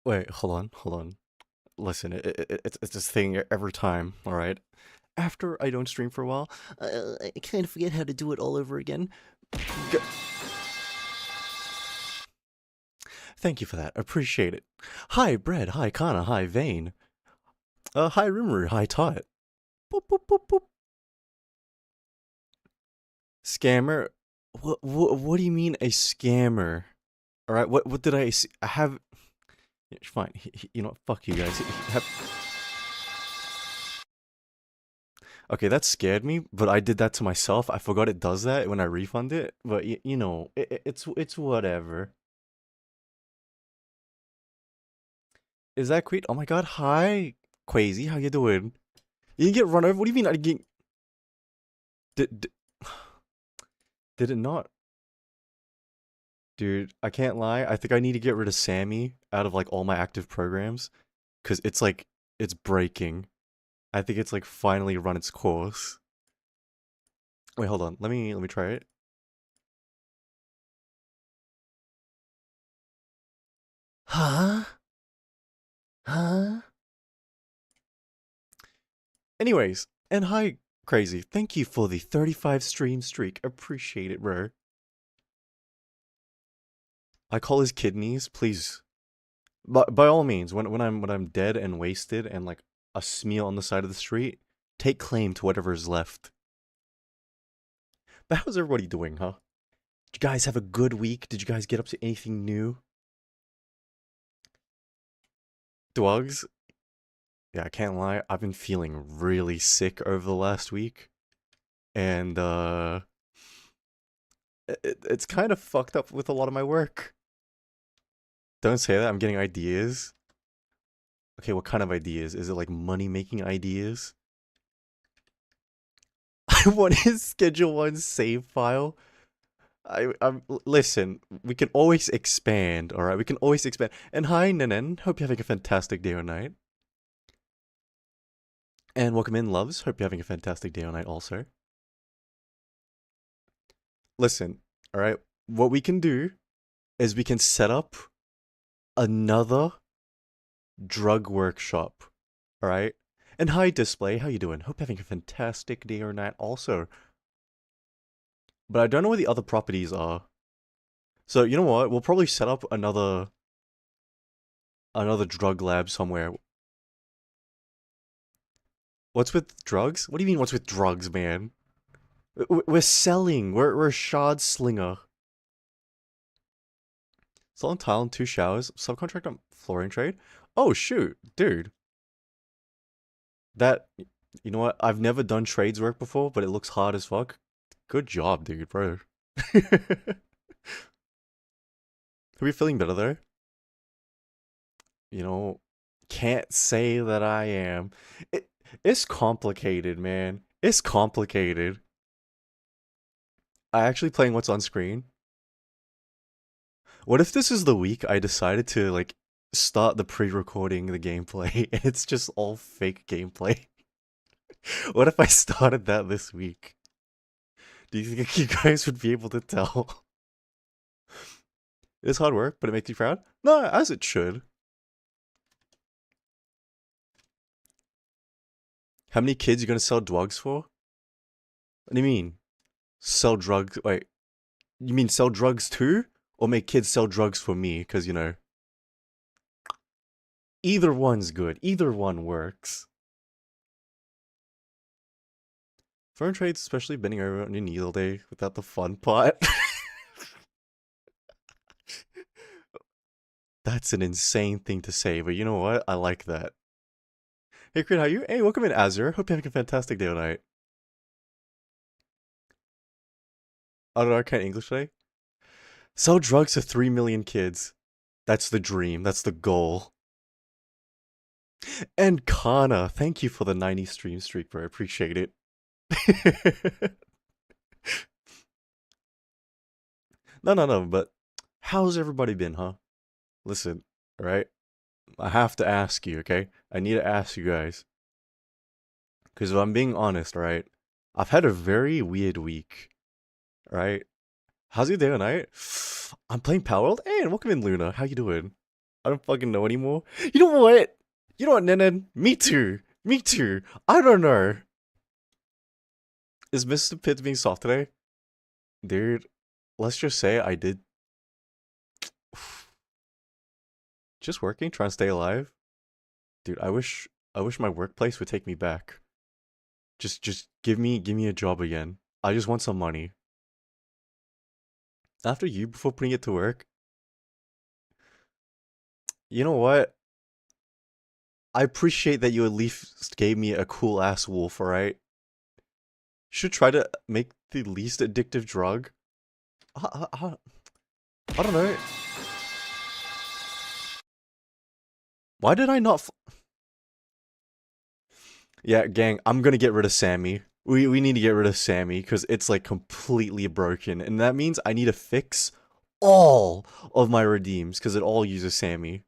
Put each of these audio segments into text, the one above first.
Wait, hold on. Listen, it's this thing every time, alright? After I don't stream for a while, I kind of forget how to do it all over again. G- Thank you for that. Appreciate it. Hi, Bread. Hi, Kana. Hi, Vane. Hi, Rimmer. Hi, Tot. Boop, boop, boop, boop. Scammer? What do you mean a scammer? Alright, what did I see? I have... Yeah, fine. You know what? Fuck you guys. Okay, that scared me, but I did that to myself. I forgot it does that when I refund it, but you know, it's whatever. Is that Queen? Oh my god, hi, Quasi, how you doing? You didn't get run over? What do you mean I didn't get... Did, did it not? Dude, I can't lie. I think I need to get rid of Sammy out of like all my active programs, because it's like, it's breaking. I think it's like finally run its course. Wait, hold on. Let me try it. Huh? Huh? Anyways, and hi, Crazy. Thank you for the 35 stream streak. Appreciate it, bro. I call his kidneys, please. By all means, when I'm dead and wasted and like a smear on the side of the street, take claim to whatever's left. But how's everybody doing, huh? Did you guys have a good week? Did you guys get up to anything new? Dogs? Yeah, I can't lie. I've been feeling really sick over the last week. And it's kind of fucked up with a lot of my work. Don't say that. I'm getting ideas. Okay, what kind of ideas? Is it like money making ideas? I want his Schedule 1 save file. Listen, we can always expand, alright? We can always expand. And hi, Nenen. Hope you're having a fantastic day or night. And welcome in, loves. Hope you're having a fantastic day or night also. Listen, alright? What we can do is we can set up another drug workshop, alright? And hi, Display. How you doing? Hope you're having a fantastic day or night also. But I don't know where the other properties are. So you know what? We'll probably set up another drug lab somewhere. What's with drugs? What do you mean what's with drugs, man? We're selling. We're a shard slinger. Selling tile and 2 showers. Subcontract on flooring trade. Oh shoot, dude. That you know what? I've never done trades work before, but it looks hard as fuck. Good job, dude, bro. Are we feeling better though? You know, can't say that I am. It, it's complicated, man. It's complicated. I actually playing what's on screen. What if this is the week I decided to like start the pre-recording the gameplay and it's just all fake gameplay? What if I started that this week? Do you think you guys would be able to tell? It's hard work, but it makes you proud? No, as it should. How many kids you gonna sell drugs for? What do you mean? Sell drugs? Wait, you mean sell drugs too? Or make kids sell drugs for me? Because, you know, either one's good. Either one works. Foreign trades, especially bending over on your knees all day without the fun part. That's an insane thing to say, but you know what? I like that. Hey, Crit, how you? Hey, welcome in, Azure. Hope you're having a fantastic day tonight. I don't know, I can't English today. Sell drugs to 3 million kids. That's the dream. That's the goal. And Kana, thank you for the 90 stream streak, bro. I appreciate it. No, but how's everybody been, huh? Listen, alright? I have to ask you, okay? I need to ask you guys. Because if I'm being honest, right? I've had a very weird week, right? How's your day tonight? I'm playing Power World. Hey, welcome in, Luna. How you doing? I don't fucking know anymore. You know what? You know what, Nenan? Me too. Me too. I don't know. Is Mr. Pitts being soft today? Dude, let's just say I did. Just working, trying to stay alive. Dude, I wish my workplace would take me back. Just give me a job again. I just want some money. After you, before putting it to work, you know what? I appreciate that you at least gave me a cool ass wolf, alright? Should try to make the least addictive drug. I don't know. Why did I not? Yeah, gang, I'm gonna get rid of Sammy. We need to get rid of Sammy because it's like completely broken, and that means I need to fix all of my redeems because it all uses Sammy.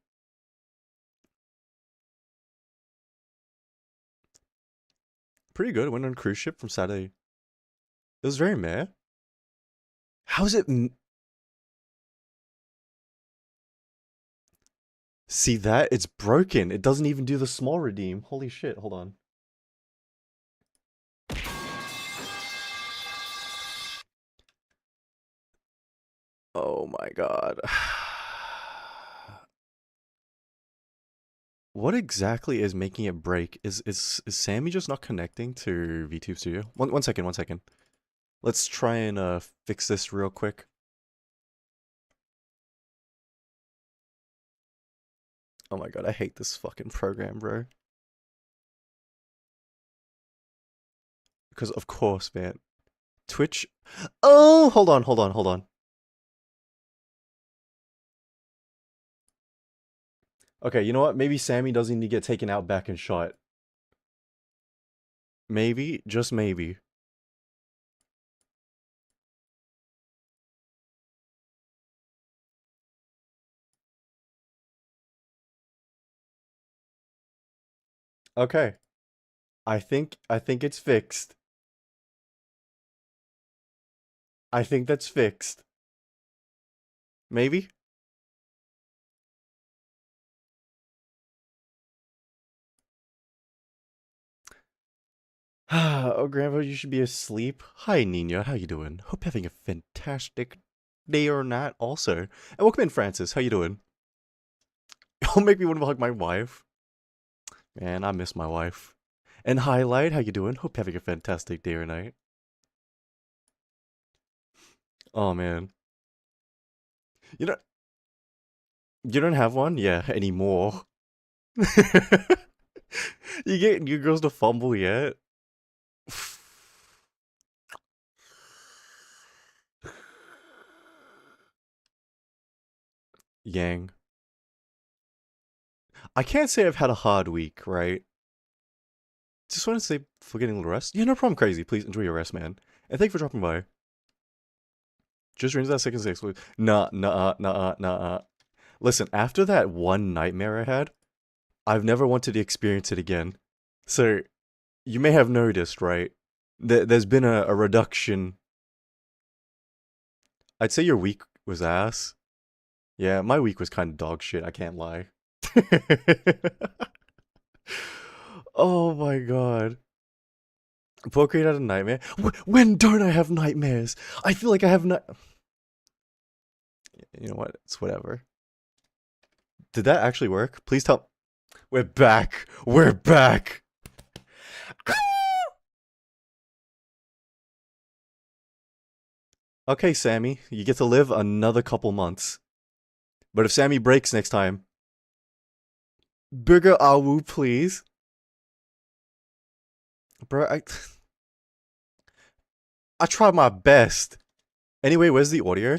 Pretty good. Went on a cruise ship from Saturday. It was very meh. How's it? See that? It's broken. It doesn't even do the small redeem. Holy shit. Hold on. Oh my god. What exactly is making it break? Is Sammy just not connecting to VTube Studio? One second, 1 second. Let's try and fix this real quick. Oh my god, I hate this fucking program, bro. Because of course, man. Twitch. Oh, hold on, hold on, hold on. Okay, you know what? Maybe Sammy doesn't need to get taken out back and shot. Maybe, just maybe. Okay. I think it's fixed. I think that's fixed. Maybe? Oh, Grandpa, you should be asleep. Hi, Nina. How you doing? Hope you're having a fantastic day or night also. And welcome in, Francis. How you doing? It'll make me want to hug my wife. Man, I miss my wife. And Highlight, how you doing? Hope you're having a fantastic day or night. Oh, man. You don't, you don't have one? Yeah, anymore. You get new girls to fumble yet? Yang. I can't say I've had a hard week, right? Just want to say for getting a little rest. Yeah, no problem, crazy. Please enjoy your rest, man. And thank you for dropping by. Just rinse that second six. Nah, nah, nah, nah. Listen, after that one nightmare I had, I've never wanted to experience it again. So, you may have noticed, right? There's been a reduction. I'd say your week was ass. Yeah, my week was kind of dog shit, I can't lie. Oh my god. Procreate had a nightmare? When don't I have nightmares? I feel like I have not. You know what? It's whatever. Did that actually work? Please tell. We're back. We're back. Okay, Sammy, you get to live another couple months. But if Sammy breaks next time, bigger awu, please. Bro, I tried my best. Anyway, where's the audio?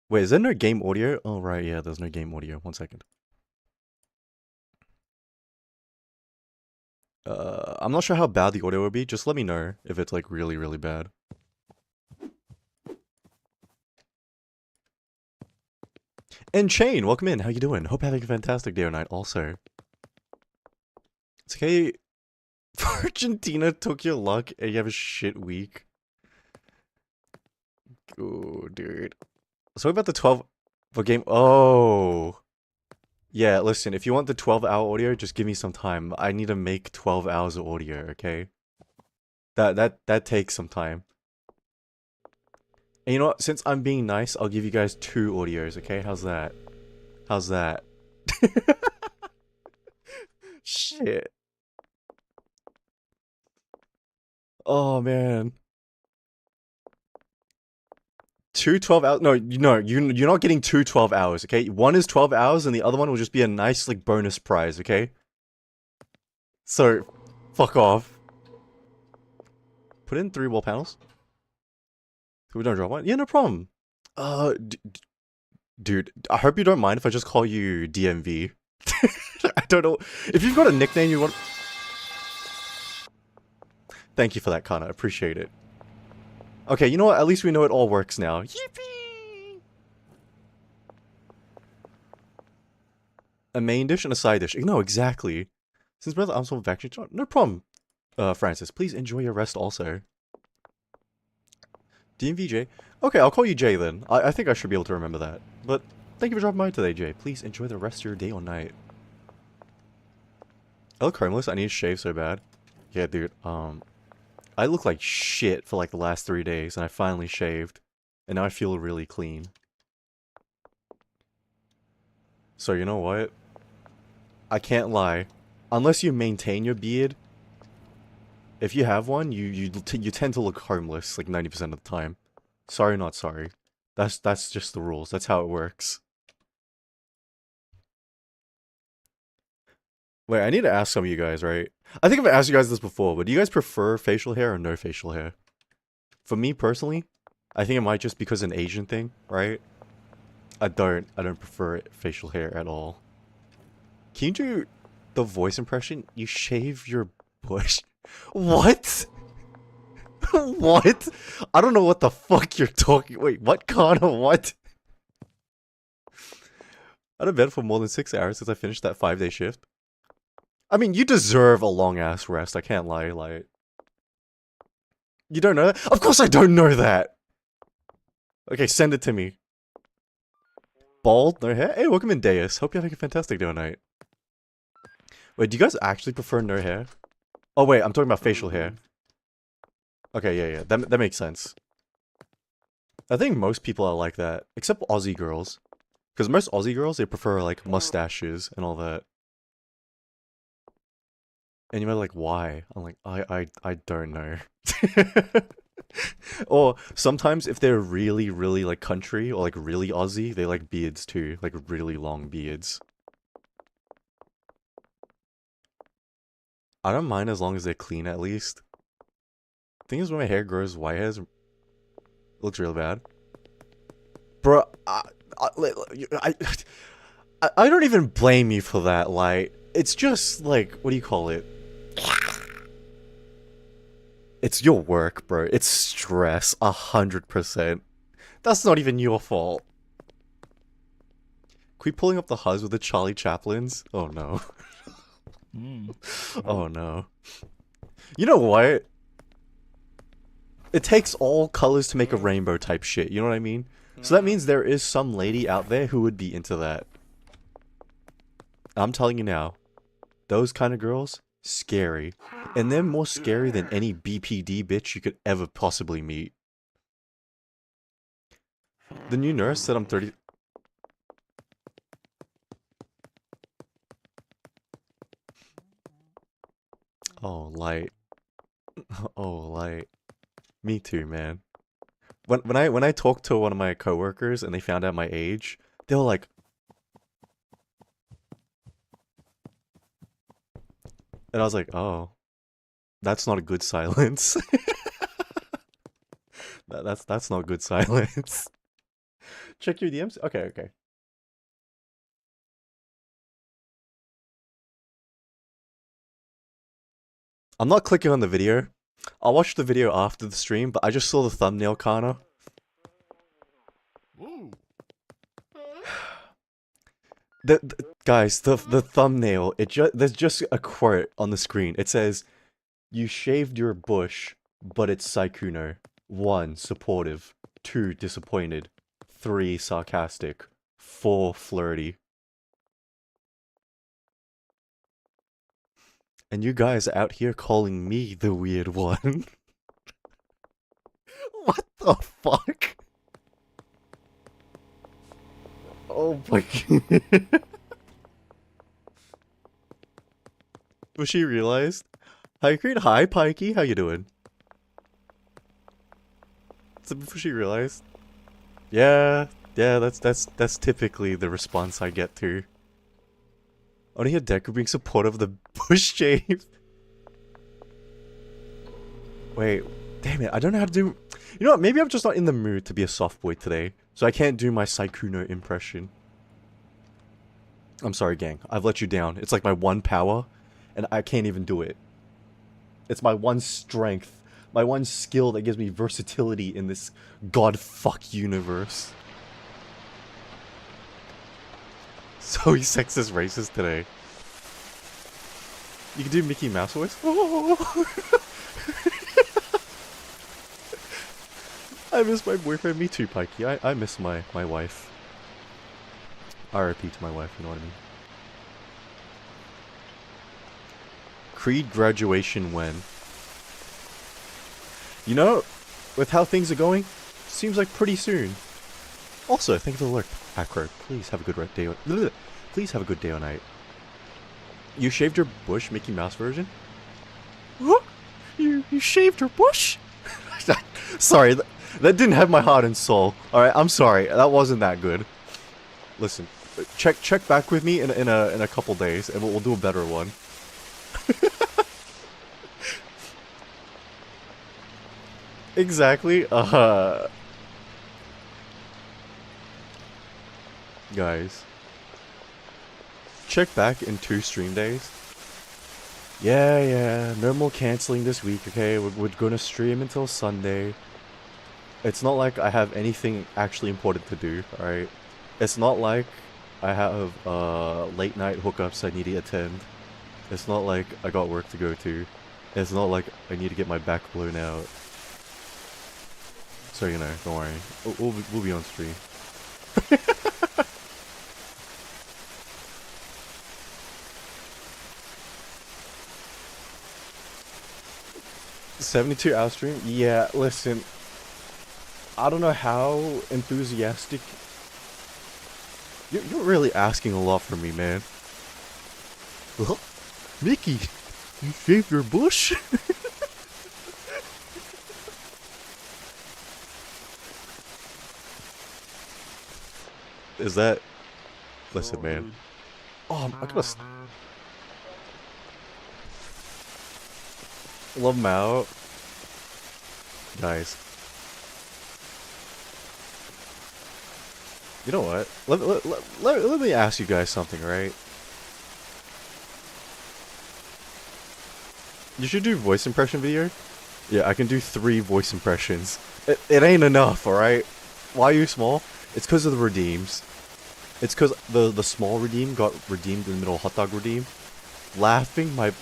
Wait, is there no game audio? Oh, right, yeah, there's no game audio. 1 second. I'm not sure how bad the audio would be. Just let me know if it's like really, really bad. And Shane, welcome in. How you doing? Hope you're having a fantastic day or night also. It's okay. Argentina took your luck and you have a shit week. Ooh, dude. So what about the 12 for game? Oh. Yeah, listen, if you want the 12-hour audio, just give me some time. I need to make 12 hours of audio, okay? That takes some time. And you know what? Since I'm being nice, I'll give you guys 2 audios, okay? How's that? How's that? Shit. Oh man. 2 12 hours. No, you're not getting 2 12 hours, okay? One is 12 hours and the other one will just be a nice like bonus prize, okay? So, fuck off. Put in 3 wall panels. So we don't drop one? Yeah, no problem. Dude, I hope you don't mind if I just call you DMV. I don't know. If you've got a nickname you want... Thank you for that, Kana. Appreciate it. Okay, you know what? At least we know it all works now. Yippee! A main dish and a side dish. No, exactly. Since brother, I'm so vaccinated. No problem. Francis, please enjoy your rest also. DMVJ? Okay, I'll call you Jay then. I think I should be able to remember that. But thank you for dropping by today, Jay. Please enjoy the rest of your day or night. I look homeless. I need to shave so bad. Yeah, dude. I look like shit for like the last 3 days, and I finally shaved. And now I feel really clean. So you know what? I can't lie. Unless you maintain your beard, if you have one, you tend to look homeless like 90% of the time. Sorry, not sorry. That's just the rules. That's how it works. Wait, I need to ask some of you guys, right? I think I've asked you guys this before, but do you guys prefer facial hair or no facial hair? For me personally, I think it might just because an Asian thing, right? I don't prefer facial hair at all. Can you do the voice impression? You shave your bush. What? What? I don't know what the fuck you're talking. Wait, what kind of what? I've been bed for more than 6 hours since I finished that 5-day shift. I mean, you deserve a long ass rest. I can't lie. Like, you don't know that? Of course, I don't know that. Okay, send it to me. Bald, no hair. Hey, welcome in, Deus. Hope you're having a fantastic day tonight. Wait, do you guys actually prefer no hair? Oh wait, I'm talking about facial hair. Okay, yeah, that makes sense. I think most people are like that, except Aussie girls. Because most Aussie girls, they prefer, like, mustaches and all that. And you're like, why? I'm like, I don't know. Or sometimes if they're really, really, like, country or, like, really Aussie, they like beards too. Like, really long beards. I don't mind as long as they're clean, at least. Thing is, when my hair grows white hairs, it looks real bad. Bro, I don't even blame you for that, like, it's just, like, what do you call it? It's your work, bro. It's stress, 100%. That's not even your fault. Quit pulling up the huzz with the Charlie Chaplins? Oh no. Oh no. You know what? It takes all colors to make a rainbow type shit, you know what I mean? So that means there is some lady out there who would be into that. I'm telling you now, those kind of girls, scary. And they're more scary than any BPD bitch you could ever possibly meet. The new nurse said I'm 30... Oh, light. Oh, light. Me too, man. When I talked to one of my coworkers and they found out my age, they were like... And I was like, oh, that's not a good silence. That's not good silence. Check your DMs? Okay. I'm not clicking on the video. I'll watch the video after the stream, but I just saw the thumbnail, Kana. Guys, the thumbnail, there's just a quote on the screen. It says, "You shaved your bush, but it's Saikuno." 1 supportive, 2 disappointed, 3 sarcastic, 4 flirty. And you guys out here calling me the weird one. What the fuck? Oh my god. Was she realized? Hi, Creed. Hi, Pikey. How you doing? So before she realized? Yeah, that's typically the response I get to. Only a Deku being supportive of the bush shave. Wait, damn it, I don't know how to do... You know what, maybe I'm just not in the mood to be a soft boy today, so I can't do my Saikuno impression. I'm sorry, gang. I've let you down. It's like my one power, and I can't even do it. It's my one strength, my one skill that gives me versatility in this god-fuck universe. So he's sexist racist today. You can do Mickey Mouse voice? Oh. I miss my boyfriend. Me too, Pikey. I miss my wife. RIP to my wife, you know what I mean? Creed graduation when? You know, with how things are going, seems like pretty soon. Also, thank you for the lurk, Acro. Please have a good day. Please have a good day or night. You shaved your bush, Mickey Mouse version? What? You shaved your bush? Sorry, that didn't have my heart and soul. Alright, I'm sorry. That wasn't that good. Listen, check back with me in a couple days, and we'll do a better one. Exactly. Guys, check back in 2 stream days. Yeah, no more canceling this week, okay? We're gonna stream until Sunday. It's not like I have anything actually important to do, alright? It's not like I have late night hookups I need to attend. It's not like I got work to go to. It's not like I need to get my back blown out. So, you know, don't worry. We'll be on stream. 72-hour stream? Yeah, listen. I don't know how enthusiastic... You're really asking a lot from me, man. Well, Mickey, you shaved your bush? Is that... Listen, man. Oh, I gotta... Love him out. Guys. You know what? Let me ask you guys something, right? You should do voice impression video. Yeah, I can do 3 voice impressions. It ain't enough, alright? Why are you small? It's because of the redeems. It's because the small redeem got redeemed in the middle of hot dog redeem. Laughing my...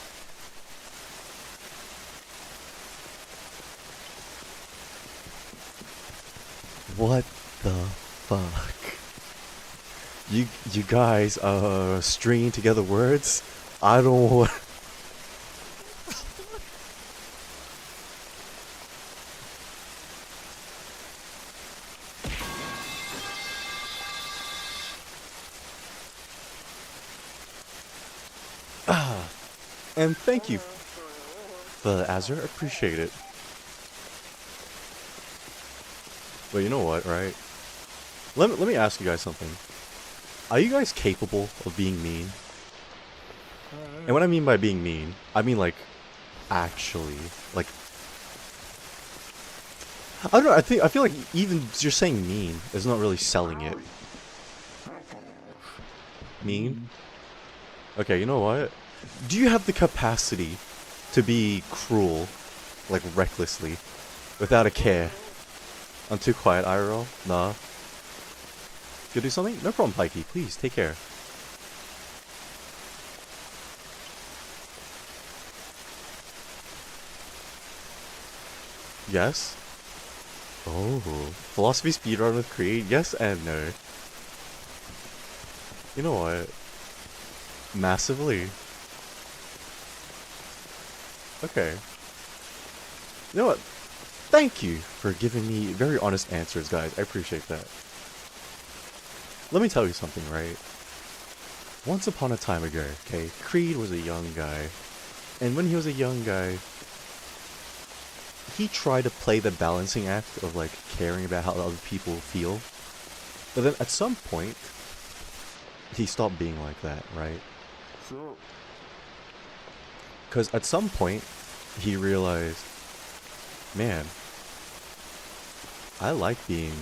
What the fuck? You guys are stringing together words? I don't want... And thank you for the Azure, appreciate it. But you know what, right? Let me ask you guys something. Are you guys capable of being mean? And what I mean by being mean, I mean like, actually, like... I don't know, I feel like even just saying mean is not really selling it. Mean? Okay, you know what? Do you have the capacity to be cruel, like recklessly, without a care? I'm too quiet, IRL? Nah. You do something? No problem, Pikey. Please, take care. Yes? Oh, philosophy speedrun with Creed? Yes and no. You know what? Massively. Okay. You know what? Thank you for giving me very honest answers, guys. I appreciate that. Let me tell you something, right? Once upon a time ago, okay, Creed was a young guy. And when he was a young guy, he tried to play the balancing act of, like, caring about how other people feel. But then at some point, he stopped being like that, right? Because at some point, he realized, man, I like being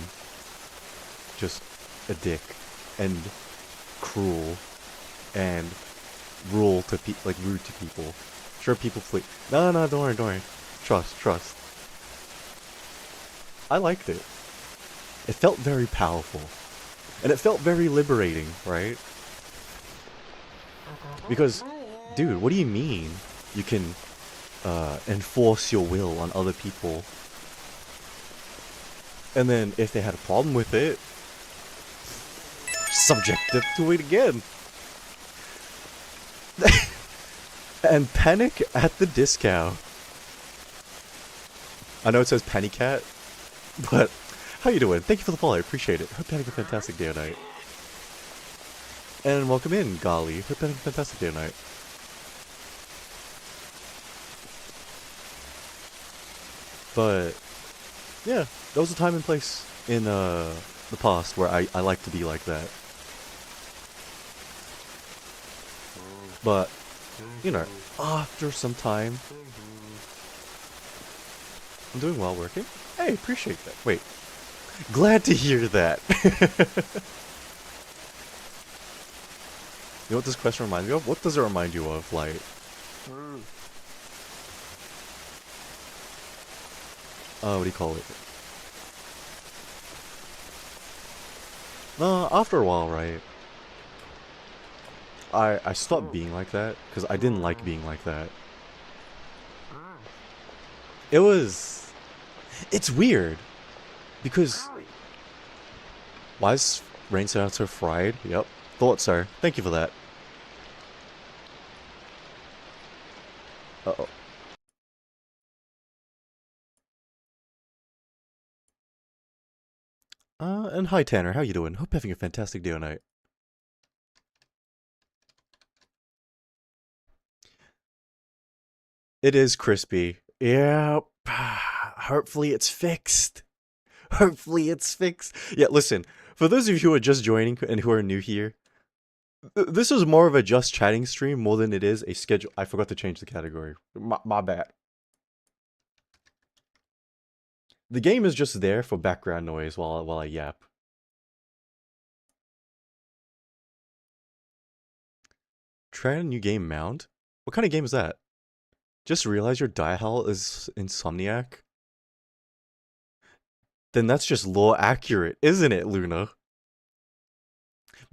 just a dick and cruel and rude to people. Sure, people flee. No, no, don't worry, don't worry. Trust. I liked it. It felt very powerful. And it felt very liberating, right? Because, dude, what do you mean you can enforce your will on other people? And then if they had a problem with it, subject to it again. And panic at the discount. I know it says Penny Cat, but how you doing? Thank you for the follow, I appreciate it. Hope you're having a fantastic day or night. And welcome in, Golly. Hope you're having a fantastic day or night. But, yeah, there was a time and place in the past where I like to be like that. But, you know, after some time, I'm doing well working. Hey, appreciate that. Wait, glad to hear that. You know what this question reminds me of? What does it remind you of, like? What do you call it? No, after a while, right? I stopped being like that because I didn't like being like that. It's weird because why is rain sound so fried? Yep, thought so. Thank you for that. Uh-oh. And hi Tanner, how you doing? Hope you're having a fantastic day or night. It is crispy. Yep. Hopefully it's fixed. Hopefully it's fixed. Yeah, listen, for those of you who are just joining and who are new here, this is more of a just chatting stream more than it is a schedule. I forgot to change the category. My bad. The game is just there for background noise while I yap. Try a new game, Mound? What kind of game is that? Just realize your dial is Insomniac? Then that's just lore accurate, isn't it, Luna?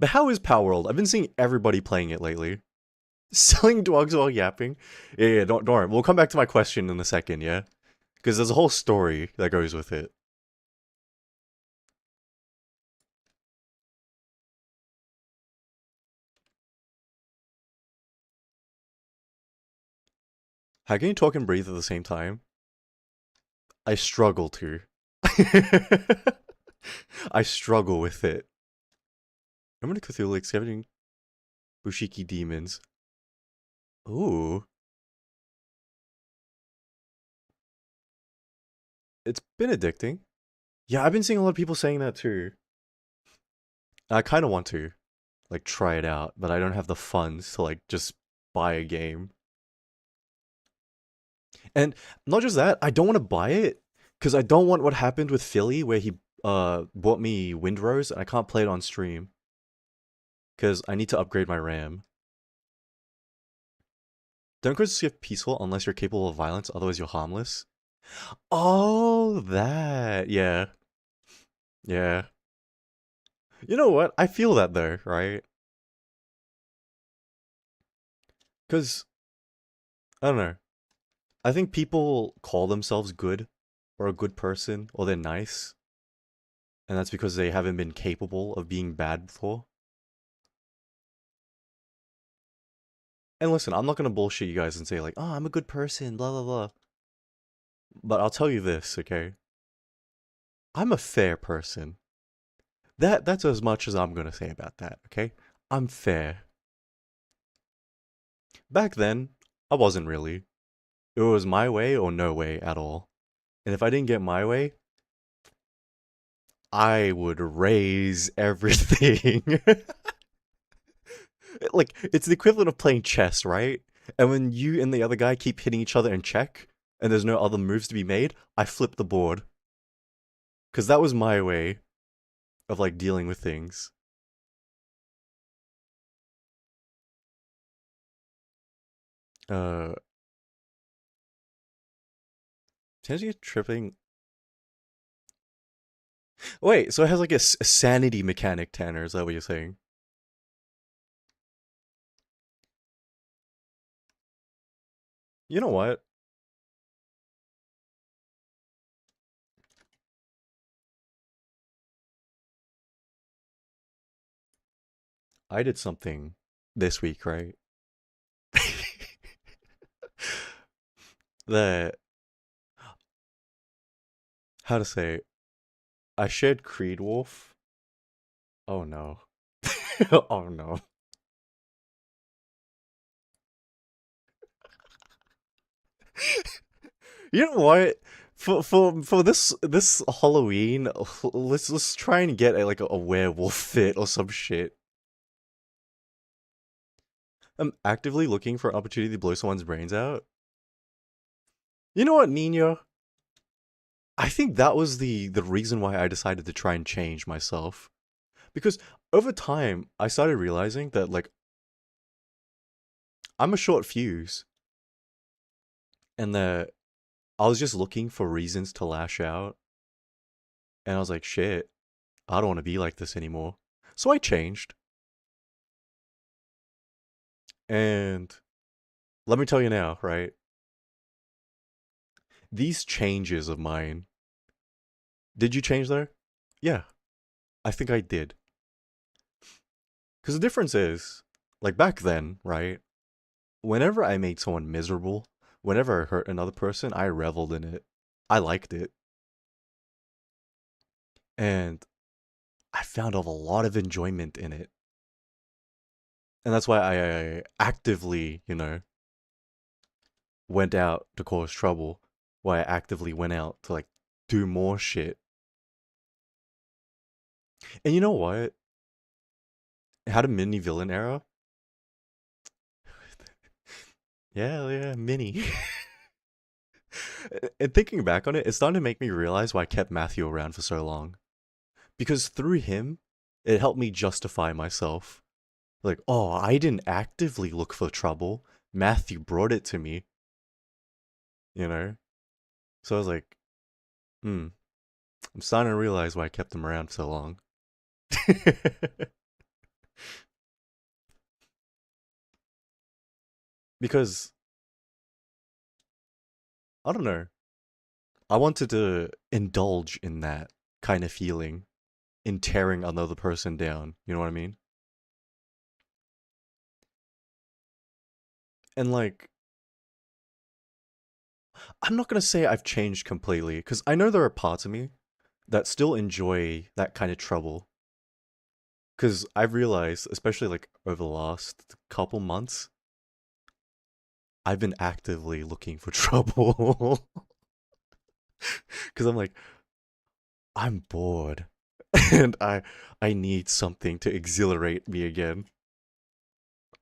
But how is Palworld? I've been seeing everybody playing it lately. Selling drugs while yapping? Yeah, don't worry. We'll come back to my question in a second, yeah? Because there's a whole story that goes with it. How can you talk and breathe at the same time? I struggle to. I struggle with it. I'm gonna Cthulhu excavating Bushiki demons. Ooh. It's been addicting. Yeah, I've been seeing a lot of people saying that too. I kind of want to, like, try it out, but I don't have the funds to, like, just buy a game. And not just that, I don't want to buy it, because I don't want what happened with Philly, where he bought me Windrose, and I can't play it on stream. Because I need to upgrade my RAM. Democrats get peaceful unless you're capable of violence, otherwise you're harmless. Oh, that. Yeah. Yeah. You know what? I feel that though, right? Because, I don't know. I think people call themselves good or a good person or they're nice, and that's because they haven't been capable of being bad before. And listen, I'm not gonna bullshit you guys and say like, "Oh, I'm a good person," blah blah blah. But I'll tell you this, okay? I'm a fair person. That's as much as I'm gonna say about that, okay? I'm fair. Back then, I wasn't really. It was my way or no way at all. And if I didn't get my way, I would raise everything. Like, it's the equivalent of playing chess, right? And when you and the other guy keep hitting each other in check, and there's no other moves to be made, I flip the board. Because that was my way of, like, dealing with things. Uh, potentially tripping. Wait, so it has, like, a sanity mechanic, Tanner, is that what you're saying? You know what? I did something this week, right? That, how to say, I shared Creed Wolf. Oh no. Oh no. You know what? For this Halloween, let's try and get a werewolf fit or some shit. I'm actively looking for an opportunity to blow someone's brains out. You know what, Nina? I think that was the reason why I decided to try and change myself. Because over time, I started realizing that like I'm a short fuse and that I was just looking for reasons to lash out. And I was like, shit, I don't want to be like this anymore. So I changed. And let me tell you now, right? These changes of mine, did you change there? Yeah, I think I did. Because the difference is, like back then, right? Whenever I made someone miserable, whenever I hurt another person, I reveled in it. I liked it. And I found a lot of enjoyment in it. And that's why I actively, went out to cause trouble. Why I actively went out to like do more shit. And you know what? It had a mini villain era. Yeah, yeah, mini. And thinking back on it, it's starting to make me realize why I kept Matthew around for so long. Because through him, it helped me justify myself. Like, oh, I didn't actively look for trouble. Matthew brought it to me, you know? So I was like, hmm, I'm starting to realize why I kept him around so long. Because, I don't know, I wanted to indulge in that kind of feeling, in tearing another person down. You know what I mean? And like, I'm not gonna say I've changed completely, because I know there are parts of me that still enjoy that kind of trouble. Because I've realized, especially like over the last couple months, I've been actively looking for trouble. Because I'm like, I'm bored, and I need something to exhilarate me again.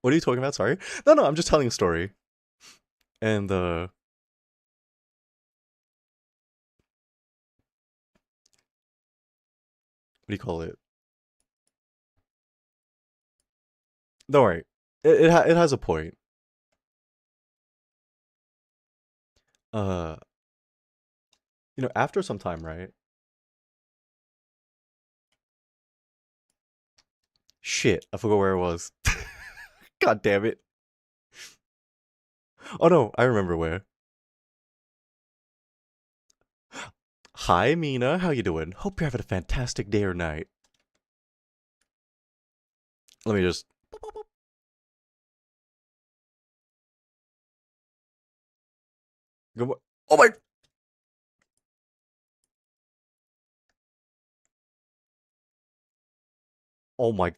What are you talking about? Sorry. No, no, I'm just telling a story. And what do you call it? Don't worry. It has a point. Uh, after some time, right? Shit, I forgot where it was. God damn it. Oh no, I remember where. Hi, Mina. How you doing? Hope you're having a fantastic day or night. Let me just. Go. Oh my. Oh my.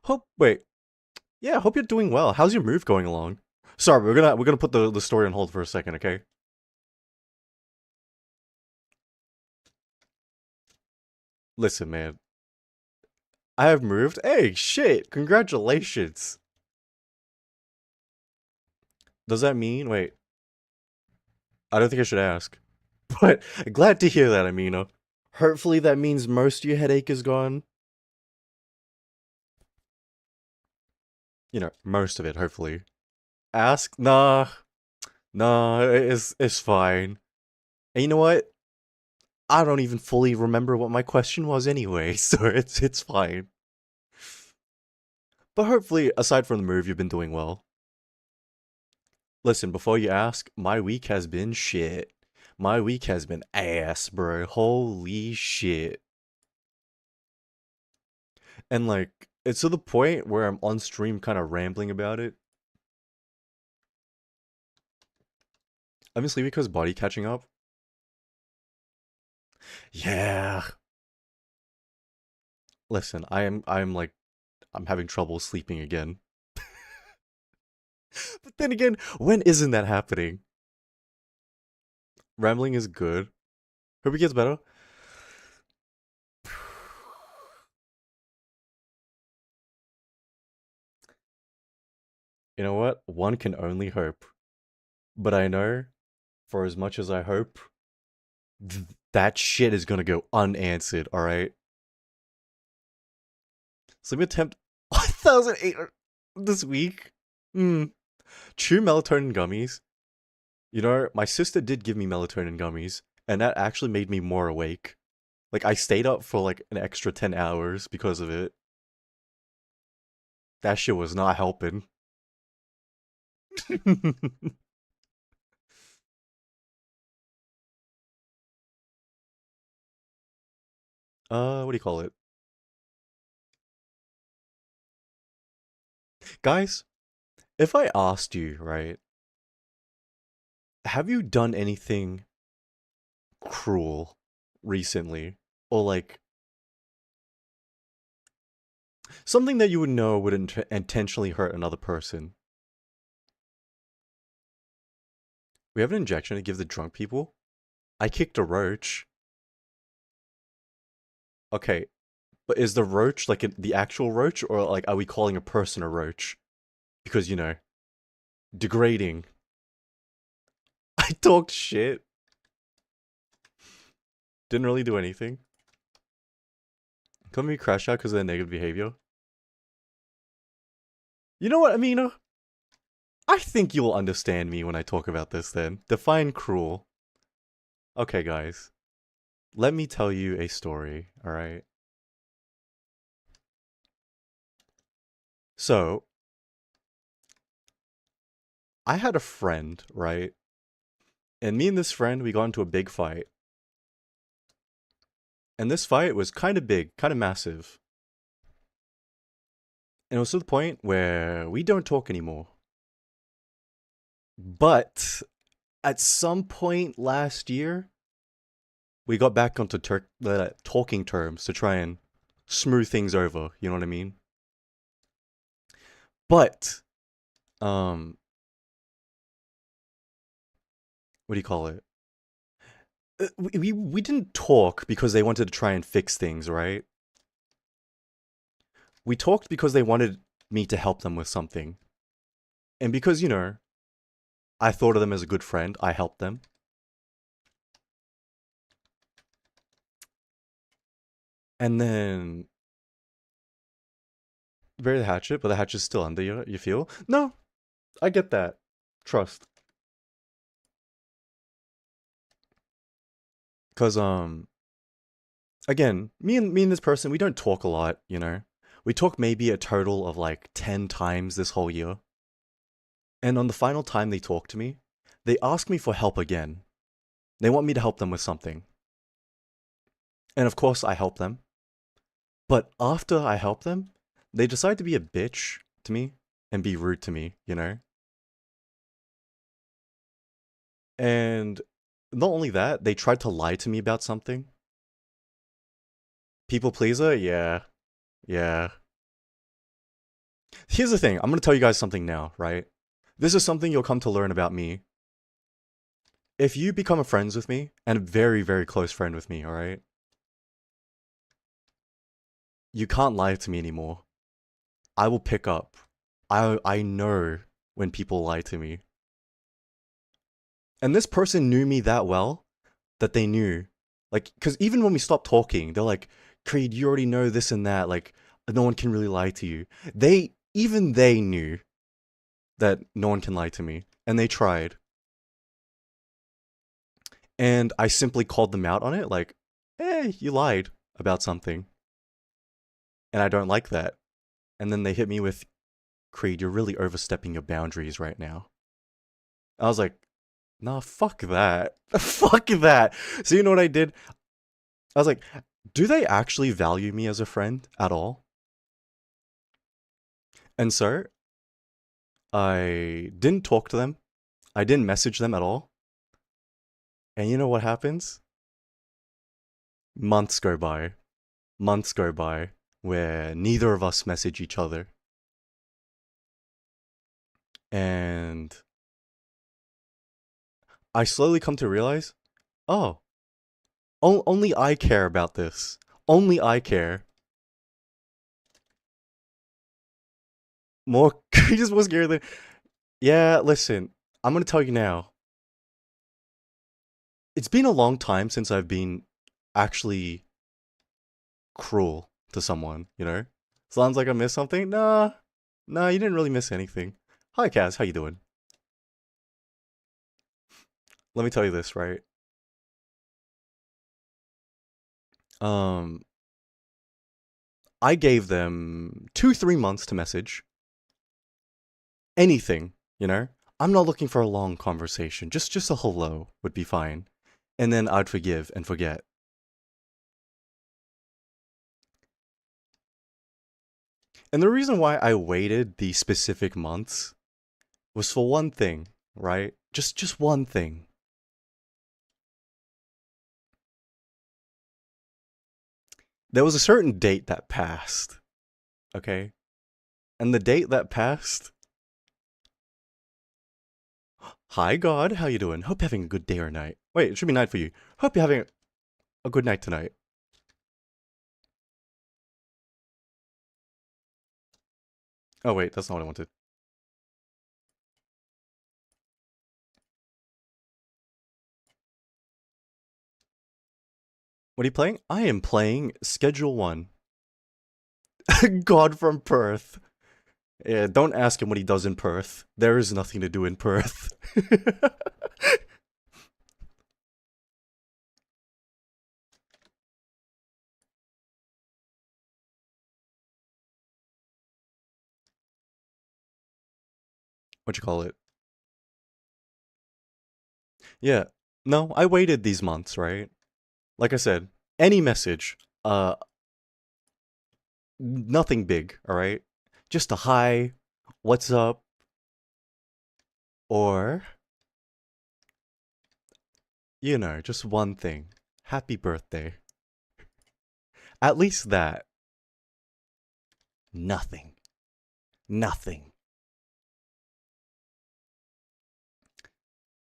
Hope. Wait. Yeah. Hope you're doing well. How's your move going along? Sorry, we're gonna put the story on hold for a second, okay? Listen, man. I have moved. Hey, shit! Congratulations. Does that mean? Wait. I don't think I should ask. But glad to hear that, Amina. Hopefully that means most of your headache is gone. You know, most of it, hopefully. Ask? Nah. Nah, it's fine. And you know what? I don't even fully remember what my question was anyway, so it's fine. But hopefully, aside from the move, you've been doing well. Listen, before you ask, my week has been shit. My week has been ass, bro. Holy shit. And like, it's to the point where I'm on stream kind of rambling about it. Obviously because body catching up. Yeah. Listen, I'm having trouble sleeping again. But then again, when isn't that happening? Rambling is good. Hope it gets better. You know what? One can only hope. But I know, for as much as I hope, that shit is gonna go unanswered, alright? So let me attempt 1,800 this week. Hmm. Chew melatonin gummies. You know, my sister did give me melatonin gummies, and that actually made me more awake. Like, I stayed up for like an extra 10 hours because of it. That shit was not helping. What do you call it? Guys, if I asked you, right, have you done anything cruel recently? Or like, something that you would know would intentionally hurt another person? We have an injection to give the drunk people? I kicked a roach. Okay, but is the roach like the actual roach, or like are we calling a person a roach? Because, you know, degrading. I talked shit. Didn't really do anything. Couldn't we crash out because of their negative behavior? You know what, Amina? I think you'll understand me when I talk about this then. Define cruel. Okay, guys. Let me tell you a story, alright? So, I had a friend, right? And me and this friend, we got into a big fight. And this fight was kind of big, kind of massive. And it was to the point where we don't talk anymore. But at some point last year, we got back onto talking terms to try and smooth things over. You know what I mean? But, what do you call it? We didn't talk because they wanted to try and fix things, right? We talked because they wanted me to help them with something. And because, you know, I thought of them as a good friend, I helped them. And then bury the hatchet, but the hatchet's still under you feel? No, I get that. Trust. Cause again, me and this person, we don't talk a lot, you know. We talk maybe a total of like 10 times this whole year. And on the final time they talk to me, they ask me for help again. They want me to help them with something. And of course, I help them. But after I help them, they decide to be a bitch to me and be rude to me, you know? And not only that, they tried to lie to me about something. People pleaser? Yeah. Yeah. Here's the thing. I'm gonna tell you guys something now, right? This is something you'll come to learn about me. If you become a friends with me, and a very, very close friend with me, alright? You can't lie to me anymore. I will pick up. I know when people lie to me. And this person knew me that well that they knew. Like, because even when we stopped talking, they're like, Creed, you already know this and that. Like, no one can really lie to you. Even they knew that no one can lie to me. And they tried. And I simply called them out on it, like, you lied about something. And I don't like that. And then they hit me with, Creed, you're really overstepping your boundaries right now. I was like, nah, fuck that. Fuck that. So you know what I did? I was like, do they actually value me as a friend at all? And so, I didn't talk to them. I didn't message them at all. And you know what happens? Months go by. Months go by where neither of us message each other. And I slowly come to realize, oh, only I care about this. Only I care. More just more scary than. Yeah, listen, I'm gonna tell you now. It's been a long time since I've been actually cruel to someone, you know? Sounds like I missed something? Nah. Nah, you didn't really miss anything. Hi, Kaz, how you doing? Let me tell you this, right? Um, I gave them 2-3 months to message. Anything, you know? I'm not looking for a long conversation. Just a hello would be fine. And then I'd forgive and forget. And the reason why I waited these specific months was for one thing, right? Just one thing. There was a certain date that passed, okay? And the date that passed. Hi God, how you doing? Hope you're having a good day or night. Wait, it should be night for you. Hope you're having a good night tonight. Oh wait, that's not what I wanted. What are you playing? I am playing Schedule 1. God from Perth. Yeah, don't ask him what he does in Perth. There is nothing to do in Perth. What you call it? Yeah. No, I waited these months, right? Like I said, any message, nothing big, all right? Just a hi, what's up, or you know, just one thing. Happy birthday. At least that. Nothing. Nothing.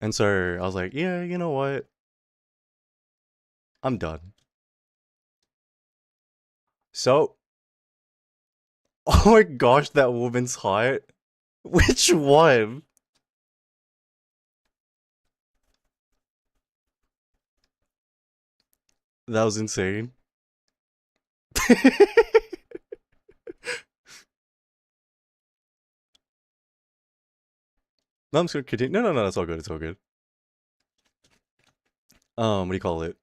And so I was like, yeah, you know what? I'm done. So, oh my gosh, that woman's hot. Which one? That was insane. No, I'm just gonna continue. No, that's all good. It's all good. What do you call it?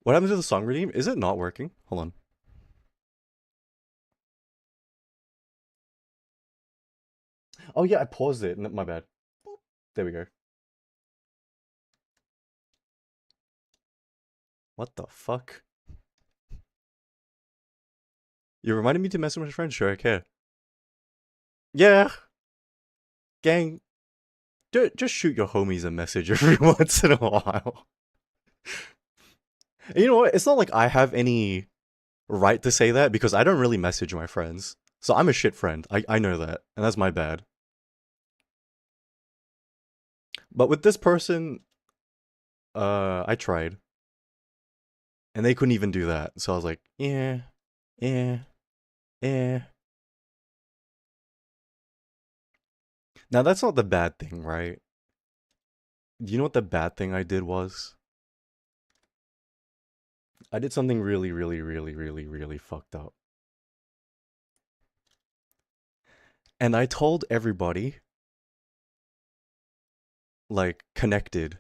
What happened to the song redeem? Is it not working? Hold on. Oh yeah, I paused it. My bad. There we go. What the fuck? You reminded me to message my friend. Sure, okay. Yeah, gang. Just shoot your homies a message every once in a while. And you know what? It's not like I have any right to say that because I don't really message my friends. So I'm a shit friend. I know that, and that's my bad. But with this person, I tried, and they couldn't even do that. So I was like, yeah, yeah, yeah. Now that's not the bad thing, right? Do you know what the bad thing I did was? I did something really, really, really, really, really fucked up. And I told everybody, like, connected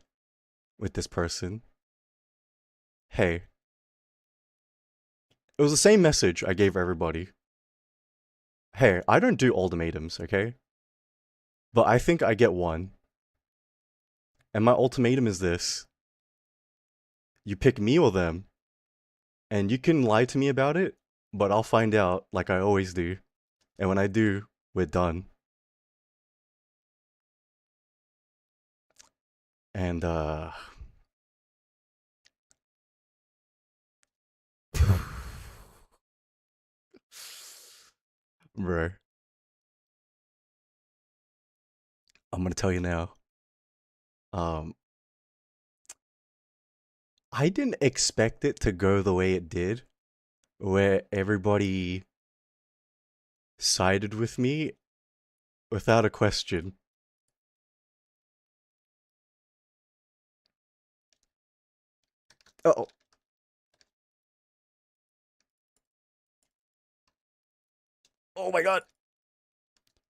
with this person, hey, it was the same message I gave everybody. Hey, I don't do ultimatums, okay? But I think I get one. And my ultimatum is this. You pick me or them, and you can lie to me about it, but I'll find out like I always do. And when I do, we're done. And bro, I'm gonna tell you now. Um I didn't expect it to go the way it did, where everybody sided with me without a question. Oh, oh my god.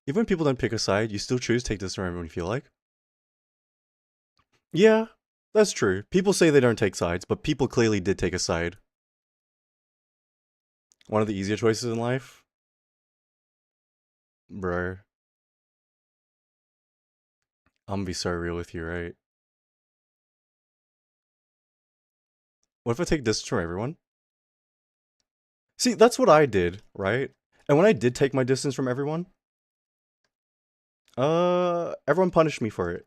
Even when people don't pick a side, you still choose to take this around when you feel like. Yeah, that's true. People say they don't take sides, but people clearly did take a side. One of the easier choices in life? Bro, I'm gonna be so real with you, right? What if I take distance from everyone? See, that's what I did, right? And when I did take my distance from everyone, everyone punished me for it.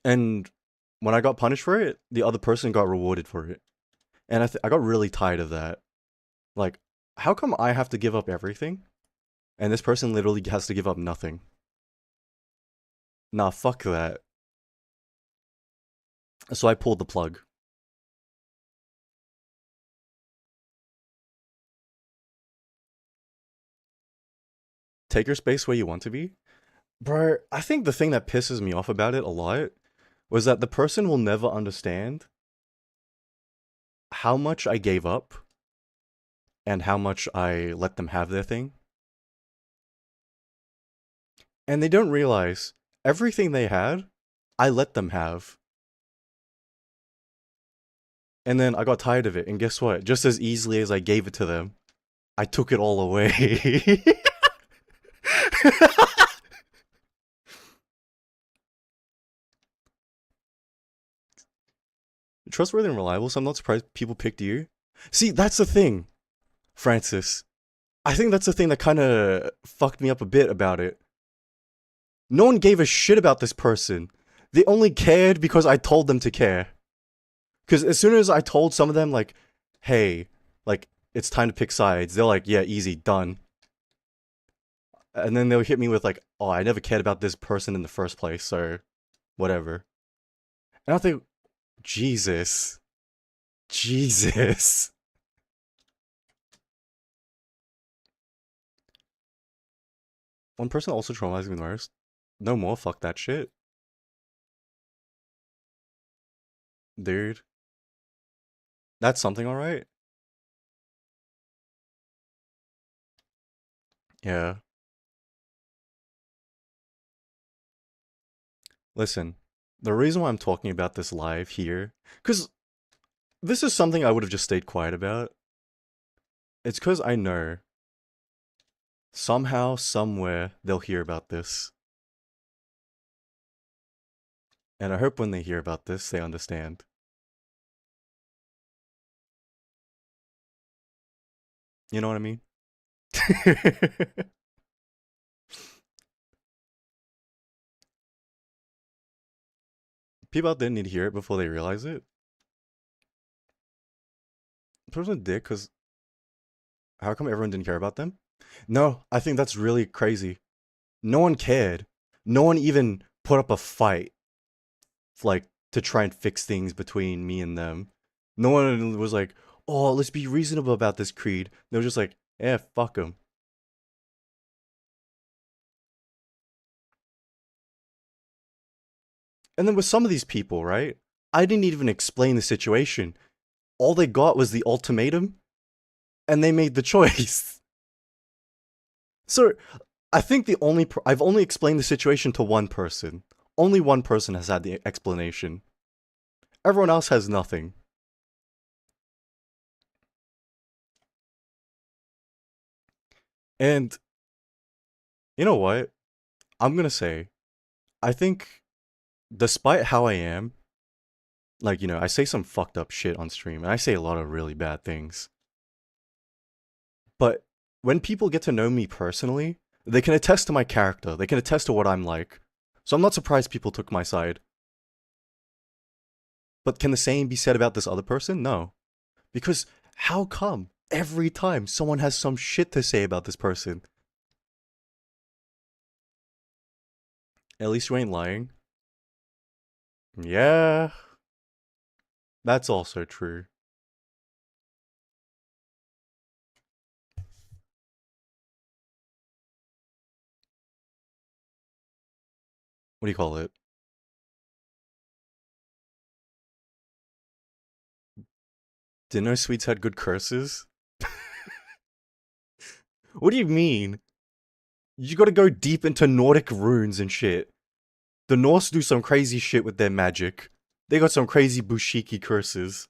And when I got punished for it, the other person got rewarded for it. And I got really tired of that. Like, how come I have to give up everything? And this person literally has to give up nothing. Nah, fuck that. So I pulled the plug. Take your space where you want to be. Bro, I think the thing that pisses me off about it a lot was that the person will never understand how much I gave up and how much I let them have their thing. And they don't realize everything they had, I let them have. And then I got tired of it. And guess what? Just as easily as I gave it to them, I took it all away. Trustworthy and reliable, so I'm not surprised people picked you. See, that's the thing, Francis. I think that's the thing that kind of fucked me up a bit about it. No one gave a shit about this person. They only cared because I told them to care. Because as soon as I told some of them, like, hey, like, it's time to pick sides, they're like, yeah, easy, done. And then they'll hit me with, like, oh, I never cared about this person in the first place, so whatever. And I think, Jesus. Jesus. One person also traumatized me the most. No more, fuck that shit. Dude. That's something, alright? Yeah. Listen, the reason why I'm talking about this live here, because this is something I would have just stayed quiet about. It's because I know Somehow, somewhere, they'll hear about this. And I hope when they hear about this, they understand. You know what I mean? People out there need to hear it before they realize it. Person dick, because how come everyone didn't care about them? No, I think that's really crazy. No one cared. No one even put up a fight, like, to try and fix things between me and them. No one was like, oh, let's be reasonable about this creed. They were just like, eh, fuck them. And then with some of these people, right? I didn't even explain the situation. All they got was the ultimatum, and they made the choice. So, I think I've only explained the situation to one person. Only one person has had the explanation. Everyone else has nothing. And you know what? I'm gonna say, I think, despite how I am, like, I say some fucked up shit on stream, and I say a lot of really bad things. But when people get to know me personally, they can attest to my character. They can attest to what I'm like. So I'm not surprised people took my side. But can the same be said about this other person? No. Because how come every time someone has some shit to say about this person? At least you ain't lying. Yeah, that's also true. What do you call it? Didn't know Swedes had good curses? What do you mean? You gotta go deep into Nordic runes and shit. The Norse do some crazy shit with their magic. They got some crazy Bushiki curses.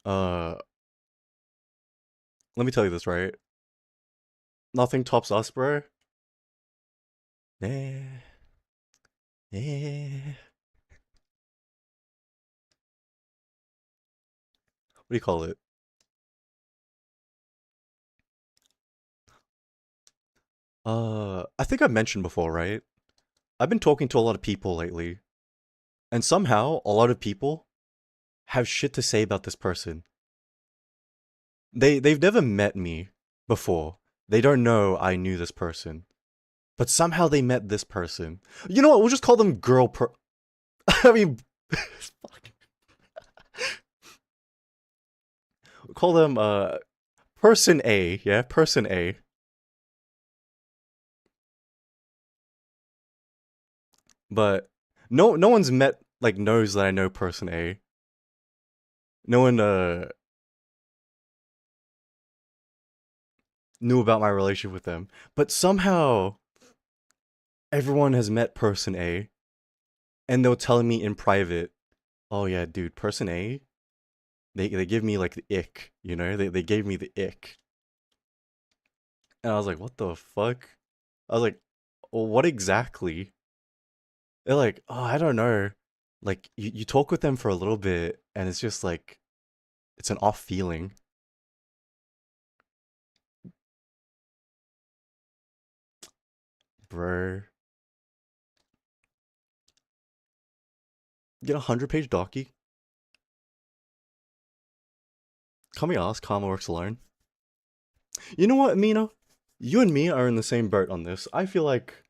Uh, let me tell you this, right? Nothing tops us, bro. Eh, eh. What do you call it? I think I mentioned before, right? I've been talking to a lot of people lately, and somehow a lot of people have shit to say about this person. They've never met me before. They don't know I knew this person. But somehow they met this person. You know what? We'll just call them I mean, fuck. We'll call them person A. Yeah, person A. But no one's met like knows that I know person A. No one knew about my relationship with them. But somehow everyone has met person A, and they'll tell me in private, "Oh yeah, dude, person A, they give me like the ick, They gave me the ick." And I was like, "What the fuck?" I was like, "Well, what exactly?" They're like, "Oh, I don't know." Like you talk with them for a little bit, and it's just like it's an off feeling. Bro, get a 100-page docu. Can we ask Karma works alone? You know what, Mina? You and me are in the same boat on this. I feel like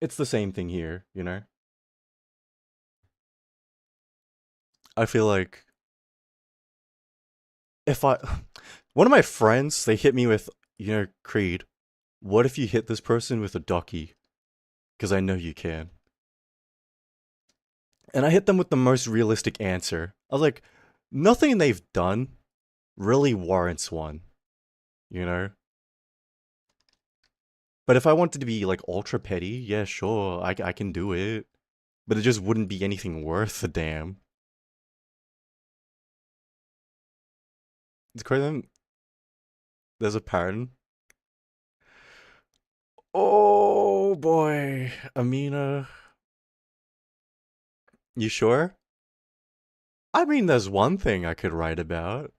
it's the same thing here. I feel like if I one of my friends, they hit me with, Creed, what if you hit this person with a ducky? Because I know you can. And I hit them with the most realistic answer. I was like, nothing they've done really warrants one, you know? But if I wanted to be like ultra petty, yeah, sure, I can do it. but it just wouldn't be anything worth a damn. It's crazy. There's a pattern. Oh boy, Amina, you sure? I mean, there's one thing I could write about.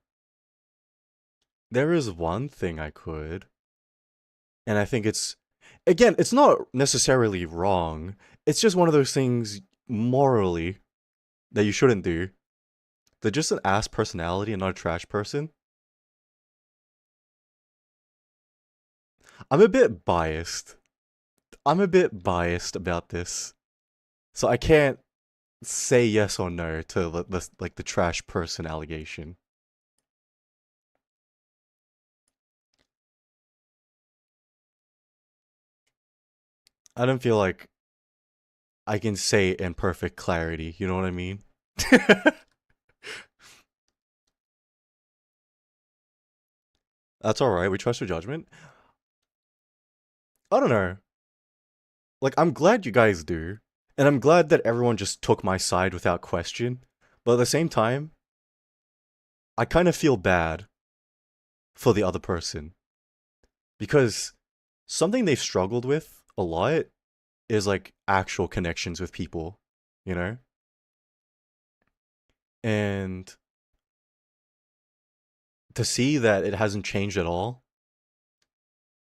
There is one thing I could. And I think it's, again, it's not necessarily wrong. It's just one of those things morally that you shouldn't do. They're just an ass personality and not a trash person. I'm a bit biased. I'm a bit biased about this. So I can't say yes or no to the trash person allegation. I don't feel like I can say it in perfect clarity, you know what I mean? That's alright, we trust your judgment. I don't know. Like, I'm glad you guys do. And I'm glad that everyone just took my side without question. But at the same time, I kind of feel bad for the other person. Because something they've struggled with a lot is like actual connections with people, you know? And to see that it hasn't changed at all,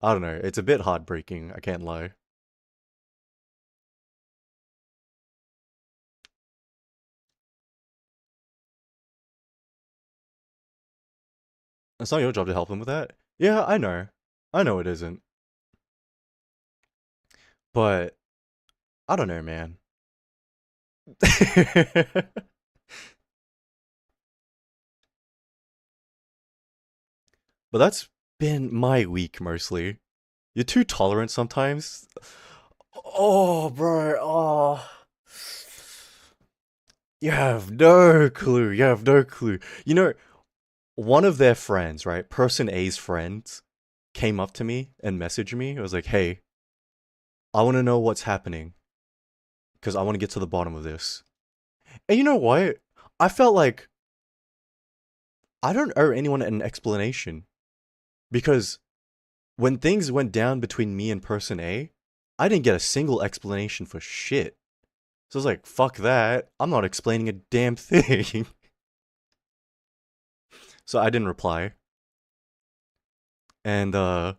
I don't know, it's a bit heartbreaking, I can't lie. It's not your job to help them with that. Yeah, I know. I know it isn't. But I don't know, man. But that's been my week mostly. You're too tolerant sometimes. Oh, bro. Oh. You have no clue. You have no clue. You know, one of their friends, right? Person A's friends came up to me and messaged me. It was like, hey, I want to know what's happening because I want to get to the bottom of this. And you know what? I felt like I don't owe anyone an explanation because when things went down between me and Person A, I didn't get a single explanation for shit. So I was like, fuck that. I'm not explaining a damn thing. So I didn't reply. And I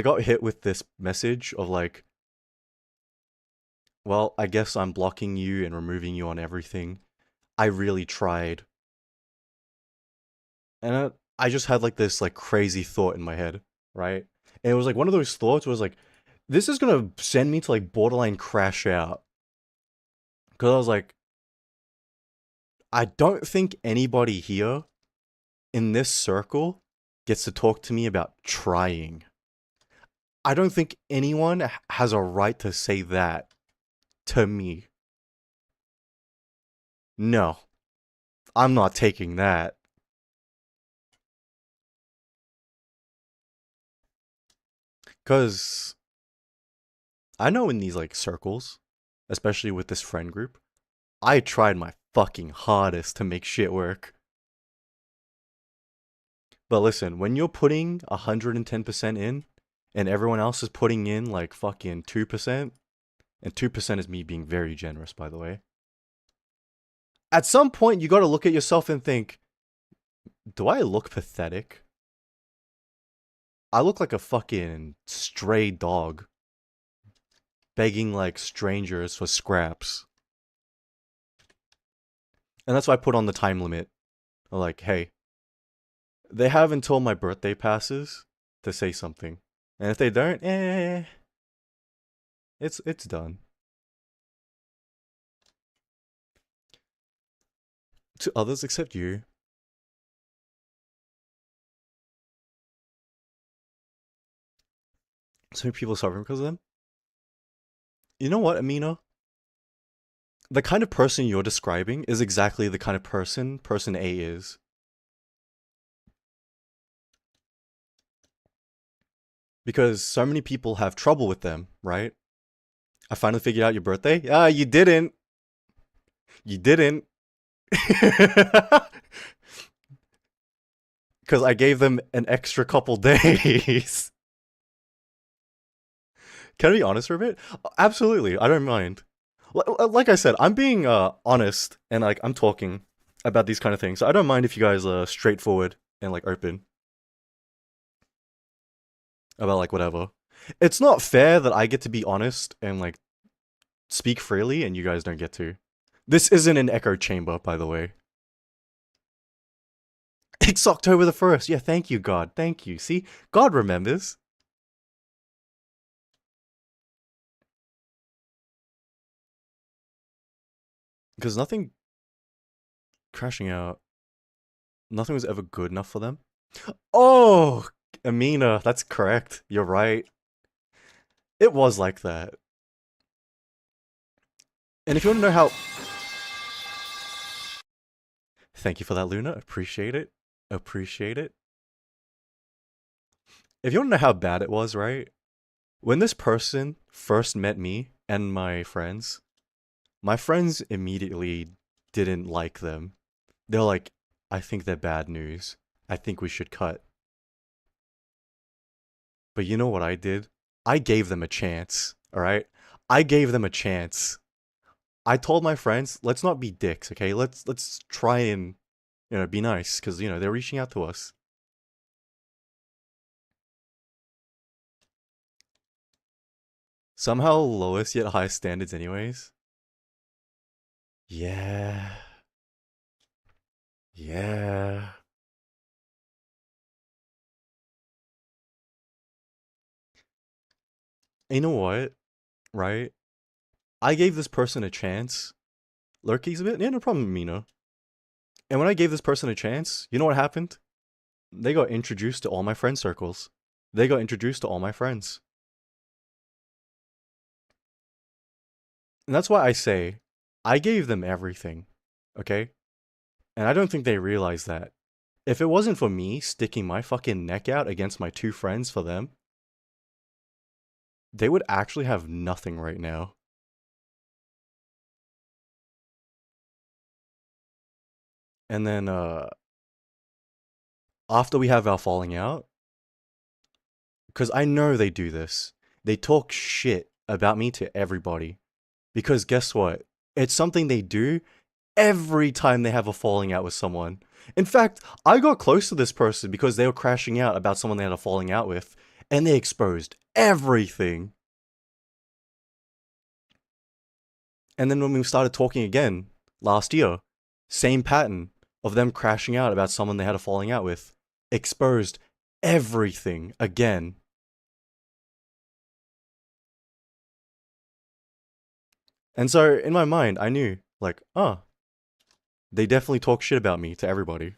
got hit with this message of like, well, I guess I'm blocking you and removing you on everything. I really tried. And I just had like this like crazy thought in my head, right? And it was like one of those thoughts was like, this is gonna send me to like borderline crash out. Because I was like, I don't think anybody here in this circle gets to talk to me about trying. I don't think anyone has a right to say that to me. No, I'm not taking that. Because I know in these like circles, especially with this friend group, I tried my fucking hardest to make shit work. But listen, when you're putting 110% in and everyone else is putting in like fucking 2%, and 2% is me being very generous, by the way. At some point, you gotta look at yourself and think, do I look pathetic? I look like a fucking stray dog begging like strangers for scraps. And that's why I put on the time limit. Like, hey, they have until my birthday passes to say something. And if they don't, it's done. To others except you. So many people suffering because of them. You know what, Amina? The kind of person you're describing is exactly the kind of person A is. Because so many people have trouble with them, right? I finally figured out your birthday. Ah, you didn't. You didn't. Because I gave them an extra couple days. Can I be honest for a bit? Absolutely, I don't mind. Like I said, I'm being honest and like I'm talking about these kind of things. So I don't mind if you guys are straightforward and like open about like whatever. It's not fair that I get to be honest and like speak freely and you guys don't get to. This isn't an echo chamber, by the way. It's October the 1st. Yeah, thank you, God. Thank you. See? God remembers. Because nothing crashing out, nothing was ever good enough for them. Oh, Amina, that's correct. You're right. It was like that. And if you want to know how... Thank you for that, Luna. Appreciate it. Appreciate it. If you want to know how bad it was, right? When this person first met me and my friends immediately didn't like them. They're like, I think they're bad news. I think we should cut. But you know what I did? I gave them a chance, alright? I gave them a chance. I told my friends, let's not be dicks, okay? Let's try and, be nice, because, they're reaching out to us. Somehow lowest yet highest standards anyways. Yeah. Yeah. You know what? Right? I gave this person a chance. Lurky's a bit? Yeah, no problem, Mina. And when I gave this person a chance, you know what happened? They got introduced to all my friend circles. They got introduced to all my friends. And that's why I say, I gave them everything. Okay? And I don't think they realize that. If it wasn't for me sticking my fucking neck out against my two friends for them, they would actually have nothing right now. And then, after we have our falling out, because I know they do this, they talk shit about me to everybody. Because guess what? It's something they do every time they have a falling out with someone. In fact, I got close to this person because they were crashing out about someone they had a falling out with, and they exposed everything. And then when we started talking again last year, same pattern of them crashing out about someone they had a falling out with, exposed everything again. And so in my mind, I knew, like, they definitely talk shit about me to everybody.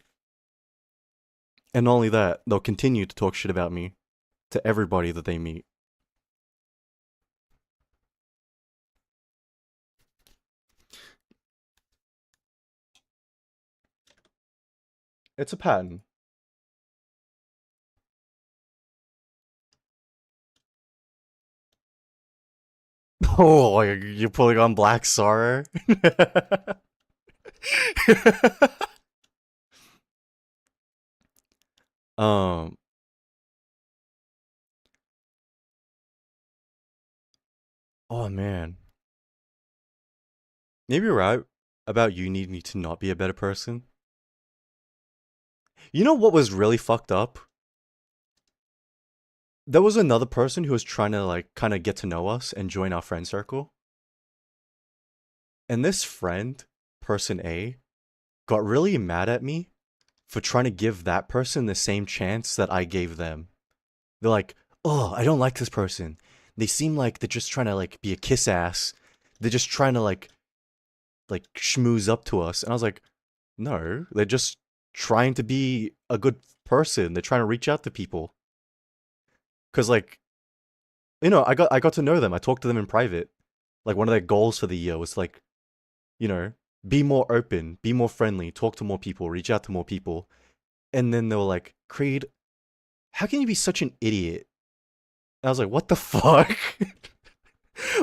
And not only that, they'll continue to talk shit about me to everybody that they meet. It's a pattern. Oh, you're pulling on Black Sorrow? um, oh man. Maybe you're right about you needing to not be a better person. You know what was really fucked up? There was another person who was trying to like kind of get to know us and join our friend circle. And this friend, person A, got really mad at me for trying to give that person the same chance that I gave them. They're like, oh, I don't like this person. They seem like they're just trying to like be a kiss ass. They're just trying to like schmooze up to us. And I was like, no, they're just trying to be a good person. They're trying to reach out to people. Cause like, I got to know them. I talked to them in private. Like one of their goals for the year was like, be more open, be more friendly, talk to more people, reach out to more people. And then they were like, Creed, how can you be such an idiot? And I was like, what the fuck?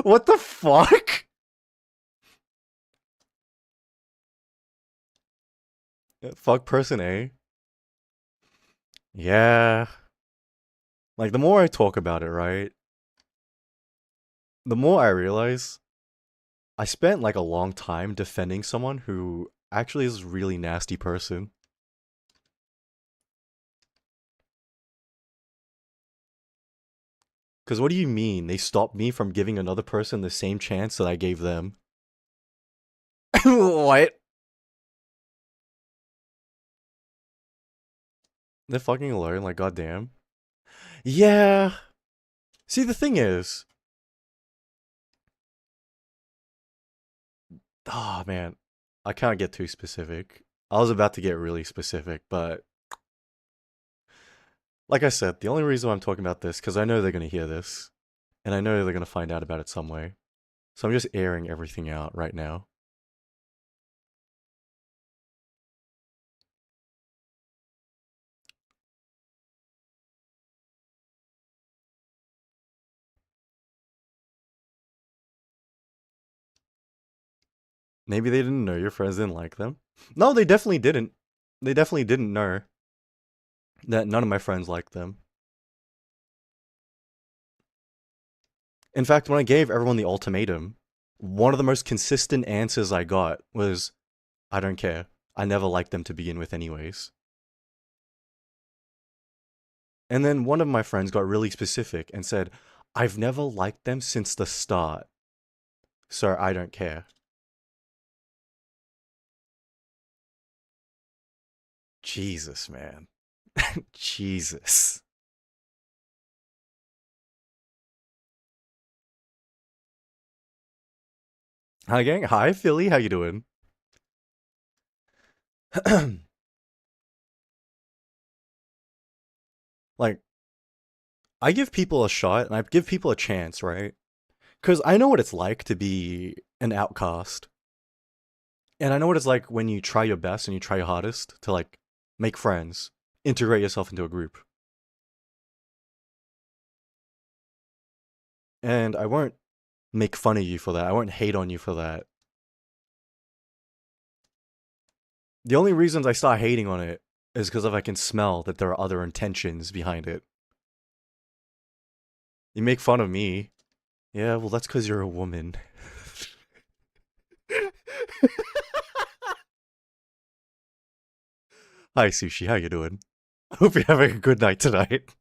What the fuck? Fuck person A. Yeah. Like, the more I talk about it, right? The more I realize I spent like a long time defending someone who actually is a really nasty person. Because what do you mean they stopped me from giving another person the same chance that I gave them? What? They're fucking alone, like goddamn. Yeah. See, the thing is, oh man, I can't get too specific. I was about to get really specific, but like I said, the only reason why I'm talking about this because I know they're gonna hear this, and I know they're gonna find out about it some way. So I'm just airing everything out right now. Maybe they didn't know your friends didn't like them. No, they definitely didn't. They definitely didn't know that none of my friends liked them. In fact, when I gave everyone the ultimatum, one of the most consistent answers I got was, I don't care. I never liked them to begin with, anyways. And then one of my friends got really specific and said, I've never liked them since the start, so I don't care. Jesus, man. Jesus. Hi, gang. Hi, Philly. How you doing? Like, I give people a shot and I give people a chance, right? Because I know what it's like to be an outcast. And I know what it's like when you try your best and you try your hardest to, like, make friends, integrate yourself into a group. And I won't make fun of you for that. I won't hate on you for that. The only reasons I start hating on it is because if I can smell that there are other intentions behind it. You make fun of me. Yeah, well, that's because you're a woman. Hi, Sushi. How you doing? Hope you're having a good night tonight.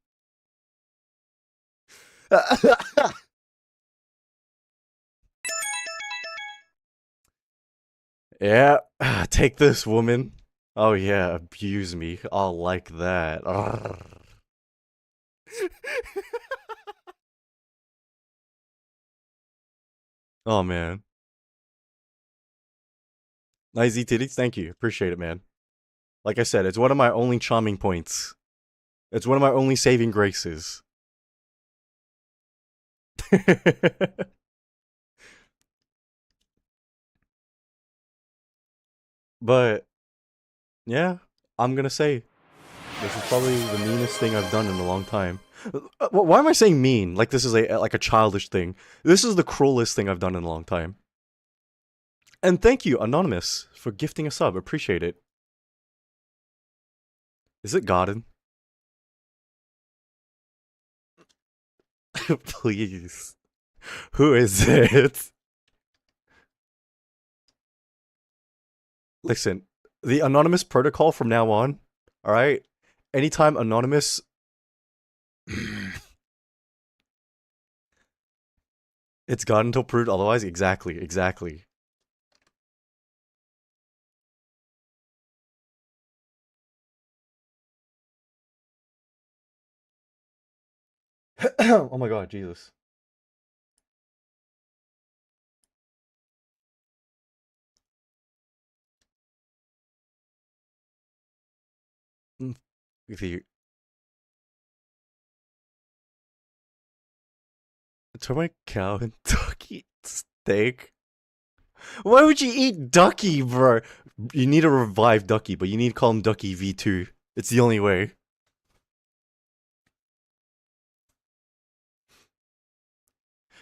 Yeah, take this, woman. Oh yeah, abuse me. I'll like that. Oh man. Nice titties, thank you. Appreciate it, man. Like I said, it's one of my only charming points. It's one of my only saving graces. But yeah, I'm gonna say this is probably the meanest thing I've done in a long time. Why am I saying mean? Like this is a childish thing. This is the cruelest thing I've done in a long time. And thank you, Anonymous, for gifting a sub. Appreciate it. Is it Garden? Please. Who is it? Listen, the Anonymous protocol from now on, alright? Anytime Anonymous. It's God until proved otherwise? Exactly, exactly. Oh my god, Jesus. If you turn my cow and ducky steak. Why would you eat Ducky, bro? You need to revive Ducky, but you need to call him Ducky V2. It's the only way.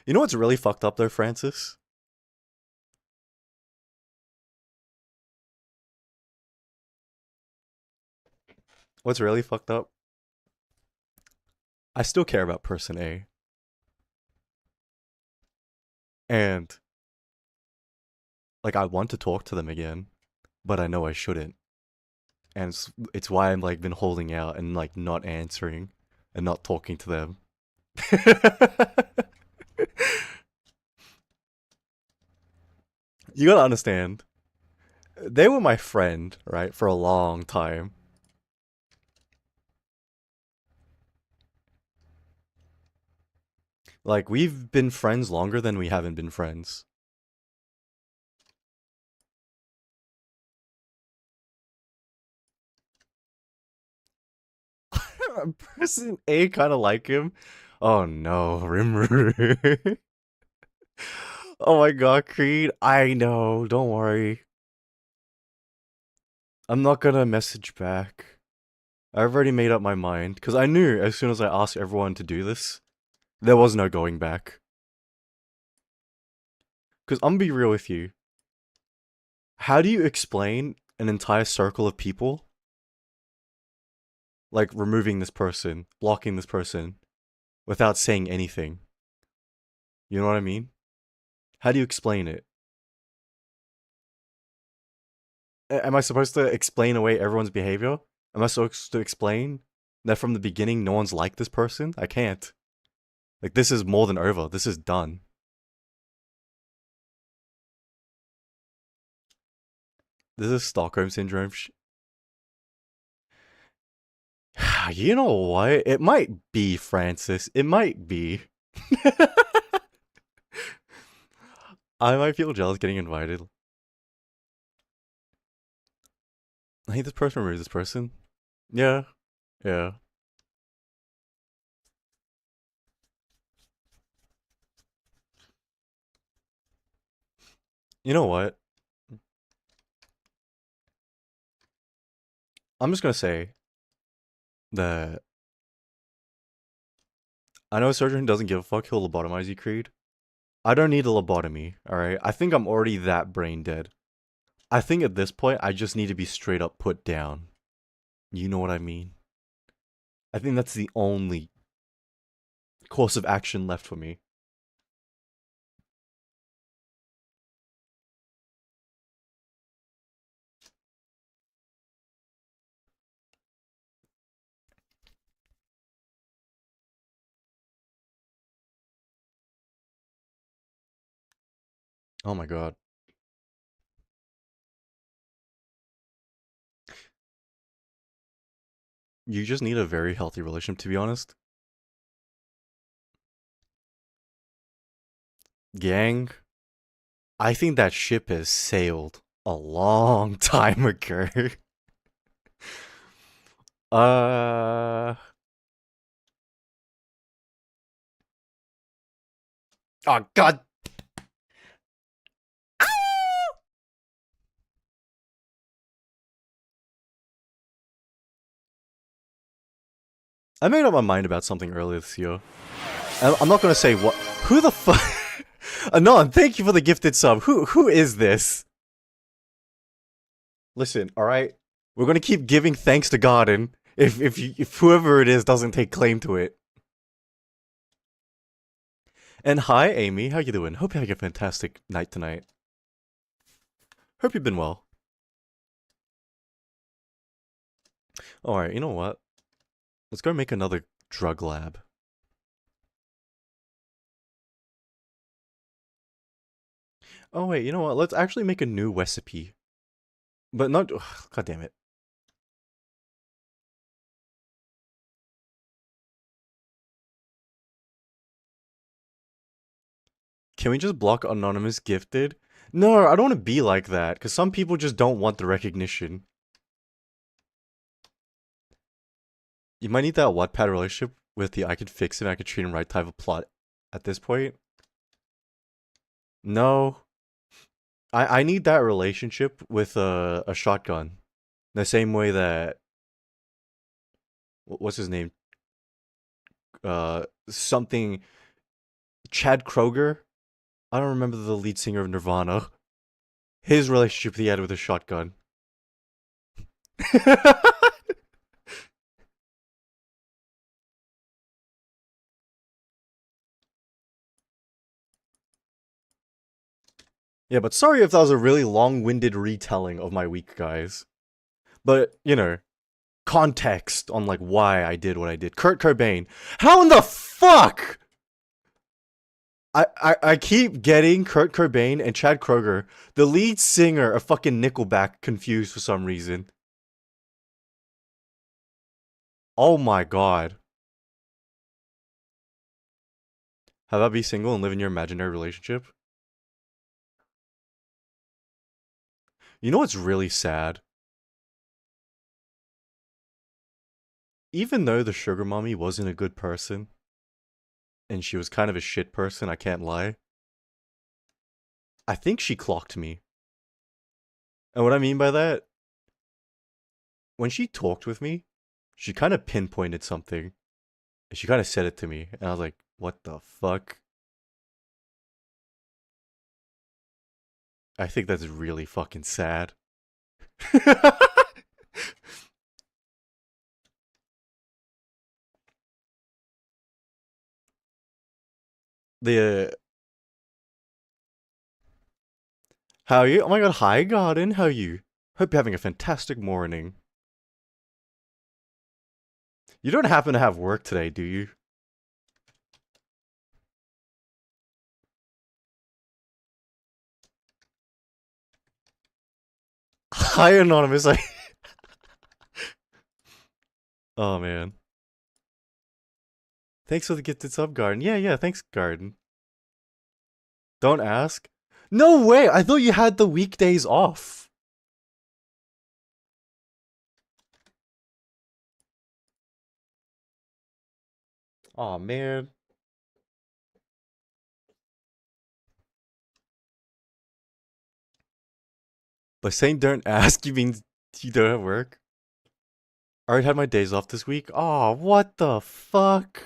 You know what's really fucked up though, Francis? What's really fucked up? I still care about person A. And like I want to talk to them again, but I know I shouldn't. And it's why I'm like been holding out and like not answering and not talking to them. You gotta understand. They were my friend, right, for a long time. Like we've been friends longer than we haven't been friends. Person A kind of like him. Oh no, Rimuru. Oh my god, Creed. I know. Don't worry. I'm not gonna message back. I've already made up my mind because I knew as soon as I asked everyone to do this, there was no going back. Because I'm gonna be real with you. How do you explain an entire circle of people, like removing this person, blocking this person, without saying anything? You know what I mean? How do you explain it? Am I supposed to explain away everyone's behavior? Am I supposed to explain that from the beginning no one's like this person? I can't. Like, this is more than over. This is done. This is Stockholm Syndrome. You know what? It might be Francis. It might be. I might feel jealous getting invited. I hate this person, remember this person. Yeah. Yeah. You know what? I'm just gonna say that I know a surgeon who doesn't give a fuck, he'll lobotomize you, Creed. I don't need a lobotomy, alright? I think I'm already that brain dead. I think at this point, I just need to be straight up put down. You know what I mean? I think that's the only course of action left for me. Oh my god. You just need a very healthy relationship, to be honest. Gang, I think that ship has sailed a long time ago. uh. Oh god. I made up my mind about something earlier this year. I'm not gonna say what. Who the fuck? Anon, thank you for the gifted sub. Who is this? Listen, all right. We're gonna keep giving thanks to Garden if whoever it is doesn't take claim to it. And hi, Amy. How you doing? Hope you're having a fantastic night tonight. Hope you've been well. All right. You know what? Let's go make another drug lab. Oh wait, you know what? Let's actually make a new recipe. But not. Ugh, God damn it. Can we just block anonymous gifted? No, I don't want to be like that, because some people just don't want the recognition. You might need that Wattpad relationship with the I could fix him, I could treat him right type of plot at this point. No. I need that relationship with a shotgun. The same way that... What's his name? Something... Chad Kroger? I don't remember the lead singer of Nirvana. His relationship he had with a shotgun. Yeah, but sorry if that was a really long-winded retelling of my week, guys. But, context on like why I did what I did. Kurt Cobain. How in the fuck? I keep getting Kurt Cobain and Chad Kroger, the lead singer of fucking Nickelback, confused for some reason. Oh my god. How about be single and live in your imaginary relationship? You know what's really sad? Even though the sugar mommy wasn't a good person, and she was kind of a shit person, I can't lie, I think she clocked me. And what I mean by that, when she talked with me, she kind of pinpointed something. And she kind of said it to me. And I was like, what the fuck? I think that's really fucking sad. the How are you? Oh my god, hi Garden, how are you? Hope you're having a fantastic morning. You don't happen to have work today, do you? Hi Anonymous. Oh man. Thanks for the gifted sub, Garden. Yeah, thanks, Garden. Don't ask. No way! I thought you had the weekdays off. Oh man. By saying don't ask, you mean you don't have work? I already had my days off this week. Oh, what the fuck?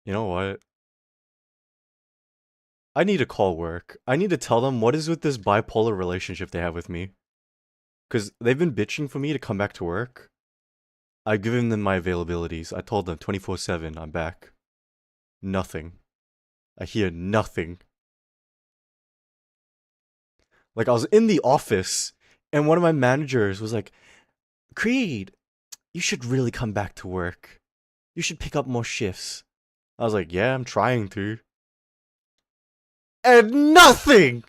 You know what? I need to call work. I need to tell them what is with this bipolar relationship they have with me. Because they've been bitching for me to come back to work. I've given them my availabilities. I told them 24/7, I'm back. Nothing. I hear nothing. Like, I was in the office, and one of my managers was like, Creed, you should really come back to work. You should pick up more shifts. I was like, yeah, I'm trying to. And nothing!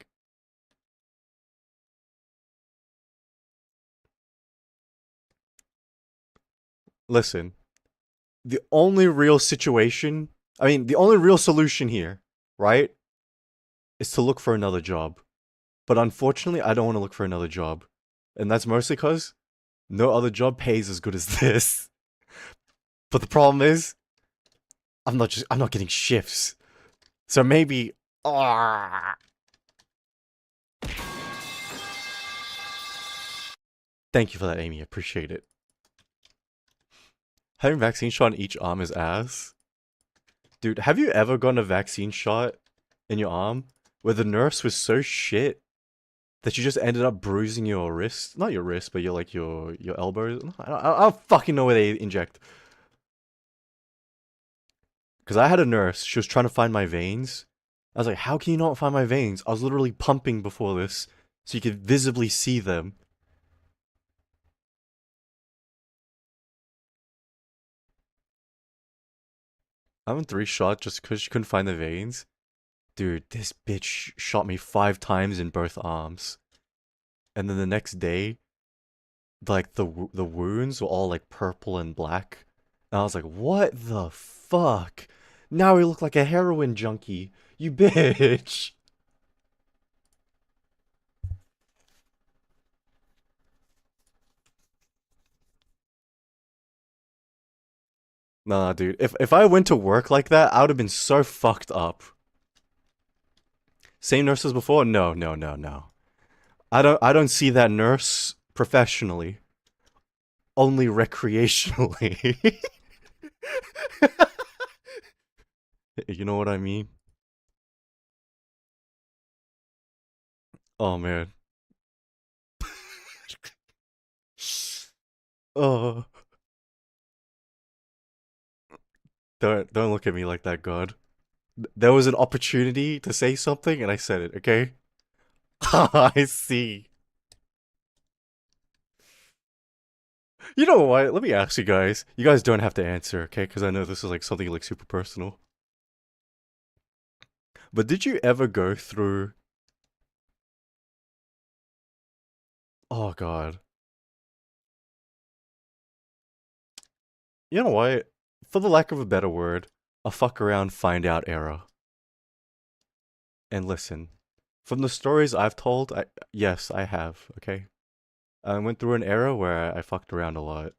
Listen, the only real situation, the only real solution here, right, is to look for another job. But unfortunately, I don't want to look for another job. And that's mostly because no other job pays as good as this. But the problem is, I'm not getting shifts. So maybe, ah. Thank you for that, Amy. Appreciate it. Having vaccine shot in each arm is ass. Dude, have you ever gotten a vaccine shot in your arm where the nurse was so shit that you just ended up bruising your wrist? Not your wrist, but your elbows. I don't fucking know where they inject. Because I had a nurse, she was trying to find my veins. I was like, how can you not find my veins? I was literally pumping before this, so you could visibly see them. I went 3 shots just because she couldn't find the veins. Dude, this bitch shot me 5 times in both arms. And then the next day, like the wounds were all like purple and black. And I was like, what the fuck? Now we look like a heroin junkie. You bitch. Nah, dude. If I went to work like that, I would have been so fucked up. Same nurse as before? No, no, no, no. I don't see that nurse professionally. Only recreationally. You know what I mean? Oh man. Oh. Don't look at me like that, God. There was an opportunity to say something and I said it, okay? I see. You know what? Let me ask you guys. You guys don't have to answer, okay? Because I know this is like something like super personal. But did you ever go through? Oh God. You know what? For the lack of a better word, a fuck around, find out era. And listen, from the stories I've told, yes, I have. Okay, I went through an era where I fucked around a lot.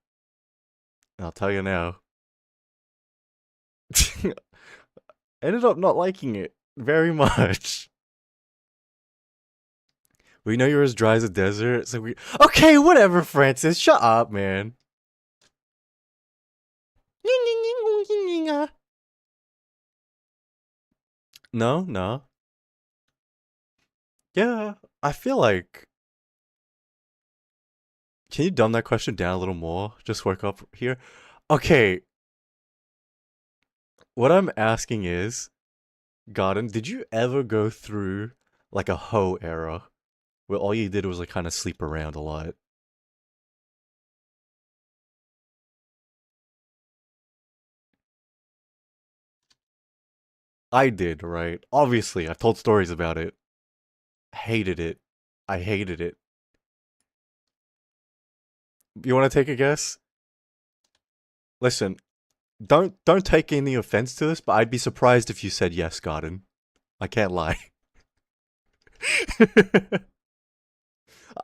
And I'll tell you now, ended up not liking it very much. We know you're as dry as a desert, so we. Okay, whatever, Francis. Shut up, man. No, no. Yeah, I feel like. Can you dumb that question down a little more? Just work up here. Okay, what I'm asking is, Garden, did you ever go through like a hoe era where all you did was like kind of sleep around a lot? I did, right? Obviously, I've told stories about it. Hated it. I hated it. You want to take a guess? Listen, don't take any offense to this, but I'd be surprised if you said yes, Garden. I can't lie.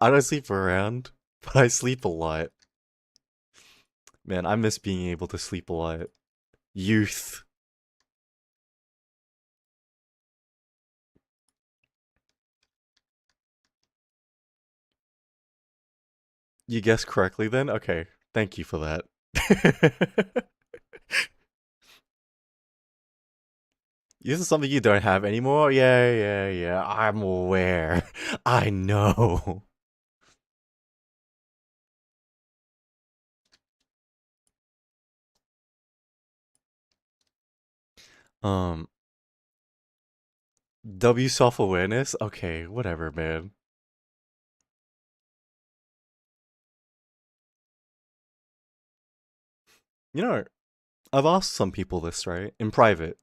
I don't sleep around, but I sleep a lot. Man, I miss being able to sleep a lot. Youth. You guessed correctly then? Okay. Thank you for that. This is something you don't have anymore? Yeah, yeah, yeah. I'm aware. I know. Um, W self awareness? Okay, whatever, man. You know, I've asked some people this, right? In private.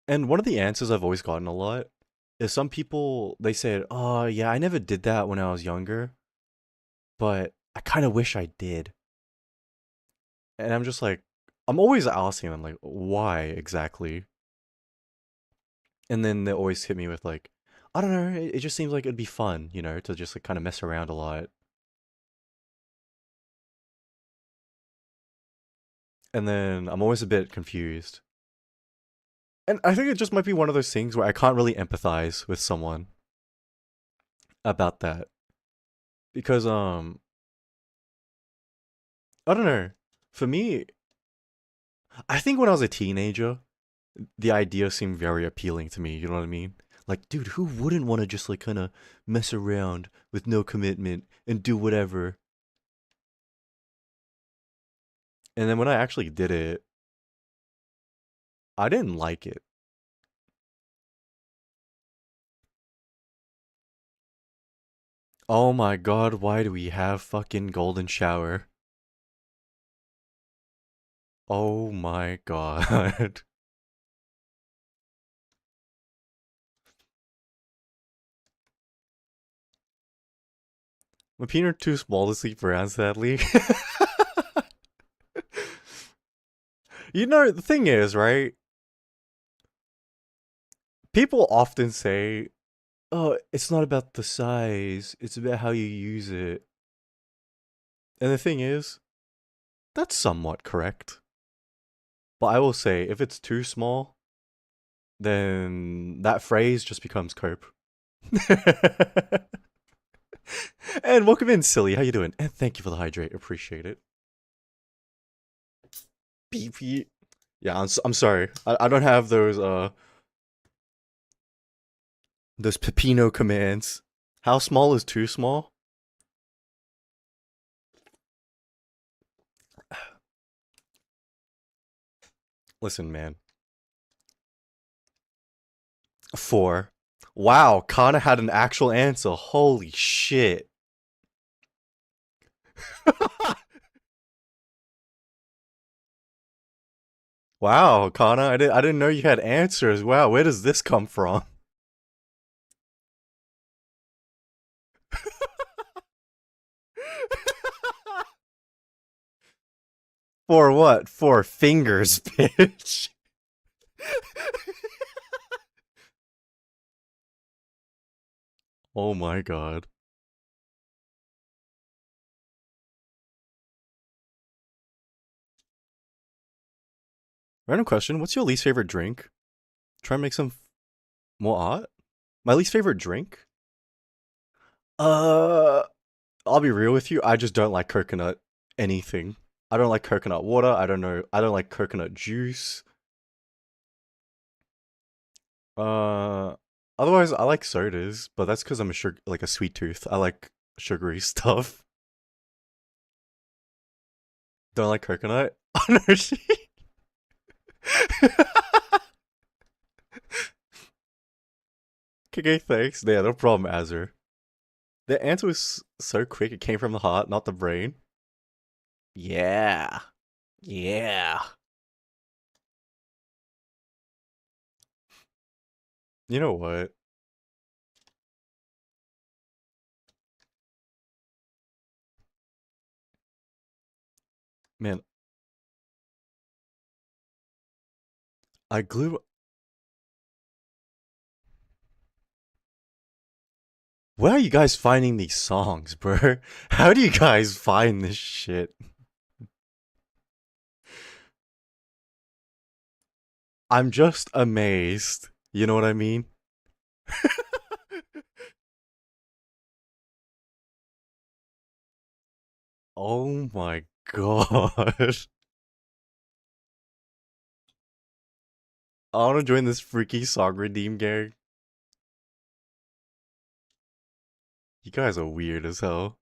And one of the answers I've always gotten a lot is some people, they said, oh, yeah, I never did that when I was younger, but I kind of wish I did. And I'm just like, I'm always asking them, like, why exactly? And then they always hit me with, like, I don't know, it just seems like it'd be fun, to just like kind of mess around a lot. And then I'm always a bit confused. And I think it just might be one of those things where I can't really empathize with someone about that. Because, I don't know. For me, I think when I was a teenager, the idea seemed very appealing to me. You know what I mean? Like, dude, who wouldn't want to just like kind of mess around with no commitment and do whatever? And then when I actually did it, I didn't like it. Oh my god, why do we have fucking golden shower? Oh my god. My peanut are too small to sleep around, sadly. The thing is, right? People often say, oh, it's not about the size, it's about how you use it. And the thing is, that's somewhat correct. But I will say, if it's too small, then that phrase just becomes cope. And welcome in, Silly. How you doing? And thank you for the hydrate. Appreciate it. BP. Yeah, I'm sorry. I don't have those Pepino commands. How small is too small? Listen, man. 4. Wow, Kana had an actual answer. Holy shit. Wow, Kana, I didn't know you had answers. Wow, where does this come from? For what? For fingers, bitch. Oh my god. Random question, what's your least favorite drink? Try and make some more art? My least favorite drink? Uh, I'll be real with you, I just don't like coconut anything. I don't like coconut water, I don't like coconut juice. Uh, Otherwise I like sodas, but that's because I'm like a sweet tooth. I like sugary stuff. Don't like coconut? Oh no, she... Okay, thanks. Yeah, no problem, Azure. The answer was so quick, it came from the heart, not the brain. Yeah. Yeah. You know what? Man, I glue... Where are you guys finding these songs, bro? How do you guys find this shit? I'm just amazed. You know what I mean? Oh my god. I wanna join this freaky song redeem gang. You guys are weird as hell.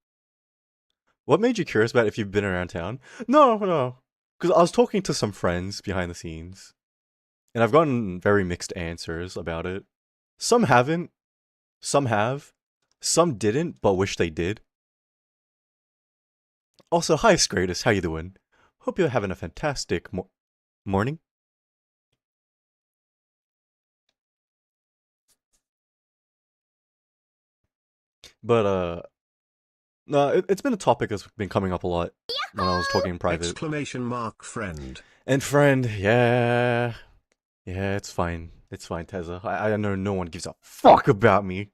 What made you curious about if you've been around town? No, no. Because I was talking to some friends behind the scenes, and I've gotten very mixed answers about it. Some haven't, some have, some didn't, but wish they did. Also, hi Scratus, how you doing? Hope you're having a fantastic morning. But no, it's been a topic that's been coming up a lot when I was talking in private. Exclamation mark friend. And friend, yeah. Yeah, it's fine. It's fine, Tezza. I know no one gives a fuck about me.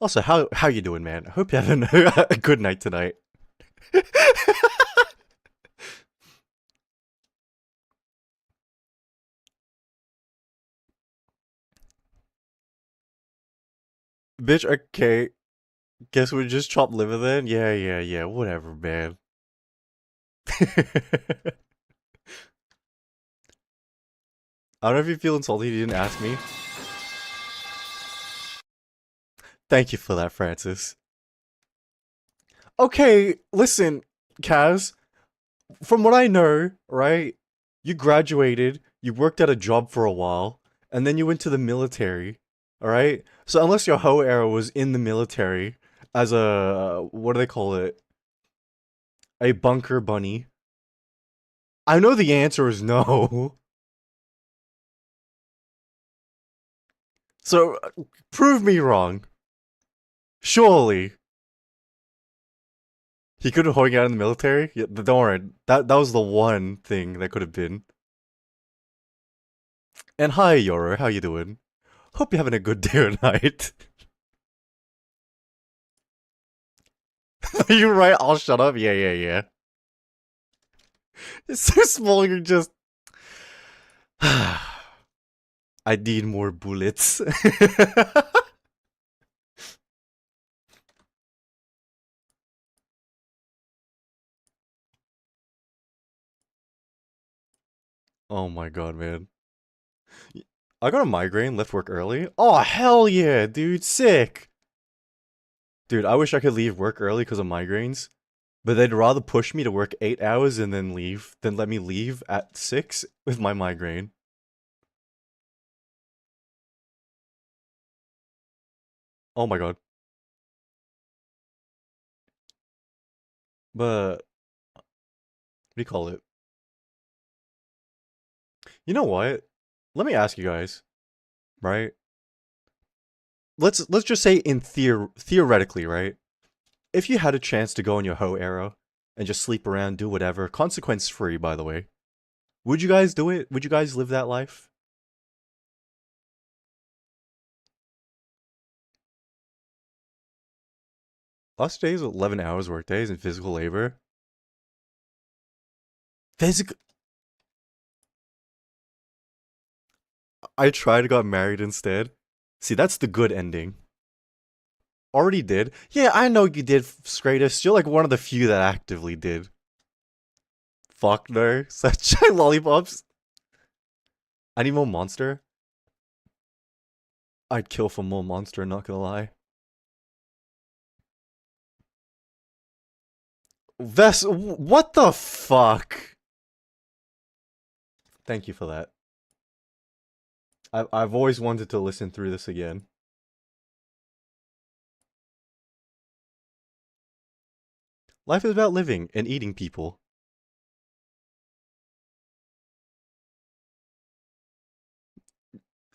Also, how you doing, man? I hope you're having a good night tonight. Bitch, okay. Guess we just chop liver then? Yeah, yeah, yeah. Whatever, man. I don't know if you feel insulted you didn't ask me. Thank you for that, Francis. Okay, listen, Kaz. From what I know, right? You graduated, you worked at a job for a while, and then you went to the military. Alright? So unless your hoe era was in the military as a what do they call it? A bunker bunny. I know the answer is no. So prove me wrong. Surely. He could have hung out in the military? Yeah, don't worry. That was the one thing that could have been. And hi, Yoro, how you doing? Hope you're having a good day or night. You're right, I'll shut up. Yeah, yeah, yeah. It's so small, you're just... I need more bullets. Oh my god, man. I got a migraine, left work early. Oh, hell yeah, dude, sick. Dude, I wish I could leave work early because of migraines, but they'd rather push me to work 8 hours and then leave than let me leave at 6 with my migraine. Oh my god. But what do you call it? You know what? Let me ask you guys, right? Let's just say in theoretically, right? If you had a chance to go in your hoe era and just sleep around, do whatever, consequence free, by the way, would you guys do it? Would you guys live that life? Last days, 11 hours work days and physical labor. Physical. I tried, got married instead. See, that's the good ending. Already did. Yeah, I know you did, Stratus. You're like one of the few that actively did. Fuck no. Such lollipops. I need more monster. I'd kill for more monster, not gonna lie. What the fuck? Thank you for that. I've always wanted to listen through this again. Life is about living and eating people.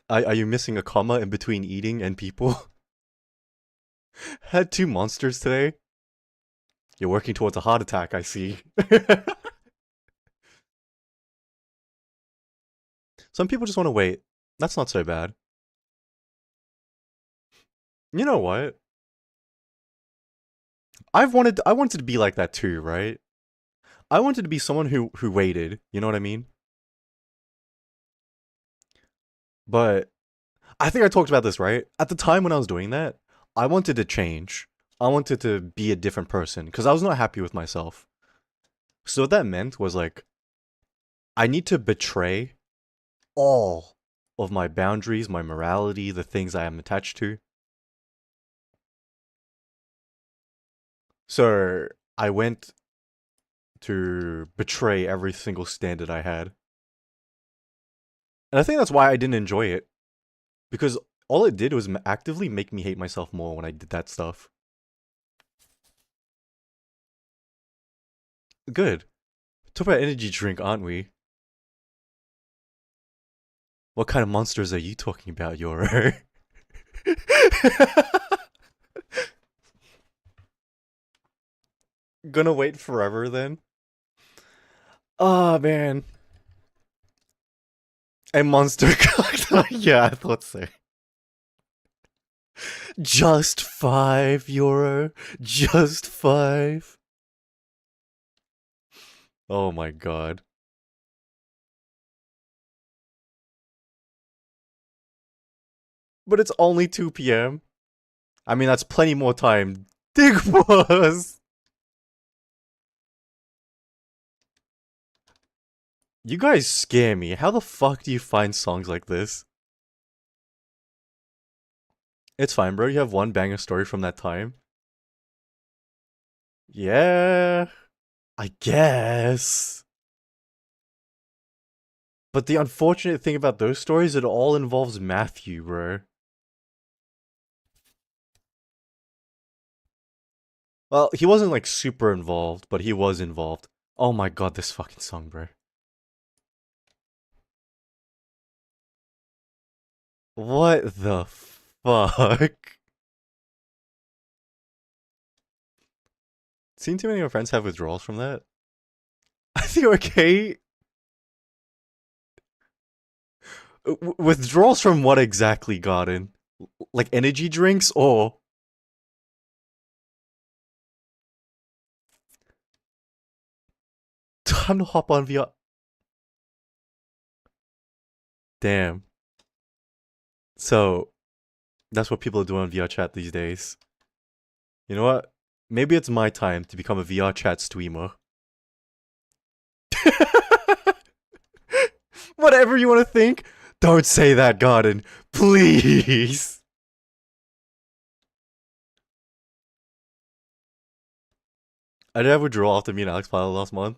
Are you missing a comma in between eating and people? Had two monsters today. You're working towards a heart attack, I see. Some people just want to wait. That's not so bad. You know what? I wanted to be like that too, right? I wanted to be someone who waited, you know what I mean? But I think I talked about this, right? At the time when I was doing that, I wanted to change. I wanted to be a different person because I was not happy with myself. So what that meant was like I need to betray all of my boundaries, my morality, the things I am attached to. So I went to betray every single standard I had. And I think that's why I didn't enjoy it. Because all it did was actively make me hate myself more when I did that stuff. Good. Talk about energy drink, aren't we? What kind of monsters are you talking about, Yoro? Gonna wait forever then? Oh man. A monster cocktail. Yeah, I thought so. Just €5. Just five. Oh my god. But it's only 2 p.m. I mean, that's plenty more time. Dig was. You guys scare me. How the fuck do you find songs like this? It's fine, bro. You have one banger story from that time. Yeah, I guess. But the unfortunate thing about those stories, it all involves Matthew, bro. Well, he wasn't like super involved, but he was involved. Oh my god, this fucking song, bro. What the fuck? Seen too many of my friends have withdrawals from that. I think okay. Withdrawals from what exactly, Garden? Like energy drinks or time to hop on VR? Damn. So that's what people are doing on VR chat these days. You know what? Maybe it's my time to become a VR chat streamer. Whatever you want to think, don't say that, Garden. Please. I did have a draw after me and Alex played last month.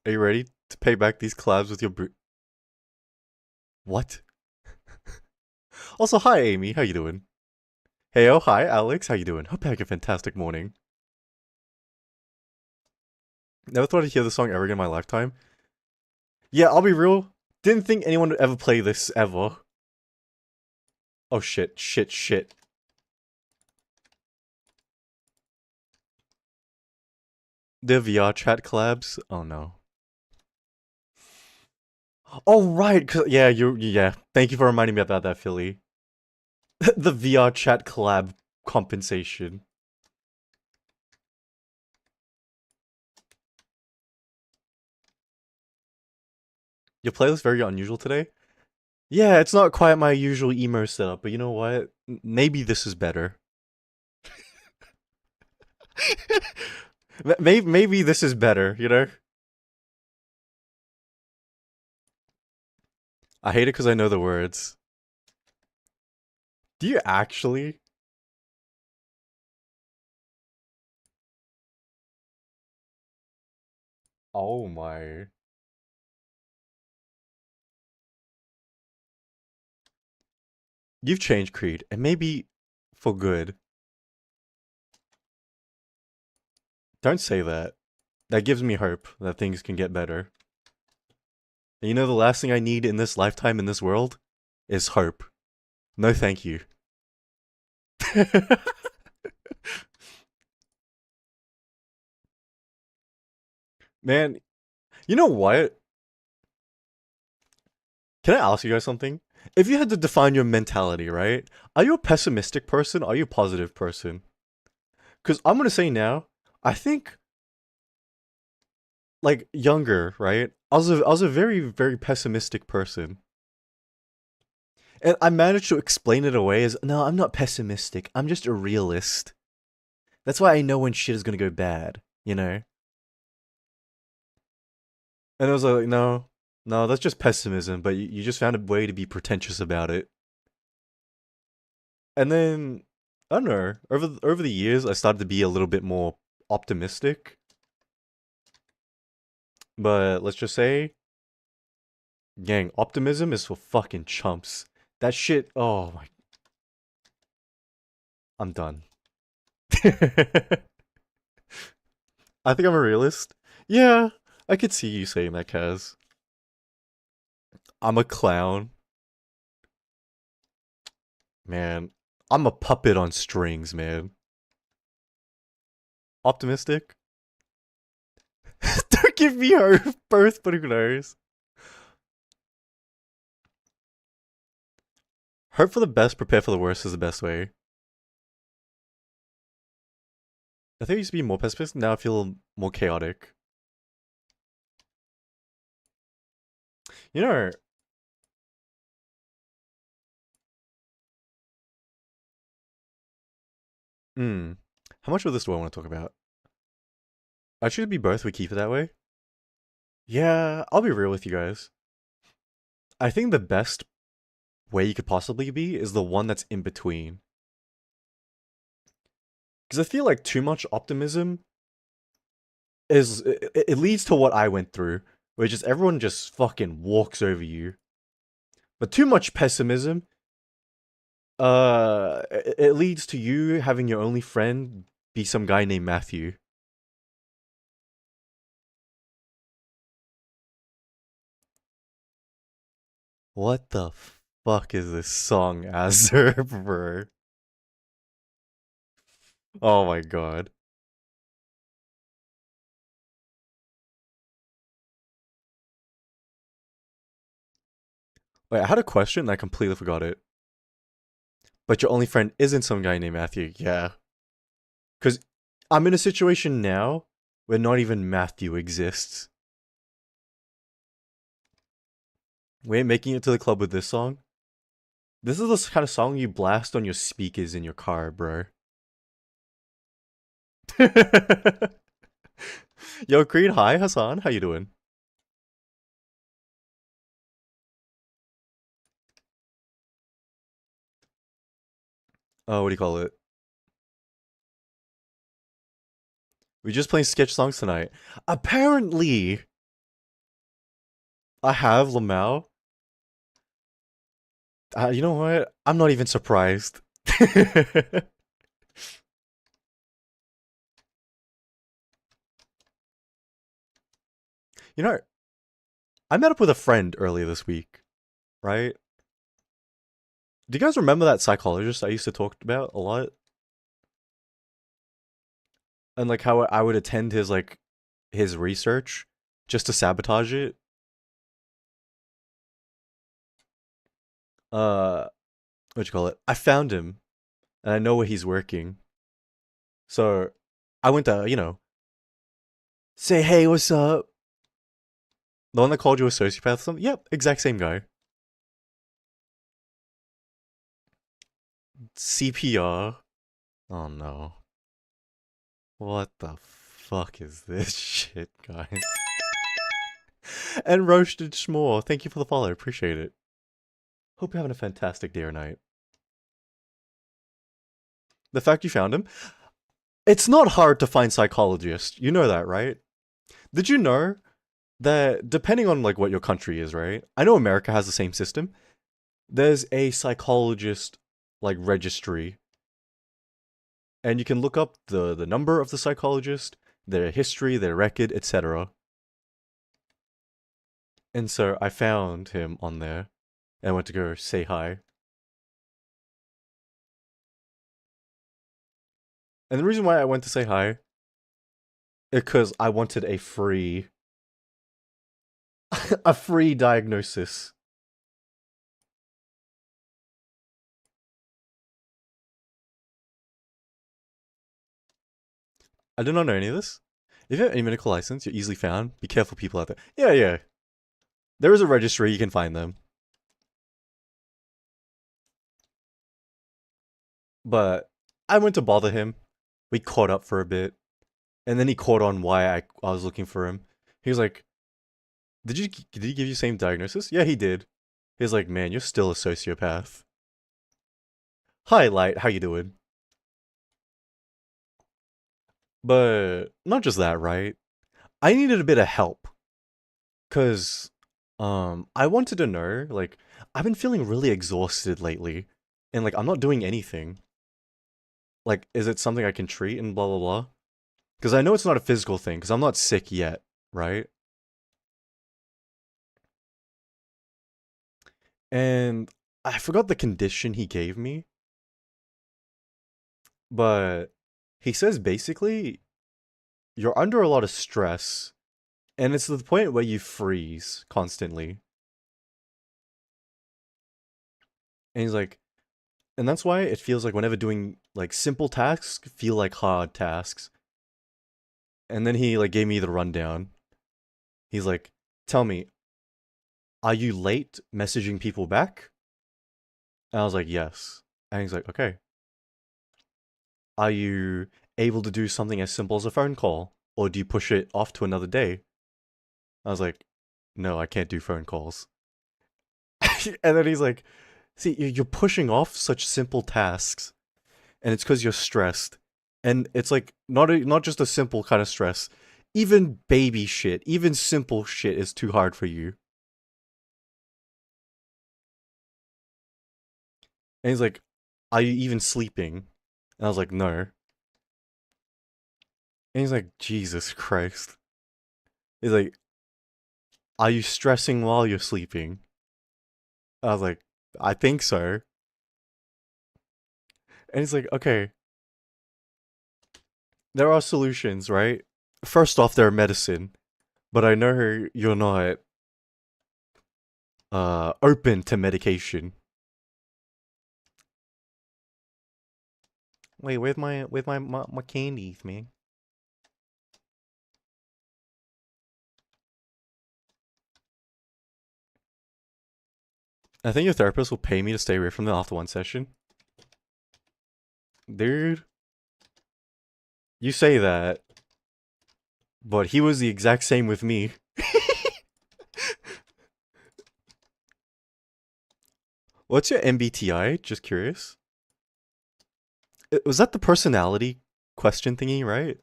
Are you ready to pay back these collabs with your What? Also, hi Amy, how you doing? Hey, oh, hi Alex, how you doing? Hope you had a fantastic morning. Never thought I'd hear this song ever again in my lifetime. Yeah, I'll be real. Didn't think anyone would ever play this ever. Oh shit, shit, shit. The VR chat collabs? Oh no. Oh right, yeah, yeah. Thank you for reminding me about that, Philly. The VR chat collab compensation. Your playlist very unusual today? Yeah, it's not quite my usual emo setup, but you know what? Maybe this is better. Maybe this is better, you know? I hate it because I know the words. Do you actually? Oh my. You've changed, Creed, and maybe for good. Don't say that. That gives me hope that things can get better. And you know the last thing I need in this lifetime in this world is hope. No thank you. Man, you know what? Can I ask you guys something? If you had to define your mentality, right? Are you a pessimistic person? Are you a positive person? Because I'm gonna say now, I think like younger, right? I was a very very pessimistic person, and I managed to explain it away as no, I'm not pessimistic. I'm just a realist. That's why I know when shit is gonna go bad, you know. And I was like, no, no, that's just pessimism. But you just found a way to be pretentious about it. And then I don't know. Over the years, I started to be a little bit more optimistic. But let's just say, gang, optimism is for fucking chumps. That shit. Oh my, I'm done. I think I'm a realist. Yeah, I could see you saying that, Kaz. I'm a clown, man. I'm a puppet on strings, man. Optimistic. Don't give me hope, birth, but who knows? Hope for the best, prepare for the worst is the best way. I think I used to be more pessimistic. Now I feel more chaotic. You know, hmm. How much of this do I want to talk about? I should be both. We keep it that way. Yeah, I'll be real with you guys. I think the best way you could possibly be is the one that's in between. Because I feel like too much optimism it leads to what I went through, where just everyone just fucking walks over you. But too much pessimism, it leads to you having your only friend be some guy named Matthew. What the fuck is this song, Azur, bro? Oh my god. Wait, I had a question and I completely forgot it. But your only friend isn't some guy named Matthew. Yeah. Because I'm in a situation now where not even Matthew exists. We ain't making it to the club with this song. This is the kind of song you blast on your speakers in your car, bro. Yo, Creed, hi, Hassan. How you doing? what do you call it? We just playing sketch songs tonight. Apparently, I have Lamau. You know what? I'm not even surprised. You know, I met up with a friend earlier this week, right? Do you guys remember that psychologist I used to talk about a lot? And like how I would attend his research just to sabotage it? Uh, what you call it? I found him and I know where he's working. So I went to, say, hey, what's up? The one that called you a sociopath or something? Yep, exact same guy. CPR. Oh no. What the fuck is this shit, guys? And Roasted Schmore, thank you for the follow, appreciate it. Hope you're having a fantastic day or night. The fact you found him, it's not hard to find psychologists. You know that, right? Did you know that depending on like what your country is, right? I know America has the same system. There's a psychologist like registry, and you can look up the number of the psychologist, their history, their record, etc. And so I found him on there and went to go say hi. And the reason why I went to say hi is because I wanted a free a free diagnosis. I did not know any of this. If you have any medical license, you're easily found. Be careful, people out there. Yeah, yeah. There is a registry, you can find them. But I went to bother him. We caught up for a bit. And then he caught on why I was looking for him. He was like, did he give you the same diagnosis? Yeah, he did. He was like, man, you're still a sociopath. Hi, Light, how you doing? But not just that, right? I needed a bit of help. Cause I wanted to know, like, I've been feeling really exhausted lately. And like I'm not doing anything. Like, is it something I can treat and blah blah blah? Because I know it's not a physical thing, because I'm not sick yet, right? And I forgot the condition he gave me, but he says basically you're under a lot of stress, and it's to the point where you freeze constantly. And he's like, and that's why it feels like whenever doing like simple tasks feel like hard tasks. And then he like gave me the rundown. He's like, tell me, are you late messaging people back? And I was like, yes. And he's like, okay. Are you able to do something as simple as a phone call? Or do you push it off to another day? I was like, no, I can't do phone calls. And then he's like, see, you're pushing off such simple tasks, and it's because you're stressed. And it's like, not just a simple kind of stress. Even baby shit, even simple shit is too hard for you. And he's like, are you even sleeping? And I was like, no. And he's like, Jesus Christ. He's like, are you stressing while you're sleeping? I was like, I think so. And he's like, okay, there are solutions, right? First off, they're medicine, but I know you're not open to medication. Wait, where's my candies, man? I think your therapist will pay me to stay away from them after one session. Dude, you say that, but he was the exact same with me. What's your MBTI? Just curious. Was that the personality question thingy, right?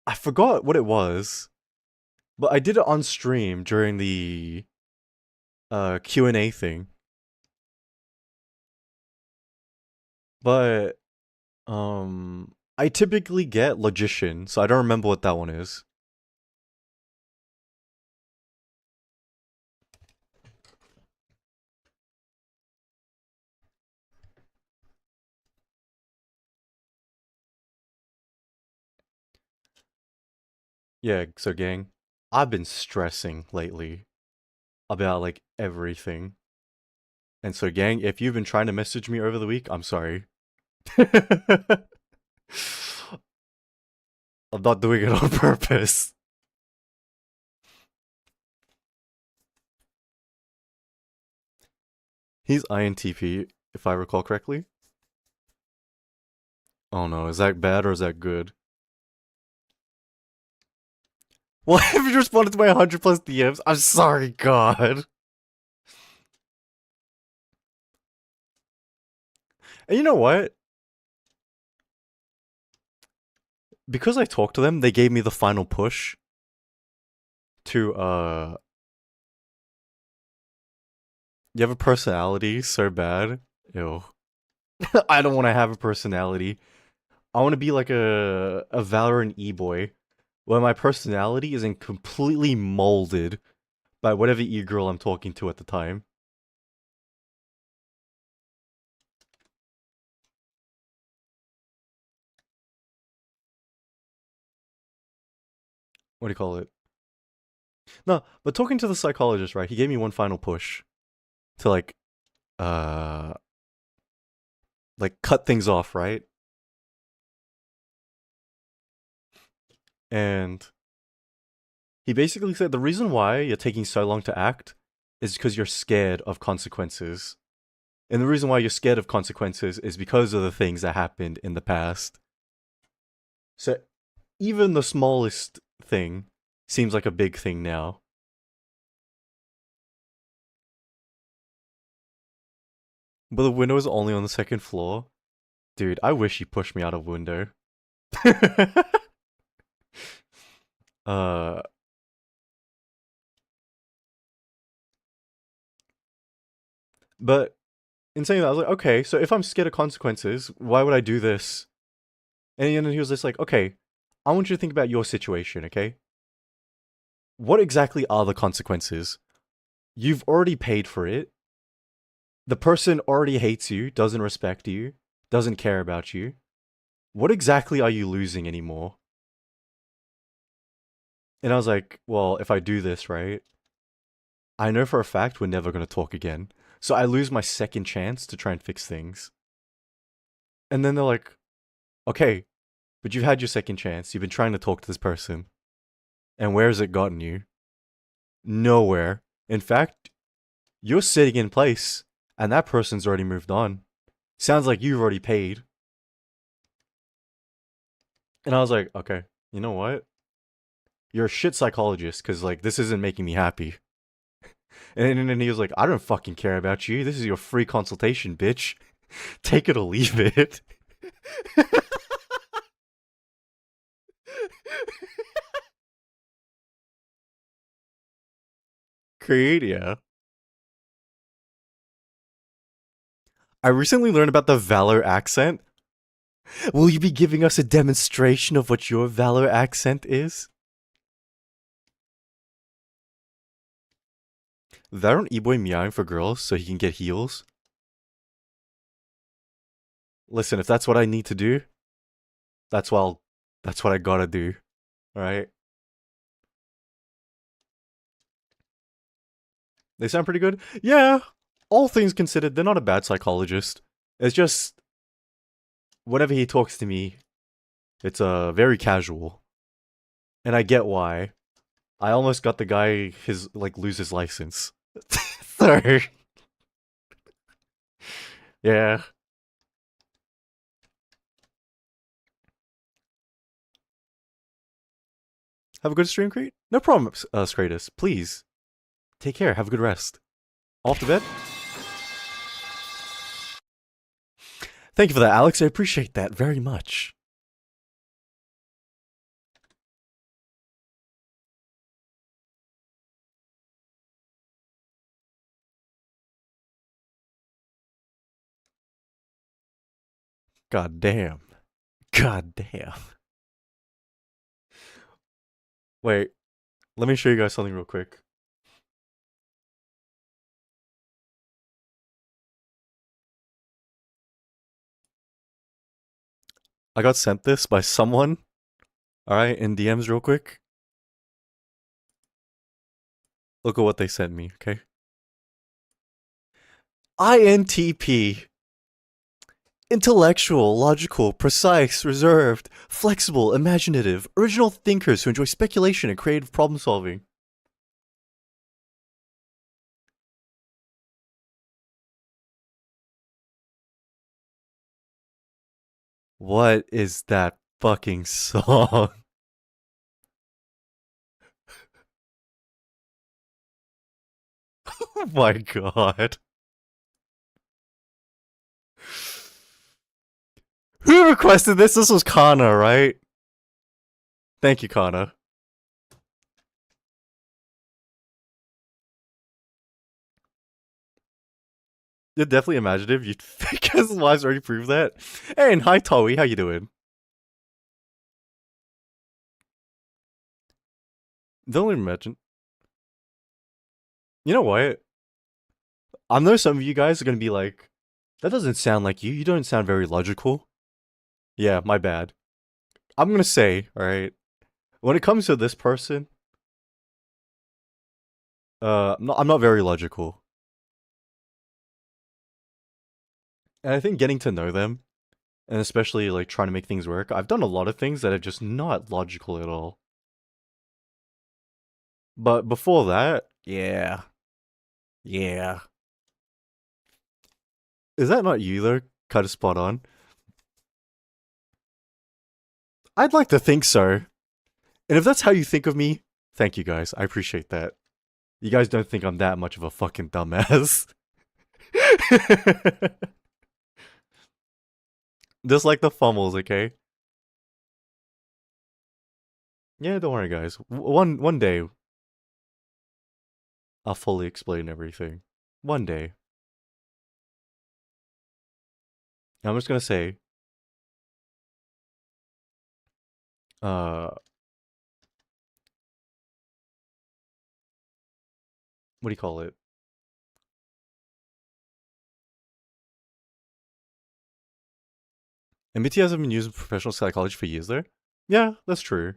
I forgot what it was, but I did it on stream during the Q&A thing. But I typically get logician, so I don't remember what that one is. Yeah, so gang, I've been stressing lately about like everything. And so gang, if you've been trying to message me over the week, I'm sorry. I'm not doing it on purpose. He's INTP, if I recall correctly. Oh no, is that bad or is that good? Why have you responded to my 100 plus DMs? I'm sorry, God. And you know what? Because I talked to them, they gave me the final push to you have a personality so bad. Ew. I don't want to have a personality. I want to be like a Valorant e-boy where my personality isn't completely molded by whatever e-girl I'm talking to at the time. What do you call it? No, but talking to the psychologist, right? He gave me one final push to uh like cut things off, right? And he basically said the reason why you're taking so long to act is because you're scared of consequences. And the reason why you're scared of consequences is because of the things that happened in the past. So even the smallest thing seems like a big thing now. But the window is only on the second floor. Dude, I wish he pushed me out of window. uh but in saying that, I was like, okay, so if I'm scared of consequences, why would I do this? And then he was just like, okay, I want you to think about your situation, okay? What exactly are the consequences? You've already paid for it. The person already hates you, doesn't respect you, doesn't care about you. What exactly are you losing anymore? And I was like, well, if I do this, right, I know for a fact we're never going to talk again. So I lose my second chance to try and fix things. And then they're like, okay, but you've had your second chance. You've been trying to talk to this person. And where has it gotten you? Nowhere. In fact, you're sitting in place and that person's already moved on. Sounds like you've already paid. And I was like, okay, you know what? You're a shit psychologist because, like, this isn't making me happy. And then he was like, I don't fucking care about you. This is your free consultation, bitch. Take it or leave it. Create, yeah. I recently learned about the Valor accent. Will you be giving us a demonstration of what your Valor accent is? That an e-boy meowing for girls so he can get heals? Listen, if that's what I need to do, that's well, that's what I gotta do. Alright? They sound pretty good? Yeah. All things considered, they're not a bad psychologist. It's just whenever he talks to me, it's very casual. And I get why. I almost got the guy his lose his license. So yeah. Have a good stream, Crate? No problem, Scratus. Please. Take care. Have a good rest. Off to bed? Thank you for that, Alex. I appreciate that very much. God damn. God damn. Wait, let me show you guys something real quick. I got sent this by someone, alright, in DMs real quick. Look at what they sent me, okay? INTP. Intellectual, logical, precise, reserved, flexible, imaginative, original thinkers who enjoy speculation and creative problem solving. What is that fucking song? Oh my god. Who requested this? This was Kana, right? Thank you, Kana. You're definitely imaginative. You'd think his lives already prove that. Hey, and hi, Towie. How you doing? Don't imagine. You know what? I know some of you guys are gonna be like, that doesn't sound like you. You don't sound very logical. Yeah, my bad. I'm gonna say, alright, when it comes to this person, I'm not very logical. And I think getting to know them, and especially like trying to make things work, I've done a lot of things that are just not logical at all. But before that, yeah. Yeah. Is that not you though? Kind of spot on. I'd like to think so. And if that's how you think of me, thank you guys. I appreciate that. You guys don't think I'm that much of a fucking dumbass. Just like the fumbles, okay? Yeah, don't worry, guys. One day, I'll fully explain everything. One day. I'm just gonna say, uh, what do you call it? MBT hasn't been using professional psychology for years there? Yeah, that's true.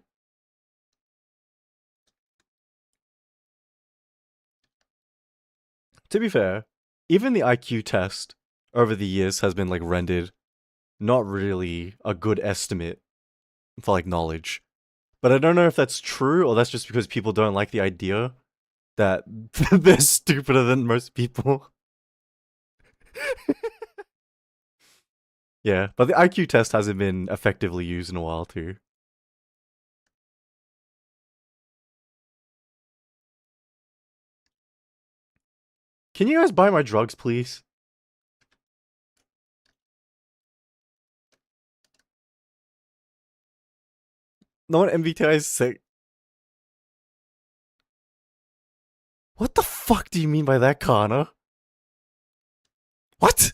To be fair, even the IQ test over the years has been like rendered not really a good estimate for like knowledge. But I don't know if that's true or that's just because people don't like the idea that they're stupider than most people. Yeah, but the IQ test hasn't been effectively used in a while too. Can you guys buy my drugs, please? No one MBTI is sick. What the fuck do you mean by that, Kana? What?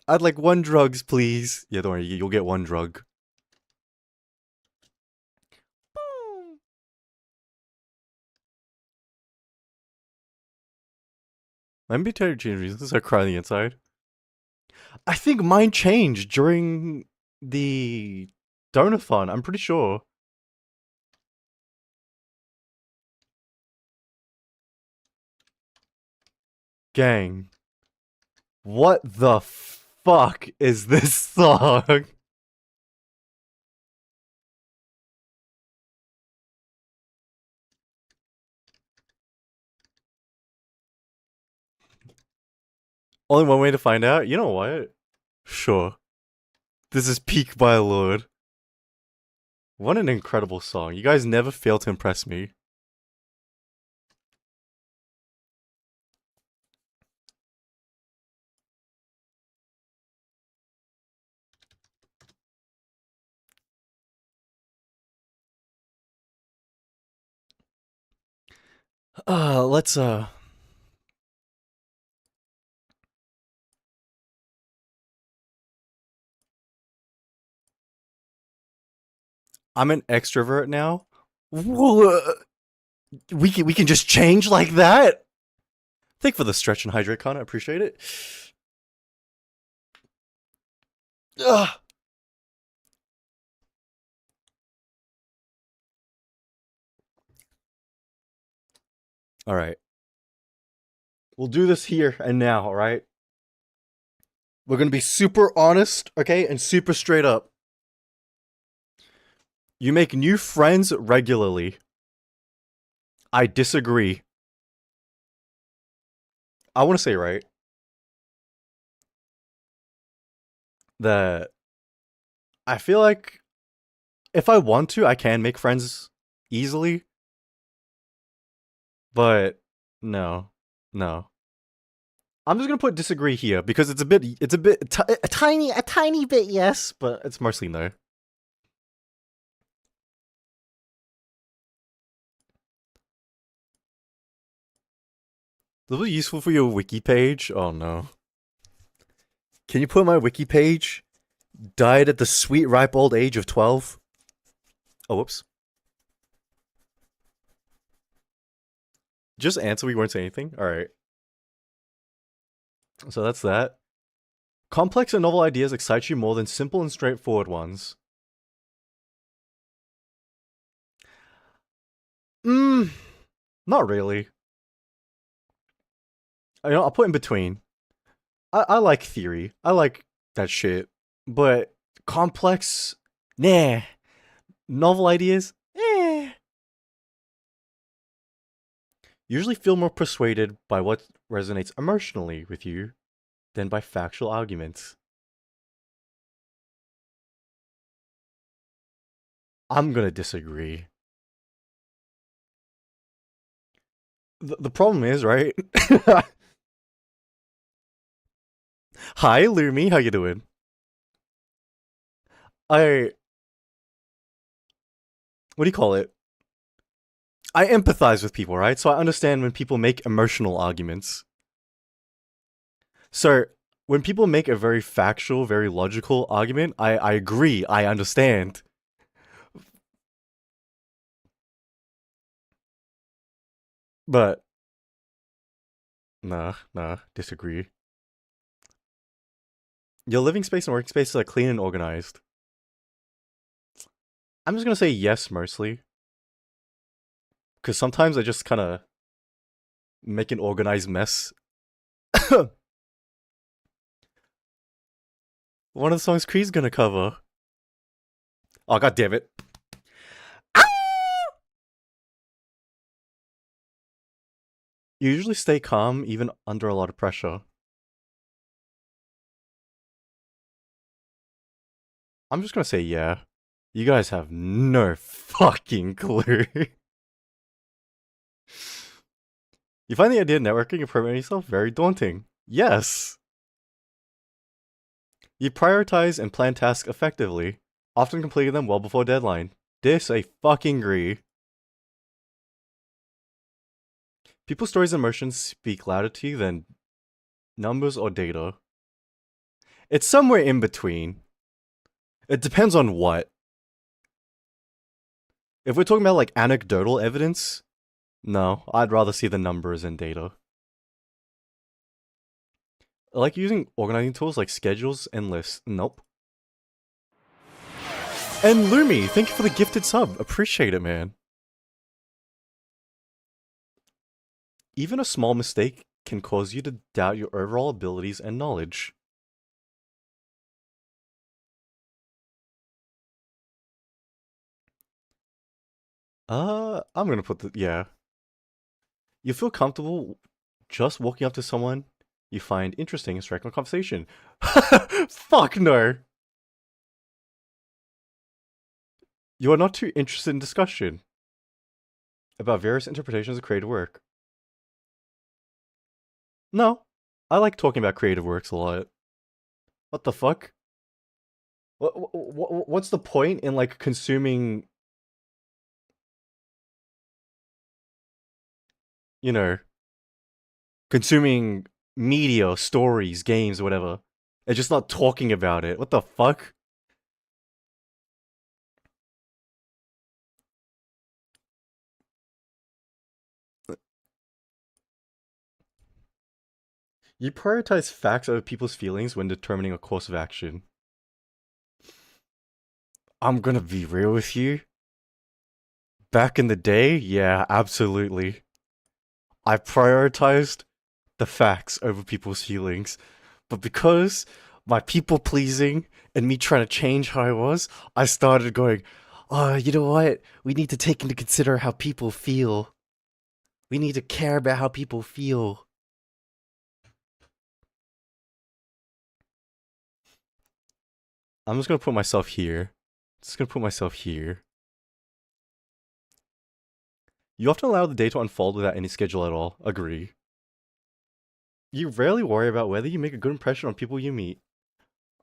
I'd like one drugs, please. Yeah, don't worry, you'll get one drug. My MBTI changed recently, I cry on the inside. I think mine changed during the donathon, I'm pretty sure. Gang. What the fuck is this song? Only one way to find out? You know what? Sure. This is Peak by Lord. What an incredible song. You guys never fail to impress me. Let's I'm an extrovert now. We can just change like that. Thank you for the stretch and hydrate, Connor. Appreciate it. Ugh. All right, we'll do this here and now. All right, we're gonna be super honest, okay, and super straight up. You make new friends regularly. I disagree. I want to say right that I feel like if I want to, I can make friends easily, but no, no. I'm just gonna put disagree here because a tiny bit yes, but it's mostly no. This will be useful for your wiki page. Oh no. Can you put my wiki page? Died at the sweet ripe old age of 12. Oh, whoops. Just answer. We weren't saying anything. All right. So that's that. Complex and novel ideas excite you more than simple and straightforward ones. Hmm. Not really. I'll put in between. I like theory. I like that shit. But complex, nah. Novel ideas, eh. Usually feel more persuaded by what resonates emotionally with you than by factual arguments. I'm gonna disagree. The problem is, right? Hi, Lumi, how you doing? I what do you call it? I empathize with people, right? So I understand when people make emotional arguments. So when people make a very factual, very logical argument, I agree, I understand. But nah, disagree. Your living space and workspace are clean and organized. I'm just gonna say yes mostly. Because sometimes I just kind of make an organized mess. One of the songs Creed's gonna cover. Oh, god damn it. You usually stay calm even under a lot of pressure. I'm just gonna say yeah. You guys have no fucking clue. You find the idea of networking and promoting yourself very daunting. Yes. You prioritize and plan tasks effectively, often completing them well before deadline. This I fucking agree. People's stories and emotions speak louder to you than numbers or data. It's somewhere in between. It depends on what. If we're talking about like anecdotal evidence, no, I'd rather see the numbers and data. I like using organizing tools like schedules and lists. Nope. And Lumi, thank you for the gifted sub. Appreciate it, man. Even a small mistake can cause you to doubt your overall abilities and knowledge. I'm gonna put the yeah. You feel comfortable just walking up to someone you find interesting and striking a conversation. Fuck no. You are not too interested in discussion about various interpretations of creative work. No, I like talking about creative works a lot. What the fuck? What's the point in like consuming you know, consuming media, stories, games, whatever, and just not talking about it. What the fuck? You prioritize facts over people's feelings when determining a course of action. I'm gonna be real with you. Back in the day, yeah, absolutely. I prioritized the facts over people's feelings. But because my people pleasing and me trying to change how I was, I started going, oh, you know what? We need to take into consider how people feel. We need to care about how people feel. I'm just gonna put myself here. Just gonna put myself here. You often allow the day to unfold without any schedule at all. Agree. You rarely worry about whether you make a good impression on people you meet.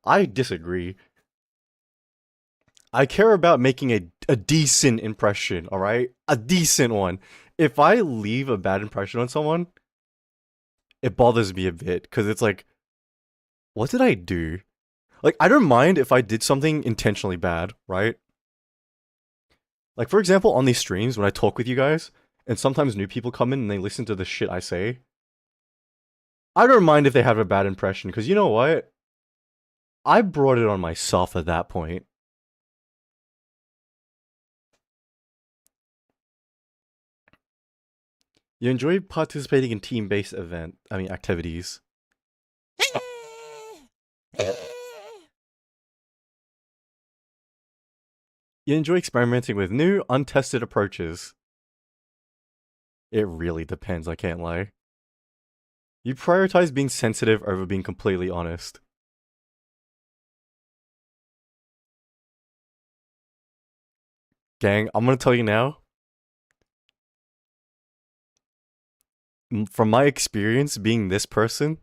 I disagree. I care about making a decent impression, alright? A decent one. If I leave a bad impression on someone, it bothers me a bit, because it's like, what did I do? Like, I don't mind if I did something intentionally bad, right? Like, for example, on these streams, when I talk with you guys, and sometimes new people come in and they listen to the shit I say, I don't mind if they have a bad impression, because you know what? I brought it on myself at that point. You enjoy participating in team-based activities. You enjoy experimenting with new, untested approaches. It really depends, I can't lie. You prioritize being sensitive over being completely honest. Gang, I'm gonna tell you now. From my experience being this person,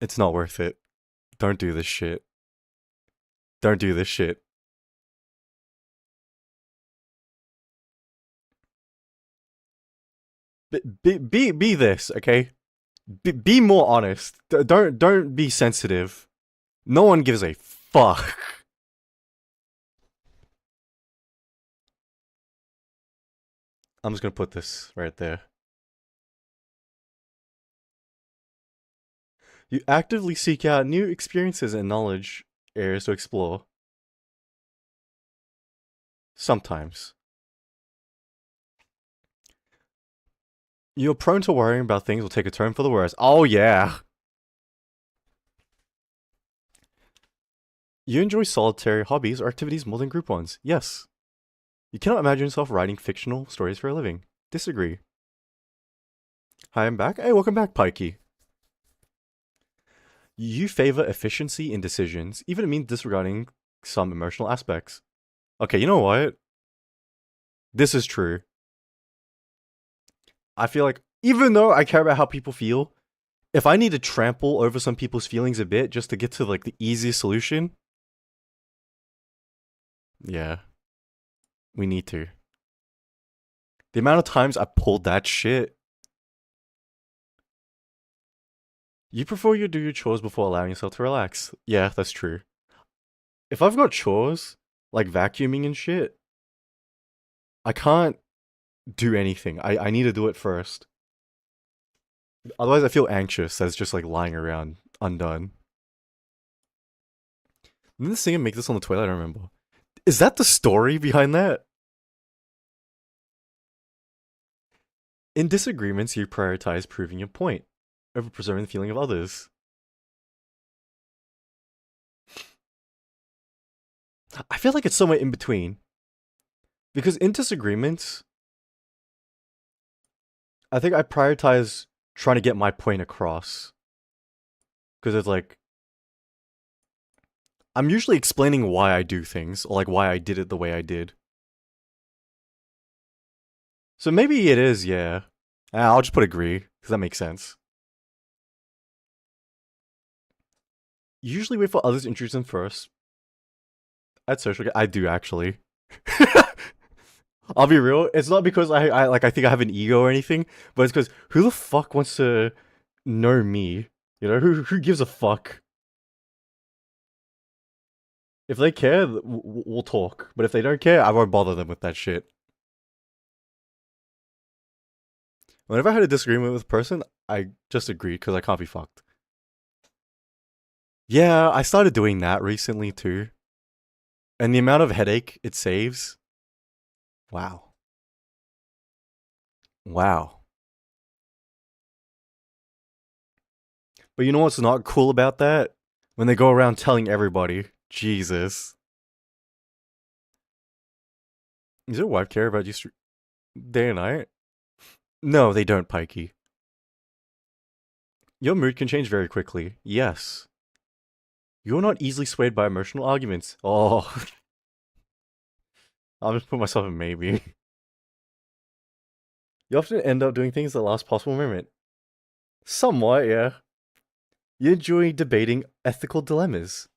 it's not worth it. Don't do this shit. Don't do this shit. Be this, okay? Be more honest. Don't be sensitive. No one gives a fuck. I'm just gonna put this right there. You actively seek out new experiences and knowledge areas to explore. Sometimes. You're prone to worrying about things will take a turn for the worse. Oh yeah. You enjoy solitary hobbies or activities more than group ones. Yes. You cannot imagine yourself writing fictional stories for a living. Disagree. Hi, I'm back. Hey, welcome back, Pikey. You favor efficiency in decisions, even if it means disregarding some emotional aspects. Okay, you know what? This is true. I feel like, even though I care about how people feel, if I need to trample over some people's feelings a bit just to get to like the easiest solution, yeah, we need to. The amount of times I pulled that shit. You prefer you do your chores before allowing yourself to relax. Yeah, that's true. If I've got chores, like vacuuming and shit, I can't do anything. I need to do it first. Otherwise, I feel anxious as just like lying around undone. Didn't the singer make this on the toilet? I don't remember. Is that the story behind that? In disagreements, you prioritize proving your point over preserving the feeling of others. I feel like it's somewhere in between. Because in disagreements, I think I prioritize trying to get my point across. Because it's like, I'm usually explaining why I do things, or like why I did it the way I did. So maybe it is, yeah. I'll just put agree, because that makes sense. Usually wait for others to introduce them first. At social, I do actually. I'll be real. It's not because I think I have an ego or anything, but it's because who the fuck wants to know me? You know, who gives a fuck? If they care, we'll talk. But if they don't care, I won't bother them with that shit. Whenever I had a disagreement with a person, I just agreed because I can't be fucked. Yeah, I started doing that recently too. And the amount of headache it saves. Wow. Wow. But you know what's not cool about that? When they go around telling everybody. Jesus. Does your wife care about you day and night? No, they don't, Pikey. Your mood can change very quickly. Yes. You're not easily swayed by emotional arguments. Oh, I'll just put myself in maybe. You often end up doing things at the last possible moment. Somewhat, yeah. You enjoy debating ethical dilemmas.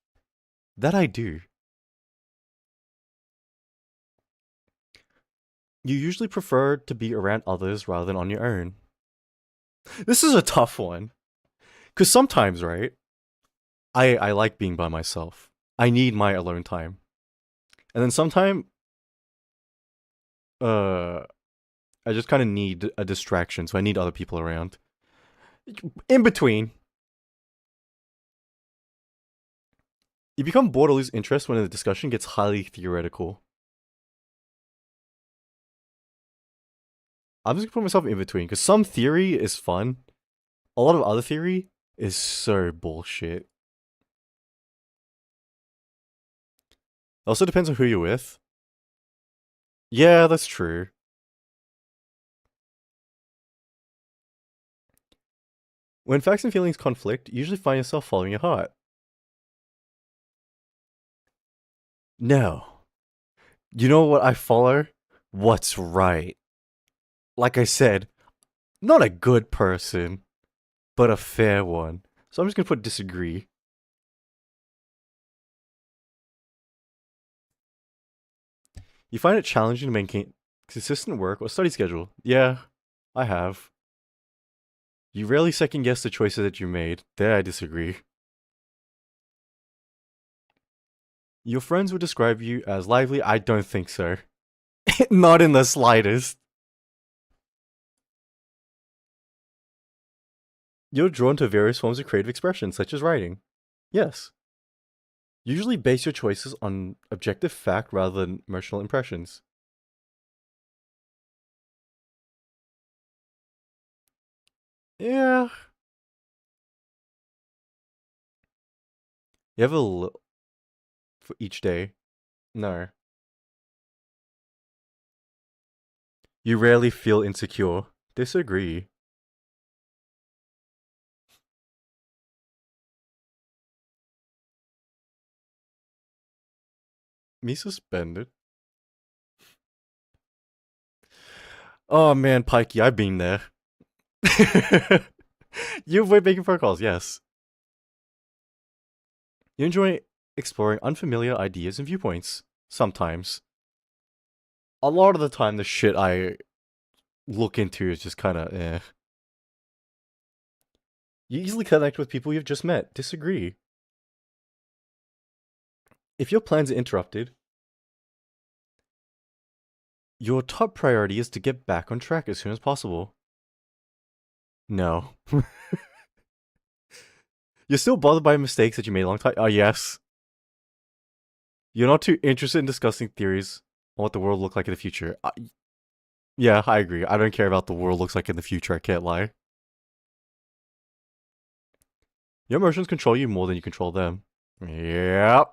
That I do. You usually prefer to be around others rather than on your own. This is a tough one. Because sometimes, right, I like being by myself. I need my alone time. And then sometimes, uh, I just kind of need a distraction, so I need other people around. In between, you become bored or lose interest when the discussion gets highly theoretical. I'm just gonna put myself in between because some theory is fun. A lot of other theory is so bullshit. It also depends on who you're with. Yeah, that's true. When facts and feelings conflict, you usually find yourself following your heart. No. You know what I follow? What's right. Like I said, not a good person, but a fair one. So I'm just gonna put disagree. You find it challenging to maintain consistent work or study schedule. Yeah, I have. You rarely second guess the choices that you made. There I disagree. Your friends would describe you as lively. I don't think so. Not in the slightest. You're drawn to various forms of creative expression, such as writing. Yes. Usually base your choices on objective fact rather than emotional impressions. Yeah. You have for each day. No. You rarely feel insecure. Disagree. Me suspended. Oh man, Pikey, I've been there. You avoid making phone calls, yes. You enjoy exploring unfamiliar ideas and viewpoints. Sometimes. A lot of the time, the shit I look into is just kind of eh. You easily connect with people you've just met. Disagree. If your plans are interrupted, your top priority is to get back on track as soon as possible. No. You're still bothered by mistakes that you made a long time. Oh, yes. You're not too interested in discussing theories on what the world will look like in the future. Yeah, I agree. I don't care about the world looks like in the future. I can't lie. Your emotions control you more than you control them. Yep.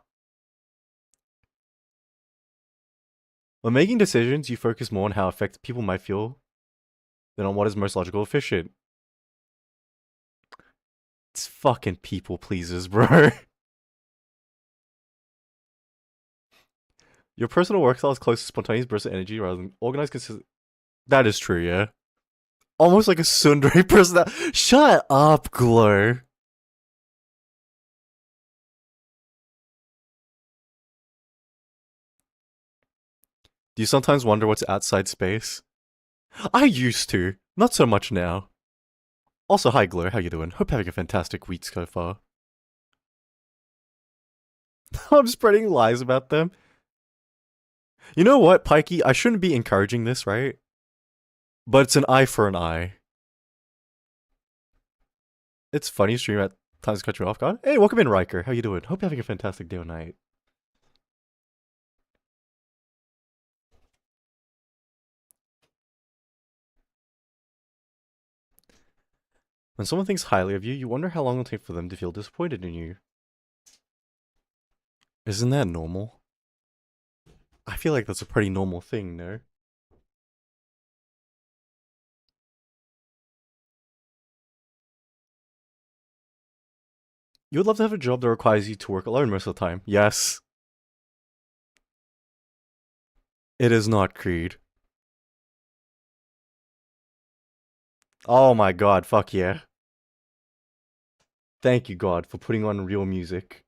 When making decisions, you focus more on how effective people might feel than on what is most logical efficient. It's fucking people pleasers, bro. Your personal work style is close to spontaneous bursts of energy rather than organized, consistent. That is true, yeah. Almost like a tsundere person. Shut up, Glow. Do you sometimes wonder what's outside space? I used to. Not so much now. Also, hi Glow, how you doing? Hope you're having a fantastic week so far. I'm spreading lies about them. You know what, Pikey? I shouldn't be encouraging this, right? But it's an eye for an eye. It's funny stream at times to cut you off guard. Hey, welcome in, Riker. How you doing? Hope you're having a fantastic day or night. When someone thinks highly of you, you wonder how long it'll take for them to feel disappointed in you. Isn't that normal? I feel like that's a pretty normal thing, no? You would love to have a job that requires you to work alone most of the time. Yes. It is not Creed. Oh my god, fuck yeah. Thank you, God, for putting on real music.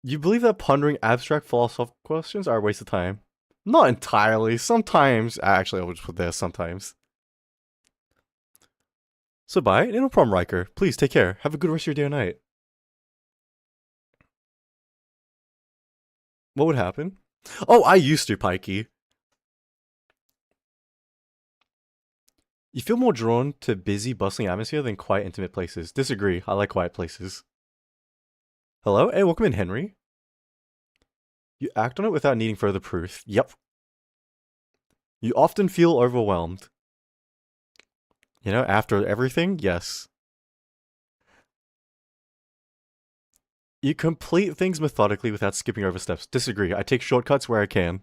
You believe that pondering abstract philosophical questions are a waste of time? Not entirely. Sometimes. Actually, I would just put there sometimes. So bye, no problem, Riker. Please take care. Have a good rest of your day or night. What would happen? Oh, I used to, Pikey. You feel more drawn to busy, bustling atmosphere than quiet, intimate places. Disagree. I like quiet places. Hello? Hey, welcome in, Henry. You act on it without needing further proof. Yep. You often feel overwhelmed. You know, after everything? Yes. You complete things methodically without skipping over steps. Disagree. I take shortcuts where I can.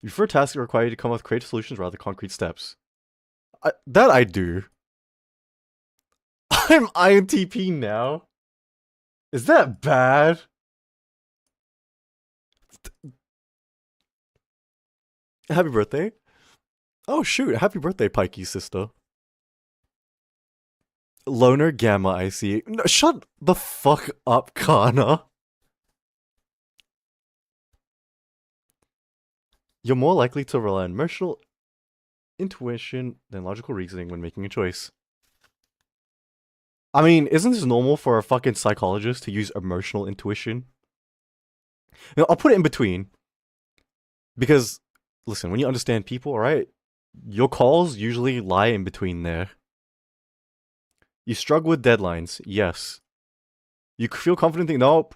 You prefer tasks that require you to come up with creative solutions rather than concrete steps. That I do. I'm INTP now. Is that bad? Happy birthday. Oh shoot, happy birthday, Pikey sister. Loner Gamma, I see. No, shut the fuck up, Kana. You're more likely to rely on emotional intuition than logical reasoning when making a choice. I mean, isn't this normal for a fucking psychologist to use emotional intuition? You know, I'll put it in between. Because, listen, when you understand people, alright, your calls usually lie in between there. You struggle with deadlines, yes. You feel confident, nope.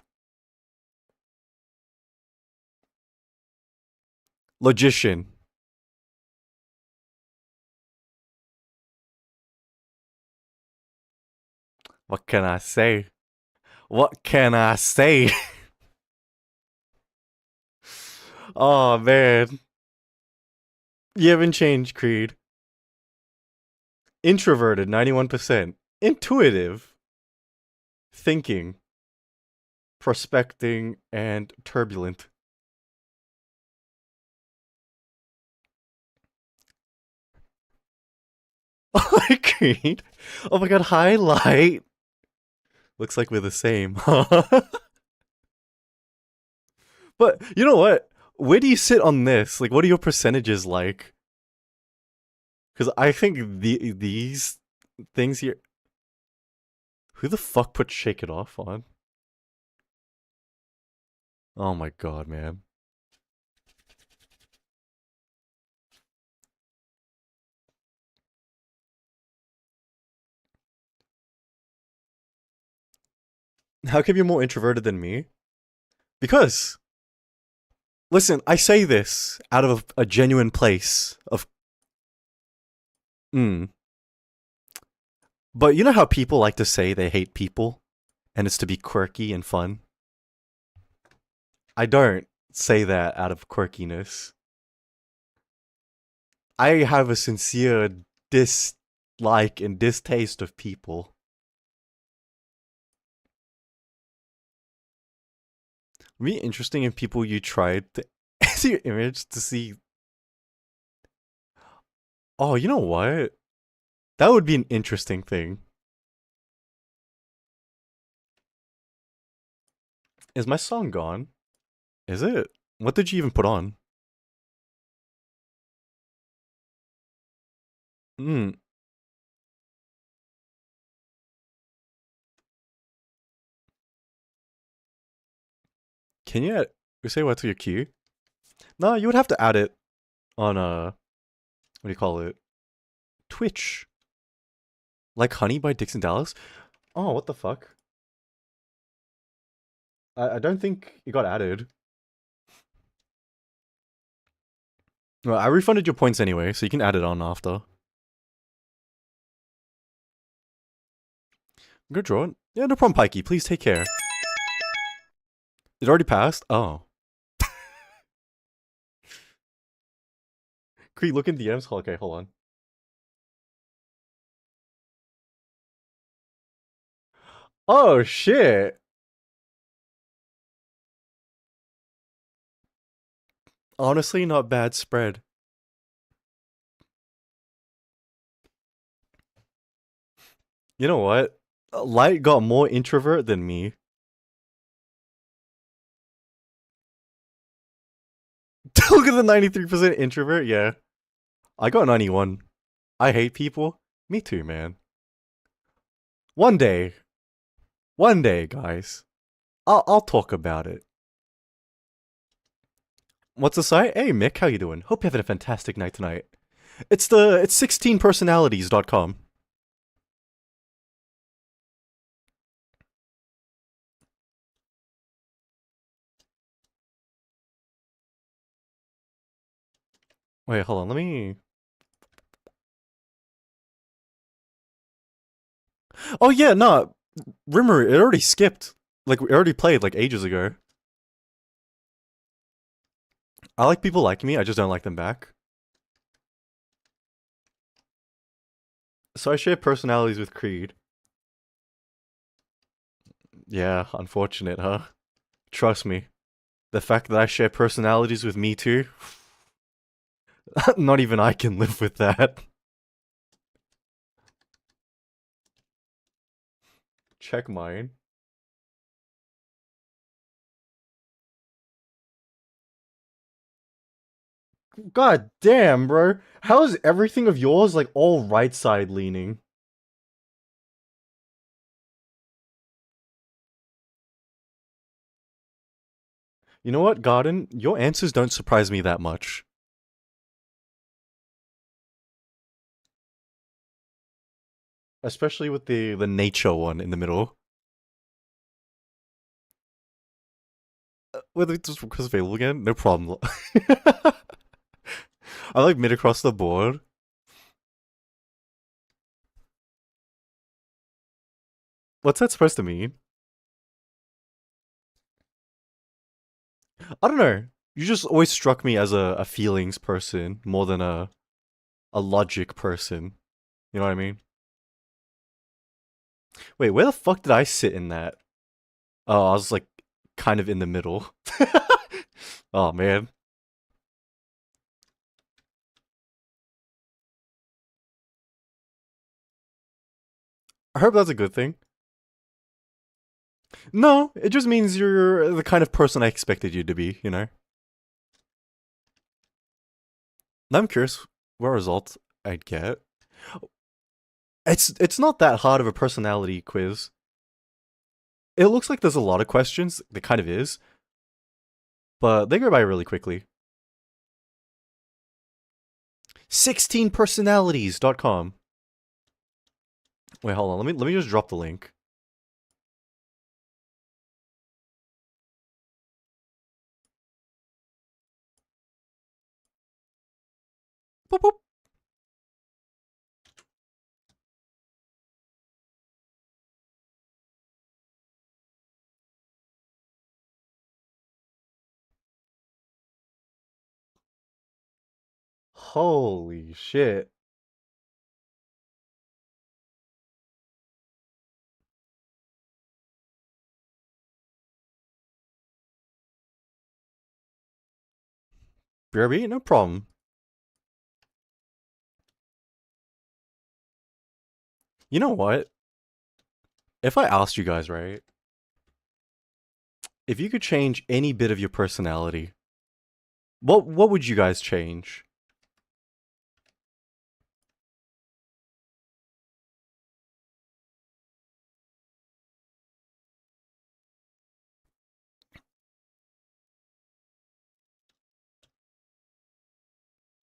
Logician. What can I say? What can I say? Oh man. You haven't changed, Creed. Introverted, 91%. Intuitive. Thinking. Prospecting, and turbulent. Oh, Creed. Oh my god, highlight. Looks like we're the same, huh? But you know what? Where do you sit on this? Like, what are your percentages like? Because I think these things here. Who the fuck put Shake It Off on? Oh my god, man. How come you're more introverted than me? Because, listen, I say this out of a genuine place of. But you know how people like to say they hate people? And it's to be quirky and fun? I don't say that out of quirkiness. I have a sincere dislike and distaste of people. It'd be interesting if people you tried to see your image to see. Oh, you know what? That would be an interesting thing. Is my song gone? Is it? What did you even put on? Hmm. Can you say what's your queue? No, you would have to add it on what do you call it? Twitch. Like Honey by Dixon Dallas? Oh, what the fuck? I don't think it got added. Well, I refunded your points anyway, so you can add it on after. Good draw. Yeah, no problem, Pikey. Please take care. It already passed? Oh. Could you look in DMs? Okay, hold on. Oh, shit. Honestly, not bad spread. You know what? Light got more introvert than me. Look at the 93% introvert. Yeah. I got 91. I hate people. Me too, man. One day. One day, guys. I'll talk about it. What's the site? Hey Mick, how you doing? Hope you're having a fantastic night tonight. It's 16personalities.com. Wait, hold on, let me. Oh yeah, no. Rimmer, it already skipped. Like we already played like ages ago. I like people like me, I just don't like them back. So I share personalities with Creed. Yeah, unfortunate, huh? Trust me. The fact that I share personalities with me too, not even I can live with that. Check mine. God damn, bro. How is everything of yours like all right side leaning? You know what, Garden? Your answers don't surprise me that much. Especially with the nature one in the middle. Whether it's just because available again, no problem. I like mid across the board. What's that supposed to mean? I don't know. You just always struck me as a feelings person more than a logic person. You know what I mean? Wait, where the fuck did I sit in that? Oh, I was like kind of in the middle. Oh man. I hope that's a good thing. No, it just means you're the kind of person I expected you to be, you know? Now I'm curious what result I'd get. It's not that hard of a personality quiz. It looks like there's a lot of questions. There kind of is, but they go by really quickly. 16personalities.com. Wait, hold on. Let me just drop the link. Boop, boop. Holy shit. BRB, no problem. You know what? If I asked you guys, right, if you could change any bit of your personality, what would you guys change?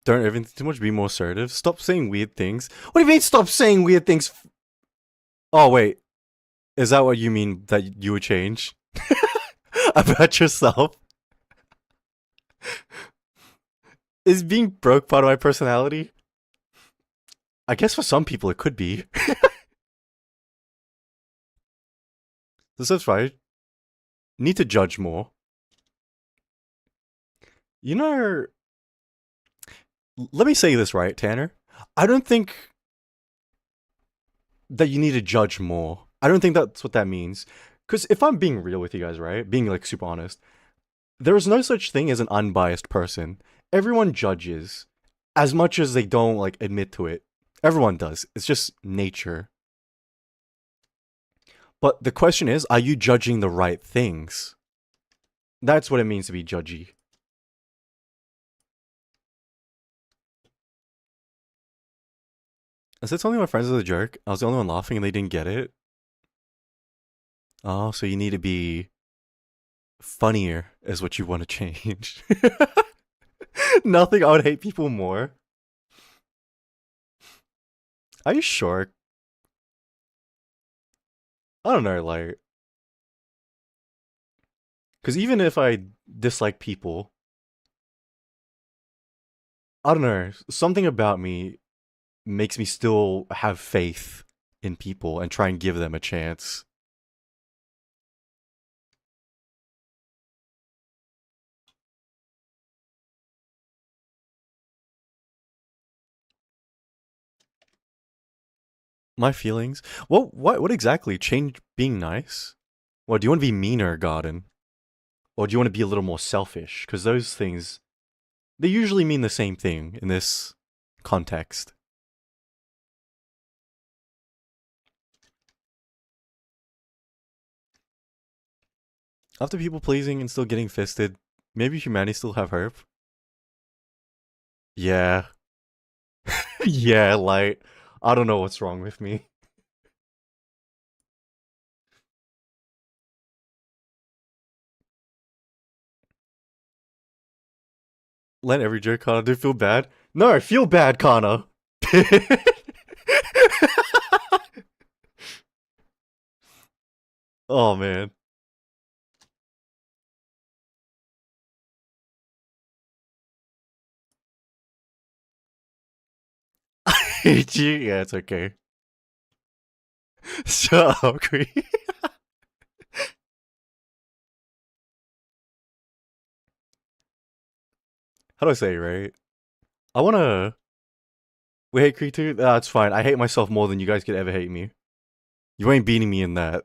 Don't overthink too much. Be more assertive. Stop saying weird things. What do you mean? Stop saying weird things? Oh wait, is that what you mean that you would change about yourself? Is being broke part of my personality? I guess for some people it could be. This is right. Need to judge more. You know, let me say this right, Tanner. I don't think that you need to judge more. I don't think that's what that means. Because if I'm being real with you guys, right? Being like super honest, there is no such thing as an unbiased person. Everyone judges as much as they don't like admit to it. Everyone does. It's just nature. But the question is, are you judging the right things? That's what it means to be judgy. I said something to my friends as a jerk. I was the only one laughing and they didn't get it. Oh, so you need to be funnier is what you want to change. Nothing I would hate people more. Are you sure? I don't know, like, because even if I dislike people, I don't know, something about me makes me still have faith in people and try and give them a chance. My feelings? What exactly? Change being nice? What, do you want to be meaner, Garden? Or do you want to be a little more selfish? Because those things, they usually mean the same thing in this context. After people pleasing and still getting fisted, maybe humanity still have hope? Yeah. Yeah, like, I don't know what's wrong with me. Let every joke, Connor. Do you feel bad? No, feel bad, Connor. Oh, man. Hate you? Yeah, it's okay. Shut up, Cree. How do I say it, right? I wanna... We hate Cree too? Ah, it's fine. I hate myself more than you guys could ever hate me. You ain't beating me in that.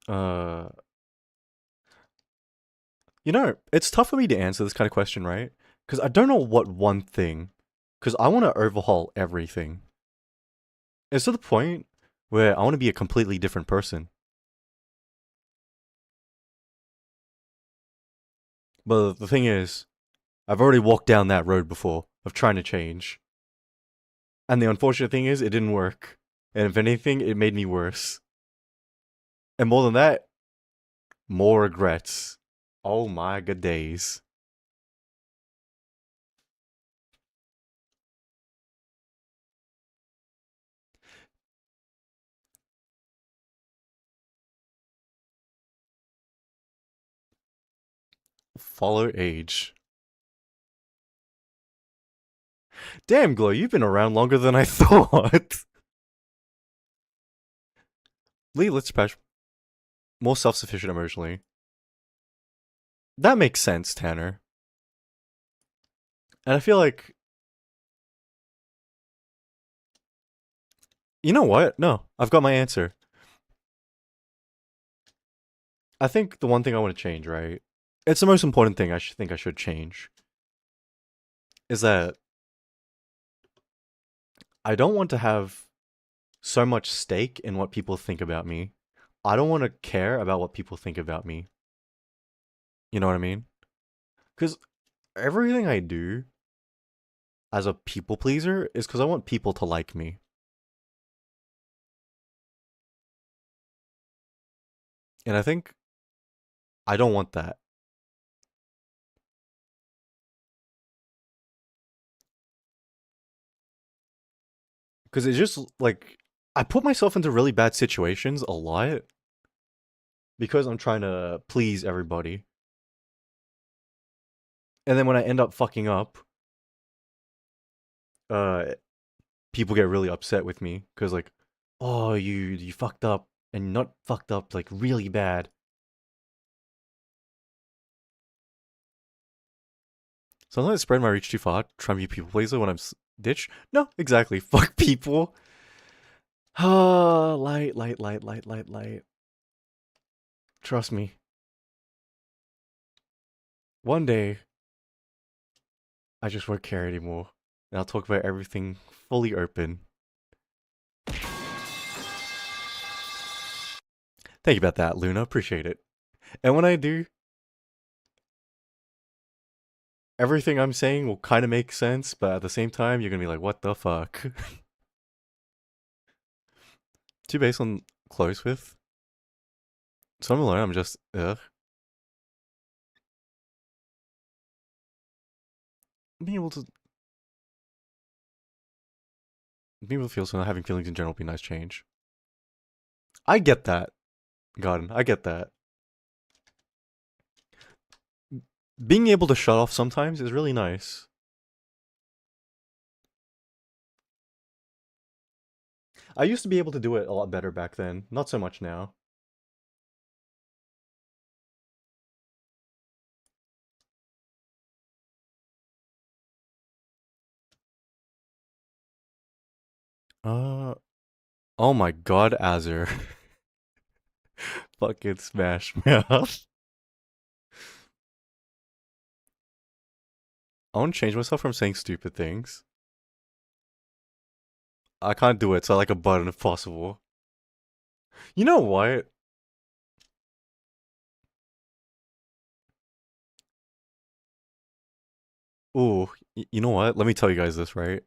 Uh... You know, it's tough for me to answer this kind of question, right? Because I don't know what one thing. Because I want to overhaul everything. It's to the point where I want to be a completely different person. But the thing is, I've already walked down that road before of trying to change. And the unfortunate thing is, it didn't work. And if anything, it made me worse. And more than that, more regrets. Oh my good days. Follow age. Damn, Glow, you've been around longer than I thought. Lee, let's patch more self-sufficient emotionally. That makes sense, Tanner. And I feel like, you know what? No, I've got my answer. I think the one thing I want to change, right, it's the most important thing I should think I should change is that I don't want to have so much stake in what people think about me. I don't want to care about what people think about me. You know what I mean? Because everything I do as a people pleaser is because I want people to like me. And I think I don't want that. Because it's just like, I put myself into really bad situations a lot because I'm trying to please everybody. And then when I end up fucking up, uh, people get really upset with me because like, oh, you fucked up and not fucked up like really bad. Sometimes I spread my reach too far, trying to be people pleaser when I'm ditch. No, exactly. Fuck people. Ah, light, light, light, light, light, light. Trust me. One day, I just won't care anymore, and I'll talk about everything fully open. Thank you about that, Luna. Appreciate it. And when I do, everything I'm saying will kind of make sense, but at the same time, you're gonna be like, "What the fuck?" Too based on close with. Some of I'm just ugh. Being able to feel so not having feelings in general would be a nice change. I get that, Garden. I get that. Being able to shut off sometimes is really nice. I used to be able to do it a lot better back then. Not so much now. Uh, oh my god, Azure. Fucking smash mouth. I want to change myself from saying stupid things. I can't do it, so I like a button if possible. You know what? Ooh, you know what? Let me tell you guys this, right?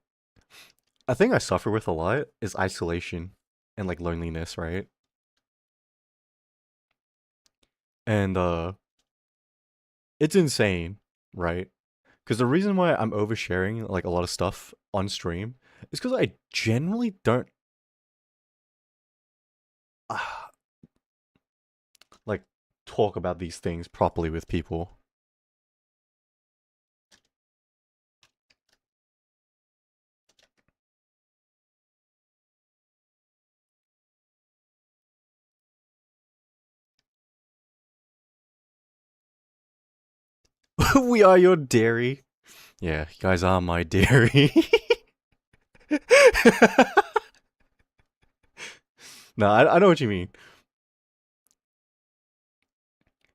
A thing I suffer with a lot is isolation and like loneliness, right? And it's insane, right? Because the reason why I'm oversharing like a lot of stuff on stream is because I generally don't uh, like talk about these things properly with people. We are your dairy. Yeah, you guys are my dairy. No, I know what you mean.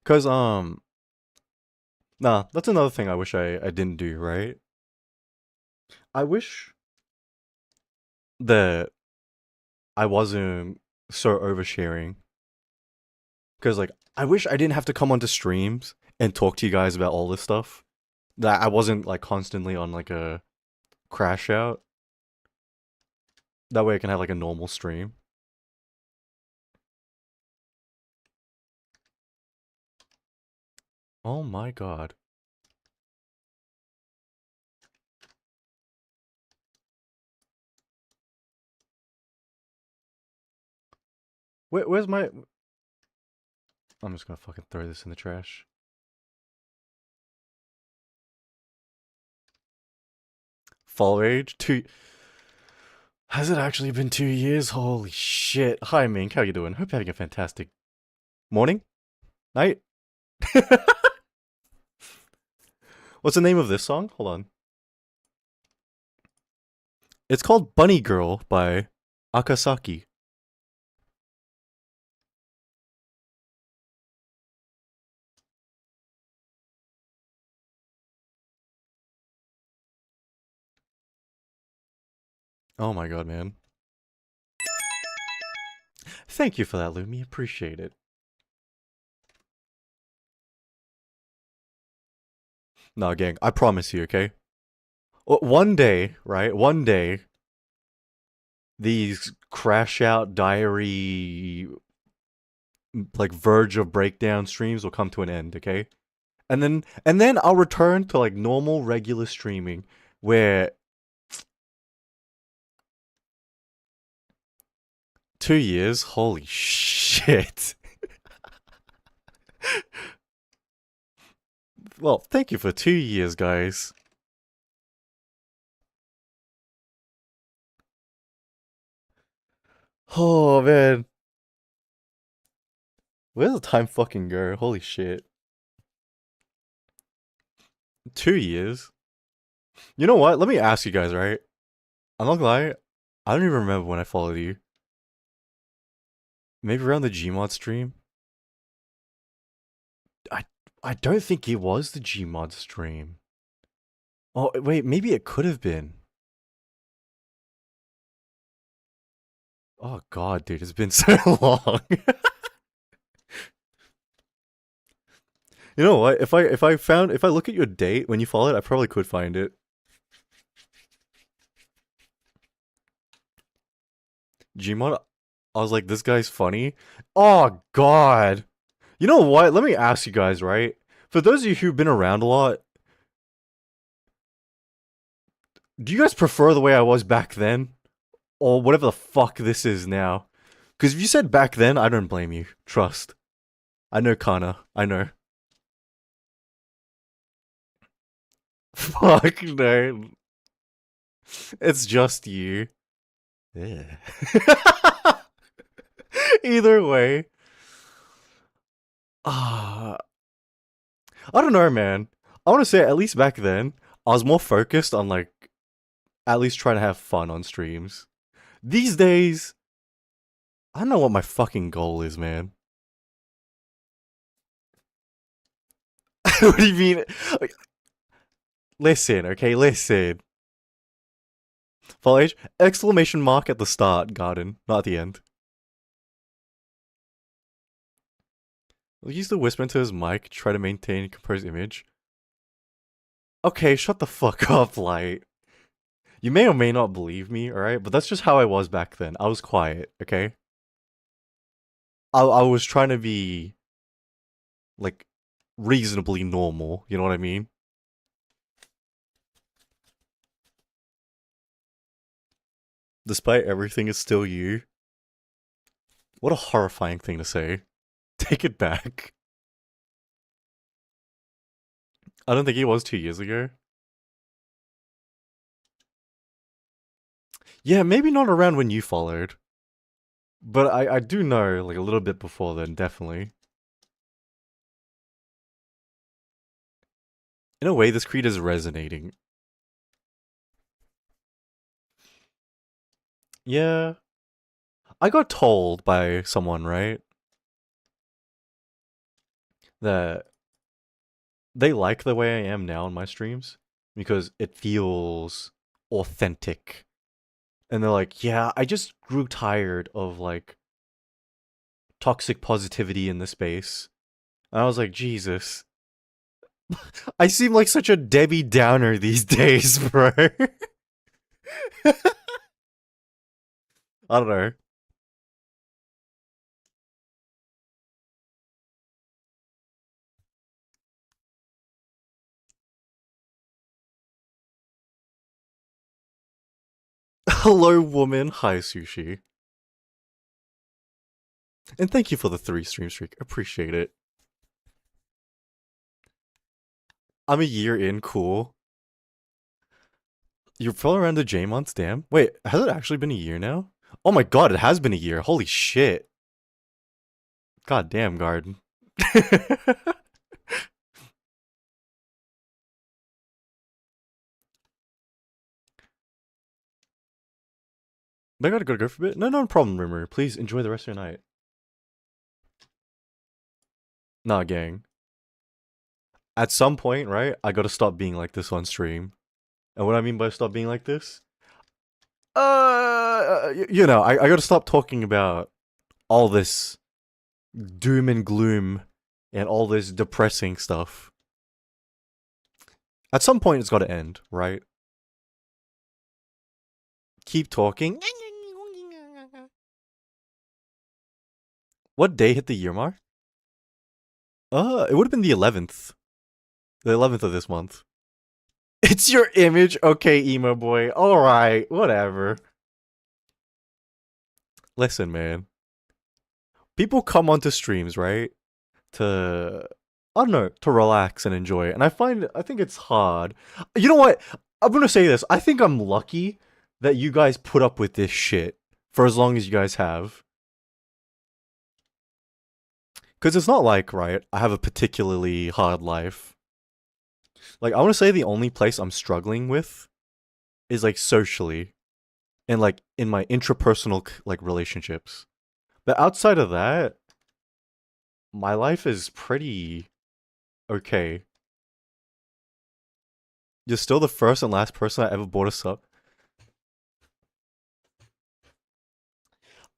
Cause nah, that's another thing I wish I didn't do, right? I wish that I wasn't so oversharing. Cause like I wish I didn't have to come onto streams and talk to you guys about all this stuff. That I wasn't like constantly on like a crash out. That way I can have like a normal stream. Oh my god. Where's my... I'm just gonna fucking throw this in the trash. Fall age? Has it actually been 2 years? Holy shit. Hi Mink, how you doing? Hope you're having a fantastic morning? Night? What's the name of this song? Hold on. It's called Bunny Girl by Akasaki. Oh my god, man. Thank you for that, Lumi. Appreciate it. Nah, gang, I promise you, okay? One day, right? One day, these crash out diary, like verge of breakdown streams will come to an end, okay? And then I'll return to like normal, regular streaming, where 2 years, holy shit. Well, thank you for 2 years, guys. Oh man, where's the time fucking go? Holy shit. 2 years. You know what? Let me ask you guys, right? I'm not gonna lie. I don't even remember when I followed you. Maybe around the Gmod stream. I I don't think it was the Gmod stream. Oh wait, maybe it could have been. Oh god, dude, it's been so long. You know what? If I look at your date when you followed, I probably could find it. Gmod, I was like, this guy's funny. Oh god. You know what? Let me ask you guys, right? For those of you who've been around a lot, do you guys prefer the way I was back then? Or whatever the fuck this is now? Because if you said back then, I don't blame you. Trust. I know Kana. I know. Fuck no. It's just you. Yeah. Either way. Ah, I don't know, man. I want to say at least back then, I was more focused on like at least trying to have fun on streams. These days, I don't know what my fucking goal is, man. What do you mean? Like, listen, okay, listen. Follow age, exclamation mark at the start, garden, not at the end. Use the whisper into his mic, try to maintain composed image. Okay, shut the fuck up, Light. You may or may not believe me, alright? But that's just how I was back then. I was quiet, okay? I was trying to be, like, reasonably normal, you know what I mean? Despite everything, it's still you. What a horrifying thing to say. Take it back. I don't think it was 2 years ago. Yeah, maybe not around when you followed. But I do know, like, a little bit before then, definitely. In a way, this creed is resonating. Yeah. I got told by someone, right? That they like the way I am now in my streams because it feels authentic. And they're like, yeah, I just grew tired of like toxic positivity in the space. And I was like, Jesus. I seem like such a Debbie Downer these days, bro. I don't know. Hello, woman. Hi, Sushi. And thank you for the 3 stream streak. Appreciate it. I'm a year in, cool. You're probably around the J months, damn. Wait, has it actually been a year now? Oh my god, it has been a year. Holy shit. God damn, Garden. I gotta go for a bit. No problem, Rimmer. Please enjoy the rest of your night. Nah, gang. At some point, right, I gotta stop being like this on stream. And what I mean by stop being like this? you know, I gotta stop talking about all this doom and gloom and all this depressing stuff. At some point, it's gotta end, right? Keep talking. What day hit the year mark? It would have been the 11th. The 11th of this month. It's your image? Okay, emo boy. Alright, whatever. Listen, man. People come onto streams, right? To, I don't know, to relax and enjoy. And I think it's hard. You know what? I'm gonna say this. I think I'm lucky that you guys put up with this shit for as long as you guys have. Because it's not like, right, I have a particularly hard life. Like, I want to say the only place I'm struggling with is, like, socially. And, like, in my intrapersonal, like, relationships. But outside of that, my life is pretty okay. You're still the first and last person I ever bought a sub.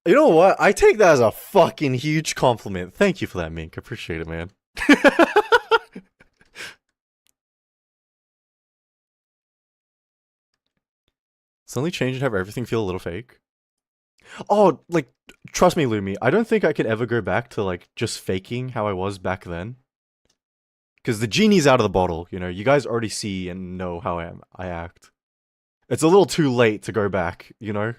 You know what? I take that as a fucking huge compliment. Thank you for that, Mink. I appreciate it, man. Suddenly change and have everything feel a little fake. Oh, like, trust me, Lumi. I don't think I could ever go back to, like, just faking how I was back then. Because the genie's out of the bottle, you know? You guys already see and know how I act. It's a little too late to go back, you know?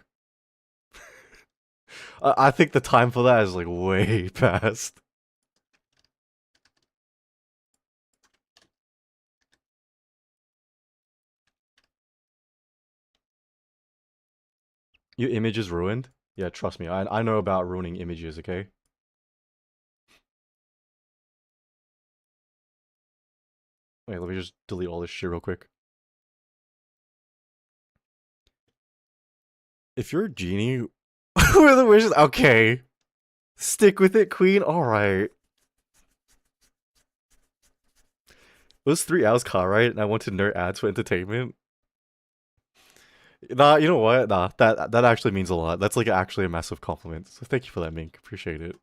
I think the time for that is, like, way past. Your image is ruined? Yeah, trust me. I know about ruining images, okay? Wait, let me just delete all this shit real quick. If you're a genie, who are the wishes? Okay. Stick with it, queen? Alright. It was 3 hours car ride, and I wanted nerd ads for entertainment. Nah, you know what? Nah, that actually means a lot. That's like actually a massive compliment. So thank you for that, Mink. Appreciate it.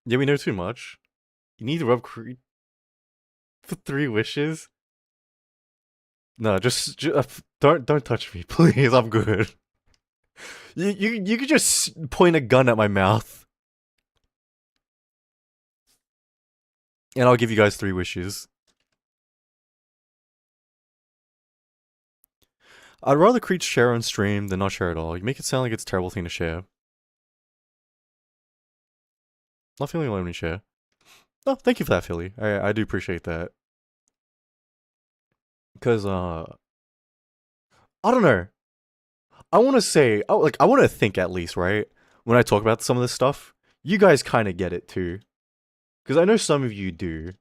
Yeah, we know too much. You need to rub Creed for 3 wishes. No, just don't touch me, please. I'm good. You could just point a gun at my mouth, and I'll give you guys 3 wishes. I'd rather Creed share on stream than not share at all. You make it sound like it's a terrible thing to share. Not feeling alone when you share. Oh, thank you for that, Philly. I do appreciate that. Because, I don't know. I want to say, oh, like, I want to think at least, right? When I talk about some of this stuff, you guys kind of get it too. Because I know some of you do.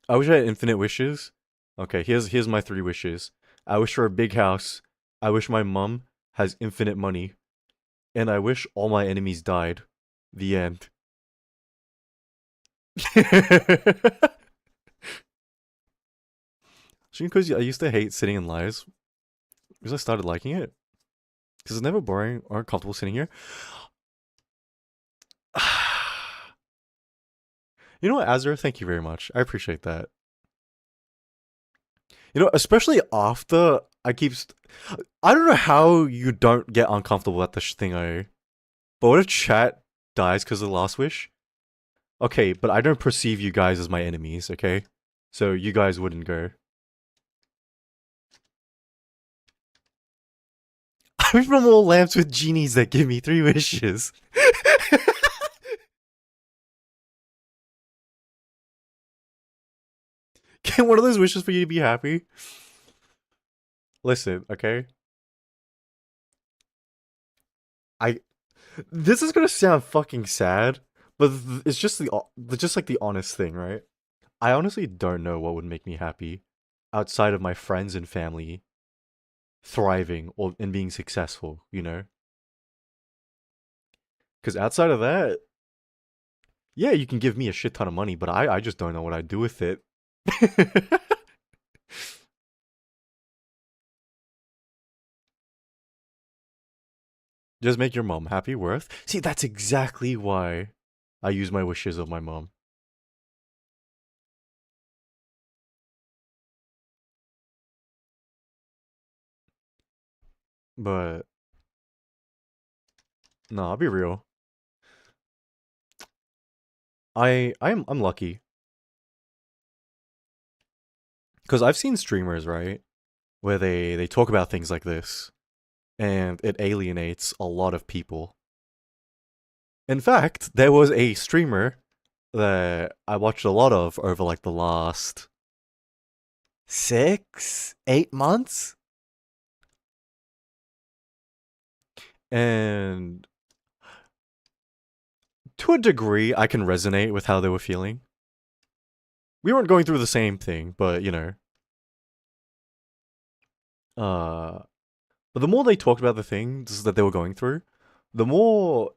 I wish I had infinite wishes. Okay, here's my 3 wishes. I wish for a big house. I wish my mum has infinite money. And I wish all my enemies died. The end. Because I used to hate sitting in lives. Because I started liking it. Because it's never boring or uncomfortable sitting here. You know what, Azure? Thank you very much. I appreciate that. You know, especially after I keep. I don't know how you don't get uncomfortable at this thing, but what if chat dies because of the last wish? Okay, but I don't perceive you guys as my enemies, okay? So you guys wouldn't go. I'm from all lamps with genies that give me 3 wishes. Can one of those wishes for you to be happy? Listen, okay? I this is gonna sound fucking sad, but it's just just like the honest thing, right? I honestly don't know what would make me happy outside of my friends and family thriving or and being successful, you know? Because outside of that, Yeah, you can give me a shit ton of money, but I just don't know what I'd do with it. Just make your mom happy, worth. See, that's exactly why I use my wishes of my mom. But no, I'll be real. I'm lucky because I've seen streamers, right, where they talk about things like this, and it alienates a lot of people. In fact, there was a streamer that I watched a lot of over like the last 6, 8 months, and to a degree, I can resonate with how they were feeling. We weren't going through the same thing, but uh, but the more they talked about the things that they were going through, the more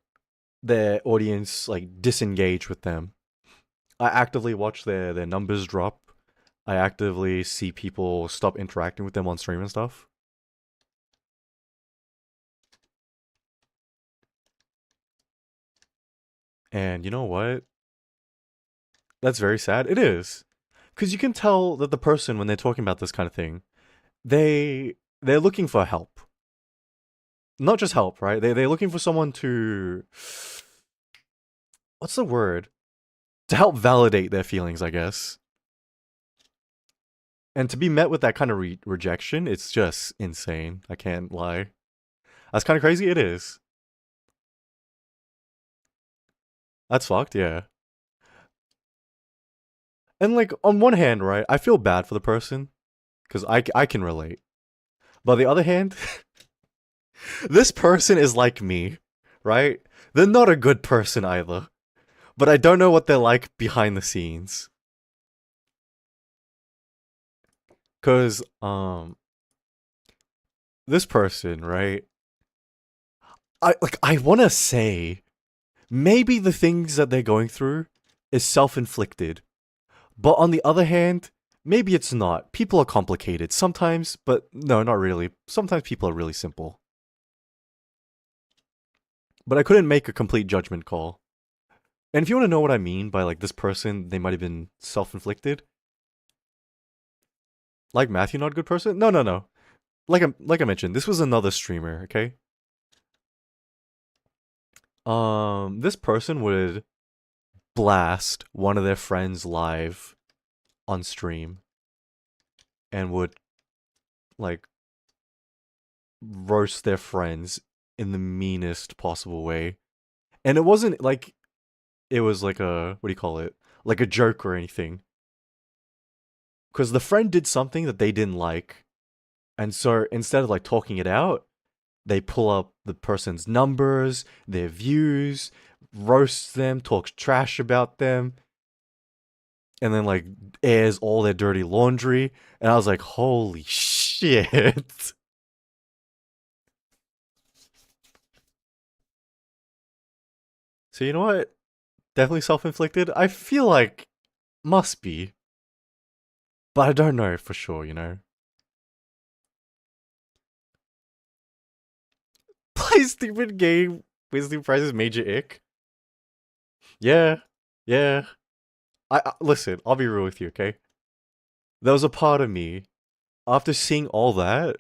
their audience like disengaged with them. I actively watch their numbers drop. I actively see people stop interacting with them on stream and stuff. And you know what? That's very sad. It is. Cuz you can tell that the person when they're talking about this kind of thing, they're looking for help. Not just help, right? They're looking for someone to what's the word? To help validate their feelings, I guess. And to be met with that kind of rejection, it's just insane. I can't lie. That's kind of crazy. It is. That's fucked, yeah. And like on one hand, right, I feel bad for the person because I can relate. But on the other hand, this person is like me, right? They're not a good person either. But I don't know what they're like behind the scenes. Cause this person, right? I wanna say maybe the things that they're going through is self-inflicted. But on the other hand, maybe it's not. People are complicated sometimes, but no, not really. Sometimes people are really simple. But I couldn't make a complete judgment call. And if you want to know what I mean by like this person, they might have been self-inflicted. Like Matthew, not a good person. No, no, no. Like I mentioned, this was another streamer. Okay. This person would blast one of their friends live on stream and would like roast their friends in the meanest possible way. And it wasn't like it was like a what do you call it? Like a joke or anything. Because the friend did something that they didn't like. And so instead of like talking it out, they pull up the person's numbers, their views, roast them, talks trash about them, and then like airs all their dirty laundry. And I was like, holy shit. So you know what? Definitely self-inflicted. I feel like must be, but I don't know for sure. Play stupid game. Wisdom prizes major ick. Yeah, yeah. I listen. I'll be real with you, okay? There was a part of me after seeing all that.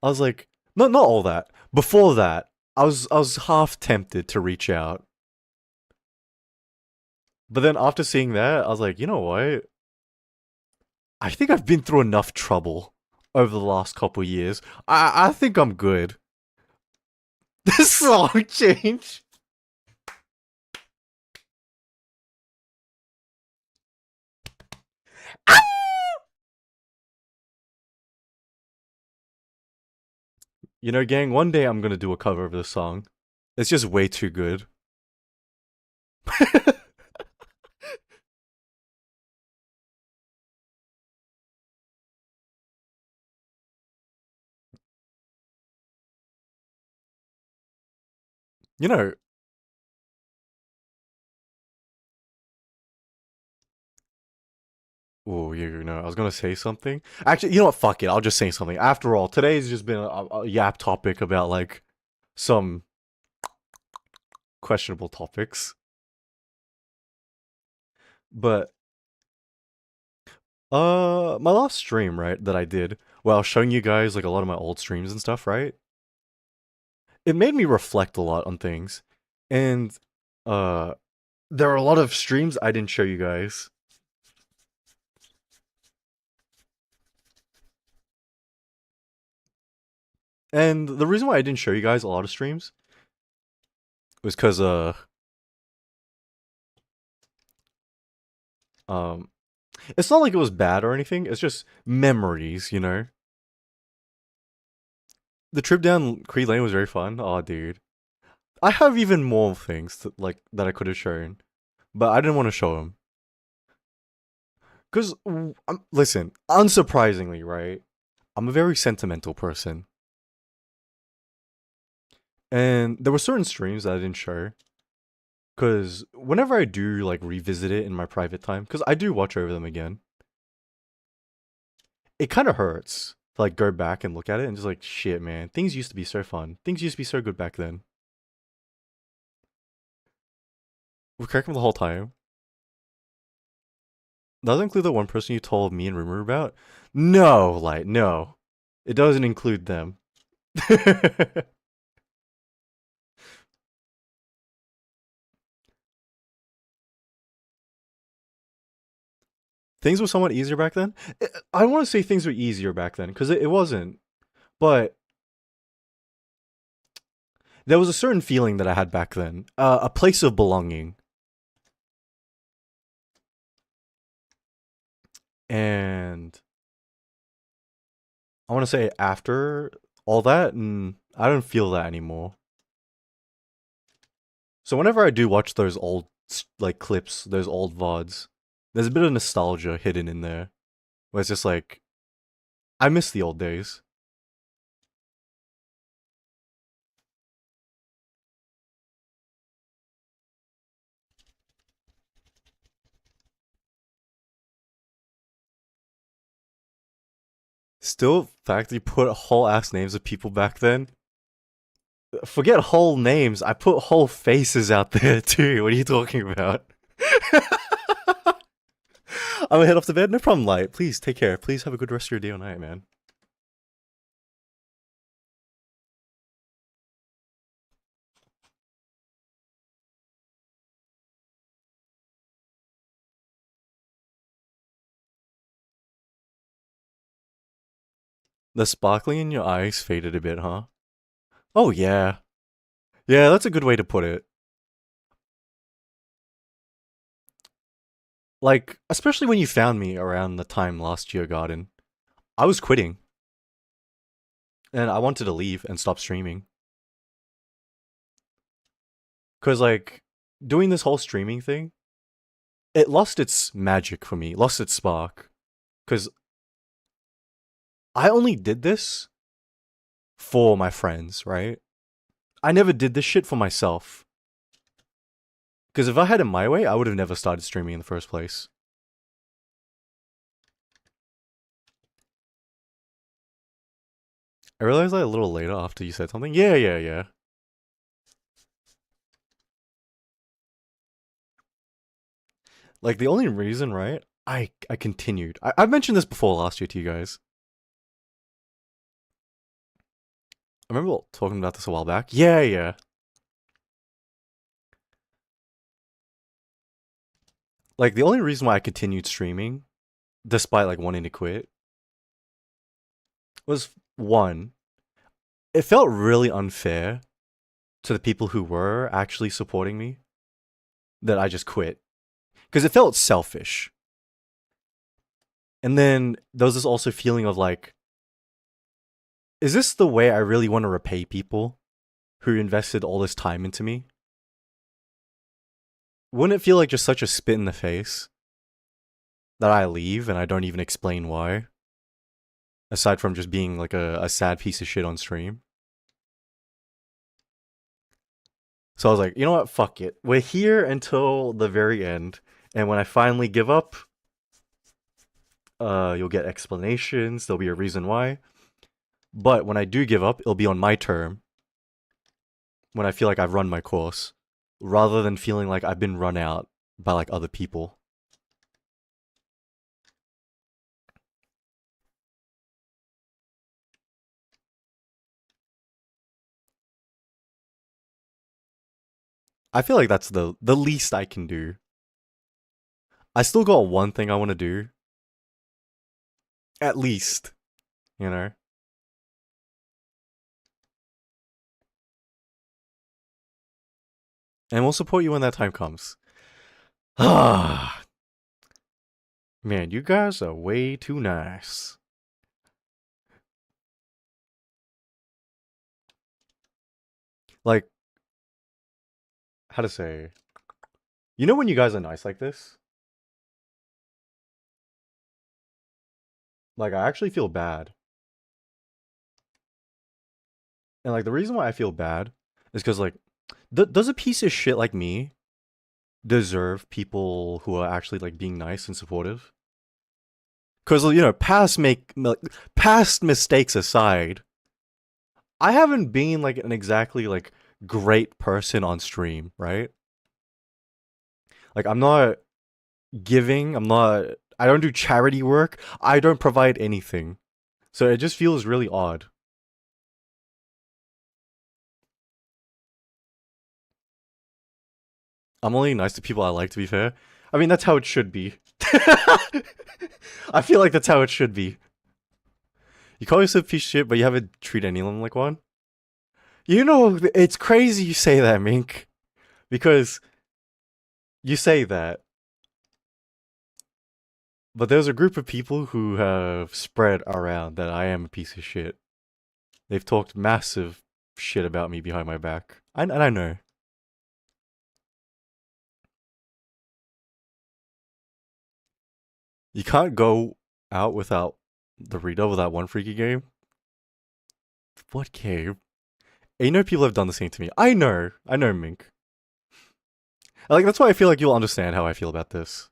I was like, not all that. Before that, I was half tempted to reach out, but then after seeing that, I was like, you know what? I think I've been through enough trouble over the last couple years. I think I'm good. This song change. You know, gang, one day I'm gonna do a cover of this song. It's just way too good. You know, Oh, you know, I was gonna say something. Actually, you know what? Fuck it. I'll just say something. After all, today's just been a yap topic about like some questionable topics. But my last stream, right, that I did, well, I was showing you guys like a lot of my old streams and stuff, right? It made me reflect a lot on things, and uh, there are a lot of streams I didn't show you guys, and the reason why I didn't show you guys a lot of streams was because um it's not like it was bad or anything. It's just memories, you know. The trip down Cree Lane was very fun. Oh, dude, I have even more things like that I could have shown, but I didn't want to show them because listen, unsurprisingly, right? I'm a very sentimental person, and there were certain streams that I didn't show because whenever I do like revisit it in my private time, because I do watch over them again, it kind of hurts to like go back and look at it and just like shit, man. Things used to be so fun. Things used to be so good back then. We're cracking the whole time. Does it include the one person you told me and Rumor about? No, like no, it doesn't include them. Things were somewhat easier back then. I want to say things were easier back then because it wasn't, but there was a certain feeling that I had back then, a place of belonging, and I want to say after all that, I don't feel that anymore. So whenever I do watch those old like clips, those old VODs, there's a bit of nostalgia hidden in there. Where it's just like I miss the old days. Still, fact you put whole ass names of people back then. Forget whole names. I put whole faces out there too. What are you talking about? I'm gonna head off to bed. No problem, Light. Please take care. Please have a good rest of your day or night, man. The sparkling in your eyes faded a bit, huh? Oh yeah. Yeah, that's a good way to put it. Like, especially when you found me around the time last year, Garden. I was quitting. And I wanted to leave and stop streaming. Cause like doing this whole streaming thing, it lost its magic for me, lost its spark. Cause I only did this for my friends, right? I never did this shit for myself. Because if I had it my way, I would have never started streaming in the first place. I realized that a little later after you said something. Yeah, yeah, yeah. Like the only reason, right? I continued. I've mentioned this before last year to you guys. I remember talking about this a while back. Yeah, yeah. Like the only reason why I continued streaming, despite like wanting to quit, was one, it felt really unfair to the people who were actually supporting me that I just quit. Because it felt selfish. And then there was this also feeling of like, is this the way I really want to repay people who invested all this time into me? Wouldn't it feel like just such a spit in the face that I leave and I don't even explain why? Aside from just being like a sad piece of shit on stream. So I was like, you know what? Fuck it. We're here until the very end. And when I finally give up, You'll get explanations. There'll be a reason why. But when I do give up, it'll be on my term. When I feel like I've run my course, rather than feeling like I've been run out by like other people. I feel like that's the least I can do. I still got one thing I want to do. At least, you know. And we'll support you when that time comes. Ah, man, you guys are way too nice. Like, how to say? You know when you guys are nice like this? Like, I actually feel bad. And like, the reason why I feel bad is because like, does a piece of shit like me deserve people who are actually like being nice and supportive? Because you know, past mistakes aside, I haven't been like an exactly like great person on stream, right? Like I'm not giving, I don't do charity work, I don't provide anything. So it just feels really odd. I'm only nice to people I like, to be fair. I mean, that's how it should be. I feel like that's how it should be. You call yourself a piece of shit, but you haven't treated anyone like one? You know, it's crazy you say that, Mink. Because you say that, but there's a group of people who have spread around that I am a piece of shit. They've talked massive shit about me behind my back. And I know. You can't go out without the redouble of that one freaky game. What game? And you know people have done the same to me. I know, Mink. Like that's why I feel like you'll understand how I feel about this.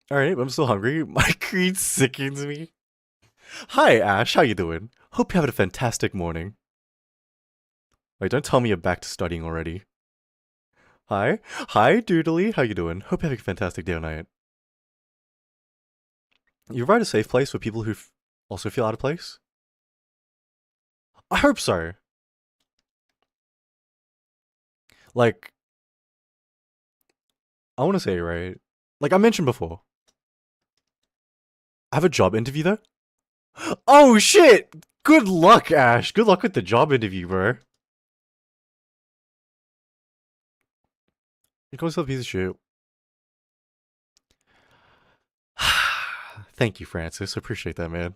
All right, I'm still hungry. My greed sickens me. Hi, Ash. How you doing? Hope you're having a fantastic morning. Wait, don't tell me you're back to studying already. Hi, Doodly. How you doing? Hope you're having a fantastic day or night. You provide a safe place for people who also feel out of place. I hope so. Like, I want to say right. Like I mentioned before, I have a job interview though. Oh shit! Good luck, Ash. Good luck with the job interview, bro. You call yourself a piece of shit. Thank you, Francis. Appreciate that, man.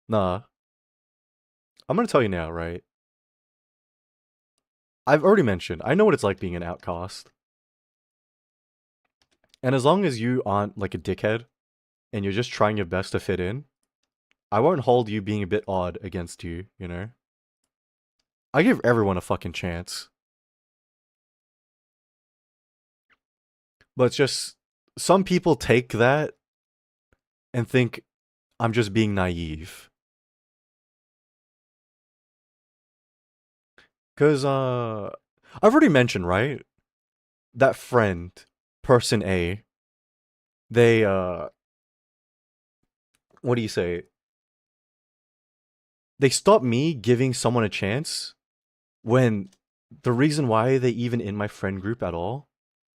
Nah, I'm gonna tell you now, right? I've already mentioned, I know what it's like being an outcast. And as long as you aren't like a dickhead and you're just trying your best to fit in, I won't hold you being a bit odd against you, you know? I give everyone a fucking chance. But it's just, some people take that and think I'm just being naive. Because, I've already mentioned, right? That friend, person A, they, what do you say? They stopped me giving someone a chance when the reason why they even in my friend group at all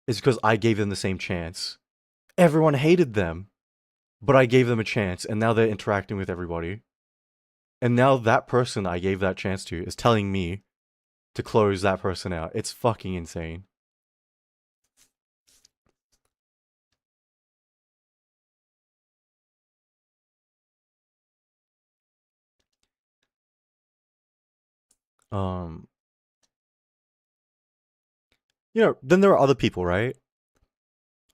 is because I gave them the same chance. Everyone hated them, but I gave them a chance, and now they're interacting with everybody. And now that person I gave that chance to is telling me to close that person out. It's fucking insane. Um, you know, then there are other people, right?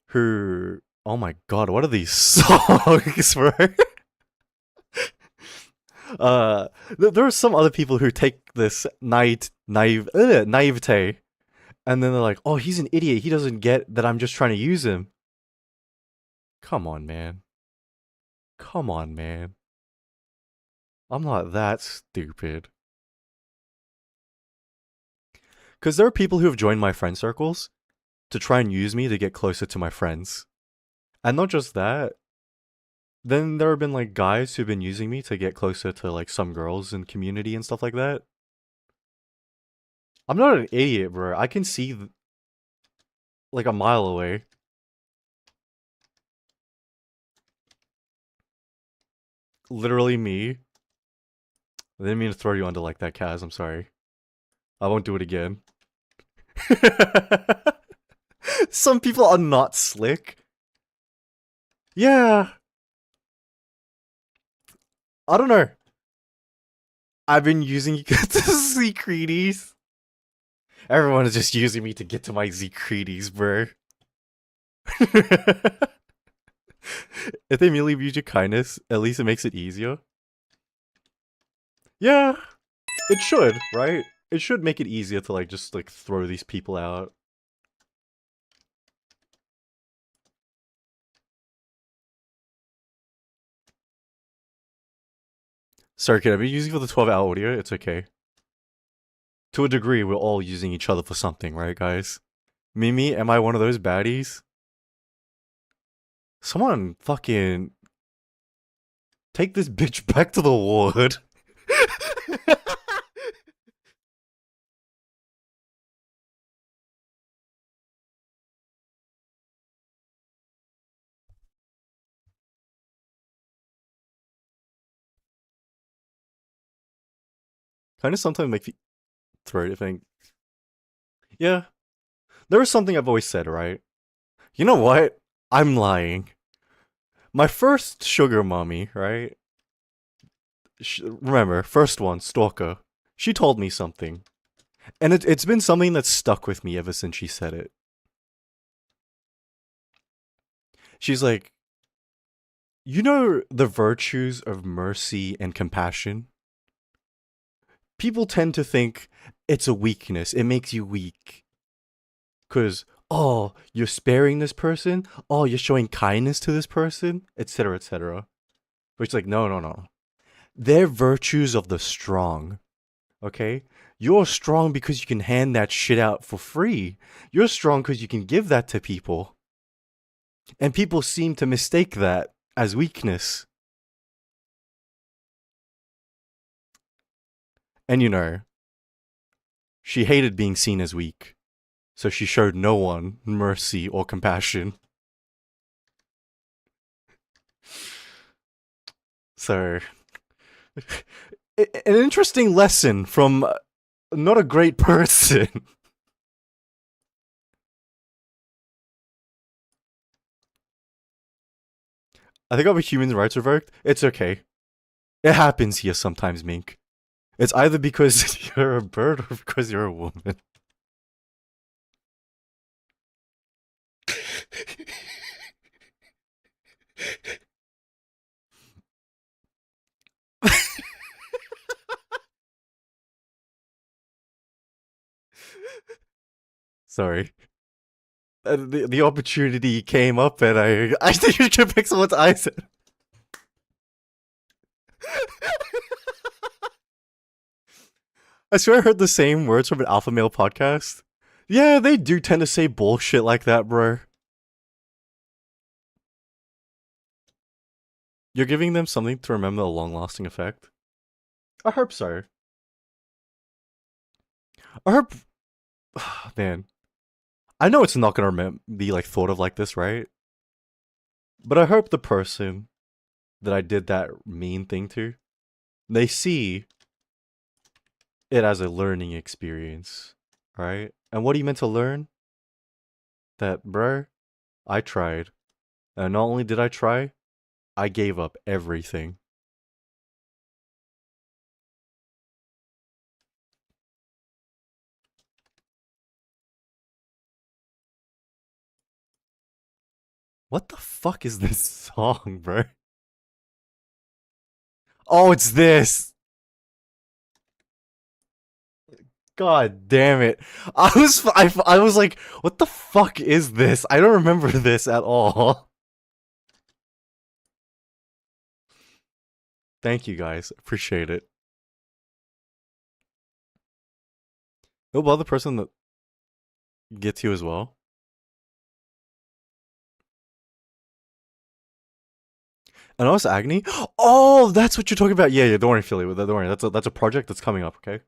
Who, oh my god, what are these songs, bro? There are some other people who take this naivete And then they're like, oh, he's an idiot. He doesn't get that I'm just trying to use him. Come on, man. Come on, man. I'm not that stupid. Because there are people who have joined my friend circles to try and use me to get closer to my friends. And not just that, then there have been like guys who've been using me to get closer to like some girls in community and stuff like that. I'm not an idiot, bro. I can see like a mile away. Literally me. I didn't mean to throw you under like that, Kaz. I'm sorry. I won't do it again. Some people are not slick. Yeah. I don't know. I've been using you to see creedies. Everyone is just using me to get to my Zekreeties, bro. If they merely use your kindness, at least it makes it easier. Yeah, it should, right? It should make it easier to like just like throw these people out. Sorry, kid, I've been using for the 12-hour audio. It's okay. To a degree, we're all using each other for something, right, guys? Mimi, am I one of those baddies? Someone fucking take this bitch back to the ward. Kind of sometimes make the throat thing. Yeah, there is something I've always said, right? You know what? I'm lying. My first sugar mommy, right? Remember, first one, stalker. She told me something. And it's been something that's stuck with me ever since she said it. She's like, you know the virtues of mercy and compassion? People tend to think it's a weakness. It makes you weak. Because, oh, you're sparing this person? Oh, you're showing kindness to this person? Etc., etc. But it's like, no, no, no. They're virtues of the strong. Okay? You're strong because you can hand that shit out for free. You're strong because you can give that to people. And people seem to mistake that as weakness. And you know, she hated being seen as weak. So she showed no one mercy or compassion. So, an interesting lesson from not a great person. I think I'll be human rights revoked. It's okay. It happens here sometimes, Mink. It's either because you're a bird or because you're a woman. Sorry. The opportunity came up and I think you should pick someone's eyes. I swear I heard the same words from an alpha male podcast. Yeah, they do tend to say bullshit like that, bro. You're giving them something to remember a long-lasting effect? I hope so. I hope... Man. I know it's not gonna be like thought of like this, right? But I hope the person that I did that mean thing to, they see it as a learning experience, right? And what are you meant to learn? That, bro, I tried. And not only did I try, I gave up everything. What the fuck is this song, bro? Oh, it's this! God damn it. I was like, what the fuck is this? I don't remember this at all. Thank you guys. Appreciate it. It'll bother the person that gets you as well. And also Agony. Oh, that's what you're talking about. Yeah, yeah. Don't worry, Philly. Don't worry. That's a project that's coming up. Okay,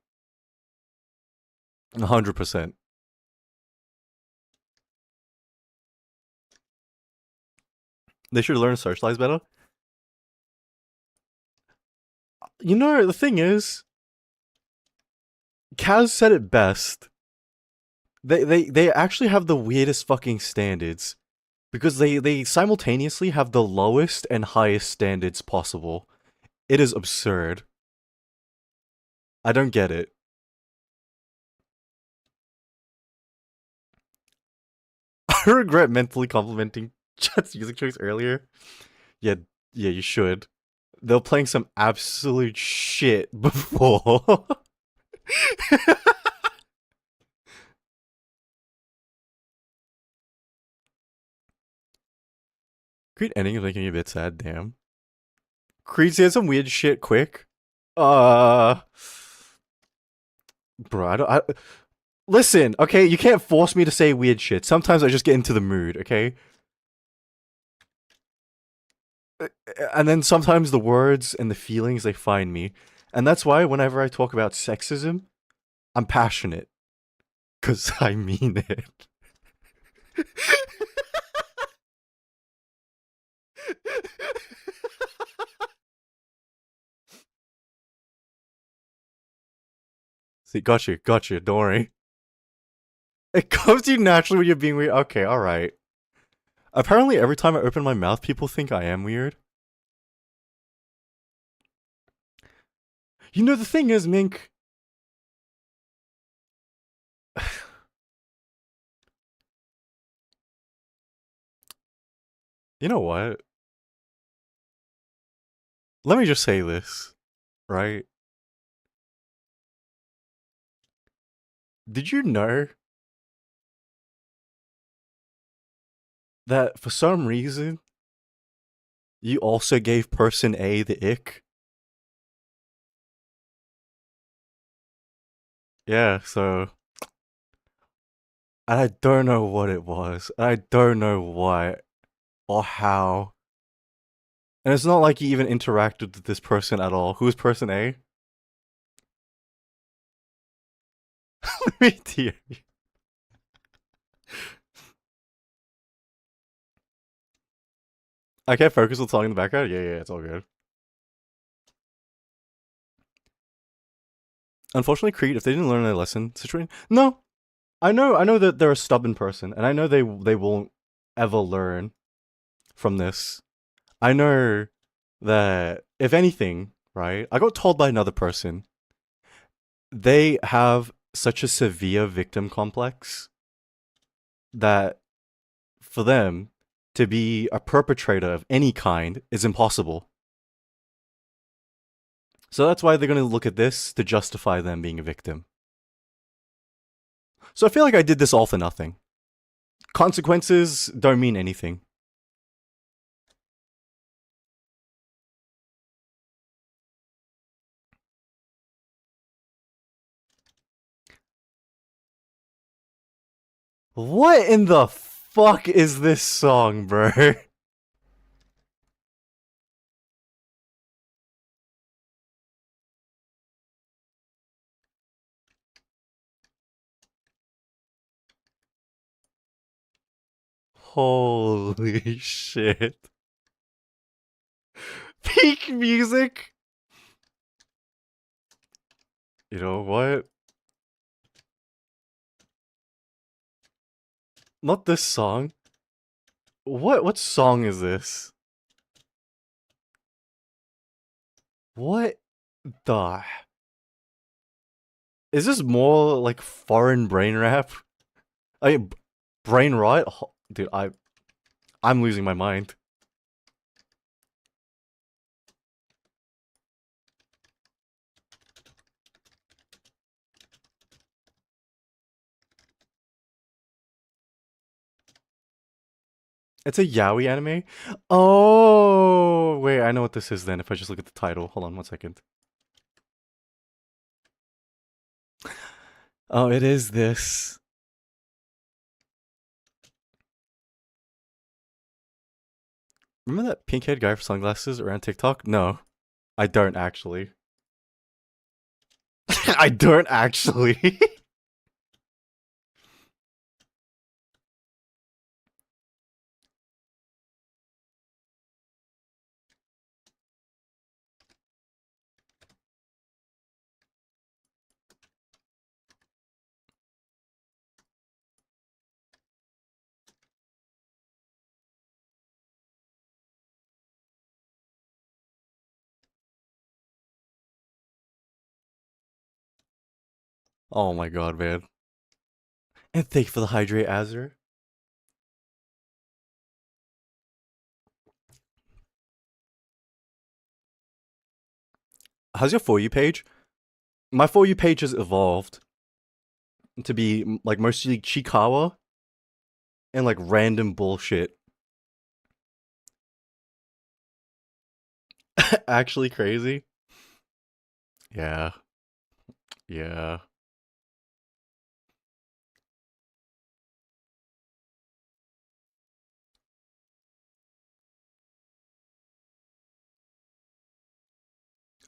100%. They should learn to socialize better. You know, the thing is, Kaz said it best. They actually have the weirdest fucking standards because they simultaneously have the lowest and highest standards possible. It is absurd. I don't get it. I regret mentally complimenting Chet's music choice earlier. Yeah, yeah, you should. They were playing some absolute shit before. Creed ending is making me a bit sad, damn. Creed said some weird shit quick. Uh Bro, listen, okay, you can't force me to say weird shit. Sometimes I just get into the mood, okay? And then sometimes the words and the feelings they find me. And that's why whenever I talk about sexism, I'm passionate. Cause I mean it. See, got you, don't worry. It comes to you naturally when you're being weird. Okay, alright. Apparently every time I open my mouth, people think I am weird. You know, the thing is, Mink. You know what? Let me just say this, right? Did you know that for some reason you also gave person A the ick? Yeah, so I don't know what it was. I don't know why or how. And it's not like you even interacted with this person at all. Who's person A? Let me tell you. I can't focus on talking in the background? Yeah, yeah, it's all good. Unfortunately, Creed, if they didn't learn their lesson, situation. No, I know that they're a stubborn person, and I know they won't ever learn from this. I know that if anything, right? I got told by another person they have such a severe victim complex that for them to be a perpetrator of any kind is impossible. So that's why they're going to look at this to justify them being a victim. So I feel like I did this all for nothing. Consequences don't mean anything. What in the fuck is this song, bro? Holy shit. Peak music? You know what? Not this song. What song is this? What the is this more like foreign brain rap? I mean, brain rot? Dude, I'm losing my mind. It's a yaoi anime. Oh, wait, I know what this is then. If I just look at the title, hold on one second. Oh, it is this. Remember that pink-haired guy with sunglasses around TikTok? No, I don't actually. I don't actually. Oh my god, man. And thank you for the hydrate, Azure. How's your For You page? My For You page has evolved to be like mostly Chikawa and like random bullshit. Actually crazy. Yeah. Yeah.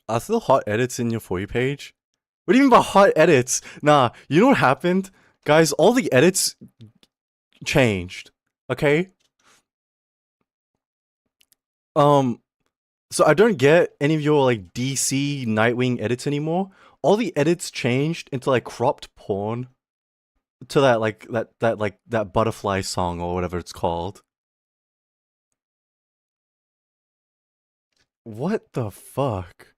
Are still hot edits in your For You page? What do you mean by hot edits? Nah, you know what happened? Guys, all the edits changed. Okay? Um, so I don't get any of your like DC Nightwing edits anymore. All the edits changed into like cropped porn to that like that butterfly song or whatever it's called. What the fuck?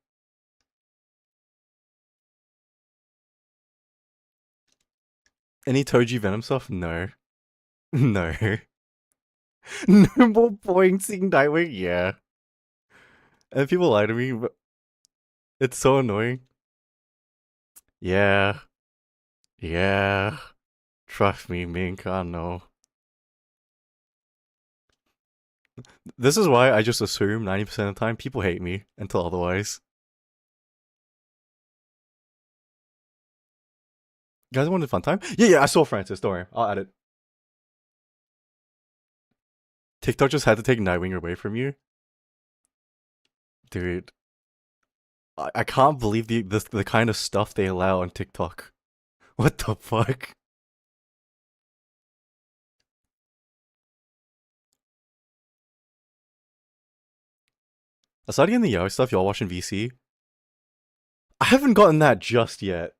Any Toji Venom stuff? No. No. No more pointing Nightwing? Yeah. And people lie to me, but it's so annoying. Yeah. Yeah. Trust me, Mink, I know. This is why I just assume 90% of the time people hate me until otherwise. You guys wanted a fun time? Yeah, I saw Francis. Don't worry. I'll add it. TikTok just had to take Nightwing away from you? Dude, I can't believe the kind of stuff they allow on TikTok. What the fuck? Aside from the Yo stuff, y'all watching VC? I haven't gotten that just yet.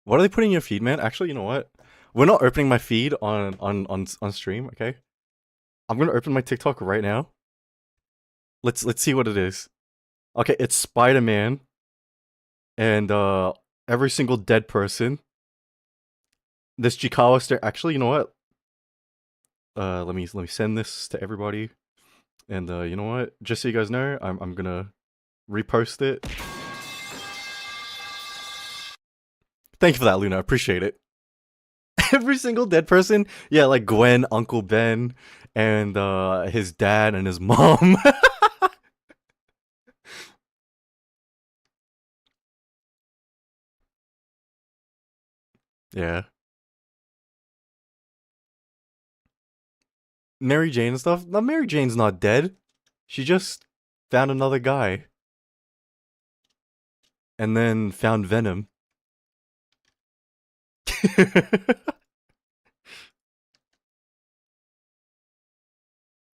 What are they putting in your feed, man? Actually, you know what? We're not opening my feed on stream, okay? I'm gonna open my TikTok right now. Let's see what it is. Okay, it's Spider-Man and every single dead person. This Chikawa stare. Actually, you know what? Let me send this to everybody. And you know what? Just so you guys know, I'm gonna repost it. Thank you for that, Luna. Appreciate it. Every single dead person, yeah, like Gwen, Uncle Ben, and his dad and his mom. Yeah, Mary Jane and stuff. No, Mary Jane's not dead. She just found another guy and then found Venom.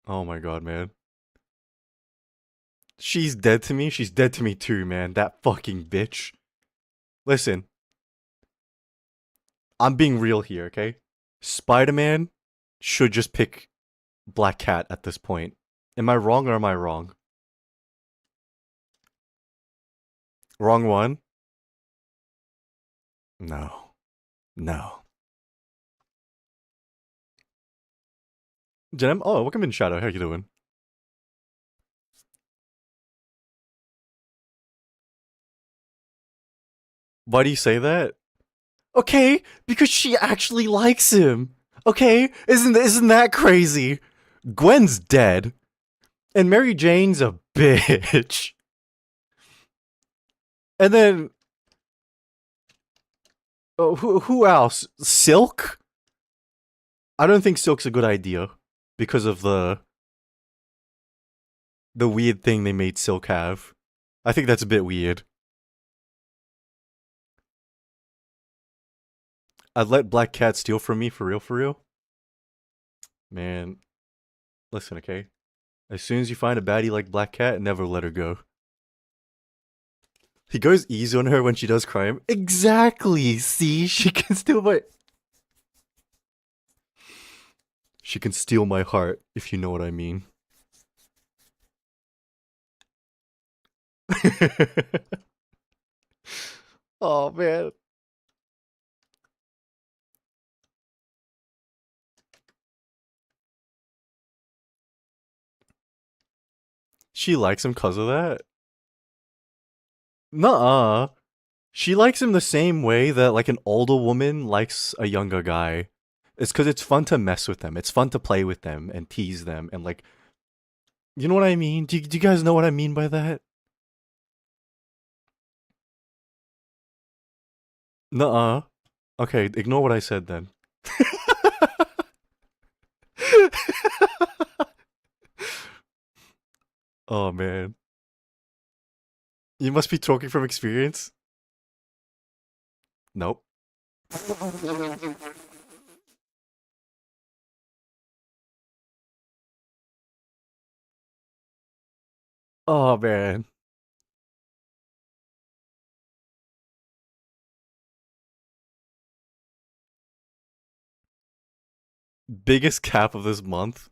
Oh my god, man. She's dead to me. She's dead to me too, man. That fucking bitch. Listen, I'm being real here, okay? Spider-Man should just pick Black Cat at this point. Am I wrong or am I wrong? Wrong one? No. No. Jenem, oh, welcome in Shadow. How you doing? Why do you say that? Okay, because she actually likes him. Okay, isn't that crazy? Gwen's dead, and Mary Jane's a bitch. And then oh, who else? Silk? I don't think Silk's a good idea because of the weird thing they made Silk have. I think that's a bit weird. I'd let Black Cat steal from me for real, for real. Man, listen, okay? As soon as you find a baddie like Black Cat, never let her go. He goes easy on her when she does crime. Exactly. See, she can steal my. She can steal my heart, if you know what I mean. Oh man. She likes him cause of that? Nuh-uh. She likes him the same way that like an older woman likes a younger guy. It's because it's fun to mess with them. It's fun to play with them and tease them and like, you know what I mean? Do you guys know what I mean by that? Nuh-uh. Okay, ignore what I said then. Oh man. You must be talking from experience? Nope. Oh man. Biggest cap of this month?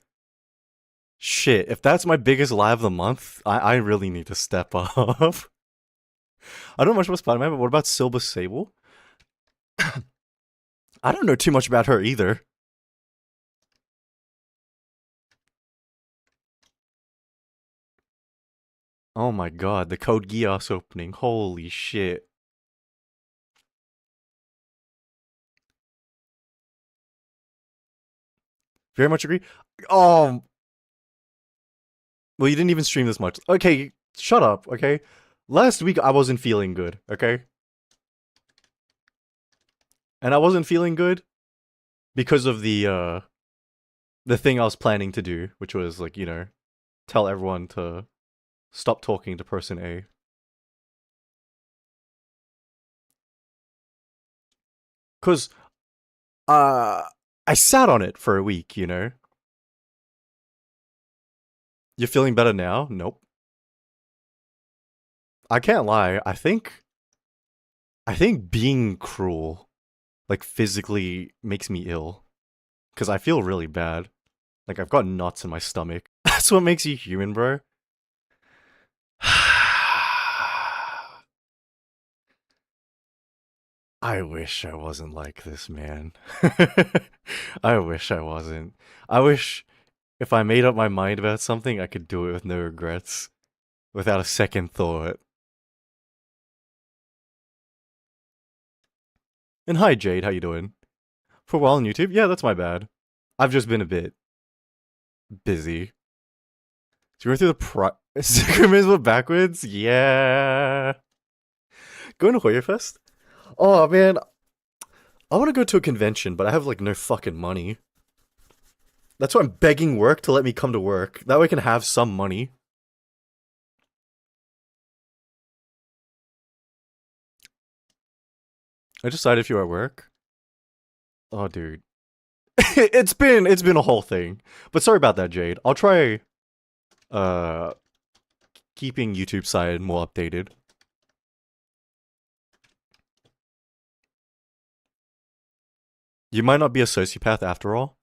Shit, if that's my biggest lie of the month, I really need to step up. I don't know much about Spider-Man, but what about Silver Sable? I don't know too much about her either. Oh my god, the Code Geass opening. Holy shit. Very much agree. Oh, well, you didn't even stream this much. Okay, shut up, okay? Last week I wasn't feeling good, okay? And I wasn't feeling good because of the thing I was planning to do, which was like, you know, tell everyone to stop talking to person A. Cause uh I sat on it for a week, you know. You're feeling better now? Nope. I can't lie. I think being cruel like physically makes me ill cuz I feel really bad. Like I've got knots in my stomach. That's what makes you human, bro. I wish I wasn't like this, man. I wish I wasn't. I wish if I made up my mind about something, I could do it with no regrets, without a second thought. And hi, Jade, how you doing? For a while on YouTube? Yeah, that's my bad. I've just been a bit busy. So you're going through the Synchronism backwards? Yeah. Going to Hoya Fest? Oh, man. I want to go to a convention, but I have, like, no fucking money. That's why I'm begging work to let me come to work. That way I can have some money. I decided if you're at work. Oh, dude. it's been a whole thing. But sorry about that, Jade. I'll try uh keeping YouTube side more updated. You might not be a sociopath after all.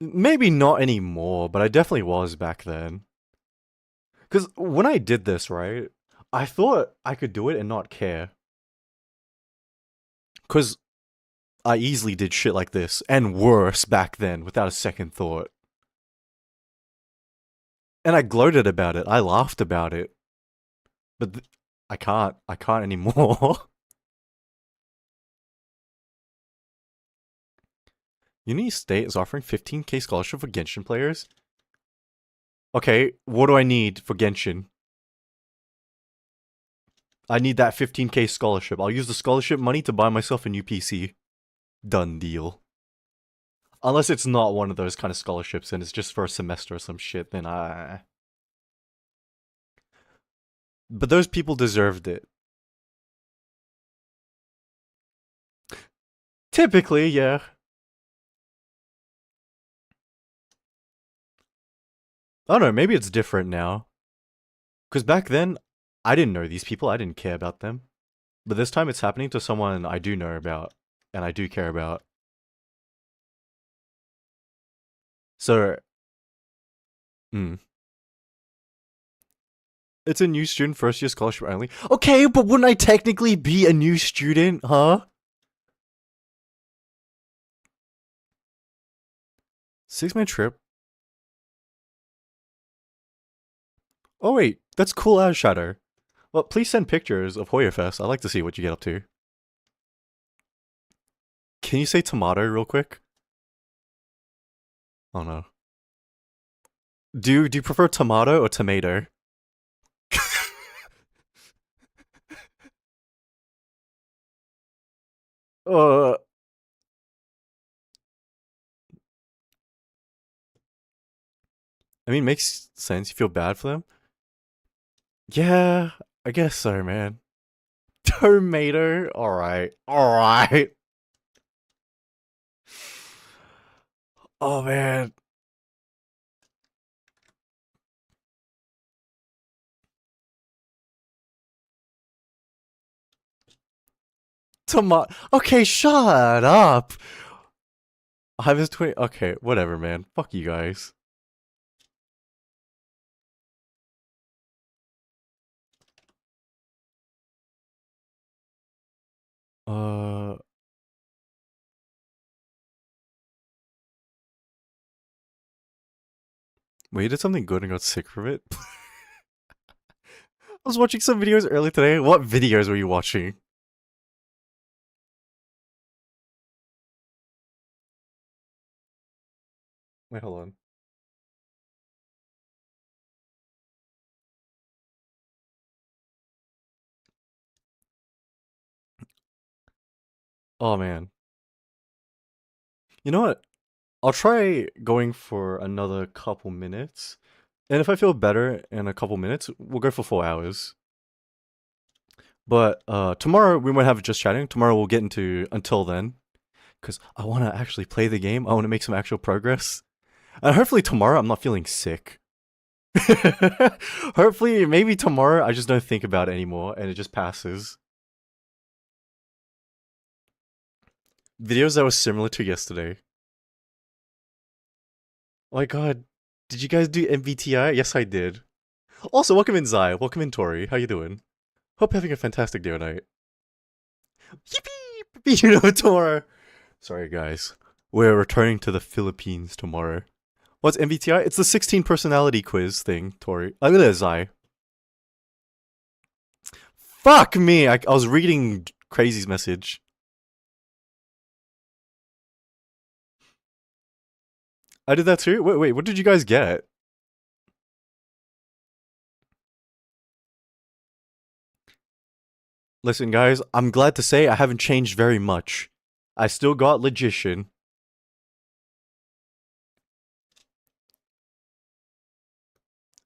Maybe not anymore, but I definitely was back then. Cuz when I did this, right? I thought I could do it and not care. Cuz I easily did shit like this, and worse back then, without a second thought. And I gloated about it, I laughed about it. But I can't anymore. Uni State is offering 15k scholarship for Genshin players. Okay, what do I need for Genshin? I need that 15k scholarship. I'll use the scholarship money to buy myself a new PC. Done deal. Unless it's not one of those kind of scholarships and it's just for a semester or some shit, then I. But those people deserved it. Typically, yeah. I don't know, maybe it's different now. Because back then, I didn't know these people, I didn't care about them. But this time it's happening to someone I do know about, and I do care about. So, hmm. It's a new student first year scholarship only. Okay, but wouldn't I technically be a new student, huh? 6-man trip. Oh wait, that's cool as Shadow. Well, please send pictures of Hoyerfest. I'd like to see what you get up to. Can you say tomato real quick? Oh no. Do you prefer tomato or tomato? uh, I mean, makes sense. You feel bad for them. Yeah, I guess so, man. Tomato. All right. All right. Oh man. Tomato. Okay, shut up. I was 20. Okay, whatever, man. Fuck you guys. Uh, wait, you did something good and got sick from it? I was watching some videos earlier today. What videos were you watching? Wait, hold on. Oh man. You know what? I'll try going for another couple minutes. And if I feel better in a couple minutes, we'll go for 4 hours. But tomorrow we might have just chatting. Tomorrow we'll get into until then. Because I want to actually play the game. I want to make some actual progress. And hopefully tomorrow I'm not feeling sick. Hopefully, maybe tomorrow I just don't think about it anymore and it just passes. Videos that were similar to yesterday. Oh my god, did you guys do MBTI? Yes, I did. Also, welcome in Zai. Welcome in Tori. How you doing? Hope you're having a fantastic day or night. Yippee! You know tomorrow. Sorry, guys. We're returning to the Philippines tomorrow. What's MBTI? It's the 16 personality quiz thing, Tori. I'm gonna Zai. Fuck me! I was reading Crazy's message. I did that too? Wait, what did you guys get? Listen, guys, I'm glad to say I haven't changed very much. I still got Logician.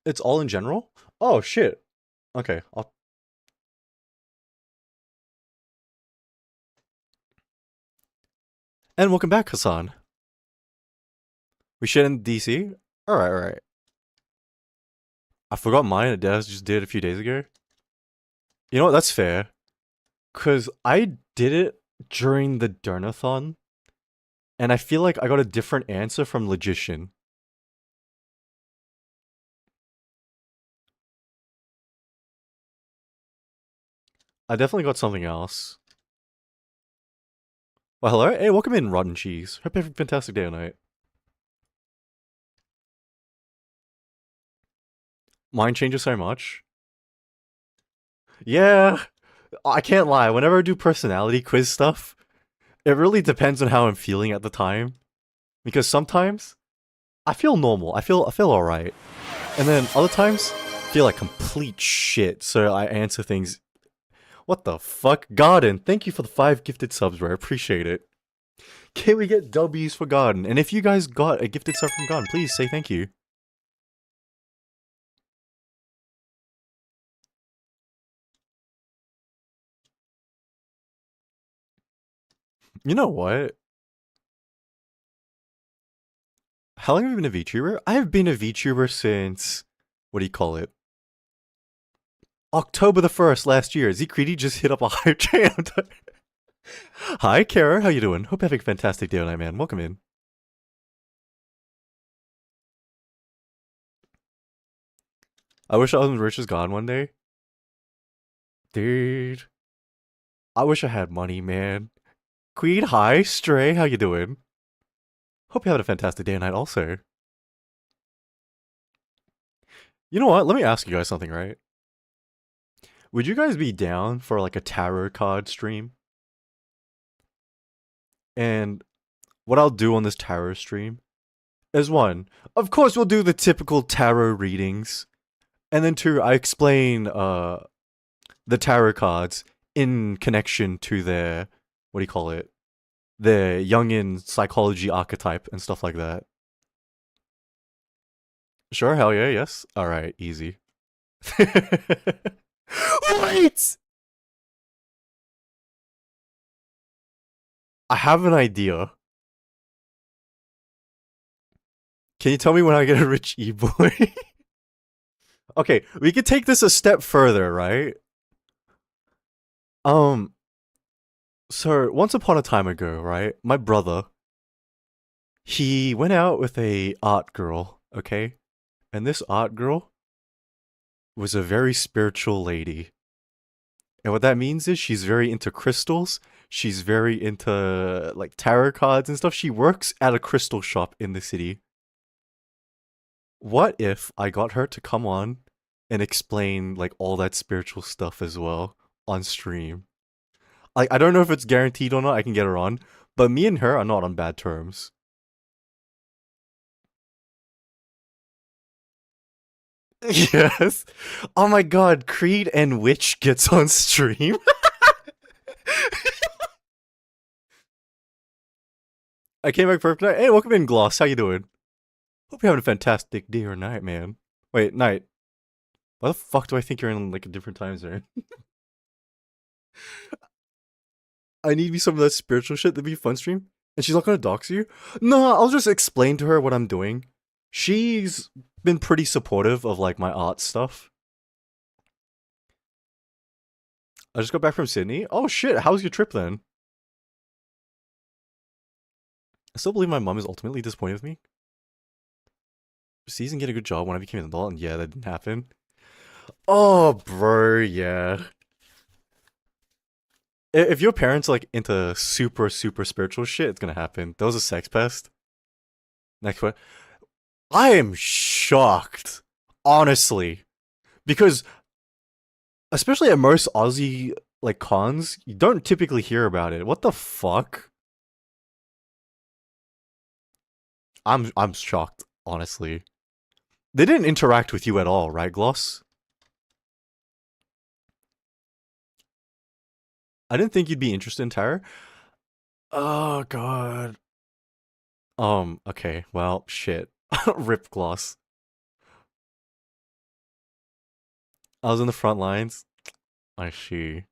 It's all in general? Oh, shit. Okay, And welcome back, Hassan. We should in DC? Alright. I forgot mine. Daz just did it a few days ago. You know what? That's fair. Because I did it during the Donathon, and I feel like I got a different answer from Logician. I definitely got something else. Well, hello. Hey, welcome in, Rotten Cheese. Hope you have a fantastic day tonight. Mine changes so much. Yeah, I can't lie. Whenever I do personality quiz stuff, it really depends on how I'm feeling at the time. Because sometimes I feel normal. I feel alright. And then other times, I feel like complete shit. So I answer things. What the fuck? Garden, thank you for the 5 gifted subs, bro. I appreciate it. Can we get W's for Garden? And if you guys got a gifted sub from Garden, please say thank you. You know what? How long have you been a VTuber? I have been a VTuber since, what do you call it? October the 1st last year. Zcreedy just hit up a hype train. Hi, Kara. How you doing? Hope you're having a fantastic day tonight, man. Welcome in. I wish I was rich as God one day. Dude. I wish I had money, man. Queen, hi. Stray, how you doing? Hope you're having a fantastic day tonight also. You know what? Let me ask you guys something, right? Would you guys be down for like a tarot card stream? And what I'll do on this tarot stream is one, of course we'll do the typical tarot readings. And then two, I explain the tarot cards in connection to their, what do you call it? Their Jungian psychology archetype and stuff like that. Sure, hell yeah, yes. Alright, easy. Wait! I have an idea. Can you tell me when I get a rich e-boy? Okay, we could take this a step further, right? So once upon a time ago, right, my brother, he went out with a art girl, okay? And this art girl was a very spiritual lady. And what that means is she's very into crystals. She's very into like tarot cards and stuff. She works at a crystal shop in the city. What if I got her to come on and explain like all that spiritual stuff as well on stream? Like I don't know if it's guaranteed or not. I can get her on, but me and her are not on bad terms. Yes. Oh my god, Creed and Witch gets on stream. I came back perfect night. Hey, welcome in, Gloss. How you doing? Hope you're having a fantastic day or night, man. Wait, night. Why the fuck do I think you're in like a different time zone? I need me some of that spiritual shit. That'd be a fun stream. And she's not gonna dox you? No, I'll just explain to her what I'm doing. She's been pretty supportive of like my art stuff. I just got back from Sydney. Oh shit, how's your trip then? I still believe my mom is ultimately disappointed with me. She didn't get a good job when I became an adult, and yeah, that didn't happen. Oh, bro, yeah. If your parents like into super spiritual shit, it's gonna happen. That was a sex pest. Next one. I am shocked, honestly, because especially at most Aussie like cons, you don't typically hear about it. What the fuck? I'm shocked, honestly. They didn't interact with you at all, right, Gloss? I didn't think you'd be interested in Terror. Oh god. Okay, well, shit. Rip Gloss. I was in the front lines. I see.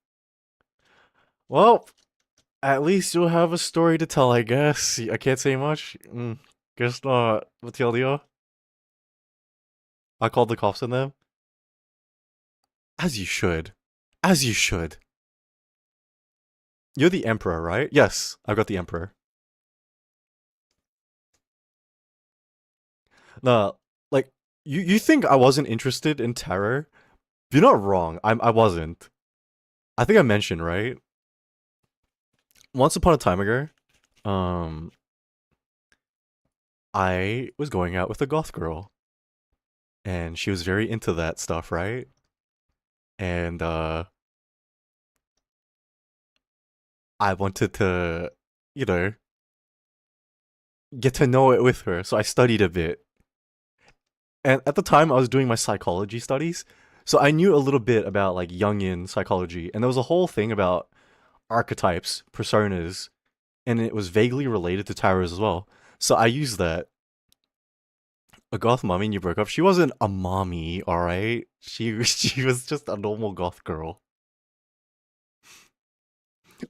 Well, at least you'll have a story to tell, I guess. I can't say much. Guess not. What you? I called the cops on them. As you should. As you should. You're the Emperor, right? Yes, I've got the Emperor. No, like, you think I wasn't interested in terror? You're not wrong. I wasn't. I think I mentioned, right? Once upon a time ago, Um, I was going out with a goth girl, and she was very into that stuff, right? And I wanted to, you know, get to know it with her, so I studied a bit. And at the time, I was doing my psychology studies, so I knew a little bit about like Jungian psychology, and there was a whole thing about archetypes, personas, and it was vaguely related to tarots as well. So I used that. A goth mommy and you broke up. She wasn't a mommy, all right. She was just a normal goth girl.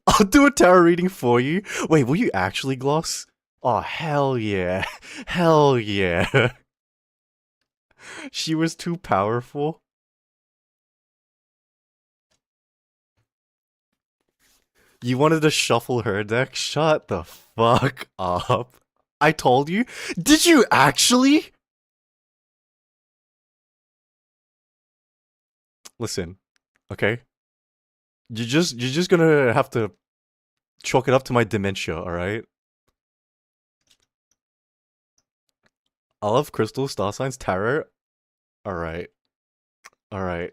I'll do a tarot reading for you. Wait, will you actually gloss? Oh hell yeah, hell yeah. She was too powerful. You wanted to shuffle her deck? Shut the fuck up. I told you. Did you actually? Listen, okay. You're just gonna have to chalk it up to my dementia, all right? I love crystal, star signs, tarot. All right, all right.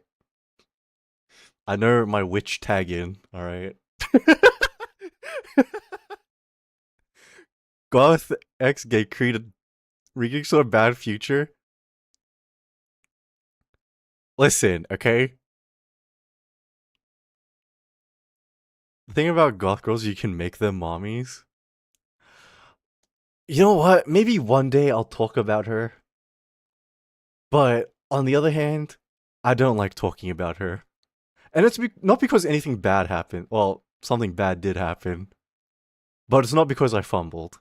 I know my witch tag in. All right. Goth X gay created Regeeks a bad future. Listen, okay. The thing about goth girls, you can make them mommies. You know what? Maybe one day I'll talk about her. But on the other hand, I don't like talking about her. And it's not because anything bad happened. Well, something bad did happen. But it's not because I fumbled.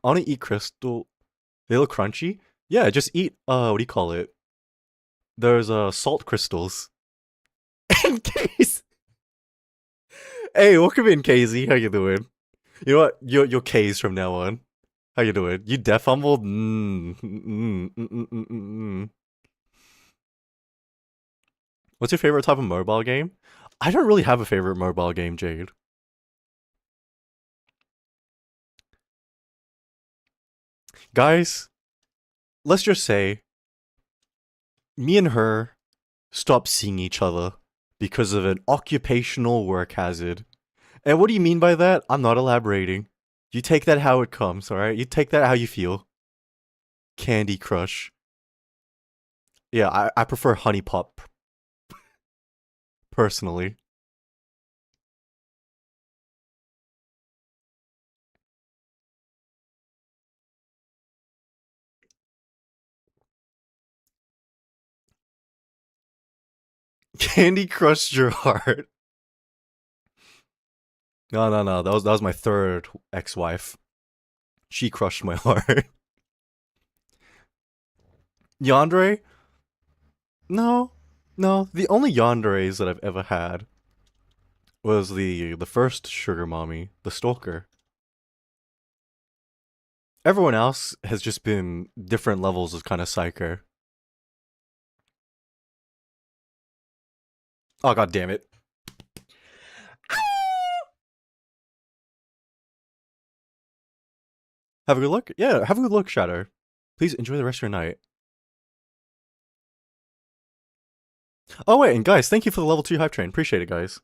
I want to eat crystal. They look crunchy. Yeah, just eat, what do you call it? There's, salt crystals. In case. Hey, welcome in, KZ. How you doing? You know what? You're K's from now on. How you doing? You def fumbled? What's your favorite type of mobile game? I don't really have a favorite mobile game, Jade. Guys, let's just say me and her stopped seeing each other because of an occupational work hazard. And what do you mean by that? I'm not elaborating. You take that how it comes, alright? You take that how you feel. Candy Crush. Yeah, I prefer Honey Pop personally. Candy crushed your heart. No, no, no. That was my third ex-wife. She crushed my heart. Yandere? No, no. The only yanderes that I've ever had was the first sugar mommy, the stalker. Everyone else has just been different levels of kind of psycho. Oh god damn it. Have a good look? Yeah, have a good look, Shadow. Please enjoy the rest of your night. Oh wait, and guys, thank you for the level 2 hype train. Appreciate it, guys.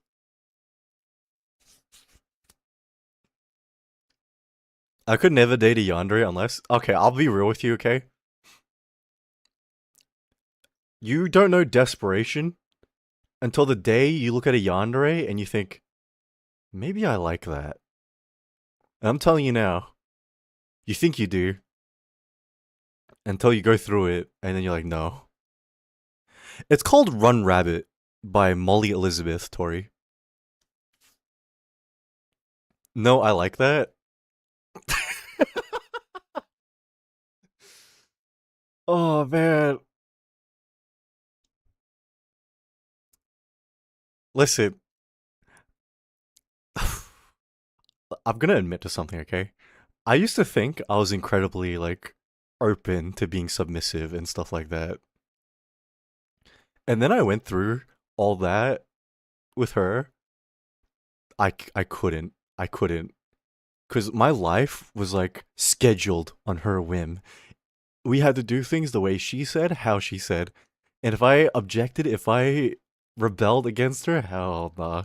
I could never date a yandere unless... Okay, I'll be real with you, okay? You don't know desperation until the day you look at a yandere and you think, maybe I like that. And I'm telling you now, you think you do until you go through it and then you're like, no. It's called Run Rabbit by Molly Elizabeth, Tori. No, I like that. Oh man. Listen, I'm gonna admit to something, okay? I used to think I was incredibly, like, open to being submissive and stuff like that. And then I went through all that with her. I couldn't. I couldn't. Because my life was like scheduled on her whim. We had to do things the way she said, how she said. And if I objected, if I rebelled against her, hell nah.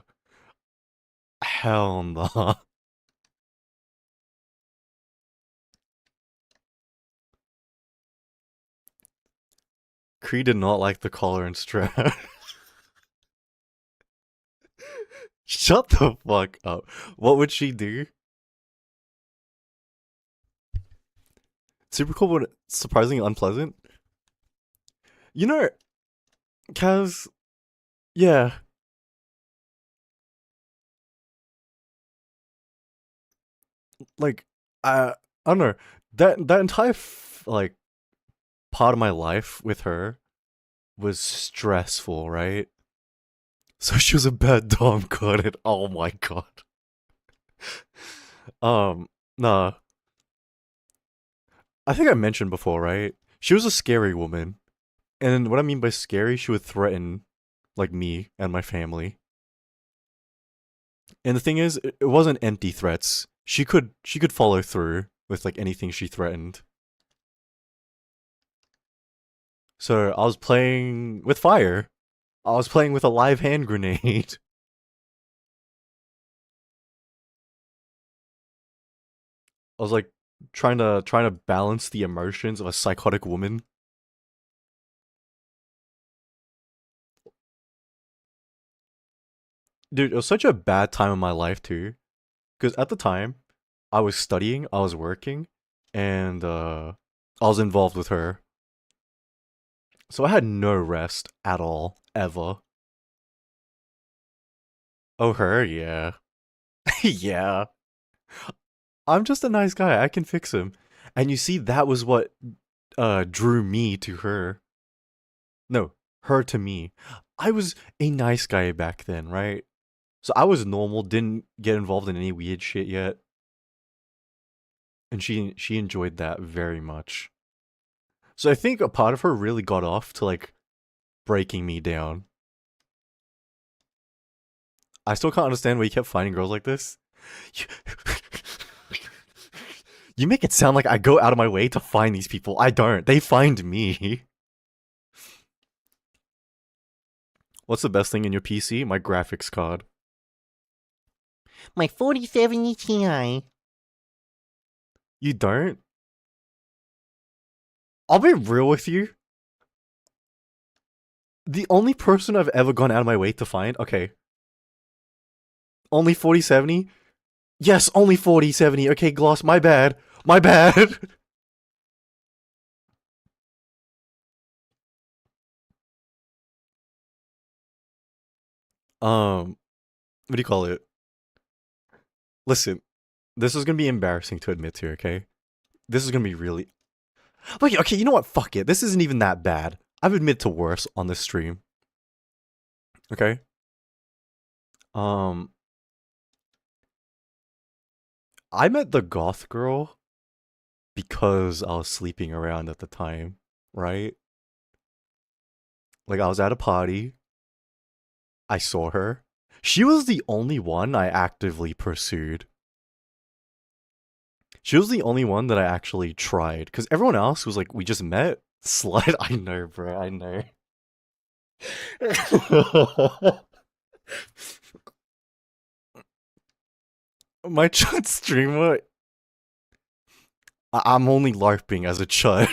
Hell nah. Cree did not like the collar and strap. Shut the fuck up. What would she do? Super cool, but surprisingly unpleasant. You know, Kaz, yeah, like, I don't know. That entire, like, part of my life with her was stressful, right? So she was a bad dom god, and oh my god. Um, nah. I think I mentioned before, right? She was a scary woman. And what I mean by scary, she would threaten, like, me and my family. And the thing is, it wasn't empty threats. She could follow through with like anything she threatened. So I was playing with fire. I was playing with a live hand grenade. I was like trying to balance the emotions of a psychotic woman. Dude, it was such a bad time in my life too. Because at the time, I was studying, I was working, and I was involved with her. So I had no rest at all, ever. Oh, her? Yeah. Yeah. I'm just a nice guy. I can fix him. And you see, that was what drew me to her. No, her to me. I was a nice guy back then, right? So I was normal, didn't get involved in any weird shit yet. And she enjoyed that very much. So I think a part of her really got off to like breaking me down. I still can't understand why you kept finding girls like this. You make it sound like I go out of my way to find these people. I don't. They find me. What's the best thing in your PC? My graphics card. My 4070 Ti. You don't? I'll be real with you. The only person I've ever gone out of my way to find, okay, only 4070? Yes, only 4070. Okay, Gloss, my bad. My bad. What do you call it? Listen, this is gonna be embarrassing to admit to, okay? This is gonna be really. Wait, okay, you know what? Fuck it. This isn't even that bad. I've admitted to worse on this stream. Okay? Um, I met the goth girl because I was sleeping around at the time, right? Like, I was at a party. I saw her. She was the only one I actively pursued. She was the only one that I actually tried. Because everyone else was like, we just met. Slut. I know, bro. I know. My chud streamer. I'm only LARPing as a chud.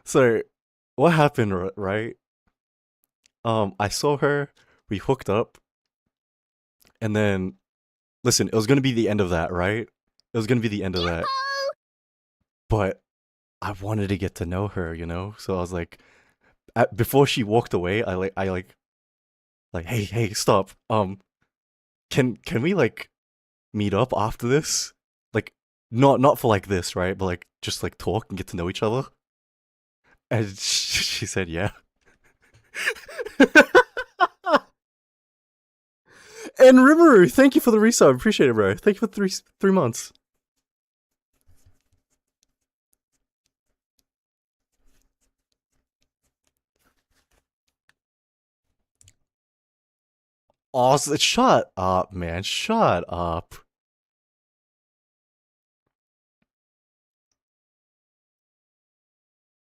So, what happened, right? I saw her. We hooked up. And then, listen, it was gonna be the end of that, right? It was gonna be the end of that. But I wanted to get to know her, you know? So I was like, before she walked away, like, hey, stop. Can we like meet up after this? Like, not for like this, right? But like, just like talk and get to know each other. And she said, yeah. And Rimuru, thank you for the resub. Appreciate it, bro. Thank you for 3 months. Awesome. Shut up, man. Shut up.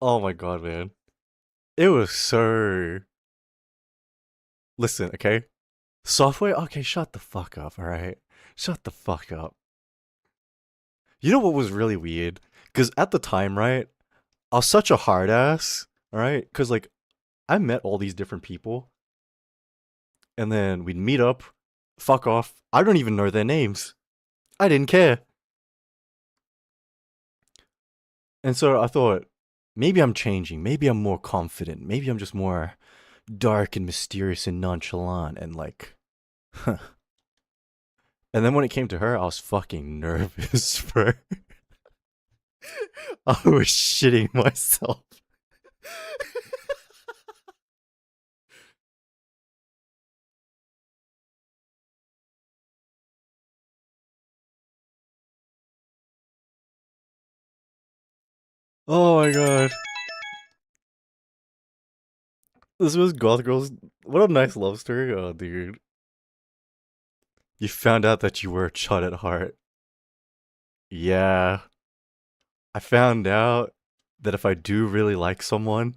Oh my god, man. It was so. Listen, okay? Software? Okay, shut the fuck up, alright? Shut the fuck up. You know what was really weird? Because at the time, right? I was such a hard ass, alright? Because, like, I met all these different people, and then we'd meet up, fuck off. I don't even know their names. I didn't care. And so I thought, maybe I'm changing. Maybe I'm more confident. Maybe I'm just more dark and mysterious and nonchalant and like, huh. And then when it came to her, I was fucking nervous, bro. I was shitting myself. Oh my god. This was Goth Girls. What a nice love story. Oh, dude. You found out that you were a chud at heart. Yeah. I found out that if I do really like someone,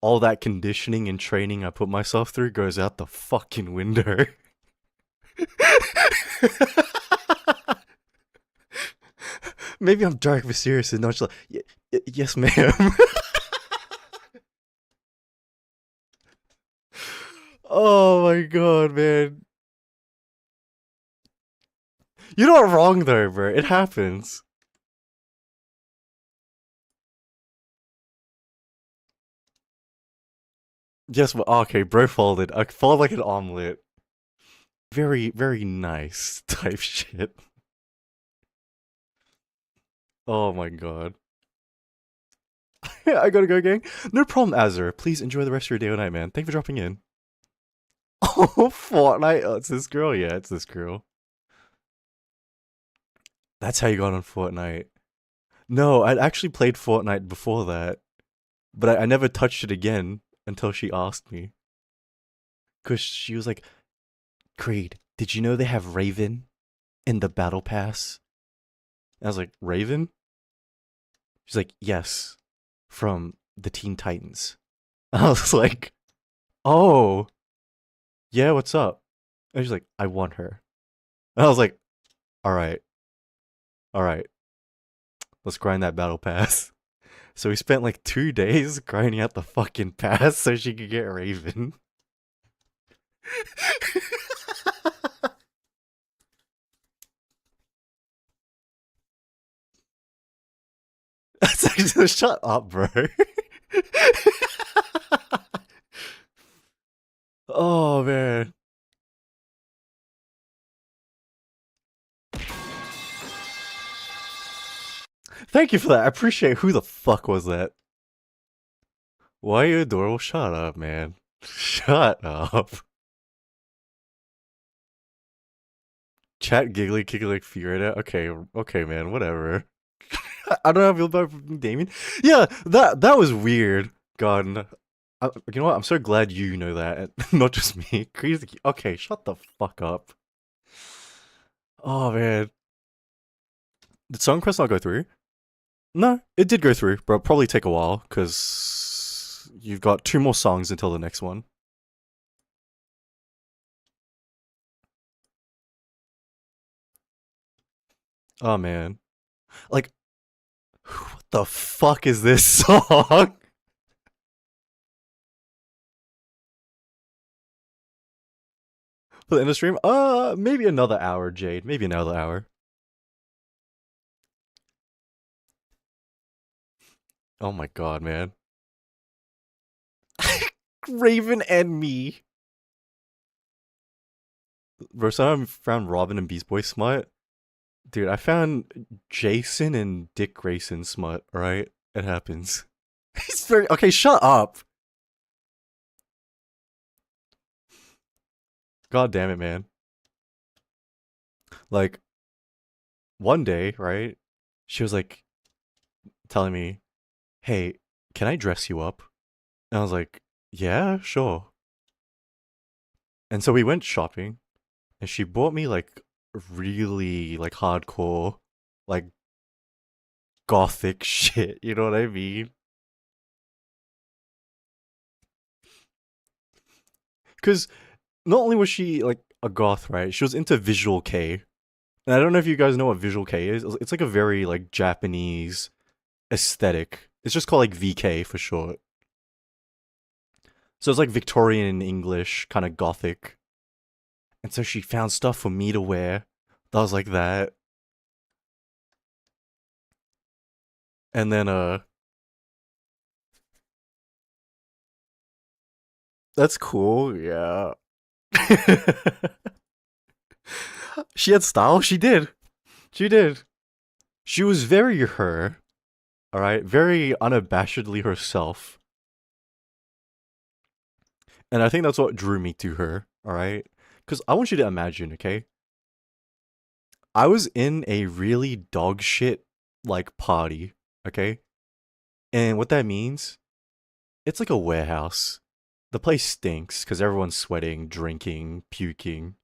all that conditioning and training I put myself through goes out the fucking window. Maybe I'm dark, mysterious, and nonchalant. Yes, ma'am. Oh my god, man. You're not wrong though, bro. It happens. Yes, well, okay, bro folded. Fold like an omelet. Very, very nice type shit. Oh my god. I gotta go, gang. No problem, Azur. Please enjoy the rest of your day or night, man. Thank you for dropping in. Oh, Fortnite. Oh, it's this girl? Yeah, it's this girl. That's how you got on Fortnite. No, I'd actually played Fortnite before that, but I never touched it again until she asked me. Because she was like, Creed, did you know they have Raven in the Battle Pass? And I was like, Raven? She's like, yes, from the Teen Titans. I was like, oh, yeah, what's up? And she's like, I want her. And I was like, all right, all right, let's grind that Battle Pass. So we spent like 2 days grinding out the fucking pass so she could get Raven. That's actually, shut up, bro. Oh man. Thank you for that. I appreciate it. Who the fuck was that? Why are you adorable? Shut up, man. Shut up. Chat giggly, kickly like fear it. Okay, okay, man, whatever. I don't know how I feel about Damien. Yeah, that was weird. God, you know what? I'm so glad you know that, not just me. Crazy. Okay, shut the fuck up. Oh man, did Song Quest not go through? No, it did go through, but it'll probably take a while because you've got 2 more songs until the next one. Oh man, like, what the fuck is this song? For the end of stream? Maybe another hour, Jade. Maybe another hour. Oh my god, man. Raven and me. Rosanna found Robin and Beast Boy smut. Dude, I found Jason and Dick Grayson smut, alright? It happens. He's very. Okay, shut up. God damn it, man. Like, one day, right? She was like telling me, hey, can I dress you up? And I was like, yeah, sure. And so we went shopping, and she bought me like really like hardcore, like gothic shit. You know what I mean? Because not only was she like a goth, right? She was into visual K. And I don't know if you guys know what visual K is. It's like a very like Japanese aesthetic. It's just called like VK for short. So it's like Victorian English, kind of gothic. And so she found stuff for me to wear that was like that. And then that's cool, yeah. She had style, she did. She did. She was very her, alright? Very unabashedly herself. And I think that's what drew me to her, alright? Because I want you to imagine, okay? I was in a really dog shit like party, okay? And what that means, it's like a warehouse. The place stinks because everyone's sweating, drinking, puking.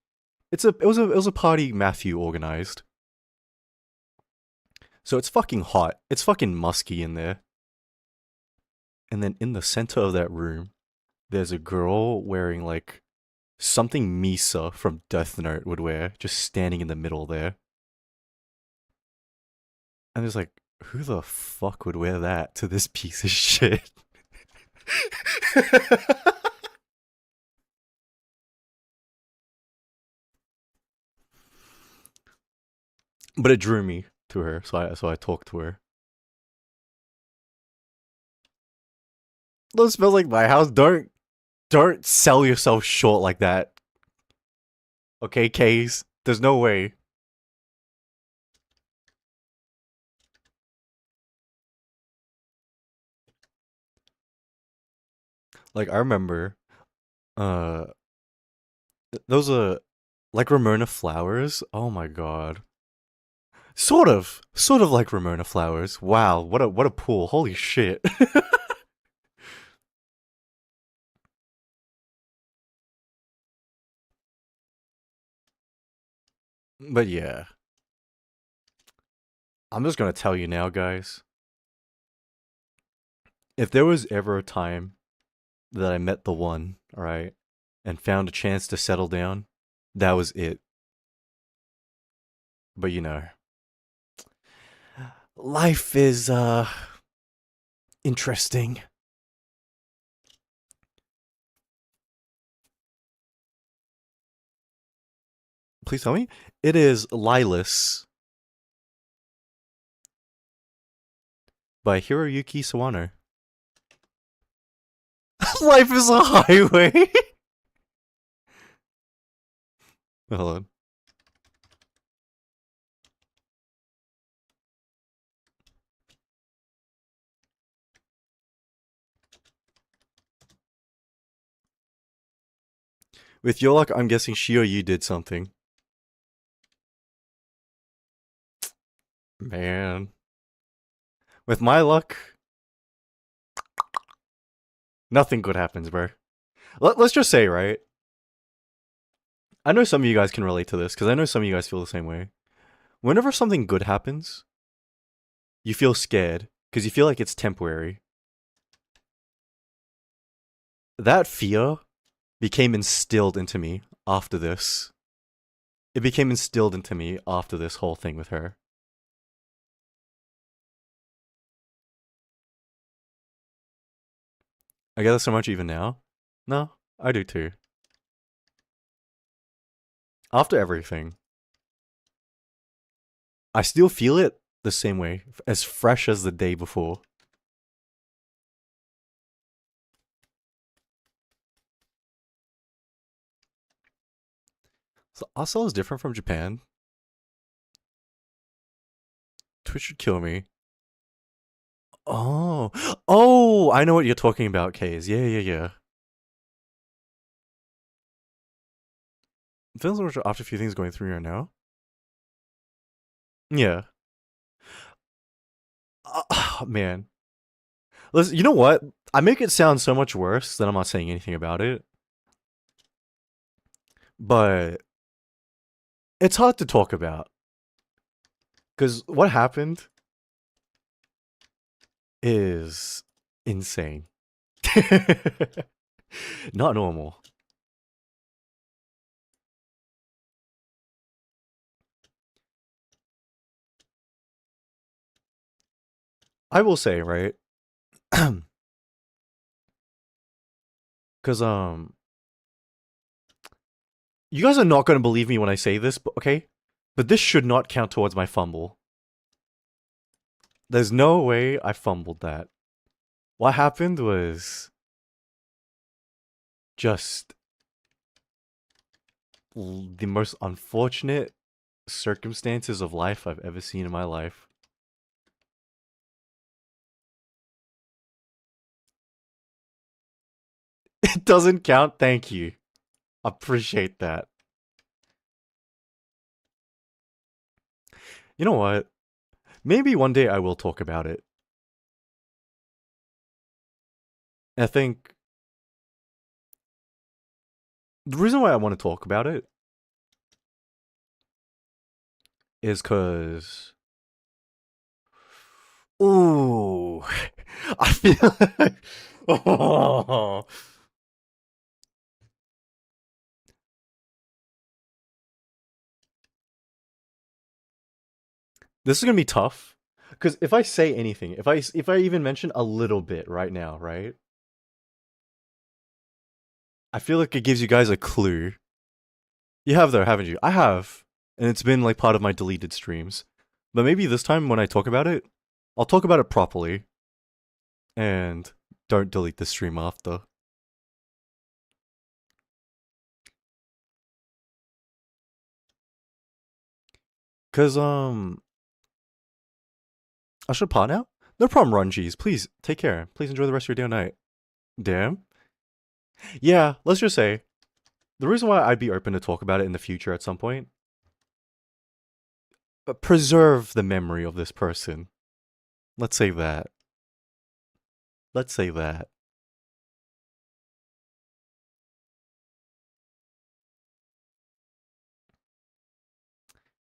It was a party Matthew organized. So it's fucking hot. It's fucking musky in there. And then in the center of that room, there's a girl wearing like something Misa from Death Note would wear, just standing in the middle there. And it's like, who the fuck would wear that to this piece of shit? But it drew me to her, so I talked to her. Those smells like my house. Don't sell yourself short like that. Okay, Case. There's no way. Like I remember, uh, those are like Ramona Flowers. Oh my god. Sort of like Ramona Flowers. Wow, what a pool. Holy shit. But yeah, I'm just gonna tell you now, guys. If there was ever a time that I met the one, all right, and found a chance to settle down, that was it. But you know, life is interesting. Please tell me. It is Lilas by Hiroyuki Sawano. Life is a highway. Hold on. With your luck, I'm guessing she or you did something. Man. With my luck, nothing good happens, bro. Let's just say, right? I know some of you guys can relate to this, because I know some of you guys feel the same way. Whenever something good happens, you feel scared, because you feel like it's temporary. That fear became instilled into me after this. It became instilled into me after this whole thing with her. I get that so much even now. No, I do too. After everything, I still feel it the same way, as fresh as the day before. So Oslo is different from Japan. Twitch should kill me. Oh, oh! I know what you're talking about, Kaze. Yeah, yeah, yeah. Feels like after a few things going through right now. Yeah. Man. Listen, you know what? I make it sound so much worse that I'm not saying anything about it. but it's hard to talk about because what happened is insane. Not normal. I will say, right? Because you guys are not going to believe me when I say this, but okay? But this should not count towards my fumble. There's no way I fumbled that. What happened was just the most unfortunate circumstances of life I've ever seen in my life. It doesn't count, thank you. Appreciate that. You know what? Maybe one day I will talk about it. I think the reason why I want to talk about it is because, ooh, I feel like, oh, this is gonna be tough. Because if I say anything, if I even mention a little bit right now, right? I feel like it gives you guys a clue. You have though, haven't you? I have, and it's been like part of my deleted streams. But maybe this time when I talk about it, I'll talk about it properly, and don't delete the stream after. Cause I should pot now. No problem, Rungees. Please take care. Please enjoy the rest of your day and night. Damn. Yeah, let's just say the reason why I'd be open to talk about it in the future at some point, preserve the memory of this person. Let's say that. Let's say that.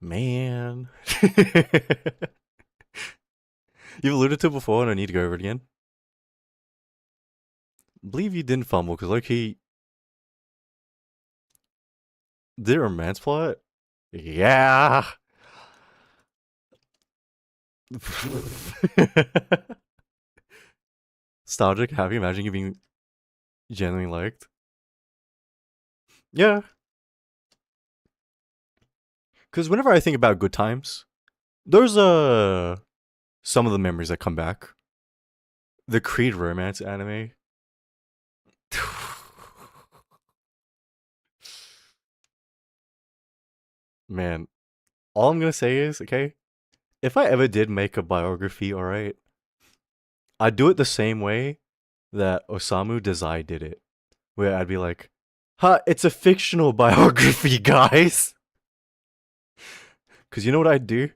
Man. You've alluded to it before and I need to go over it again. I believe you didn't fumble because low-key, did a romance plot? Yeah. Nostalgic, happy, imagine you being genuinely liked. Yeah. Because whenever I think about good times, those some of the memories that come back. The Creed romance anime. Man, all I'm gonna say is, okay, if I ever did make a biography, alright, I'd do it the same way that Osamu Dazai did it. Where I'd be like, ha, it's a fictional biography, guys. Because you know what I'd do?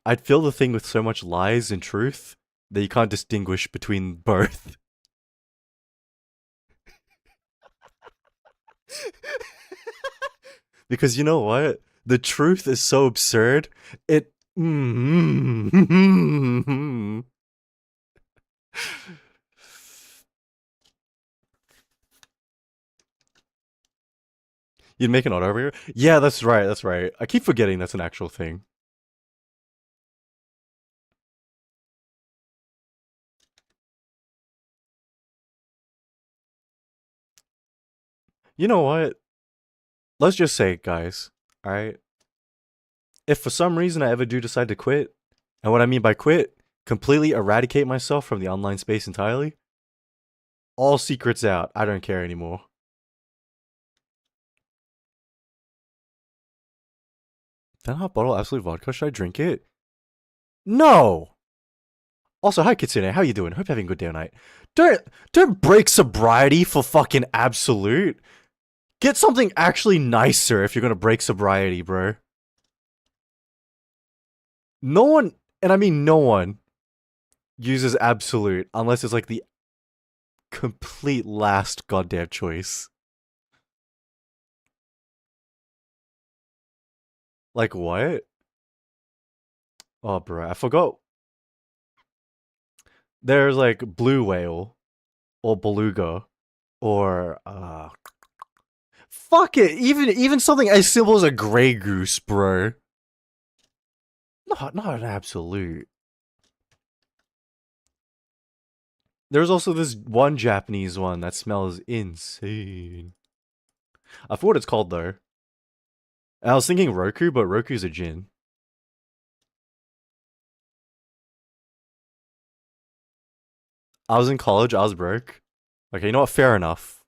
I'd fill the thing with so much lies and truth that you can't distinguish between both. Because you know what? The truth is so absurd. It. You'd make an auto over here? Yeah, that's right, that's right. I keep forgetting that's an actual thing. You know what? Let's just say, guys, alright? If for some reason I ever do decide to quit, and what I mean by quit, completely eradicate myself from the online space entirely, all secrets out. I don't care anymore. Then hot bottle of absolute vodka. Should I drink it? No. Also, hi Kitsune, how you doing? Hope you're having a good day or night. Don't break sobriety for fucking absolute. Get something actually nicer if you're gonna break sobriety, bro. No one, and I mean no one, uses absolute unless it's like the complete last goddamn choice. Like what? Oh, bro, I forgot. There's like blue whale or beluga or fuck it. Even something as simple as a gray goose, bro. Not an absolute. There's also this one Japanese one that smells insane. I forgot what it's called though. And I was thinking Roku, but Roku's a gin. I was in college, I was broke. Okay, you know what? Fair enough.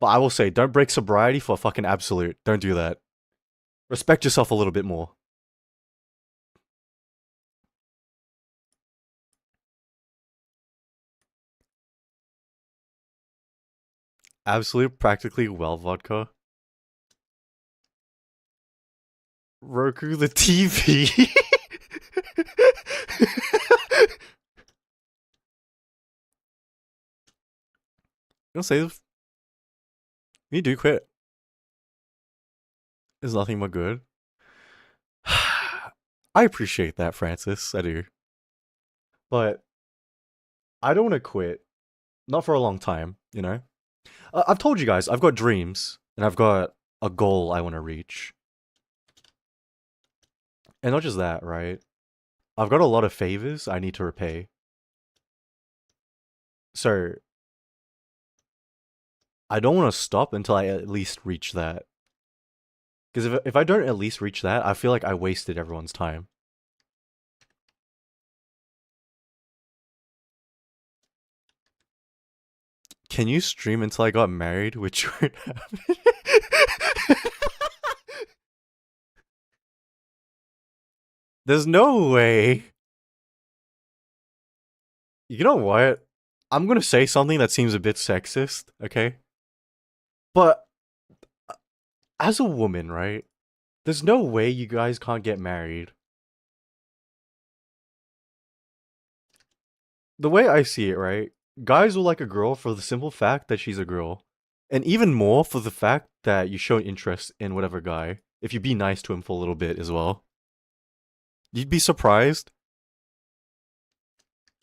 But I will say, don't break sobriety for a fucking absolute. Don't do that. Respect yourself a little bit more. Absolute, practically well vodka. Roku the TV. Don't say this. You do quit. There's nothing but good. I appreciate that, Francis. I do. But I don't want to quit. Not for a long time, you know? I've told you guys, I've got dreams. And I've got a goal I want to reach. And not just that, right? I've got a lot of favors I need to repay. So, I don't want to stop until I at least reach that. Because if I don't at least reach that, I feel like I wasted everyone's time. Can you stream until I got married? Which would happen. There's no way. You know what? I'm gonna say something that seems a bit sexist, okay? But as a woman, right? There's no way you guys can't get married. The way I see it, right? Guys will like a girl for the simple fact that she's a girl. And even more for the fact that you show interest in whatever guy. If you be nice to him for a little bit as well. You'd be surprised.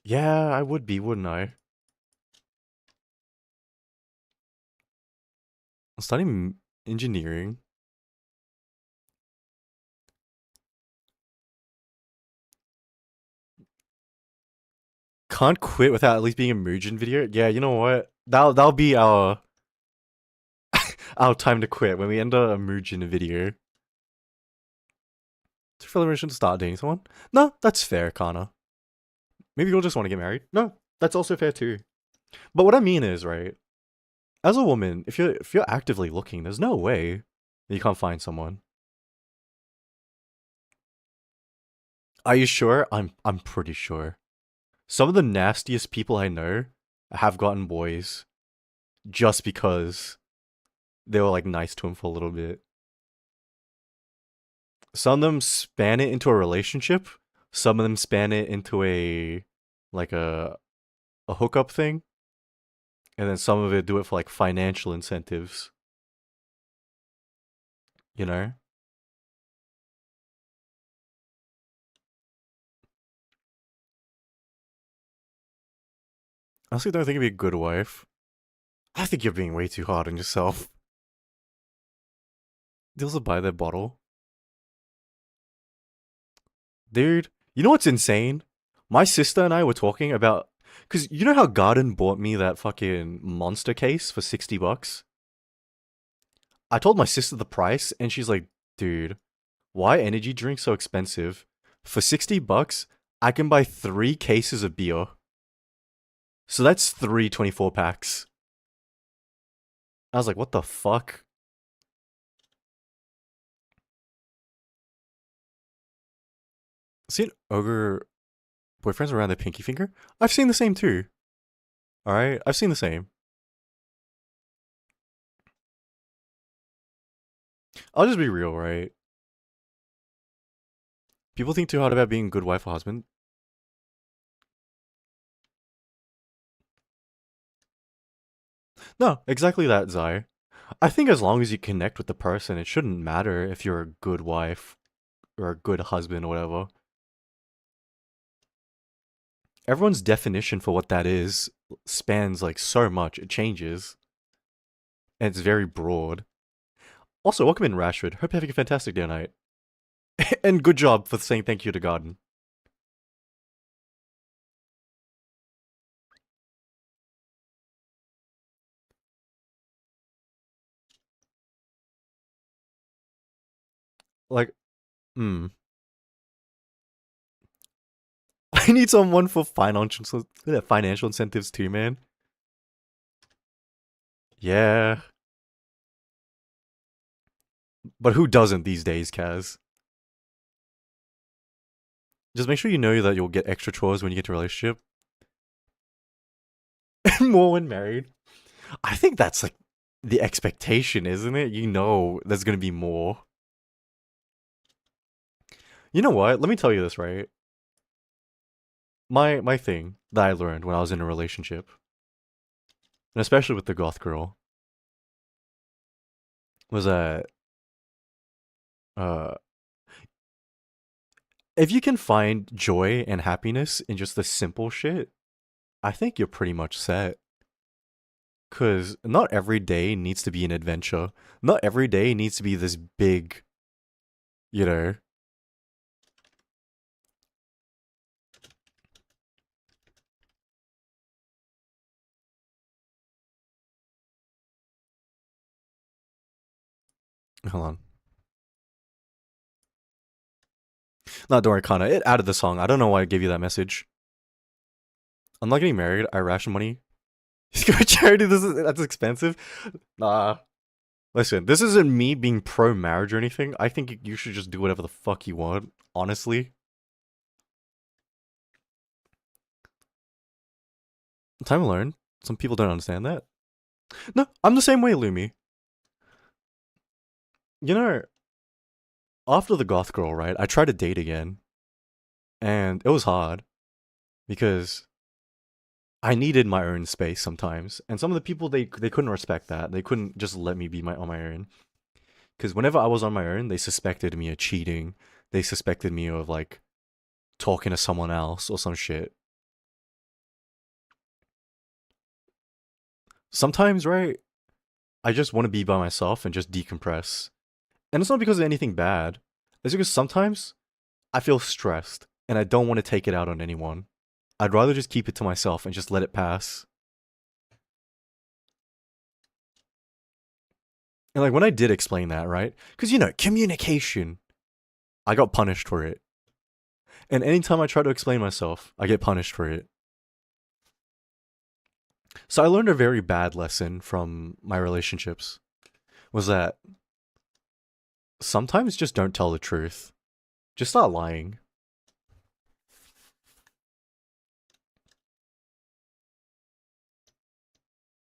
Yeah, I would be, wouldn't I? I'm studying engineering. Can't quit without at least being a Mugen video. Yeah, you know what? That'll be our our time to quit when we enter a Mugen video. To feel permission to start dating someone? No, that's fair, Kana. Maybe you'll just want to get married. No, that's also fair too. But what I mean is, right? As a woman, if you're actively looking, there's no way that you can't find someone. Are you sure? I'm pretty sure. Some of the nastiest people I know have gotten boys just because they were like nice to him for a little bit. Some of them span it into a relationship. Some of them span it into a like a hookup thing. And then some of it do it for like financial incentives. You know? I honestly don't think you'd be a good wife. I think you're being way too hard on yourself. Deals to buy that bottle. Dude, you know what's insane? My sister and I were talking about... Because you know how Garden bought me that fucking monster case for 60 bucks? I told my sister the price, and she's like, dude, why energy drinks so expensive? For 60 bucks, I can buy 3 cases of beer. So that's 3 24 packs. I was like, what the fuck? Seen ogre boyfriends around their pinky finger? I've seen the same too. Alright, I've seen the same. I'll just be real, right? People think too hard about being a good wife or husband. No, exactly that, Zai. I think as long as you connect with the person, it shouldn't matter if you're a good wife or a good husband or whatever. Everyone's definition for what that is spans like so much. It changes. And it's very broad. Also, welcome in, Rashford. Hope you're having a fantastic day tonight. And good job for saying thank you to Garden. Like, hmm. I need someone for financial incentives too, man. Yeah. But who doesn't these days, Kaz? Just make sure you know that you'll get extra chores when you get to a relationship. And more when married. I think that's like the expectation, isn't it? You know there's gonna be more. You know what? Let me tell you this, right? My thing that I learned when I was in a relationship, and especially with the goth girl, was that uh if you can find joy and happiness in just the simple shit, I think you're pretty much set. Cause not every day needs to be an adventure. Not every day needs to be this big, you know. Hold on. No, don't worry, Kana. It added the song. I don't know why I gave you that message. I'm not getting married. I ration money. Charity, that's expensive. Nah. Listen, this isn't me being pro marriage or anything. I think you should just do whatever the fuck you want, honestly. Time alone. Some people don't understand that. No, I'm the same way, Lumi. You know, after the goth girl, right? I tried to date again. And it was hard. Because I needed my own space sometimes. And some of the people, they couldn't respect that. They couldn't just let me be on my own. Because whenever I was on my own, they suspected me of cheating. They suspected me of, like, talking to someone else or some shit. Sometimes, right, I just want to be by myself and just decompress. And it's not because of anything bad. It's because sometimes I feel stressed and I don't want to take it out on anyone. I'd rather just keep it to myself and just let it pass. And like when I did explain that, right? Because, you know, communication. I got punished for it. And anytime I try to explain myself, I get punished for it. So I learned a very bad lesson from my relationships. Was that sometimes just don't tell the truth. Just start lying.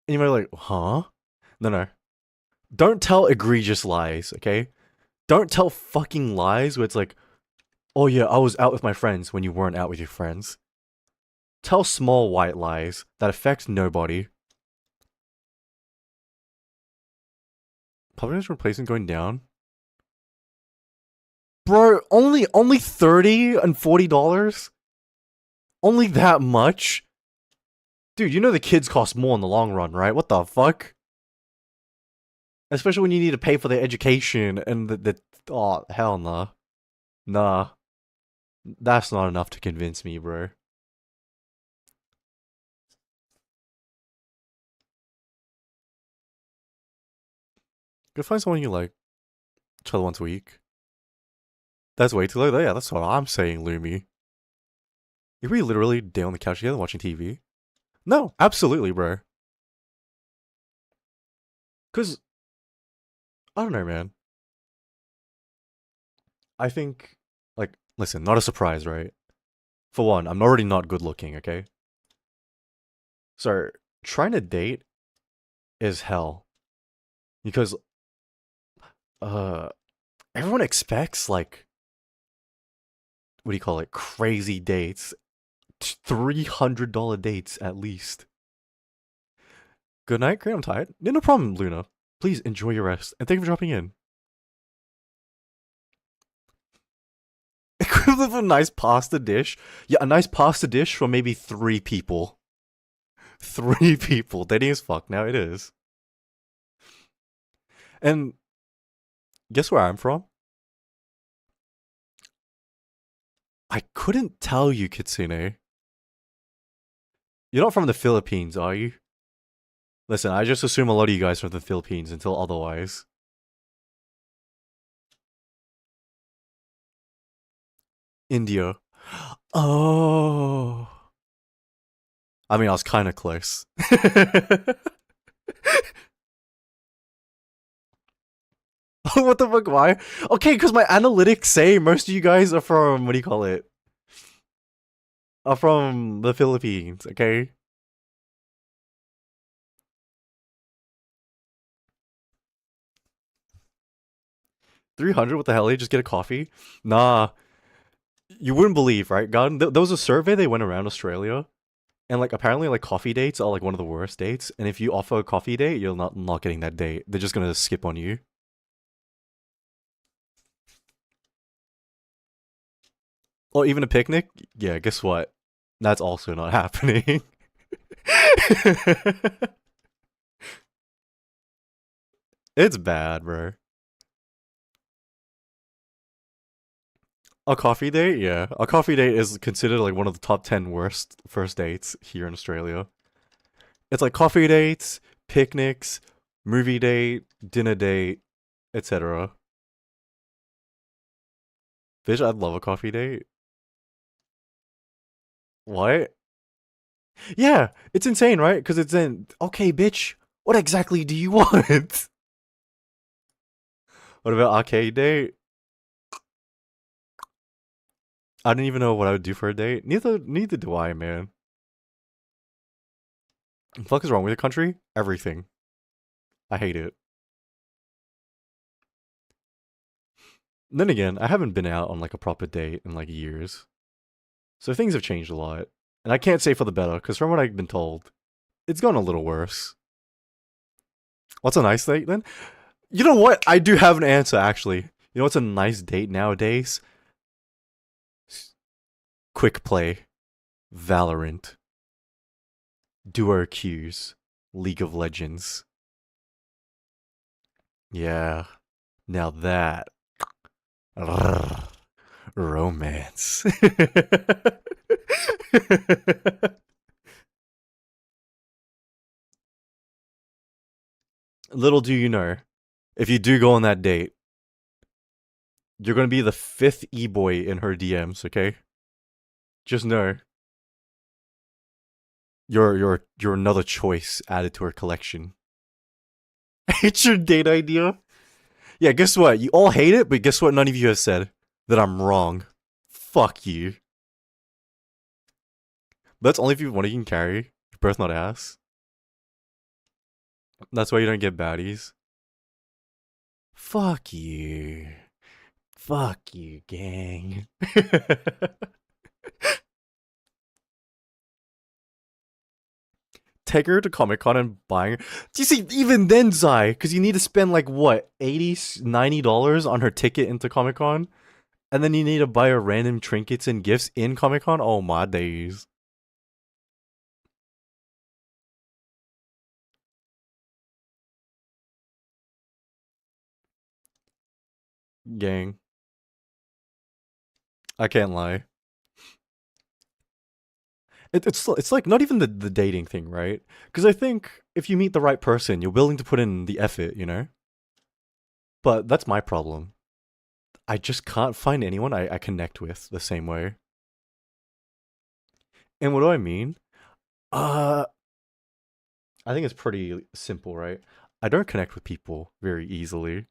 And you might be like, huh? No. Don't tell egregious lies, okay? Don't tell fucking lies where it's like, oh yeah, I was out with my friends when you weren't out with your friends. Tell small white lies that affect nobody. Public replacement going down? Bro, only $30 and $40? Only that much? Dude, you know the kids cost more in the long run, right? What the fuck? Especially when you need to pay for their education and oh, hell nah. Nah. That's not enough to convince me, bro. Go find someone you like. Chill once a week. That's way too late. Yeah, that's what I'm saying, Lumi. If we literally day on the couch together watching TV? No, absolutely, bro. Cause I don't know, man. I think, like, listen, not a surprise, right? For one, I'm already not good looking, okay? So trying to date is hell because uh everyone expects like what do you call it? Crazy dates, $300 dates at least. Good night, great. I'm tired. Yeah, no problem, Luna. Please enjoy your rest. And thank you for dropping in. Equivalent of a nice pasta dish. Yeah, a nice pasta dish for maybe 3 people. 3 people. Dating as fuck. Now it is. And guess where I'm from? I couldn't tell you, Kitsune. You're not from the Philippines, are you? Listen, I just assume a lot of you guys are from the Philippines until otherwise. India. Oh. I mean, I was kind of close. What the fuck, why? Okay, because my analytics say most of you guys are from, what do you call it? Are from the Philippines, okay? $300, what the hell? You just get a coffee? Nah. You wouldn't believe, right? God, there was a survey they went around Australia. And like apparently like coffee dates are like one of the worst dates. And if you offer a coffee date, you're not getting that date. They're just gonna skip on you. Or even a picnic? Yeah, guess what? That's also not happening. It's bad, bro. A coffee date? Yeah. A coffee date is considered like one of the top 10 worst first dates here in Australia. It's like coffee dates, picnics, movie date, dinner date, etc. Bitch, I'd love a coffee date. What? Yeah, it's insane, right? Because it's in. Okay, bitch, what exactly do you want? What about arcade date? I don't even know what I would do for a date. Neither do I, man. What the fuck is wrong with the country? Everything. I hate it. And then again, I haven't been out on like a proper date in like years. So things have changed a lot. And I can't say for the better, because from what I've been told, it's gone a little worse. What's a nice date then? You know what? I do have an answer actually. You know what's a nice date nowadays? Quick play. Valorant. Duo queues. League of Legends. Yeah. Now that. Romance. Little do you know, if you do go on that date, you're gonna be the 5th e-boy in her DMs, okay? Just know. You're another choice added to her collection. It's your date idea? Yeah, guess what? You all hate it, but guess what none of you have said? That I'm wrong. Fuck you. That's only if you one of you can carry. You're both not ass. That's why you don't get baddies. Fuck you. Fuck you, gang. Take her to Comic Con and buying. Do you see, even then, Zai, because you need to spend like what, $80, $90 on her ticket into Comic Con? And then you need to buy her random trinkets and gifts in Comic Con? Oh my days. Gang. I can't lie. It's like not even the dating thing, right? Because I think if you meet the right person, you're willing to put in the effort, you know? But that's my problem. I just can't find anyone I connect with the same way. And what do I mean? Uh, I think it's pretty simple, right? I don't connect with people very easily.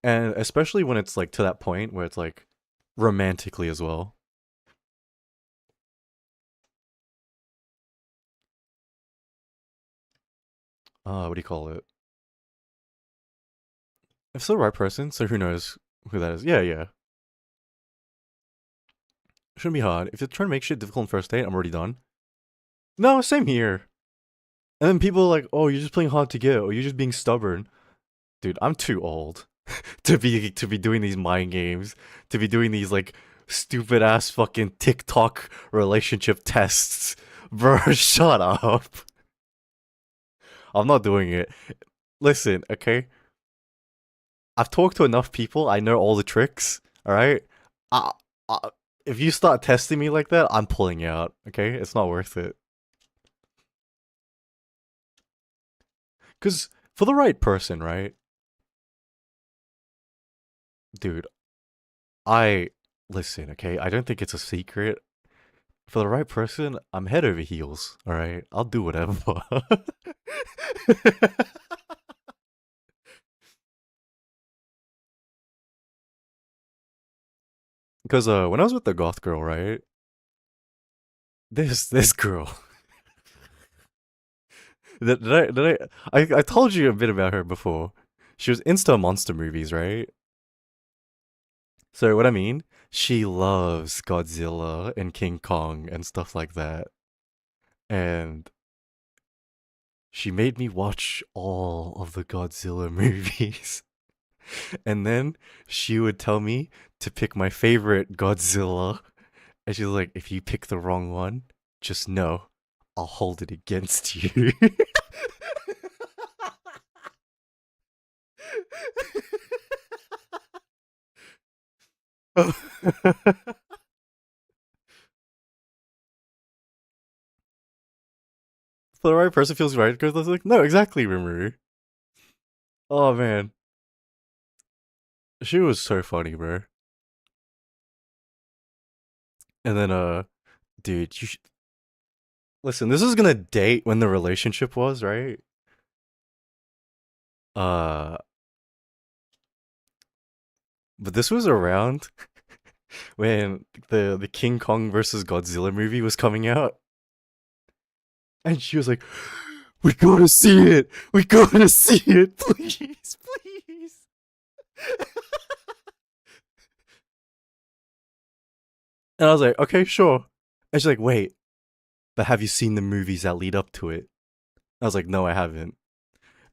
And especially when it's like to that point where it's like romantically as well. What do you call it? If it's the right person, so who knows who that is? Yeah, yeah. Shouldn't be hard. If you're trying to make shit difficult on first date, I'm already done. No, same here. And then people are like, "Oh, you're just playing hard to get, or you're just being stubborn." Dude, I'm too old to be doing these mind games, to be doing these like stupid ass fucking TikTok relationship tests. Bro, shut up. I'm not doing it. Listen, okay? I've talked to enough people. I know all the tricks. All right. I, I, if you start testing me like that, I'm pulling out. Okay, it's not worth it. Cause for the right person, right, dude. I listen. Okay, I don't think it's a secret. For the right person, I'm head over heels. All right, I'll do whatever. Because when I was with the goth girl, right, this girl, I told you a bit about her before. She was Insta monster movies, right? So what I mean, she loves Godzilla and King Kong and stuff like that. And she made me watch all of the Godzilla movies. And then she would tell me to pick my favorite Godzilla. And she's like, if you pick the wrong one, just know I'll hold it against you. For the right person feels right because I was like, no, exactly, Rimuru. Oh man. She was so funny, bro. And then dude, you listen, this is gonna date when the relationship was, right? Uh but this was around when the King Kong versus Godzilla movie was coming out. And she was like, we gotta see it! We gotta see it! Please, please! And I was like, okay, sure. And she's like, wait, but have you seen the movies that lead up to it? I was like, no, I haven't.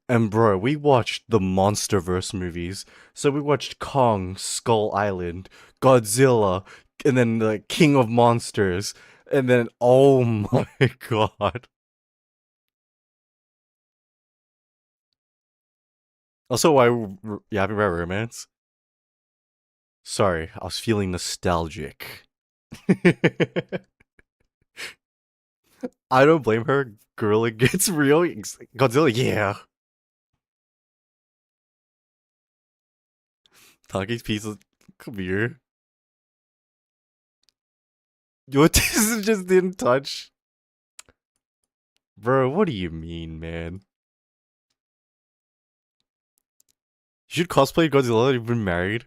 And bro, we watched the MonsterVerse movies. So we watched Kong, Skull Island, Godzilla, and then like King of Monsters. And then, oh my god. Also, why yapping about romance? Sorry, I was feeling nostalgic. I don't blame her. Gorilla gets real. Godzilla, yeah. Taki's piece of beer. Your teeth just didn't touch. Bro, what do you mean, man? You should cosplay Godzilla. You've been married.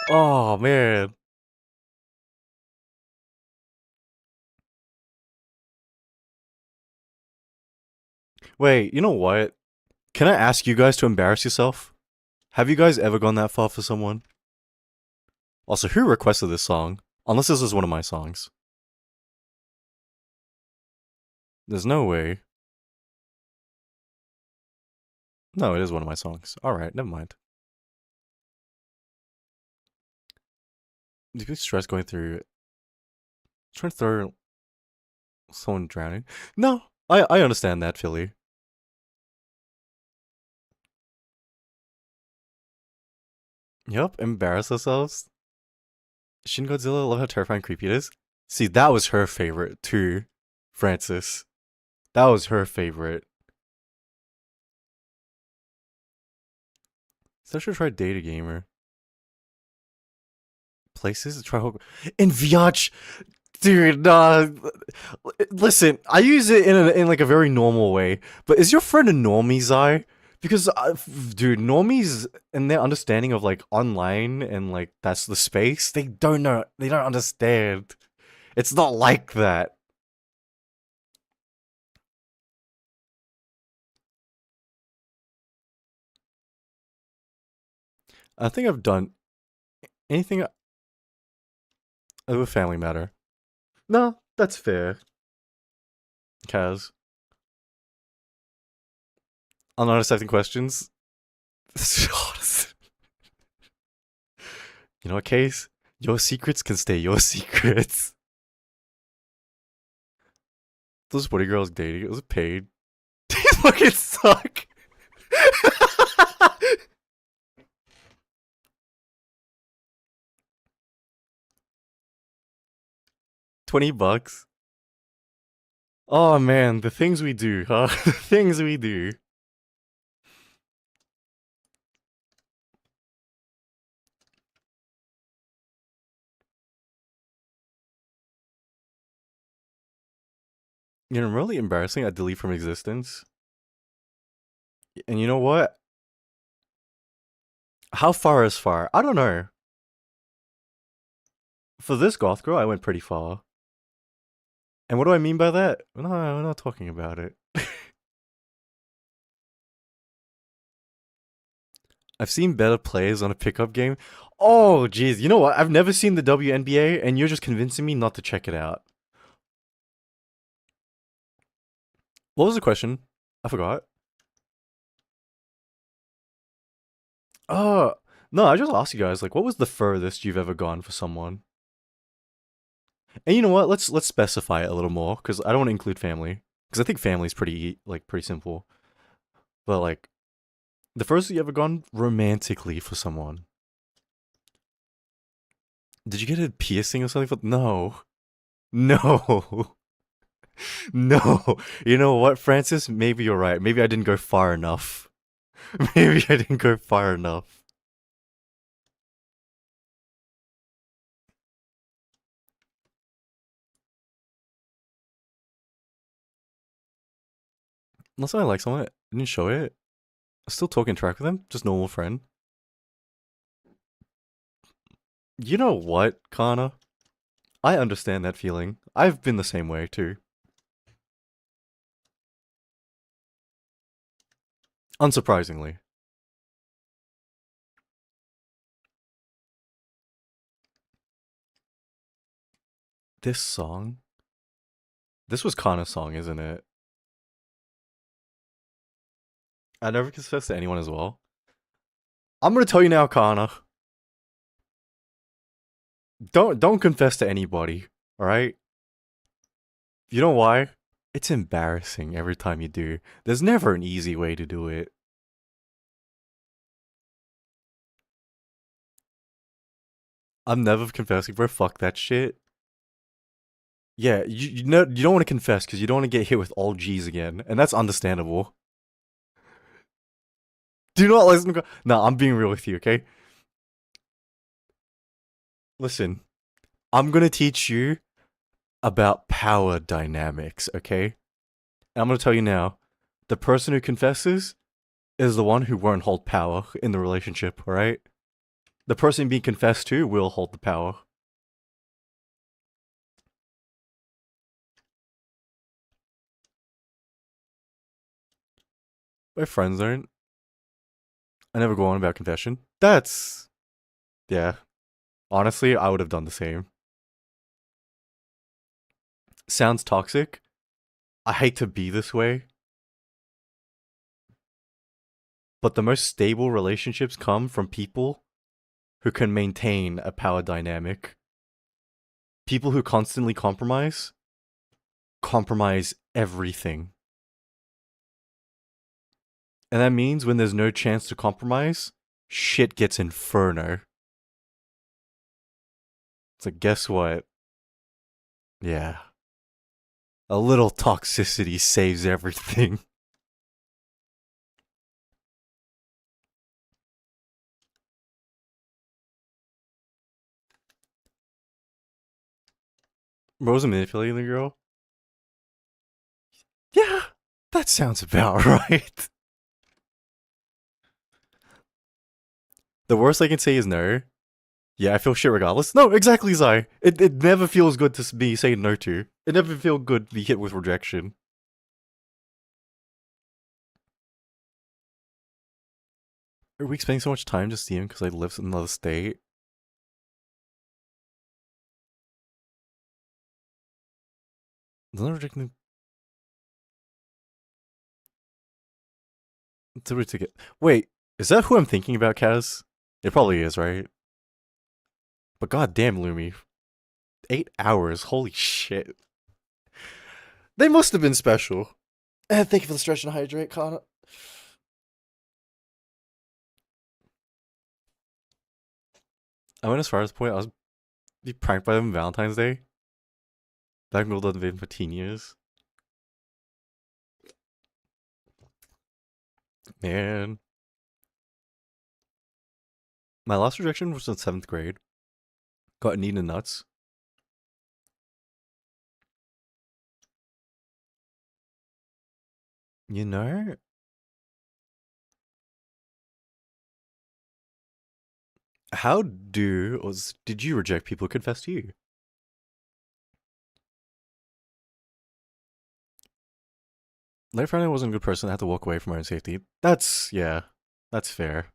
Oh man. Wait, you know what? Can I ask you guys to embarrass yourself? Have you guys ever gone that far for someone? Also, who requested this song? Unless this is one of my songs. There's no way. No, it is one of my songs. Alright, never mind. Do you stress going through trying to throw someone drowning? No, I understand that, Philly. Yep, embarrass ourselves. Shin Godzilla, love how terrifying creepy it is. See, that was her favorite too, Francis. That was her favorite. So I should try Data Gamer. Places to try in Viach, dude. Nah, listen, I use it in like a very normal way. But is your friend a normie, Zai? Because, dude, normies and their understanding of like online and like that's the space, they don't know. They don't understand. It's not like that. I think I've done anything. A family matter. No, that's fair. Kaz. I'm not accepting questions. You know what, Case? Your secrets can stay your secrets. Those body girls dating, it was paid. These fucking suck. $20. Oh man, the things we do, huh? The things we do. You know, really embarrassing. I delete from existence. And you know what? How far is far? I don't know. For this goth girl, I went pretty far. And what do I mean by that? No, we're not talking about it. I've seen better plays on a pickup game. Oh, jeez. You know what? I've never seen the WNBA, and you're just convincing me not to check it out. What was the question? I forgot. Oh, no, I just asked you guys, like, what was the furthest you've ever gone for someone? And you know what? Let's specify it a little more, because I don't want to include family. Because I think family's pretty simple. But like, the furthest you ever gone romantically for someone? Did you get a piercing or something? No. No. No. You know what, Francis? Maybe you're right. Maybe I didn't go far enough. Maybe I didn't go far enough. Unless I like someone, I didn't show it. I still talk and track with them. Just normal friend. You know what, Kana? I understand that feeling. I've been the same way too. Unsurprisingly. This song? This was Kana's song, isn't it? I never confessed to anyone as well. I'm gonna tell you now, Kana. Don't confess to anybody, alright? You know why? It's embarrassing every time you do. There's never an easy way to do it. I'm never confessing, bro. Fuck that shit. Yeah, you know you don't want to confess because you don't want to get hit with all G's again, and that's understandable. Do not listen. No, I'm being real with you, okay? Listen, I'm gonna teach you about power dynamics, okay? And I'm gonna tell you now, the person who confesses is the one who won't hold power in the relationship, alright? The person being confessed to will hold the power. My friends aren't. I never go on about confession. That's. Yeah. Honestly, I would have done the same. Sounds toxic. I hate to be this way, but the most stable relationships come from people who can maintain a power dynamic. People who constantly compromise everything. And that means when there's no chance to compromise, shit gets inferno. It's like, guess what? Yeah. A little toxicity saves everything. Rosa manipulating the girl? Yeah, that sounds about right. The worst I can say is no. Yeah, I feel shit regardless. No, exactly, Zai. It never feels good to be saying no to. It never feels good to be hit with rejection. Are we spending so much time just seeing because I live in another state? Not rejecting the ticket. Wait, is that who I'm thinking about, Kaz? It probably is, right? But goddamn, Lumi, 8 hours. Holy shit. They must have been special. Thank you for the stretch and hydrate, Connor. I went as far as the point I was be pranked by them on Valentine's Day. Back in the been for teen years. Man. My last rejection was in 7th grade. Got kneed in the nuts. You know? Did you reject people who confess to you? Later found I wasn't a good person. I had to walk away for my own safety. Yeah, that's fair.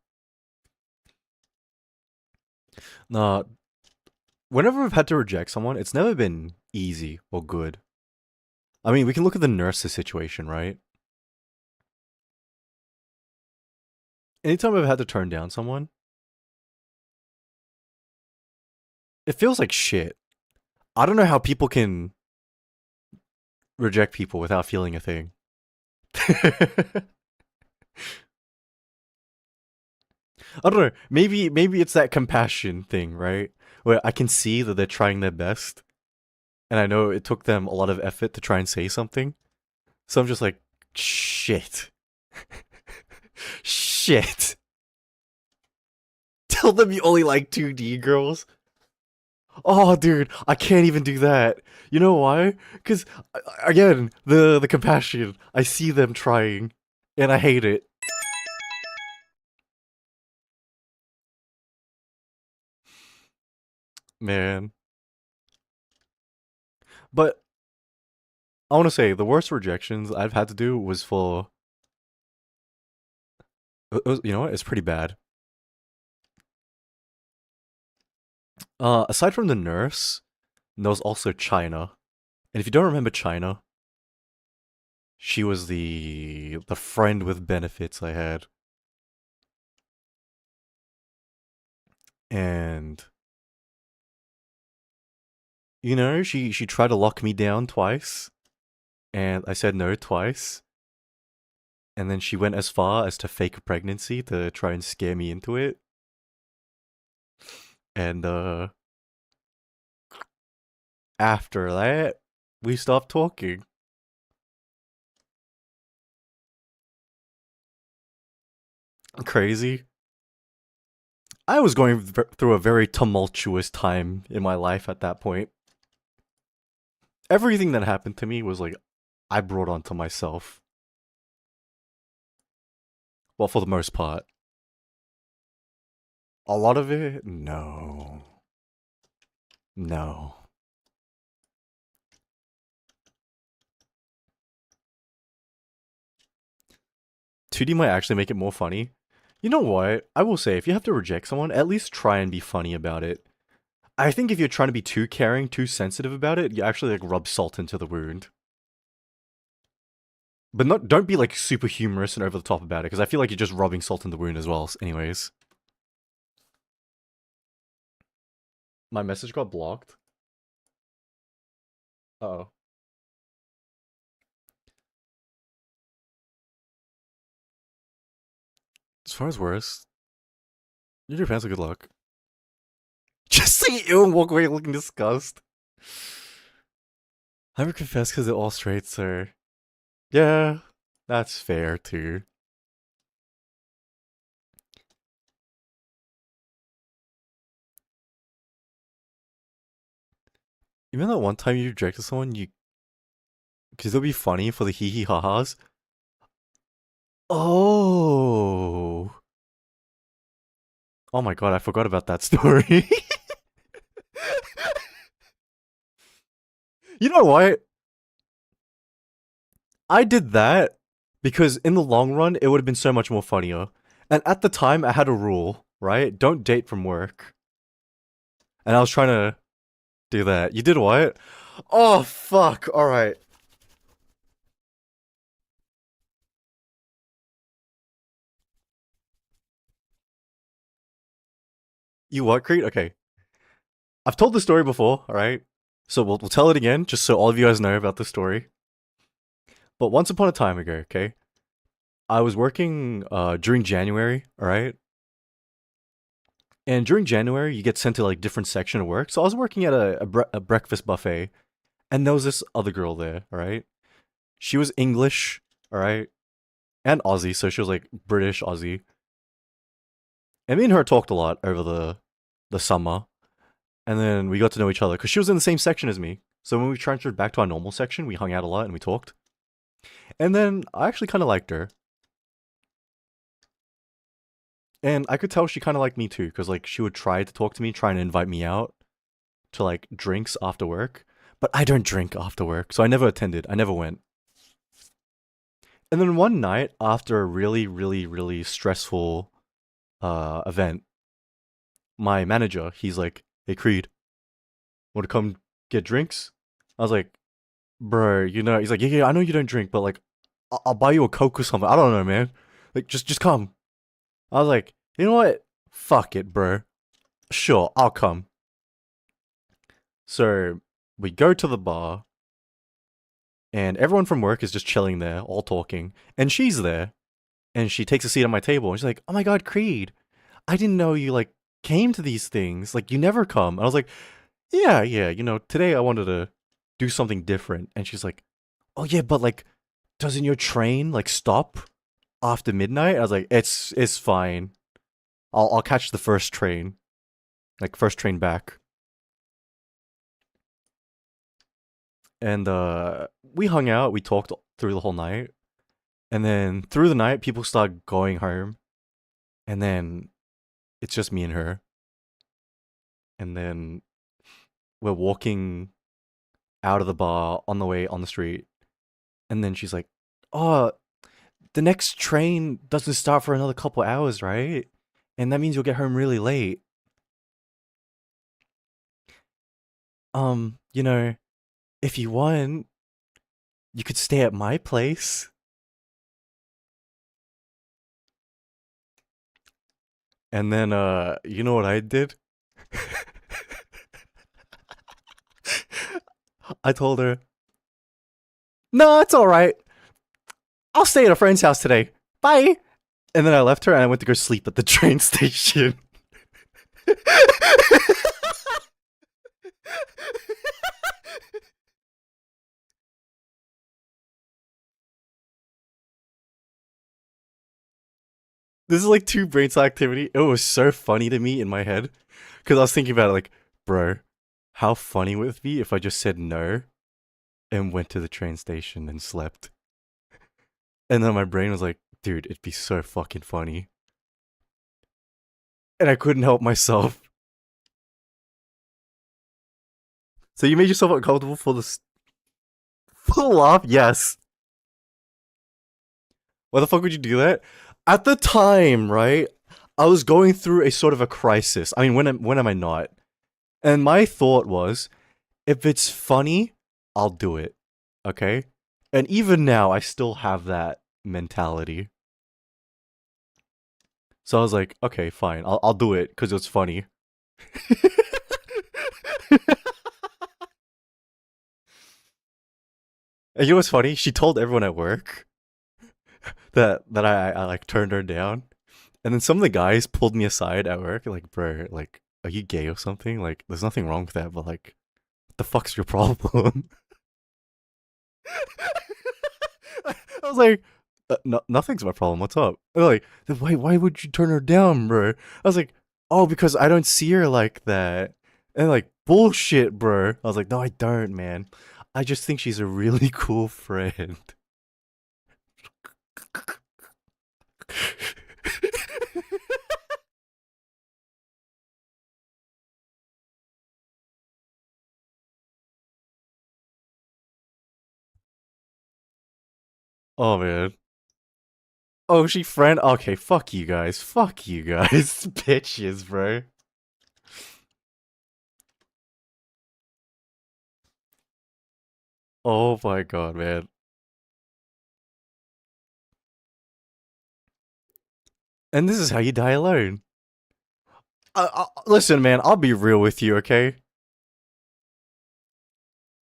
Nah, whenever I've had to reject someone, it's never been easy or good. I mean, we can look at the nurse's situation, right? Anytime I've had to turn down someone, it feels like shit. I don't know how people can reject people without feeling a thing. I don't know. Maybe it's that compassion thing, right? Where I can see that they're trying their best, and I know it took them a lot of effort to try and say something. So I'm just like, shit. Shit. Tell them you only like 2D girls. Oh, dude, I can't even do that. You know why? Because again, the compassion. I see them trying, and I hate it. Man. But I want to say the worst rejections I've had to do was for. You know what? It's pretty bad. Aside from the nurse, there was also China. And if you don't remember China, she was the friend with benefits I had. And you know, she tried to lock me down twice, and I said no twice. And then she went as far as to fake a pregnancy to try and scare me into it. And after that, we stopped talking. Crazy. I was going through a very tumultuous time in my life at that point. Everything that happened to me was like, I brought onto myself. Well, for the most part. A lot of it? No. No. $2D might actually make it more funny. You know what? I will say, if you have to reject someone, at least try and be funny about it. I think if you're trying to be too caring, too sensitive about it, you actually like rub salt into the wound. But don't be like super humorous and over the top about it, because I feel like you're just rubbing salt in the wound as well, anyways. My message got blocked. Uh-oh. As far as worse, your pants are good luck. Just say ew and walk away looking disgust. I would confess because they're all straight, sir. Yeah, that's fair too. Even that one time you rejected someone, because it'll be funny for the hee hee ha ha's. Oh. Oh my god, I forgot about that story. You know what? I did that because in the long run, it would have been so much more funnier. And at the time, I had a rule, right? Don't date from work. And I was trying to do that. You did what? Oh, fuck. Alright. You what, Creed? Okay. I've told the story before, alright? So we'll tell it again, just so all of you guys know about the story. But once upon a time ago, okay? I was working during January, alright? And during January, you get sent to like different section of work. So I was working at a breakfast buffet, and there was this other girl there, alright? She was English, alright? And Aussie, so she was like British Aussie. And me and her talked a lot over the summer. And then we got to know each other because she was in the same section as me. So when we transferred back to our normal section, we hung out a lot and we talked. And then I actually kind of liked her. And I could tell she kind of liked me too, because like she would try to talk to me, trying to invite me out to like drinks after work. But I don't drink after work, so I never attended. I never went. And then one night, after a really, really, really stressful event, my manager, he's like, "Hey Creed, want to come get drinks?" I was like, "Bro, you know," he's like, "Yeah, yeah, I know you don't drink, but like, I'll buy you a Coke or something. I don't know, man. Like, just come." I was like, "You know what? Fuck it, bro. Sure, I'll come." So we go to the bar, and everyone from work is just chilling there, all talking, and she's there, and she takes a seat at my table, and she's like, "Oh my god, Creed, I didn't know you like came to these things. Like, you never come." And I was like, "Yeah, yeah, you know, today I wanted to do something different." And she's like, "Oh yeah, but like, doesn't your train like stop after midnight?" I was like, "It's fine. I'll catch the first train, like first train back." And we hung out, we talked through the whole night. And then through the night, people start going home. And then it's just me and her. And then we're walking out of the bar on the way on the street. And then she's like, "Oh, the next train doesn't start for another couple hours, right? And that means you'll get home really late. You know, if you want, you could stay at my place." And then, you know what I did? I told her, "No, it's alright. I'll stay at a friend's house today. Bye." And then I left her and I went to go sleep at the train station. This is like two brain cell activity. It was so funny to me in my head. Because I was thinking about it like, bro, how funny would it be if I just said no and went to the train station and slept? And then my brain was like, dude, it'd be so fucking funny. And I couldn't help myself. So you made yourself uncomfortable for the full laugh? Yes. Why the fuck would you do that? At the time, right? I was going through a sort of a crisis. I mean, when am I not? And my thought was, if it's funny, I'll do it. Okay? And even now, I still have that mentality. So I was like, okay, fine. I'll do it because it's funny. And you know what's funny? She told everyone at work that I like turned her down. And then some of the guys pulled me aside at work, like, bro, like, are you gay or something? Like, there's nothing wrong with that, but like, what the fuck's your problem? I was like, no, nothing's my problem. What's up?" And they're like, "Then why would you turn her down, bro?" I was like, "Oh, because I don't see her like that." And like, "Bullshit, bro." I was like, "No, I don't, man. I just think she's a really cool friend." Oh man. Oh, she friend? Okay, fuck you guys. Fuck you guys. Bitches, bro. Oh my god, man. And this is how you die alone. Listen, man, I'll be real with you, okay?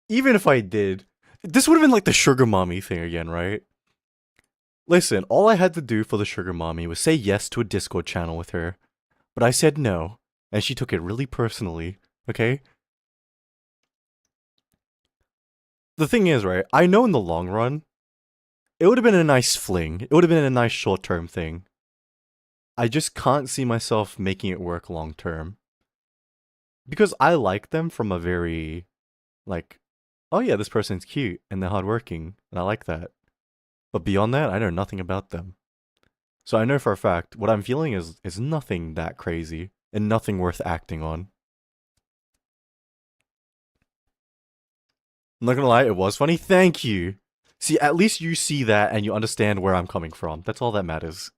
Even if I did, this would have been like the sugar mommy thing again, right? Listen, all I had to do for the sugar mommy was say yes to a Discord channel with her, but I said no, and she took it really personally, okay? The thing is, right, I know in the long run, it would have been a nice fling. It would have been a nice short-term thing. I just can't see myself making it work long-term. Because I like them from a very, like, oh yeah, this person's cute, and they're hardworking, and I like that. But beyond that, I know nothing about them. So I know for a fact, what I'm feeling is nothing that crazy, and nothing worth acting on. I'm not gonna lie, it was funny. Thank you. See, at least you see that and you understand where I'm coming from. That's all that matters.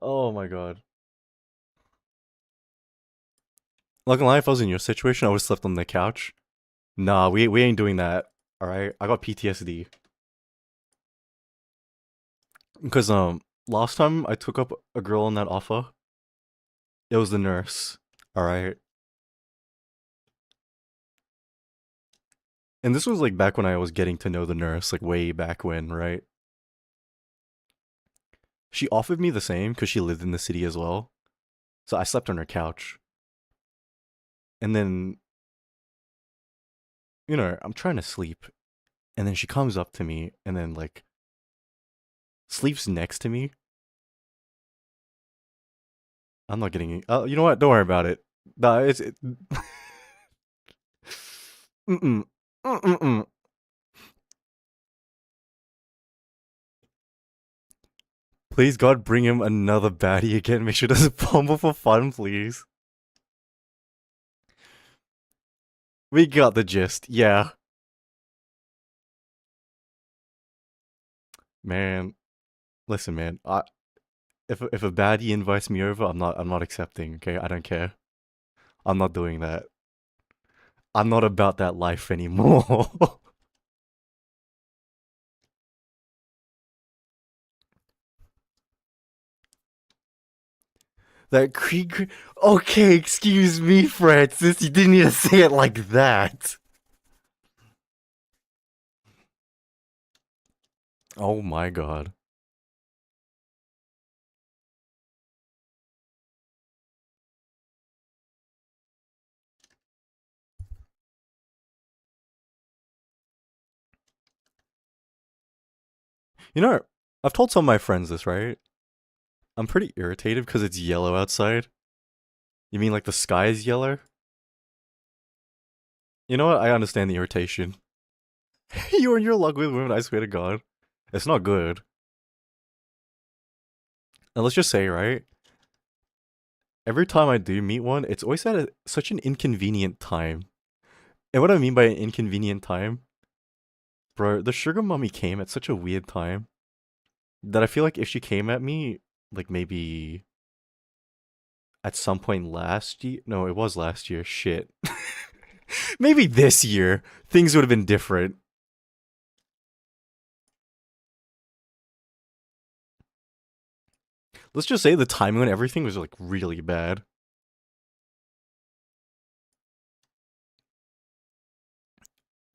Oh my god. Not gonna lie, if I was in your situation, I would have slept on the couch. Nah, we ain't doing that. Alright? I got PTSD. Because, last time I took up a girl on that offer, it was the nurse. Alright? And this was like back when I was getting to know the nurse, like way back when, right? She offered me the same because she lived in the city as well. So I slept on her couch. And then, you know, I'm trying to sleep. And then she comes up to me and then, like, sleeps next to me. I'm not getting. Oh, you know what? Don't worry about it. Nah, it's. Mm-mm. Mm-mm. Please, God, bring him another baddie again. Make sure it doesn't fumble for fun, please. We got the gist. Yeah. Man. Listen, man. If a baddie invites me over, I'm not accepting, okay? I don't care. I'm not doing that. I'm not about that life anymore. That creek. Okay, excuse me, Francis. You didn't need to say it like that. Oh my god. You know, I've told some of my friends this, right? I'm pretty irritated because it's yellow outside. You mean like the sky is yellow? You know what? I understand the irritation. You and your luck with women, I swear to God. It's not good. And let's just say, right? Every time I do meet one, it's always at such an inconvenient time. And what I mean by an inconvenient time, bro, the sugar mommy came at such a weird time that I feel like if she came at me, like maybe at some point last year, no, it was last year, shit. Maybe this year, things would have been different. Let's just say the timing on everything was like really bad.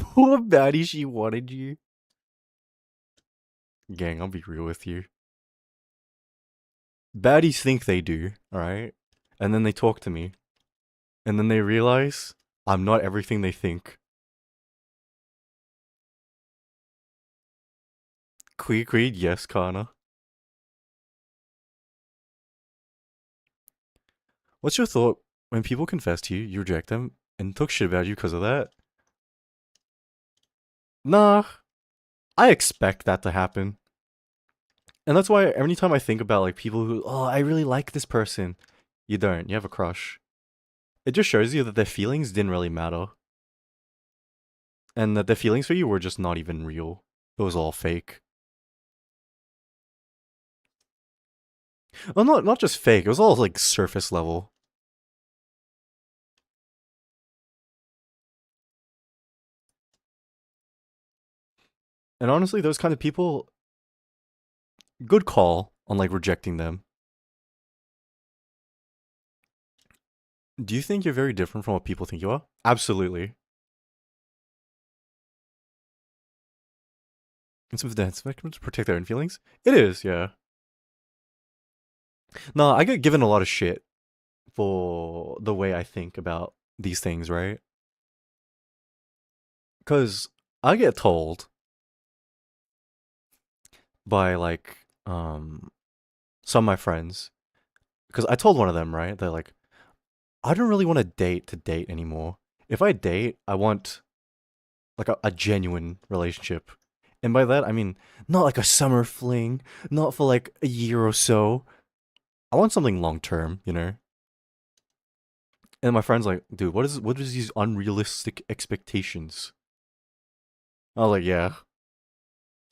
Poor baddie, she wanted you. Gang, I'll be real with you. Baddies think they do, alright? And then they talk to me. And then they realize I'm not everything they think. Creed, yes, Kana. What's your thought when people confess to you, you reject them, and talk shit about you because of that? Nah, I expect that to happen. And that's why every time I think about like people who, oh, I really like this person, you don't. You have a crush. It just shows you that their feelings didn't really matter. And that their feelings for you were just not even real. It was all fake. Well, not just fake. It was all like surface level. And honestly, those kind of people, good call on like rejecting them. Do you think you're very different from what people think you are? Absolutely. And some of the spectrum to protect their own feelings? It is, yeah. No, I get given a lot of shit for the way I think about these things, right? Because I get told by like some of my friends, because I told one of them, right? They're like, I don't really want to date anymore. If I date, I want like a genuine relationship. And by that, I mean not like a summer fling, not for like a year or so. I want something long term, you know? And my friend's like, dude, what is these unrealistic expectations? I was like, yeah.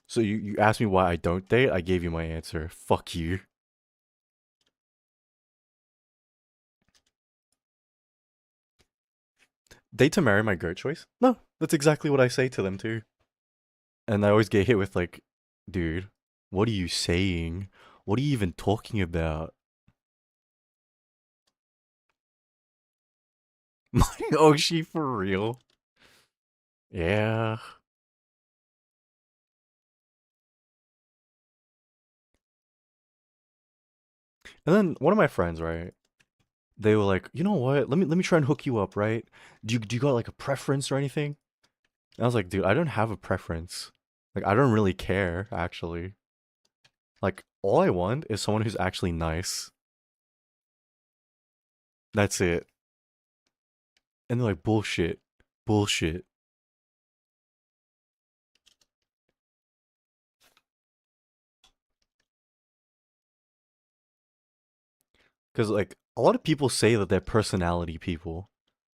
So you asked me why I don't date, I gave you my answer. Fuck you. Date to marry my goat choice? No, that's exactly what I say to them too. And I always get hit with like, dude, what are you saying? What are you even talking about? My Oshi for real? Yeah. And then one of my friends, right? They were like, you know what? Let me try and hook you up, right? Do you got like a preference or anything? And I was like, dude, I don't have a preference. Like I don't really care, actually. Like all I want is someone who's actually nice. That's it. And they're like, bullshit. Bullshit. Because like a lot of people say that they're personality people,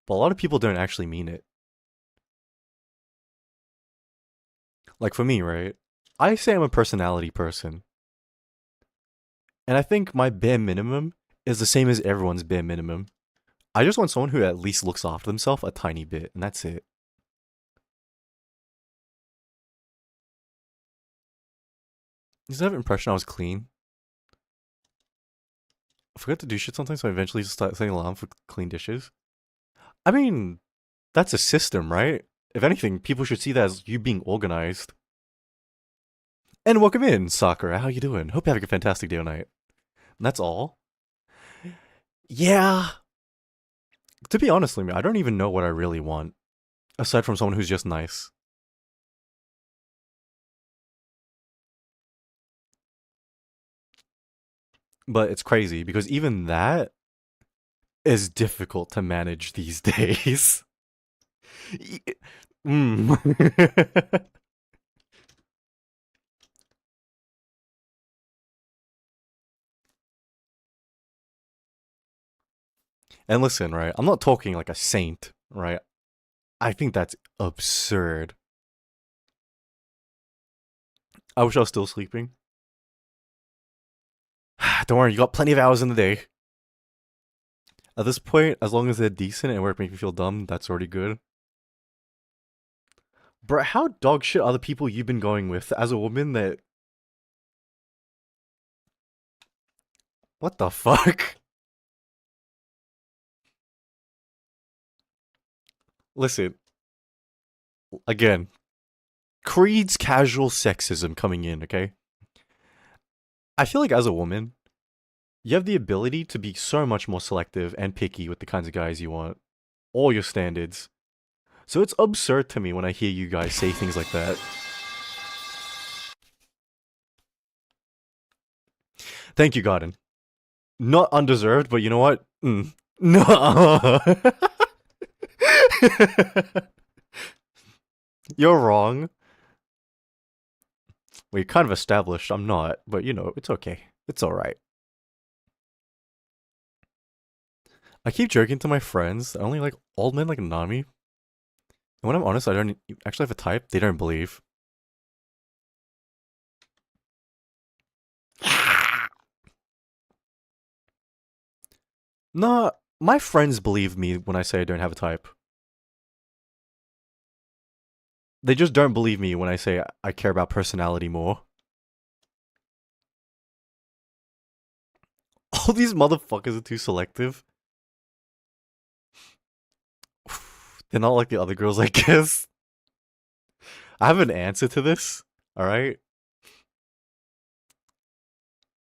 but a lot of people don't actually mean it. Like for me, right? I say I'm a personality person. And I think my bare minimum is the same as everyone's bare minimum. I just want someone who at least looks after themselves a tiny bit, and that's it. Does that have impression I was clean? I forgot to do shit sometimes, so I eventually just start setting an alarm for clean dishes. I mean, that's a system, right? If anything, people should see that as you being organized. And welcome in, Sakura. How you doing? Hope you're having a fantastic day or night. And that's all. Yeah. To be honest with me, I don't even know what I really want, aside from someone who's just nice. But it's crazy because even that is difficult to manage these days. mm. And listen, right? I'm not talking like a saint, right? I think that's absurd. I wish I was still sleeping. Don't worry, you got plenty of hours in the day. At this point, as long as they're decent and work make me feel dumb, that's already good. Bro, how dog shit are the people you've been going with as a woman that. What the fuck? Listen, again, Creed's casual sexism coming in, okay? I feel like as a woman, you have the ability to be so much more selective and picky with the kinds of guys you want, all your standards. So it's absurd to me when I hear you guys say things like that. Thank you, Garden. Not undeserved, but you know what? No. You're wrong. We kind of established I'm not, but you know, it's okay. It's alright. I keep joking to my friends. I only like old men like Nami. And when I'm honest, I don't actually have a type they don't believe. Nah, my friends believe me when I say I don't have a type. They just don't believe me when I say I care about personality more. All these motherfuckers are too selective. They're not like the other girls, I guess. I have an answer to this, alright?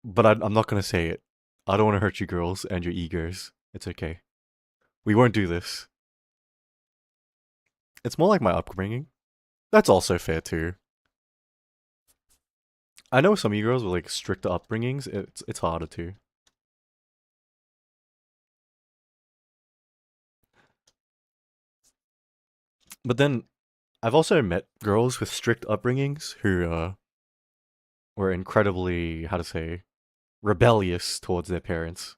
But I'm not gonna say it. I don't want to hurt you girls and your egos. It's okay. We won't do this. It's more like my upbringing. That's also fair too. I know some of you girls with like stricter upbringings, it's harder too. But then I've also met girls with strict upbringings who were incredibly, how to say, rebellious towards their parents.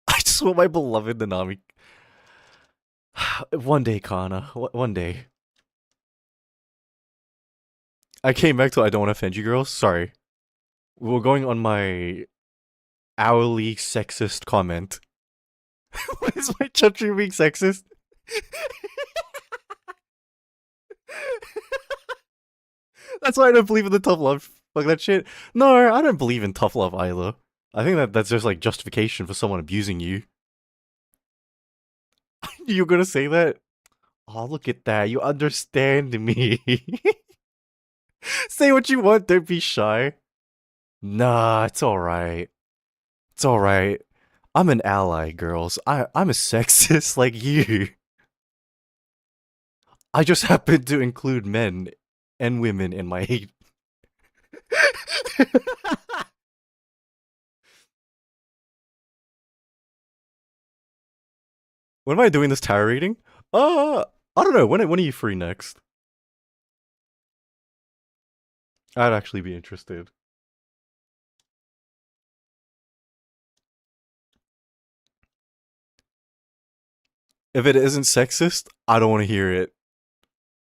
I just want my beloved Nanami. One day, Kana. One day. I came back to I don't want to offend you girls. Sorry. We're going on my hourly sexist comment. What is my chutney being sexist? That's why I don't believe in the tough love. Like that shit. No, I don't believe in tough love either. I think that's just like justification for someone abusing you. You're gonna say that? Oh, look at that. You understand me. Say what you want, don't be shy. Nah, it's alright. It's alright. I'm an ally, girls. I'm a sexist like you. I just happen to include men and women in my hate. When am I doing this tarot reading? I don't know. When are you free next? I'd actually be interested. If it isn't sexist, I don't want to hear it.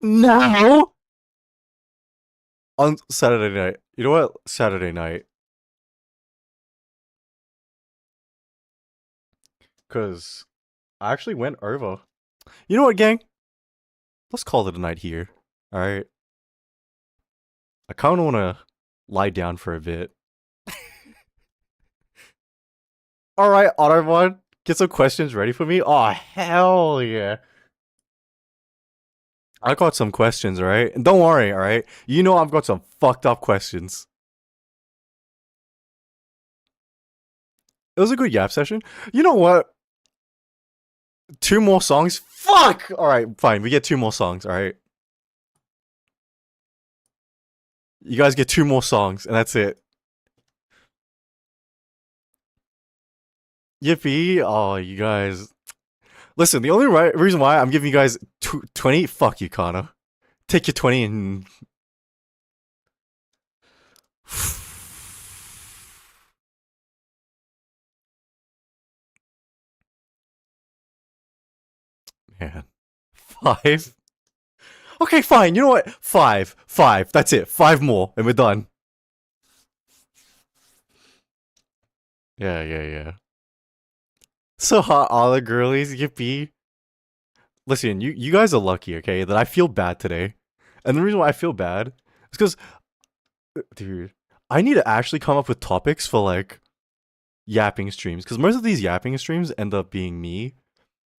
Now? On Saturday night. You know what? Saturday night. Because I actually went over. You know what, gang? Let's call it a night here. Alright? I kind of want to lie down for a bit. Alright, Ottermon. Get some questions ready for me? Oh, hell yeah. I got some questions, alright? And don't worry, alright? You know I've got some fucked up questions. It was a good yap session. You know what? 2 more songs? Fuck! Alright, fine. We get 2 more songs, alright? You guys get 2 more songs, and that's it. Yippee! Oh, you guys. Listen, the only reason why I'm giving you guys 20, fuck you, Kana. Take your 20 and. Man. 5? Okay, fine. You know what? 5. 5. That's it. 5 more, and we're done. Yeah. So hot, all the girlies, yippee. Listen, you guys are lucky, okay, that I feel bad today. And the reason why I feel bad is because, dude, I need to actually come up with topics for, like, yapping streams. Because most of these yapping streams end up being me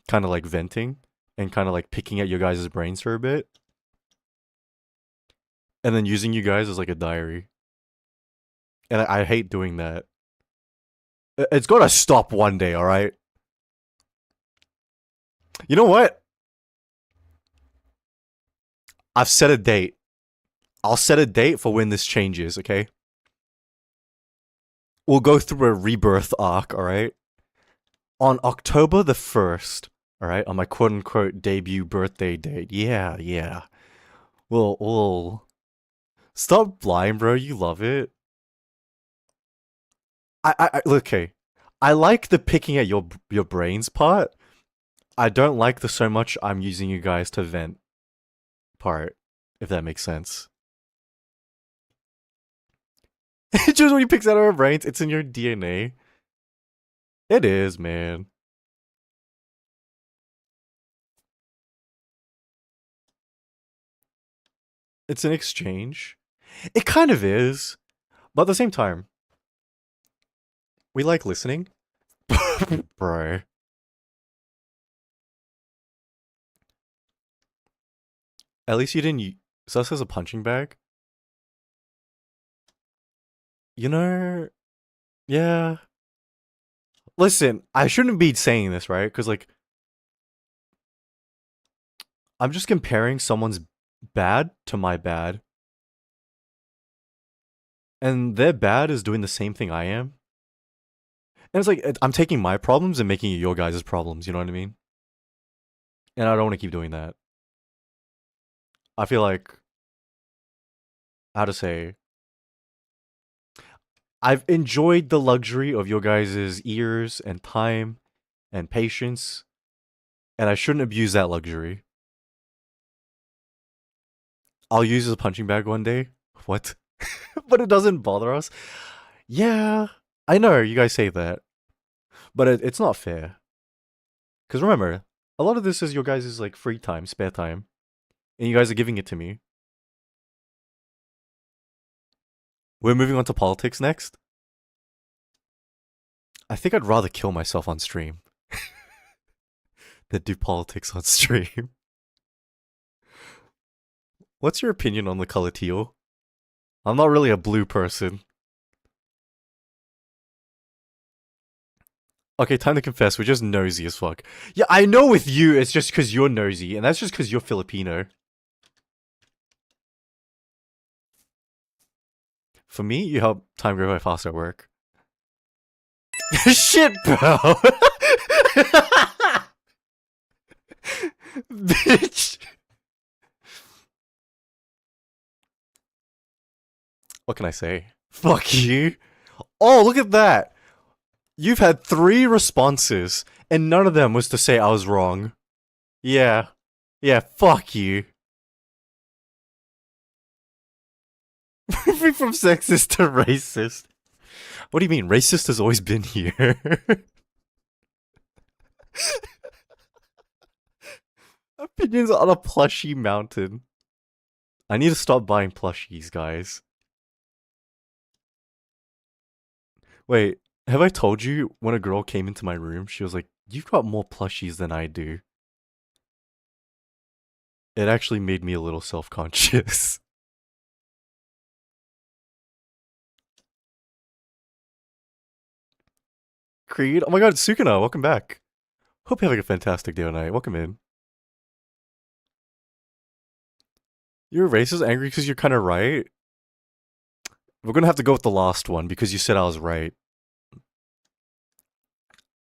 kind of, like, venting and kind of, like, picking at your guys' brains for a bit. And then using you guys as, like, a diary. And I hate doing that. It's gotta stop one day, alright? You know what? I've set a date. I'll set a date for when this changes, okay? We'll go through a rebirth arc, alright? On October the 1st, alright? On my quote-unquote debut birthday date. Yeah. We'll... Stop lying, bro. You love it. Okay. I like the picking at your brains part. I don't like the so much I'm using you guys to vent part, if that makes sense. Just when he picks out our brains, it's in your DNA. It is, man. It's an exchange. It kind of is, but at the same time, we like listening. Bro. At least you didn't use us as a punching bag. You know, yeah. Listen, I shouldn't be saying this, right? Because, like, I'm just comparing someone's bad to my bad. And their bad is doing the same thing I am. And it's like, I'm taking my problems and making it your guys' problems, you know what I mean? And I don't want to keep doing that. I feel like, how to say, I've enjoyed the luxury of your guys' ears and time and patience, and I shouldn't abuse that luxury. I'll use it as a punching bag one day. What? But it doesn't bother us. Yeah, I know you guys say that, but it's not fair. Because remember, a lot of this is your guys' like free time, spare time, and you guys are giving it to me. We're moving on to politics next. I think I'd rather kill myself on stream than do politics on stream. What's your opinion on the color teal? I'm not really a blue person. Okay, time to confess, we're just nosy as fuck. Yeah, I know with you, it's just because you're nosy, and that's just because you're Filipino. For me, you help time go by faster at work. Shit, bro! Bitch! What can I say? Fuck you. Oh, look at that! You've had 3 responses, and none of them was to say I was wrong. Yeah. Yeah, fuck you. Moving from sexist to racist. What do you mean? Racist has always been here. Opinions on a plushie mountain. I need to stop buying plushies, guys. Wait, have I told you when a girl came into my room, she was like, "You've got more plushies than I do." It actually made me a little self-conscious. Creed? Oh my god, Sukuna, welcome back. Hope you're having a fantastic day tonight. Welcome in. You're racist, angry because you're kind of right? We're gonna have to go with the last one because you said I was right.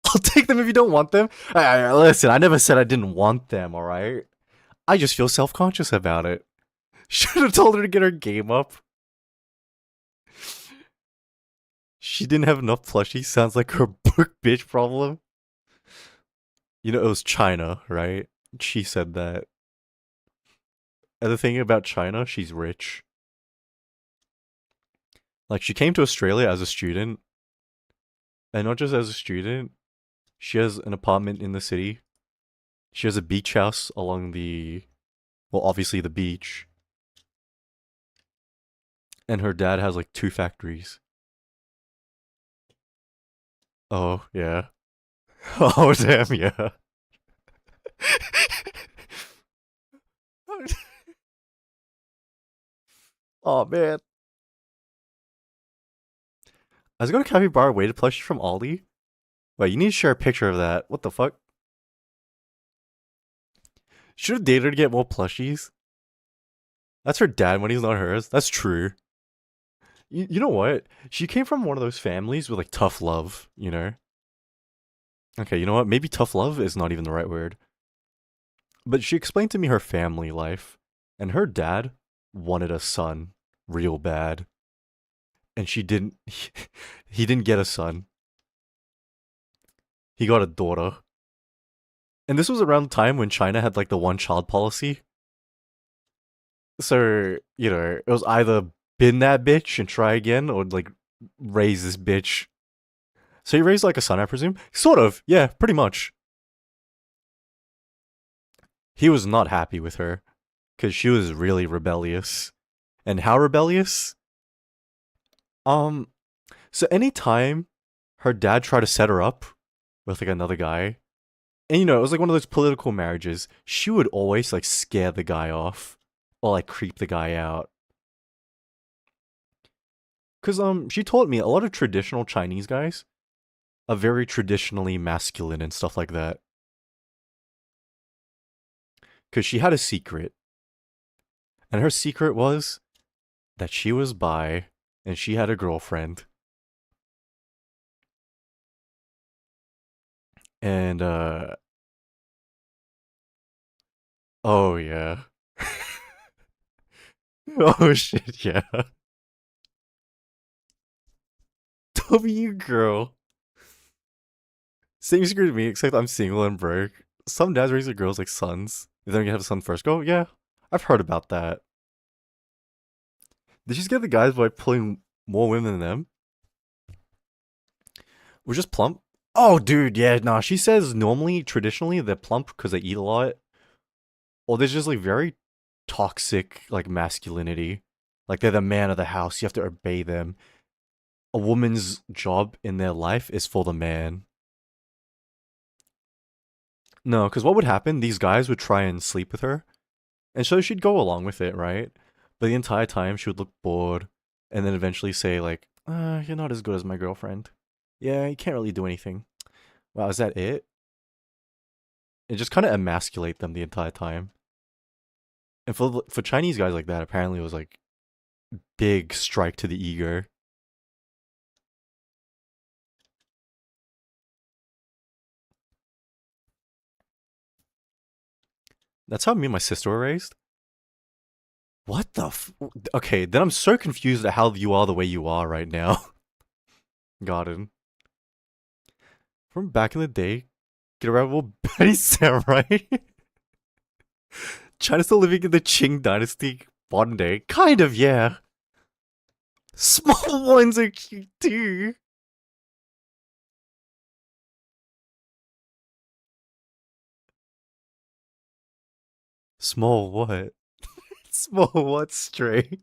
I'll take them if you don't want them. Listen, I never said I didn't want them, alright? I just feel self-conscious about it. Should have told her to get her game up. She didn't have enough plushies. Sounds like her book bitch problem. You know, it was China, right? She said that. And the thing about China, she's rich. Like, she came to Australia as a student. And not just as a student, she has an apartment in the city. She has a beach house along the... well, obviously the beach. And her dad has like 2 factories. Oh, yeah. Oh, damn, yeah. Oh, man. I was going to capybara weighted plushie from Aldi. Wait, you need to share a picture of that. What the fuck? Should have dated her to get more plushies. That's her dad when he's not hers. That's true. You know what? She came from one of those families with like tough love, you know? Okay, you know what? Maybe tough love is not even the right word. But she explained to me her family life. And her dad wanted a son real bad. And she didn't... he didn't get a son. He got a daughter. And this was around the time when China had like the one-child policy. So, you know, it was either bin that bitch and try again, or like raise this bitch. So he raised like a son, I presume? Sort of, yeah, pretty much. He was not happy with her, because she was really rebellious. And how rebellious? Um, so anytime her dad tried to set her up with like another guy, and you know, it was like one of those political marriages, she would always like scare the guy off or like creep the guy out. Cause she told me a lot of traditional Chinese guys are very traditionally masculine and stuff like that. Cause she had a secret, and her secret was that she was bi and she had a girlfriend. And oh yeah. Oh shit, yeah. W girl. Same secret to me, except I'm single and broke. Some dads raise their girls like sons. If they're gonna have a son first. Go, yeah. I've heard about that. Did she just get the guys by pulling more women than them? We're just plump? Oh, dude, yeah, nah. She says normally, traditionally, they're plump because they eat a lot. Or there's just like very toxic, like masculinity. Like they're the man of the house. You have to obey them. A woman's job in their life is for the man. No, because what would happen? These guys would try and sleep with her, and so she'd go along with it, right? But the entire time she would look bored, and then eventually say like, "You're not as good as my girlfriend. Yeah, you can't really do anything. Wow, is that it?" And just kind of emasculate them the entire time. And for Chinese guys like that, apparently it was like big strike to the ego. That's how me and my sister were raised. What the Okay, then I'm so confused at how you are the way you are right now. Got it. From back in the day, get around with Betty Samurai. China's still living in the Qing dynasty modern day. Kind of, yeah. Small ones are cute too. Small what? Small what, Stray?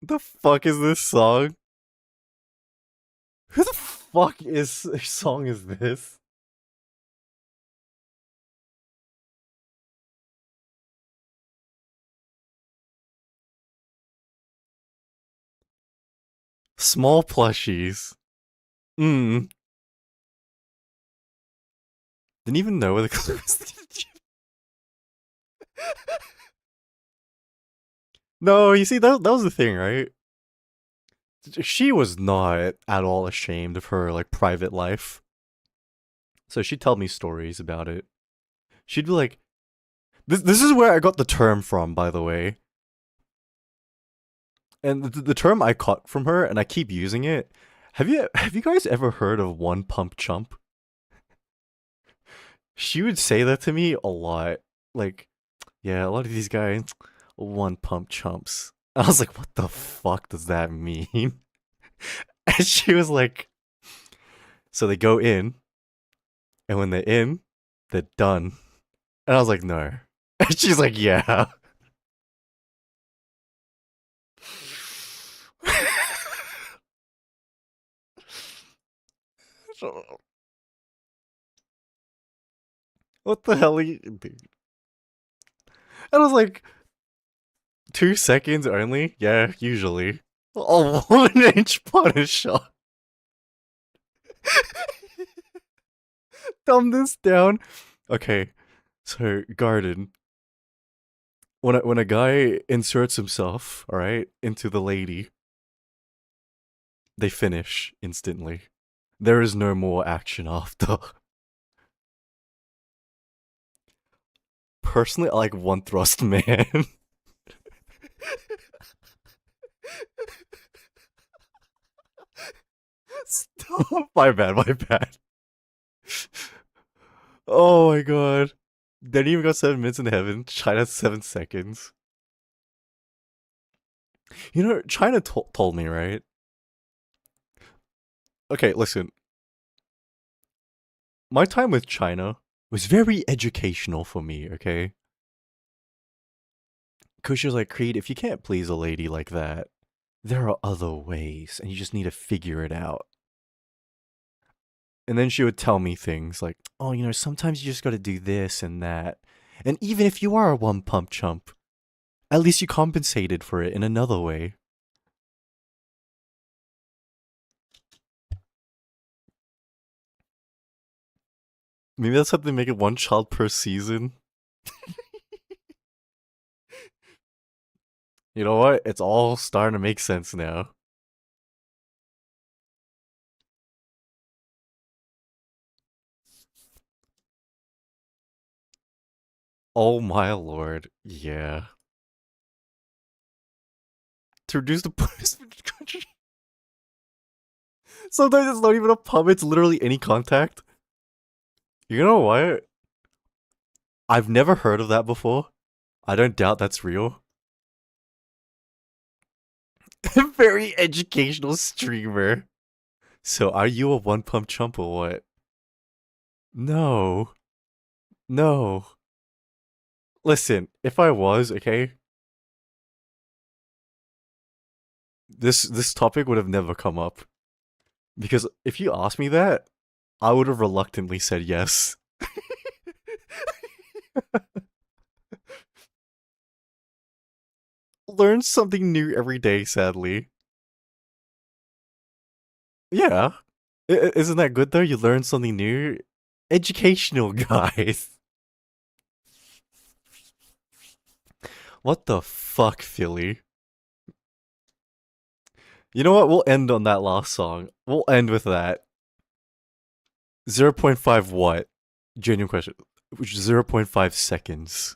The fuck is this song? Who the fuck song is this? Small plushies. Mmm. Didn't even know where the clue was. No, you see, that was the thing, right? She was not at all ashamed of her like private life. So she'd tell me stories about it. She'd be like, this is where I got the term from, by the way. And the term I caught from her, and I keep using it. Have you guys ever heard of one pump chump? She would say that to me a lot. Like, yeah, a lot of these guys, one pump chumps. I was like, what the fuck does that mean? And she was like, so they go in, and when they're in, they're done. And I was like, no. And she's like, yeah. What the hell are you, dude? And I was like, 2 seconds only? Yeah, usually. A 1 inch putter shot. Dumb this down. Okay, so garden. When a guy inserts himself, all right, into the lady, they finish instantly. There is no more action after. Personally, I like one thrust man. Stop. My bad, my bad. Oh my god. They didn't even got 7 minutes in heaven. China 7 seconds. You know, China told me, right? Okay, listen. My time with China was very educational for me, okay? Cause she was like, Creed, if you can't please a lady like that, there are other ways, and you just need to figure it out. And then she would tell me things like, oh, sometimes you just gotta do this and that. And even if you are a one pump chump, at least you compensated for it in another way. Maybe that's something to make it one child per season. You know what? It's all starting to make sense now. Oh my lord. Yeah. To reduce the punishment country. Sometimes it's not even a pub, it's literally any contact. You know what? I've never heard of that before. I don't doubt that's real. Very educational streamer. So are you a one pump chump or what? No. No. Listen, if I was, okay, this topic would have never come up. Because if you asked me that, I would have reluctantly said yes. Learn something new every day, sadly. Yeah. Isn't that good though? You learn something new. Educational, guys. What the fuck, Philly? You know what? We'll end on that last song. We'll end with that. 0.5 what? Genuine question. Which is 0.5 seconds.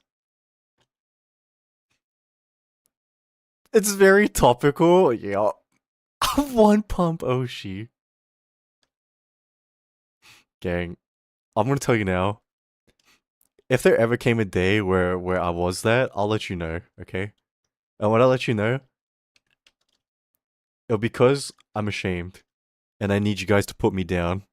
It's very topical. Yeah. One pump Oshi. Gang, I'm gonna tell you now. If there ever came a day where I was that, I'll let you know, okay? And when I let you know, it'll be because I'm ashamed. And I need you guys to put me down.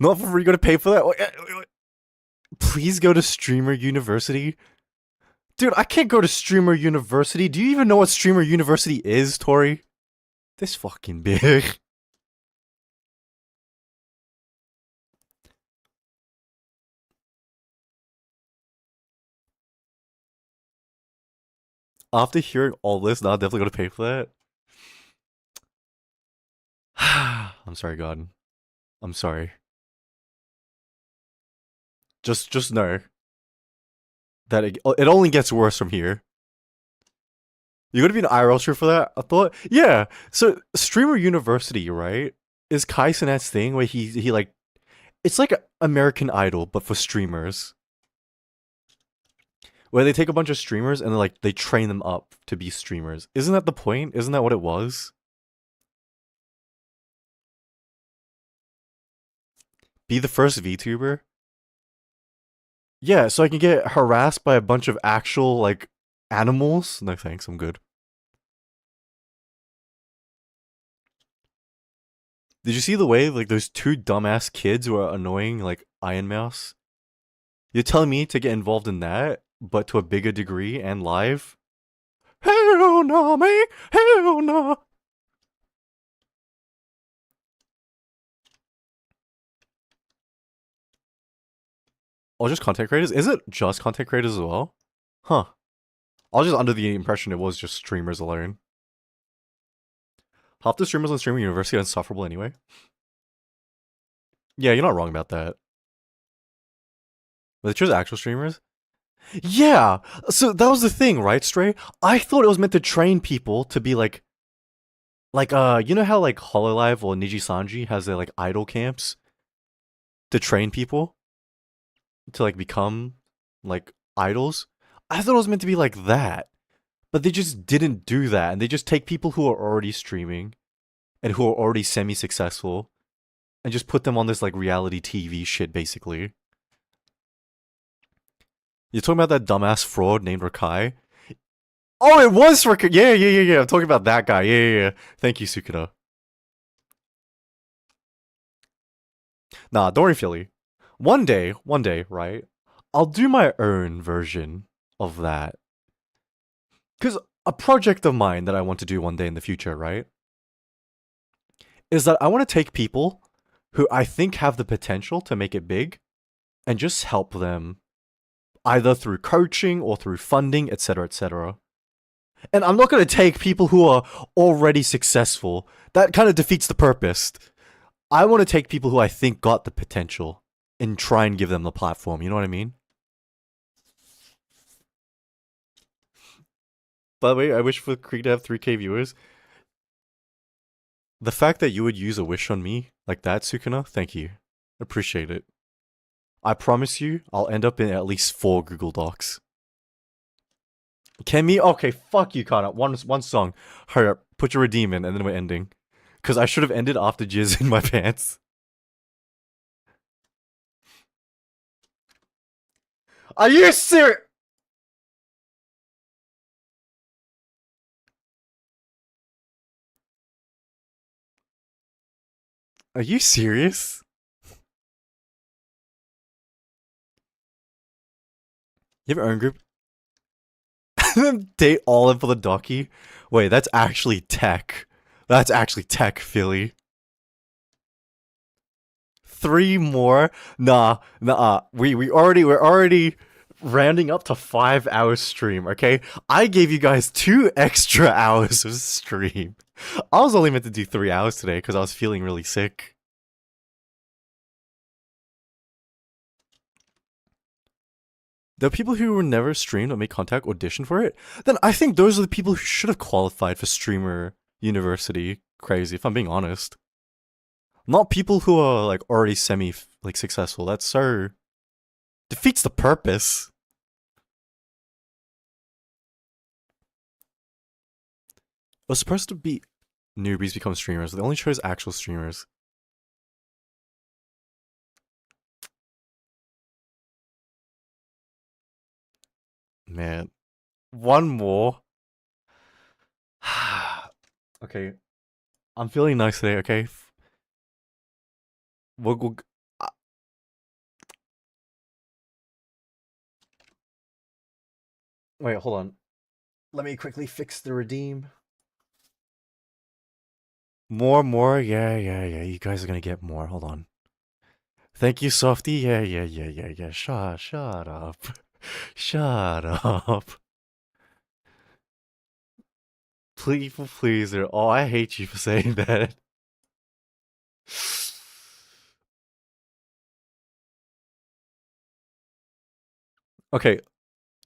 Not for free, you gotta pay for that? Wait. Please go to Streamer University. Dude, I can't go to Streamer University. Do you even know what Streamer University is, Tori? This fucking big. After hearing all this, now I'm definitely gonna pay for that. I'm sorry, God. I'm sorry. Just know that it only gets worse from here. You're gonna be an IRL streamer for that? I thought, yeah. So Streamer University, right, is Kai Cenat's thing where he like, it's like American Idol but for streamers, where they take a bunch of streamers and like they train them up to be streamers. Isn't that the point? Isn't that what it was? Be the first VTuber. Yeah, so I can get harassed by a bunch of actual like animals. No thanks, I'm good. Did you see the way like those two dumbass kids who are annoying like Iron Mouse? You're telling me to get involved in that, but to a bigger degree and live? Hell no, me! Hell no! Oh, just content creators? Is it just content creators as well? Huh. I was just under the impression it was just streamers alone. Half the streamers on Streamer University are insufferable anyway. Yeah, you're not wrong about that. But it's just actual streamers? Yeah! So that was the thing, right, Stray? I thought it was meant to train people to be like, you know how like Hololive or Nijisanji has their like idol camps? To train people? To like become like idols? I thought it was meant to be like that. But they just didn't do that, and they just take people who are already streaming and who are already semi-successful and just put them on this like reality TV shit basically. You're talking about that dumbass fraud named Rakai? Oh, it was Rakai! Yeah. I'm talking about that guy. Yeah. Thank you, Sukuna. Nah, don't worry, Philly. One day, right? I'll do my own version of that. Because a project of mine that I want to do one day in the future, right? Is that I want to take people who I think have the potential to make it big and just help them either through coaching or through funding, etc., etc. And I'm not going to take people who are already successful. That kind of defeats the purpose. I want to take people who I think got the potential and try and give them the platform. You know what I mean? By the way, I wish for Creed to have 3K viewers. The fact that you would use a wish on me like that, Sukuna, thank you. Appreciate it. I promise you, I'll end up in at least 4 Google Docs. Can me? Okay, fuck you, Kana. One song. Hurry up. Put your redeem in, and then we're ending. Because I should have ended after jizz in my pants. Are you serious? Are you serious? You have your own group? Date all in for the docky? Wait, that's actually tech. That's actually tech, Philly. 3 more? Nah. We're already rounding up to 5 hours stream, okay? I gave you guys 2 extra hours of stream. I was only meant to do 3 hours today because I was feeling really sick. The people who were never streamed or made contact audition for it, then I think those are the people who should have qualified for streamer university. Crazy, if I'm being honest. Not people who are like already semi like successful. That's so defeats the purpose. It was supposed to be newbies become streamers. They only chose actual streamers. Man, one more. Okay, I'm feeling nice today. Okay, we'll wait, hold on. Let me quickly fix the redeem. More. Yeah. You guys are gonna get more. Hold on. Thank you, Softy. Yeah. Shut up. Shut up. Please. Oh, I hate you for saying that. Okay,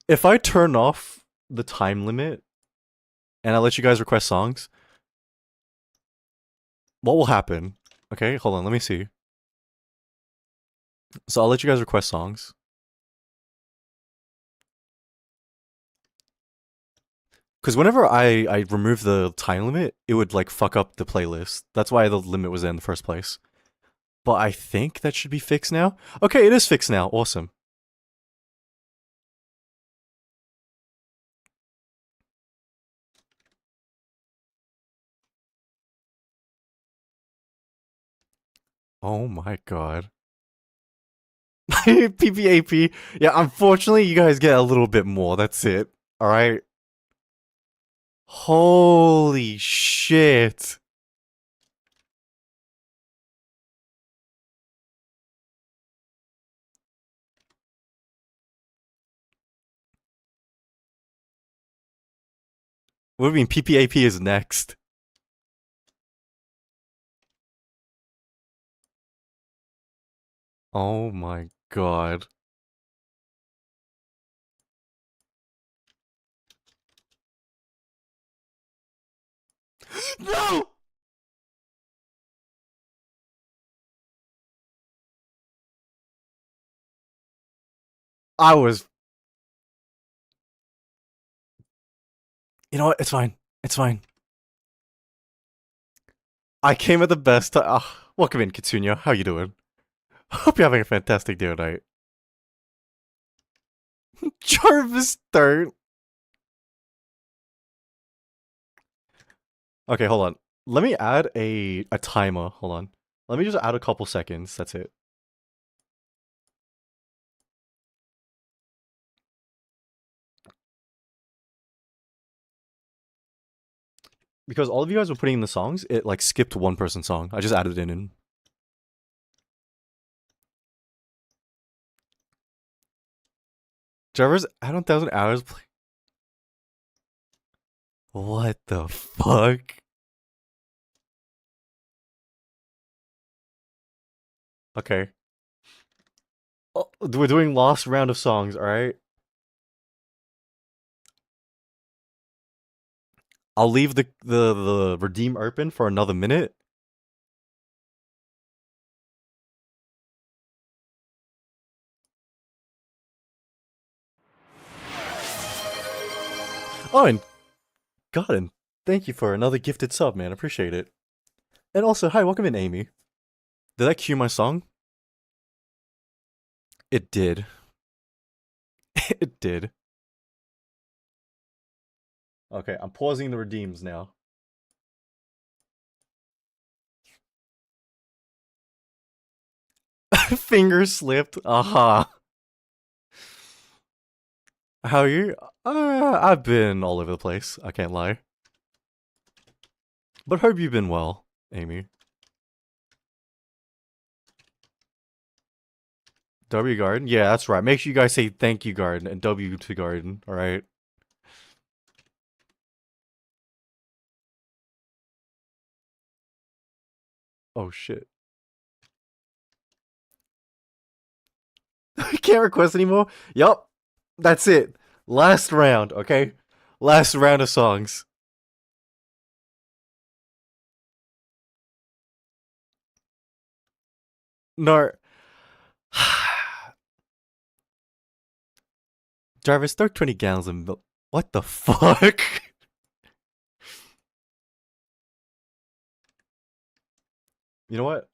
if I turn off the time limit and I let you guys request songs, what will happen? Okay, hold on, let me see. So I'll let you guys request songs. Because whenever I remove the time limit, it would like fuck up the playlist. That's why the limit was there in the first place. But I think that should be fixed now. Okay, it is fixed now. Awesome. Oh my god. PPAP. Yeah, unfortunately, you guys get a little bit more. That's it. Alright? Holy shit. What do you mean PPAP is next? Oh my god. No! I was. You know what? It's fine. It's fine. I came at the best time. Welcome in, Kitsunya. How you doing? Hope you're having a fantastic day tonight. Jarvis, don't. Okay, hold on. Let me add a timer. Hold on. Let me just add a couple seconds. That's it. Because all of you guys were putting in the songs, it like skipped one person's song. I just added it in. Jarvis, add 1,000 hours. What the fuck? Okay. Oh, we're doing last round of songs, alright? I'll leave the redeem open for another minute. Oh, and God, thank you for another gifted sub, man. Appreciate it. And also, hi, welcome in, Amy. Did I cue my song? It did. It did. Okay, I'm pausing the redeems now. Finger slipped. Aha. How are you? I've been all over the place. I can't lie. But hope you've been well, Amy. W Garden? Yeah, that's right. Make sure you guys say thank you, Garden, and W to Garden, alright? Oh shit. I can't request anymore? Yup. That's it. Last round, okay? Last round of songs. No. Jarvis, throw 20 gallons of milk. What the fuck? You know what?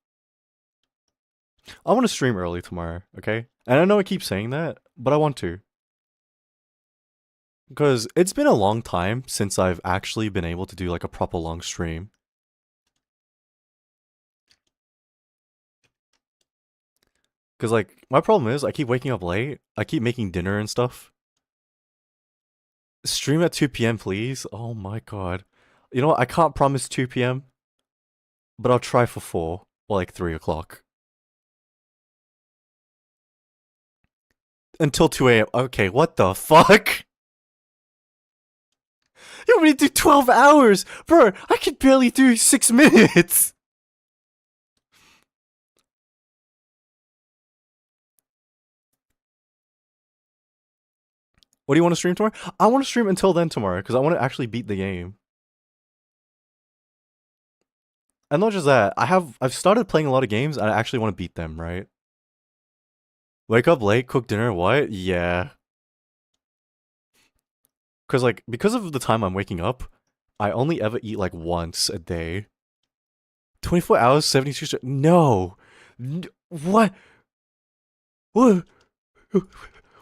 I want to stream early tomorrow, okay? And I know I keep saying that, but I want to. Because it's been a long time since I've actually been able to do like a proper long stream. Because like, my problem is I keep waking up late. I keep making dinner and stuff. Stream at 2 p.m. please? Oh my god. You know what? I can't promise 2 p.m. But I'll try for 4 or like 3 o'clock. Until 2 a.m. Okay, what the fuck? You want me to do 12 hours? Bro, I can barely do 6 minutes. What do you want to stream tomorrow? I want to stream until then tomorrow because I want to actually beat the game. And not just that, I've started playing a lot of games and I actually want to beat them, right? Wake up late, cook dinner, what? Yeah. Cause like because of the time I'm waking up, I only ever eat like once a day. 24 hours, 72 no. What? What?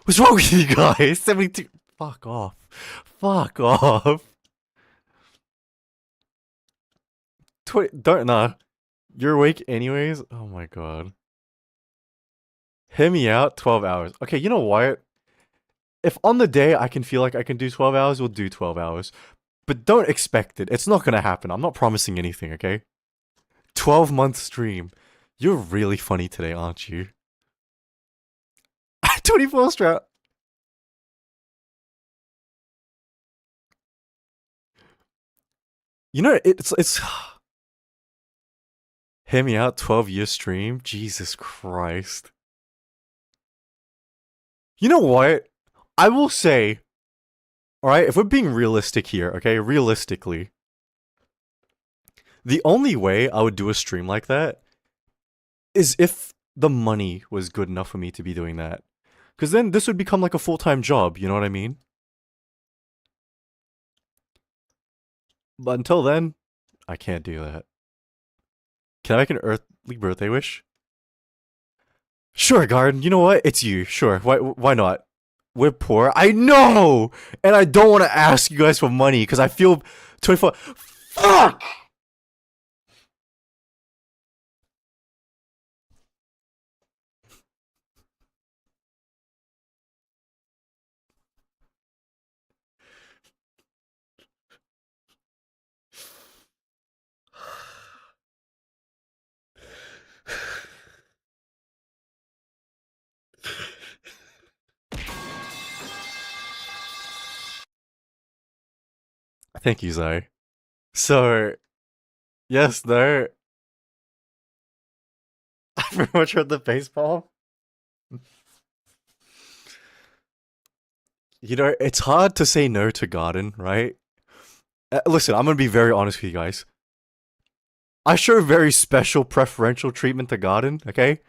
What's wrong with you guys? 72 fuck off. Fuck off. 20 don't nah. You're awake anyways? Oh my god. Hear me out, 12 hours. Okay, you know what? If on the day I can feel like I can do 12 hours, we'll do 12 hours. But don't expect it. It's not gonna happen. I'm not promising anything, okay? 12-month stream. You're really funny today, aren't you? 24 strap. You know, it's hear me out, 12-year stream? Jesus Christ. You know what? I will say, alright, if we're being realistic here, okay, realistically, the only way I would do a stream like that is if the money was good enough for me to be doing that. Because then this would become like a full-time job, you know what I mean? But until then, I can't do that. Can I make an earthly birthday wish? Sure, Garden. You know what? It's you. Sure. Why not? We're poor. I know! And I don't want to ask you guys for money because I feel 24. Fuck! Thank you, Zai. So, yes, no. I pretty much heard the baseball. You know, it's hard to say no to garden, right? Listen, I'm gonna be very honest with you guys. I show very special preferential treatment to garden, okay?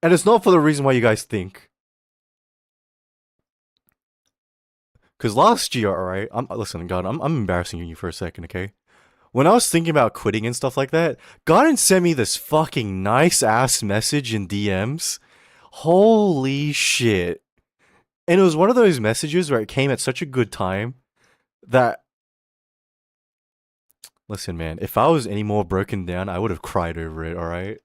And it's not for the reason why you guys think. Because last year, alright, listen, God, I'm embarrassing you for a second, okay? When I was thinking about quitting and stuff like that, Garden sent me this fucking nice ass message in DMs. Holy shit. And it was one of those messages where it came at such a good time that. Listen, man, if I was any more broken down, I would have cried over it, alright?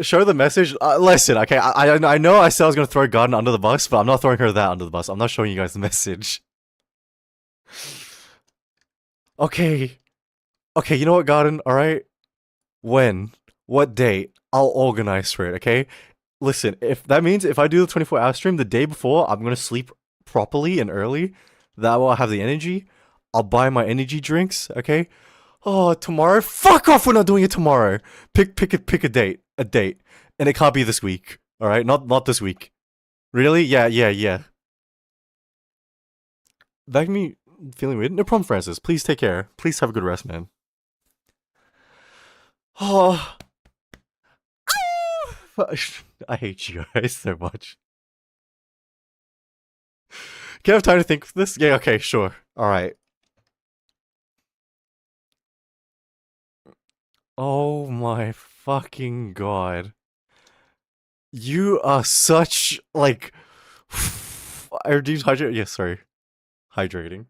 Show the message. Listen, okay, I know I said I was gonna throw Garden under the bus, but I'm not throwing her that under the bus. I'm not showing you guys the message. Okay. Okay, you know what, Garden, alright? When? What date? I'll organize for it, okay? Listen, if that means if I do the 24-hour stream the day before, I'm gonna sleep properly and early. That way I'll have the energy. I'll buy my energy drinks, okay? Oh, tomorrow? Fuck off! We're not doing it tomorrow. Pick a date, and it can't be this week. All right, not this week. Really? Yeah. That me feeling weird. No problem, Francis. Please take care. Please have a good rest, man. Oh, I hate you guys so much. Can I have time to think of this? Yeah. Okay. Sure. All right. Oh my fucking god. You are such, like. I reduced hydrate. Yes, sorry. Hydrating.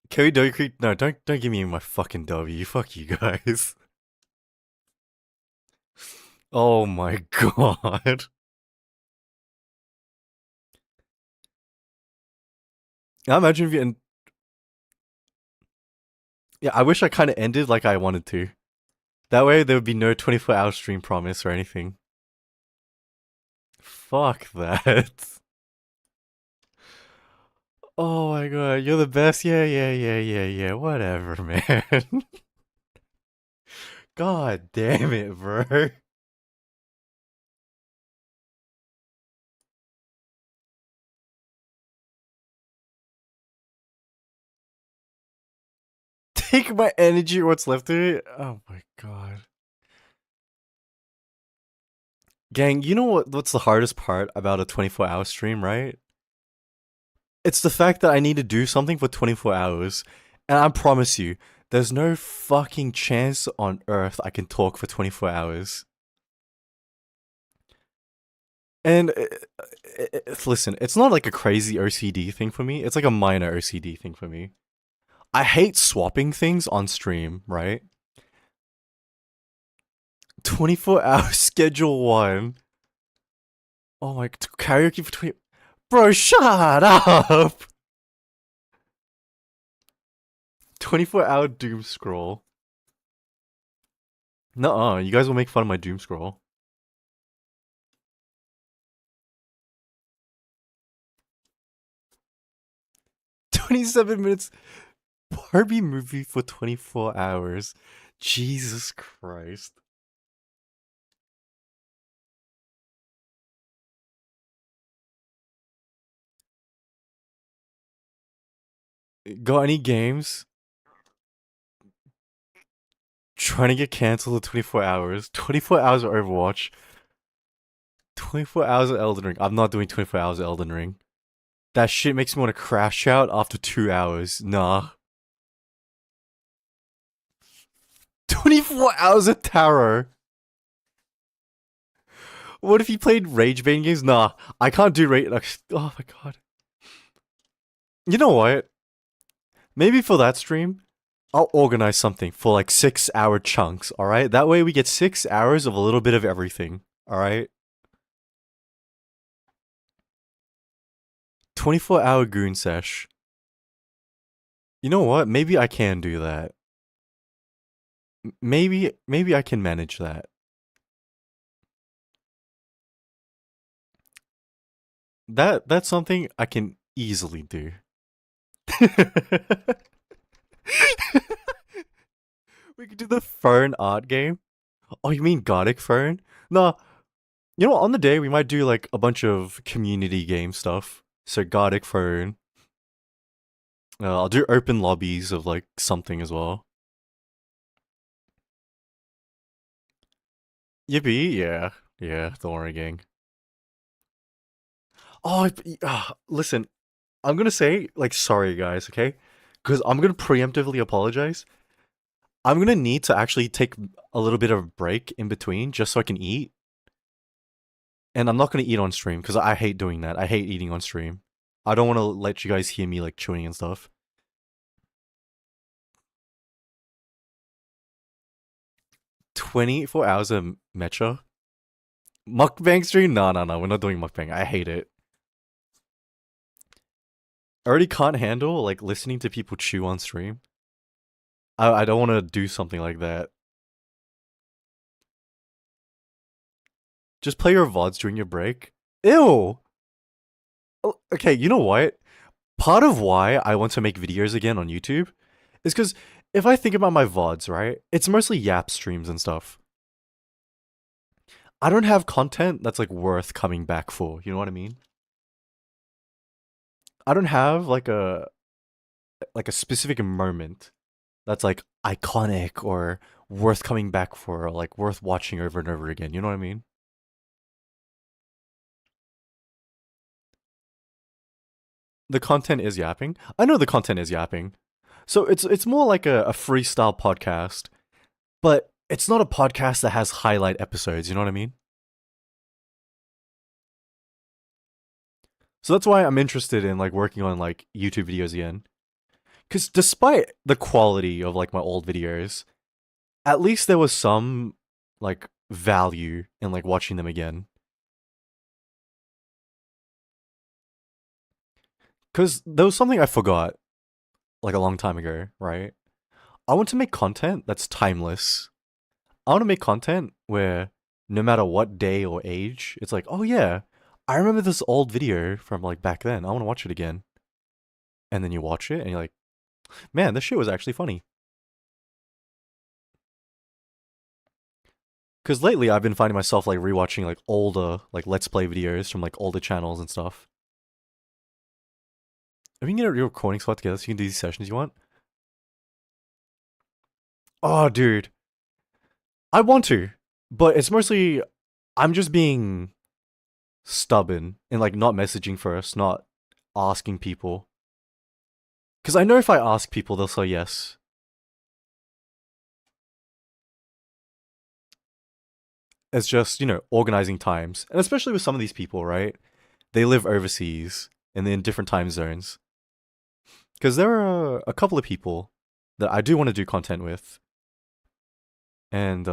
Kerry W Creek. No, don't give me my fucking W. Fuck you guys. Oh my god. I imagine if you. Yeah, I wish I kind of ended like I wanted to. That way there would be no 24-hour stream promise or anything. Fuck that. Oh my god, you're the best. Yeah. Whatever, man. God damn it, bro. Take my energy or what's left of it. Oh my god. Gang, you know what's the hardest part about a 24-hour stream, right? It's the fact that I need to do something for 24 hours. And I promise you, there's no fucking chance on earth I can talk for 24 hours. And listen, it's not like a crazy OCD thing for me. It's like a minor OCD thing for me. I hate swapping things on stream, right? 24-hour schedule one. Oh my, karaoke for 20. Bro, shut up! 24-hour doom scroll. Nuh-uh, you guys will make fun of my doom scroll. $27 Barbie movie for 24 hours. Jesus Christ. Got any games? Trying to get canceled in 24 hours. 24 hours of Overwatch. 24 hours of Elden Ring. I'm not doing 24 hours of Elden Ring. That shit makes me want to crash out after 2 hours. Nah. 24 hours of tarot. What if you played rage baiting games? Nah, I can't do rage. Like, oh my god. You know what? Maybe for that stream, I'll organize something for like 6 hour chunks, alright? That way we get 6 hours of a little bit of everything, alright? 24-hour goon sesh. You know what? Maybe I can do that. Maybe I can manage that. That's something I can easily do. We could do the fern art game. Oh, you mean Gothic fern? No, you know what? On the day we might do like a bunch of community game stuff. So Gothic fern. I'll do open lobbies of like something as well. Yippee, yeah, yeah. Don't worry, gang. Oh, listen. I'm gonna say like sorry, guys. Okay, because I'm gonna preemptively apologize. I'm gonna need to actually take a little bit of a break in between just so I can eat. And I'm not gonna eat on stream because I hate doing that. I hate eating on stream. I don't want to let you guys hear me like chewing and stuff. 24 hours of mecha? Mukbang stream? No, no, no. We're not doing mukbang. I hate it. I already can't handle like listening to people chew on stream. I don't want to do something like that. Just play your VODs during your break. Ew! Oh, okay, you know what? Part of why I want to make videos again on YouTube is because if I think about my VODs, right? It's mostly Yap streams and stuff. I don't have content that's like worth coming back for, you know what I mean? I don't have like a specific moment that's like iconic or worth coming back for or like worth watching over and over again, you know what I mean? The content is yapping. I know the content is yapping. So it's more like a freestyle podcast, but it's not a podcast that has highlight episodes, you know what I mean? So that's why I'm interested in like working on like YouTube videos again. Cuz despite the quality of like my old videos, at least there was some like value in like watching them again. Cuz there was something I forgot like a long time ago, right? I want to make content that's timeless. I want to make content where no matter what day or age, it's like, oh yeah, I remember this old video from like back then. I want to watch it again. And then you watch it and you're like, man, this shit was actually funny. Because lately I've been finding myself like rewatching like older like Let's Play videos from like older channels and stuff. If we can get a real recording spot together so you can do these sessions you want. Oh, dude. I want to, but it's mostly I'm just being stubborn and like not messaging first, not asking people. Because I know if I ask people, they'll say yes. It's just, you know, organizing times. And especially with some of these people, right? They live overseas and in different time zones. Because there are a couple of people that I do want to do content with. And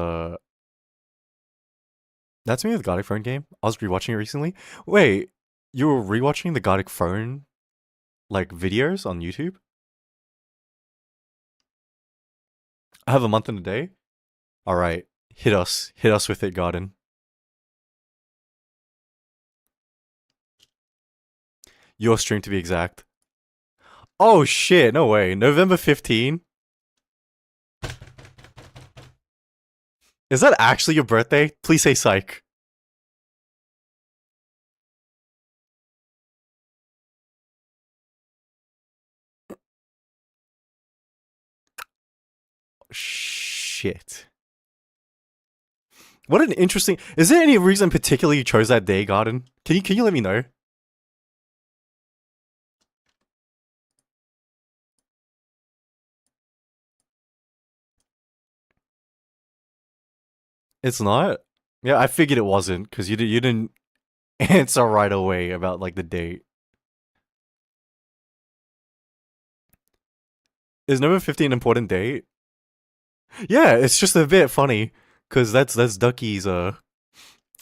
that's me with the Gothic Phone game. I was rewatching it recently. Wait, you were rewatching the Gothic Phone like videos on YouTube? I have a month and a day. All right, hit us with it, Garden. Your stream to be exact. Oh shit, no way. November 15? Is that actually your birthday? Please say psych. Shit. What an interesting. Is there any reason particularly you chose that day, Garden? Can you let me know? It's not? Yeah, I figured it wasn't because you didn't answer right away about like the date. Is number 15 an important date? Yeah, it's just a bit funny because that's Ducky's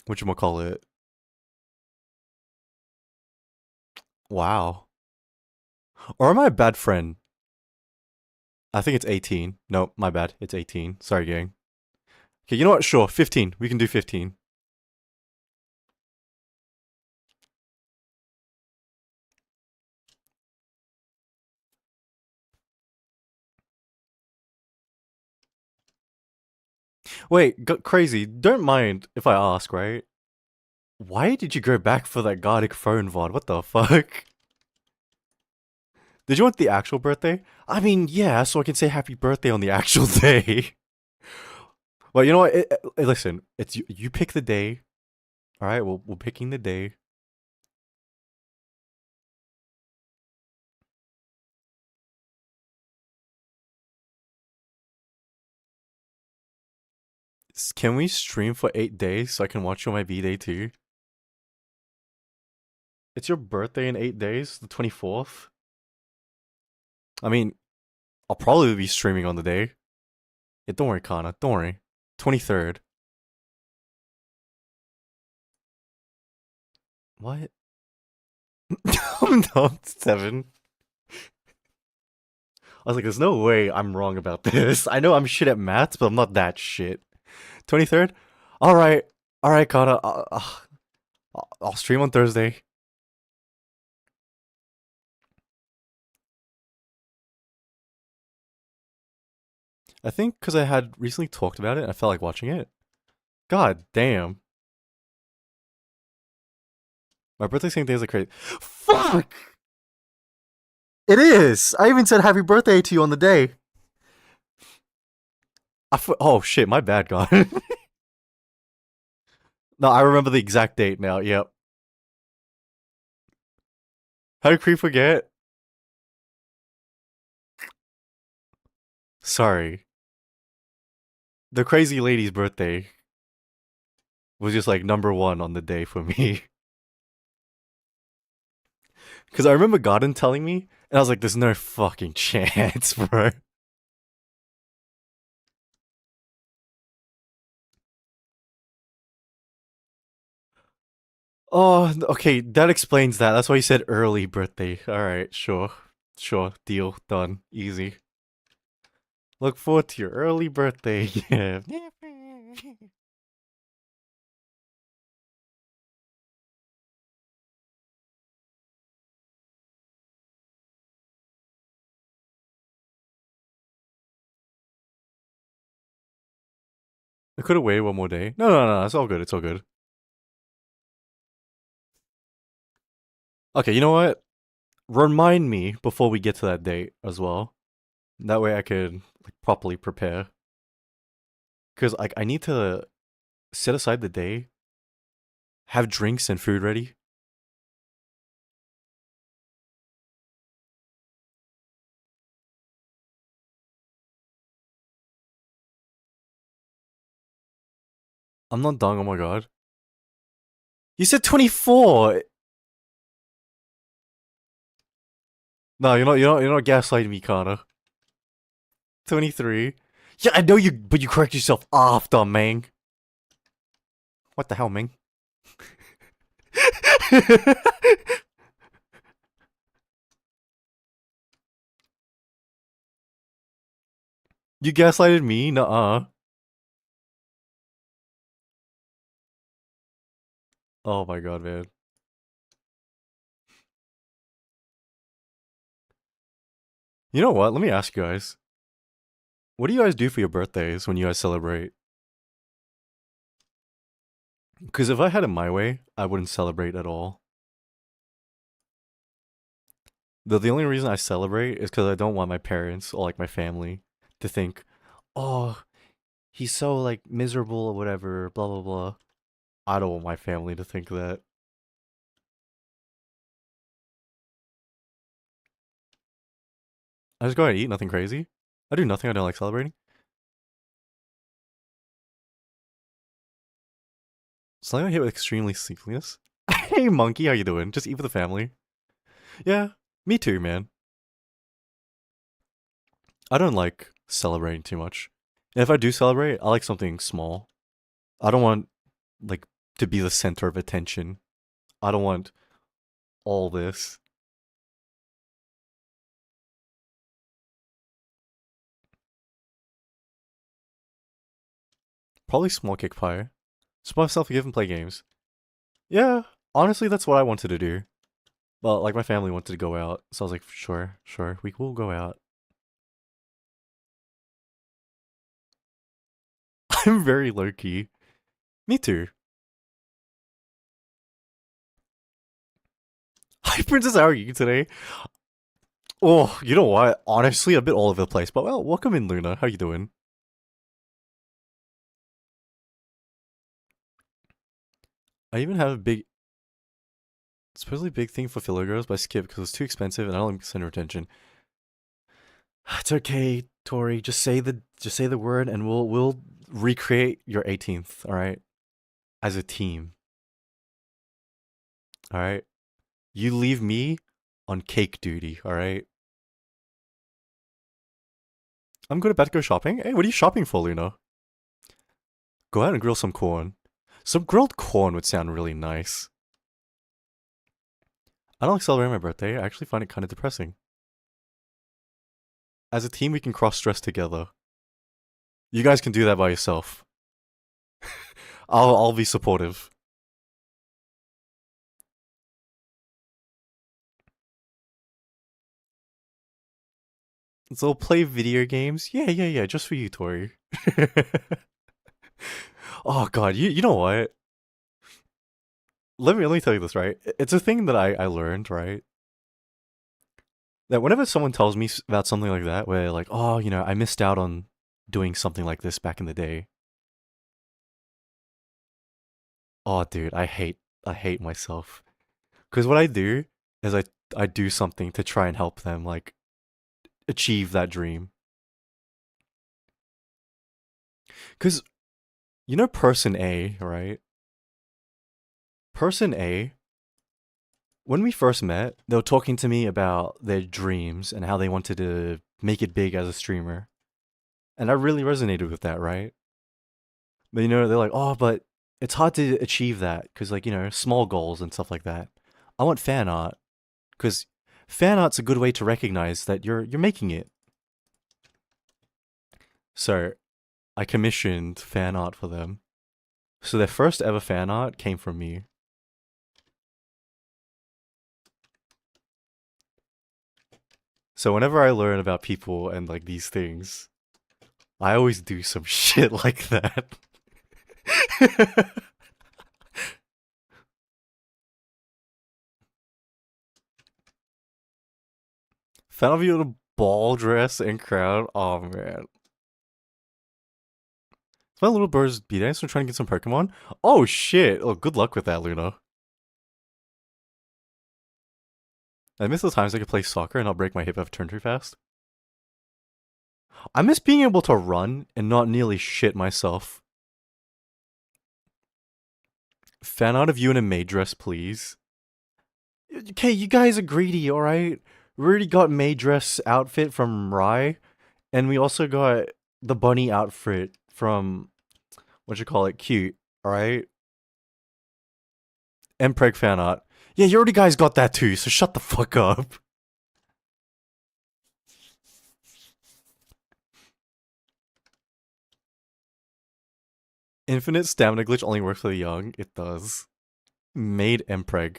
whatchamacallit. Wow. Or am I a bad friend? I think it's 18. No, my bad. It's 18. Sorry, gang. Okay, you know what? Sure, 15. We can do 15. Wait, crazy. Don't mind if I ask, right? Why did you go back for that Garlic phone VOD? What the fuck? Did you want the actual birthday? I mean, yeah, so I can say happy birthday on the actual day. Well, you know what? Listen, it's you. You pick the day. All right, we're picking the day. Can we stream for 8 days so I can watch you on my B day too? It's your birthday in 8 days, the 24th. I mean, I'll probably be streaming on the day. Yeah, don't worry, Kana. Don't worry. 23rd. What? No, 7. I was like, there's no way I'm wrong about this. I know I'm shit at maths, but I'm not that shit. 23rd? Alright. Alright, Kana. I'll stream on Thursday. I think because I had recently talked about it and I felt like watching it. God damn. My birthday same day as a crazy. Fuck! It is! I even said happy birthday to you on the day. Oh shit, my bad, God. No, I remember the exact date now. Yep. How did Creep forget? Sorry. The crazy lady's birthday was just like number 1 on the day for me. Because I remember Godin telling me, and I was like, there's no fucking chance, bro. Oh, okay, that explains that. That's why you said early birthday. Alright, sure. Sure, deal, done, easy. Look forward to your early birthday. Yeah. I could have waited one more day. No, it's all good, it's all good. Okay, you know what? Remind me before we get to that date as well. That way I could like properly prepare. Cause like I need to set aside the day, have drinks and food ready. I'm not done, oh my god. You said 24! No, you're not gaslighting me, Connor. 23. Yeah, I know you, but you correct yourself after, man. What the hell, man? You gaslighted me? Nuh-uh. Oh my god, man. You know what? Let me ask you guys. What do you guys do for your birthdays when you guys celebrate? Because if I had it my way, I wouldn't celebrate at all. The only reason I celebrate is because I don't want my parents or like my family to think, oh, he's so like miserable or whatever, blah blah blah. I don't want my family to think that. I just go out and eat, nothing crazy. I do nothing I don't like celebrating. Something I hate with extremely sleepiness. Hey, monkey, how you doing? Just eat with the family. Yeah, me too, man. I don't like celebrating too much. And if I do celebrate, I like something small. I don't want, like, to be the center of attention. I don't want all this. Probably small cake pie. Just buy myself a gift and play games. Yeah, honestly, that's what I wanted to do. But, like, my family wanted to go out. So I was like, sure, sure, we will go out. I'm very low key. Me too. Hi, Princess, how are you today? Oh, you know what? Honestly, a bit all over the place. But, well, welcome in, Luna. How you doing? I even have a big, supposedly big thing for filler girls, but I skip because it's too expensive and I don't like center attention. It's okay, Tori. Just say the word, and we'll recreate your 18th. All right, as a team. All right, you leave me on cake duty. All right. I'm good about to go shopping. Hey, what are you shopping for, Luna? Go out and grill some corn. Some grilled corn would sound really nice. I don't like celebrating my birthday. I actually find it kind of depressing. As a team, we can cross stress together. You guys can do that by yourself. I'll be supportive. So we'll play video games. Yeah. Just for you, Tori. Oh god, you know what? Let me tell you this, right? It's a thing that I learned, right? That whenever someone tells me about something like that, where like, oh, you know, I missed out on doing something like this back in the day. Oh, dude, I hate myself. Because what I do is I do something to try and help them like achieve that dream. Because you know, person A, right? Person A, when we first met, they were talking to me about their dreams and how they wanted to make it big as a streamer. And I really resonated with that, right? But you know, they're like, oh, but it's hard to achieve that because, like, you know, small goals and stuff like that. I want fan art because fan art's a good way to recognize that you're making it. So I commissioned fan art for them. So their first ever fan art came from me. So whenever I learn about people and like these things, I always do some shit like that. Found you in a ball dress and crown. Oh man. Is my little bird's B-Day, so I'm trying to get some Pokemon? Oh shit. Oh, good luck with that, Luna. I miss the times I could play soccer and not break my hip if I turn too fast. I miss being able to run and not nearly shit myself. Fan out of you in a maid dress, please. Okay, you guys are greedy, alright? We already got maid dress outfit from Rye, and we also got the bunny outfit from what you call it, cute, alright? And preg fan art. Yeah, you already guys got that too, so shut the fuck up. Infinite stamina glitch only works for the young. It does. Made Empreg.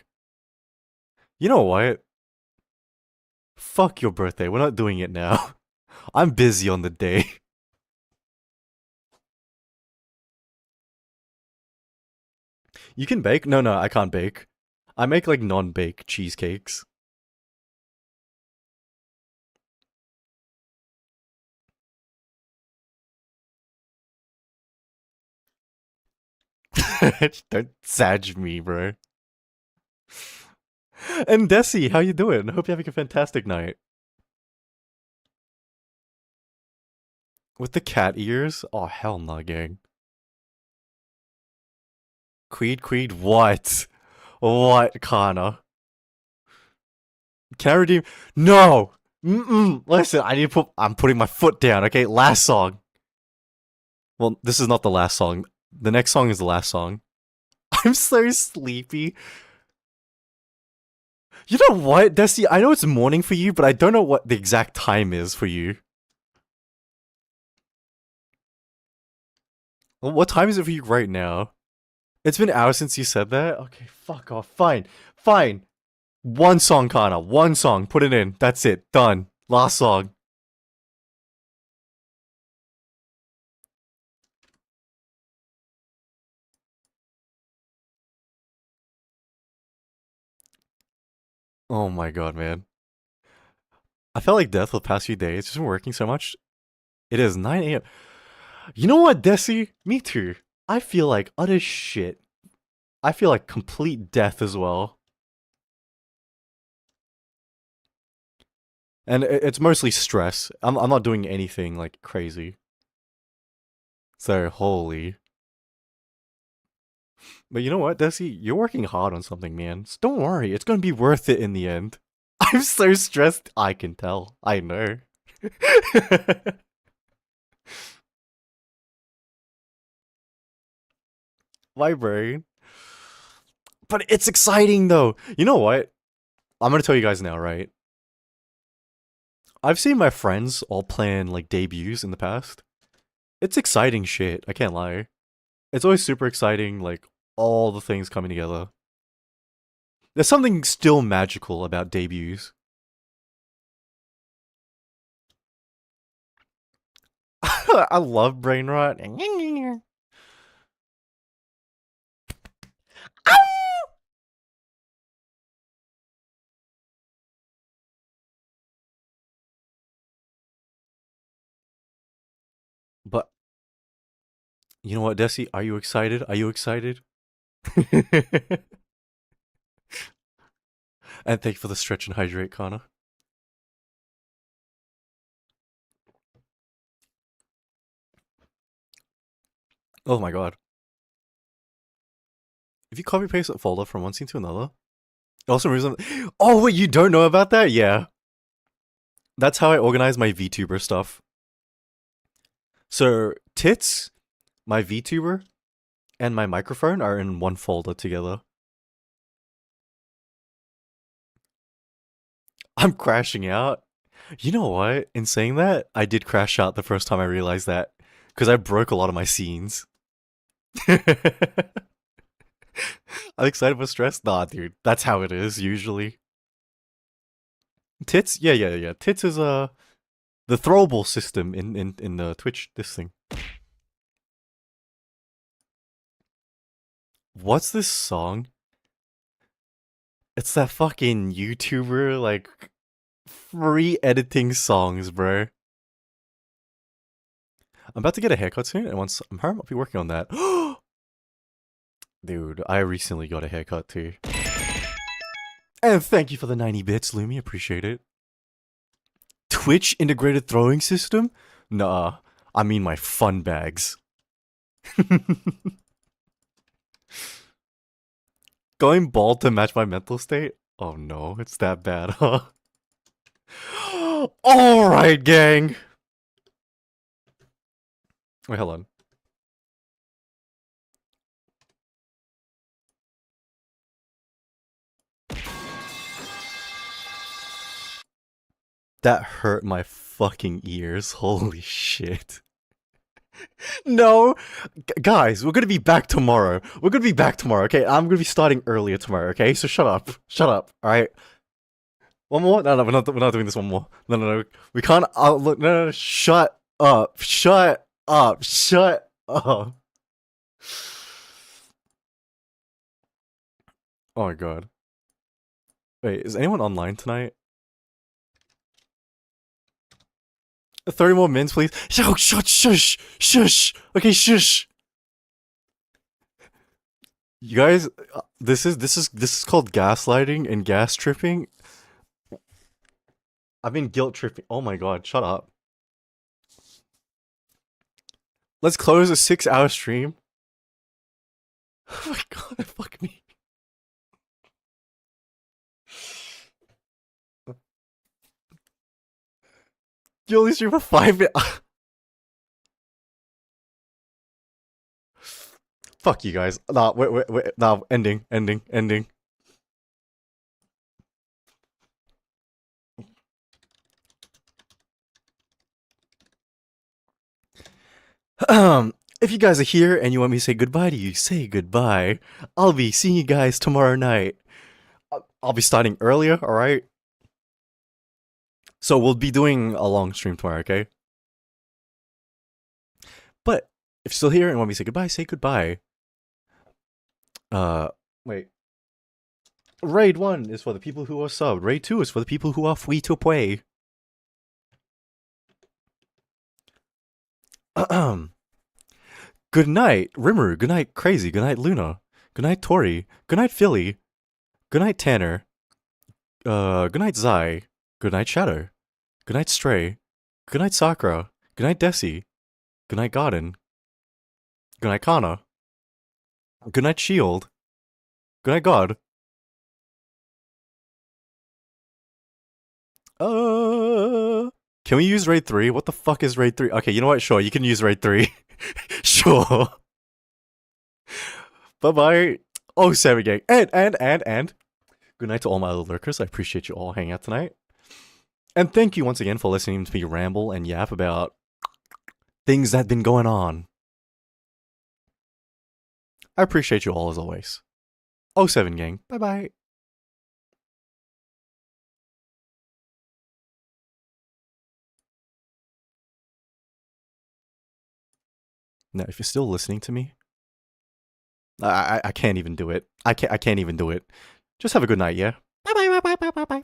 You know what? Fuck your birthday. We're not doing it now. I'm busy on the day. You can bake? No, I can't bake. I make like non-bake cheesecakes. Don't sag me, bro. And Desi, how you doing? Hope you're having a fantastic night. With the cat ears? Oh, hell nah, gang. Queed, what? What, Kana? Can I redeem? No! Listen, I'm putting my foot down, okay? Last song. Well, this is not the last song. The next song is the last song. I'm so sleepy. You know what, Desi? I know it's morning for you, but I don't know what the exact time is for you. What time is it for you right now? It's been hours since you said that? Okay, fuck off. Fine. Fine. One song, Kana. One song. Put it in. That's it. Done. Last song. Oh my god, man. I felt like death the past few days. Just been working so much. It is 9 a.m. You know what, Desi? Me too. I feel like utter shit. I feel like complete death as well. And it's mostly stress. I'm not doing anything like crazy. So holy. But you know what, Desi? You're working hard on something, man. So don't worry, it's gonna be worth it in the end. I'm so stressed. I can tell. I know. My brain. But it's exciting though. You know what? I'm gonna tell you guys now, right? I've seen my friends all plan like debuts in the past. It's exciting shit, I can't lie. It's always super exciting, like all the things coming together. There's something still magical about debuts. I love brain rot. But you know what, Desi? Are you excited? Are you excited? And thank you for the stretch and hydrate, Kana. Oh my god. If you copy paste a folder from one scene to another, it also moves on. Oh wait, you don't know about that? Yeah. That's how I organize my VTuber stuff. So tits, my VTuber, and my microphone are in one folder together. I'm crashing out. You know what? In saying that, I did crash out the first time I realized that. Because I broke a lot of my scenes. I'm excited but stressed? Nah, dude. That's how it is, usually. Tits? Yeah. Tits is the throwable system in the Twitch, this thing. What's this song? It's that fucking YouTuber, like, free editing songs, bro. I'm about to get a haircut soon, and once I'm home, I'll be working on that. Dude, I recently got a haircut too. And thank you for the 90 bits, Lumi, appreciate it. Twitch integrated throwing system? Nah, I mean my fun bags. Going bald to match my mental state? Oh no, it's that bad, huh? Alright, gang! Wait, hold on. That hurt my fucking ears, holy shit. No! Guys, we're gonna be back tomorrow. We're gonna be back tomorrow, okay? I'm gonna be starting earlier tomorrow, okay? So shut up. Shut up, alright? One more? No, we're not doing this one more. No. We can't, look, no, shut up. Shut up. Shut up. Oh my god. Wait, is anyone online tonight? 30 more minutes, please. Yo, shush. Okay, shush. You guys, this is called gaslighting and gas tripping. I've been guilt tripping. Oh my god, shut up. Let's close a 6-hour stream. Oh my god, fuck me. You only stream for 5 minutes. Fuck you guys. Nah, wait. Nah, ending. If you guys are here and you want me to say goodbye to you, say goodbye. I'll be seeing you guys tomorrow night. I'll be starting earlier, alright? So we'll be doing a long stream tomorrow, okay? But if you're still here and want me to say goodbye, say goodbye. Wait. Raid 1 is for the people who are subbed. Raid 2 is for the people who are free to play. Good night, Rimmer. Good night, Crazy. Good night, Luna. Good night, Tori. Good night, Philly. Good night, Tanner. Good night, Zai. Good night, Shadow. Good night, Stray. Good night, Sakura. Good night, Desi. Good night, Garden. Good night, Kana. Good night, Shield. Good night, God. Can we use raid 3? What the fuck is raid 3? Okay, you know what? Sure, you can use raid 3. Sure. Bye-bye. Oh, 7 gang. And. Good night to all my little lurkers. I appreciate you all hanging out tonight. And thank you once again for listening to me ramble and yap about things that have been going on. I appreciate you all as always. 07 gang. Bye-bye. Now, if you're still listening to me, I can't even do it. I can't even do it. Just have a good night, yeah? Bye-bye.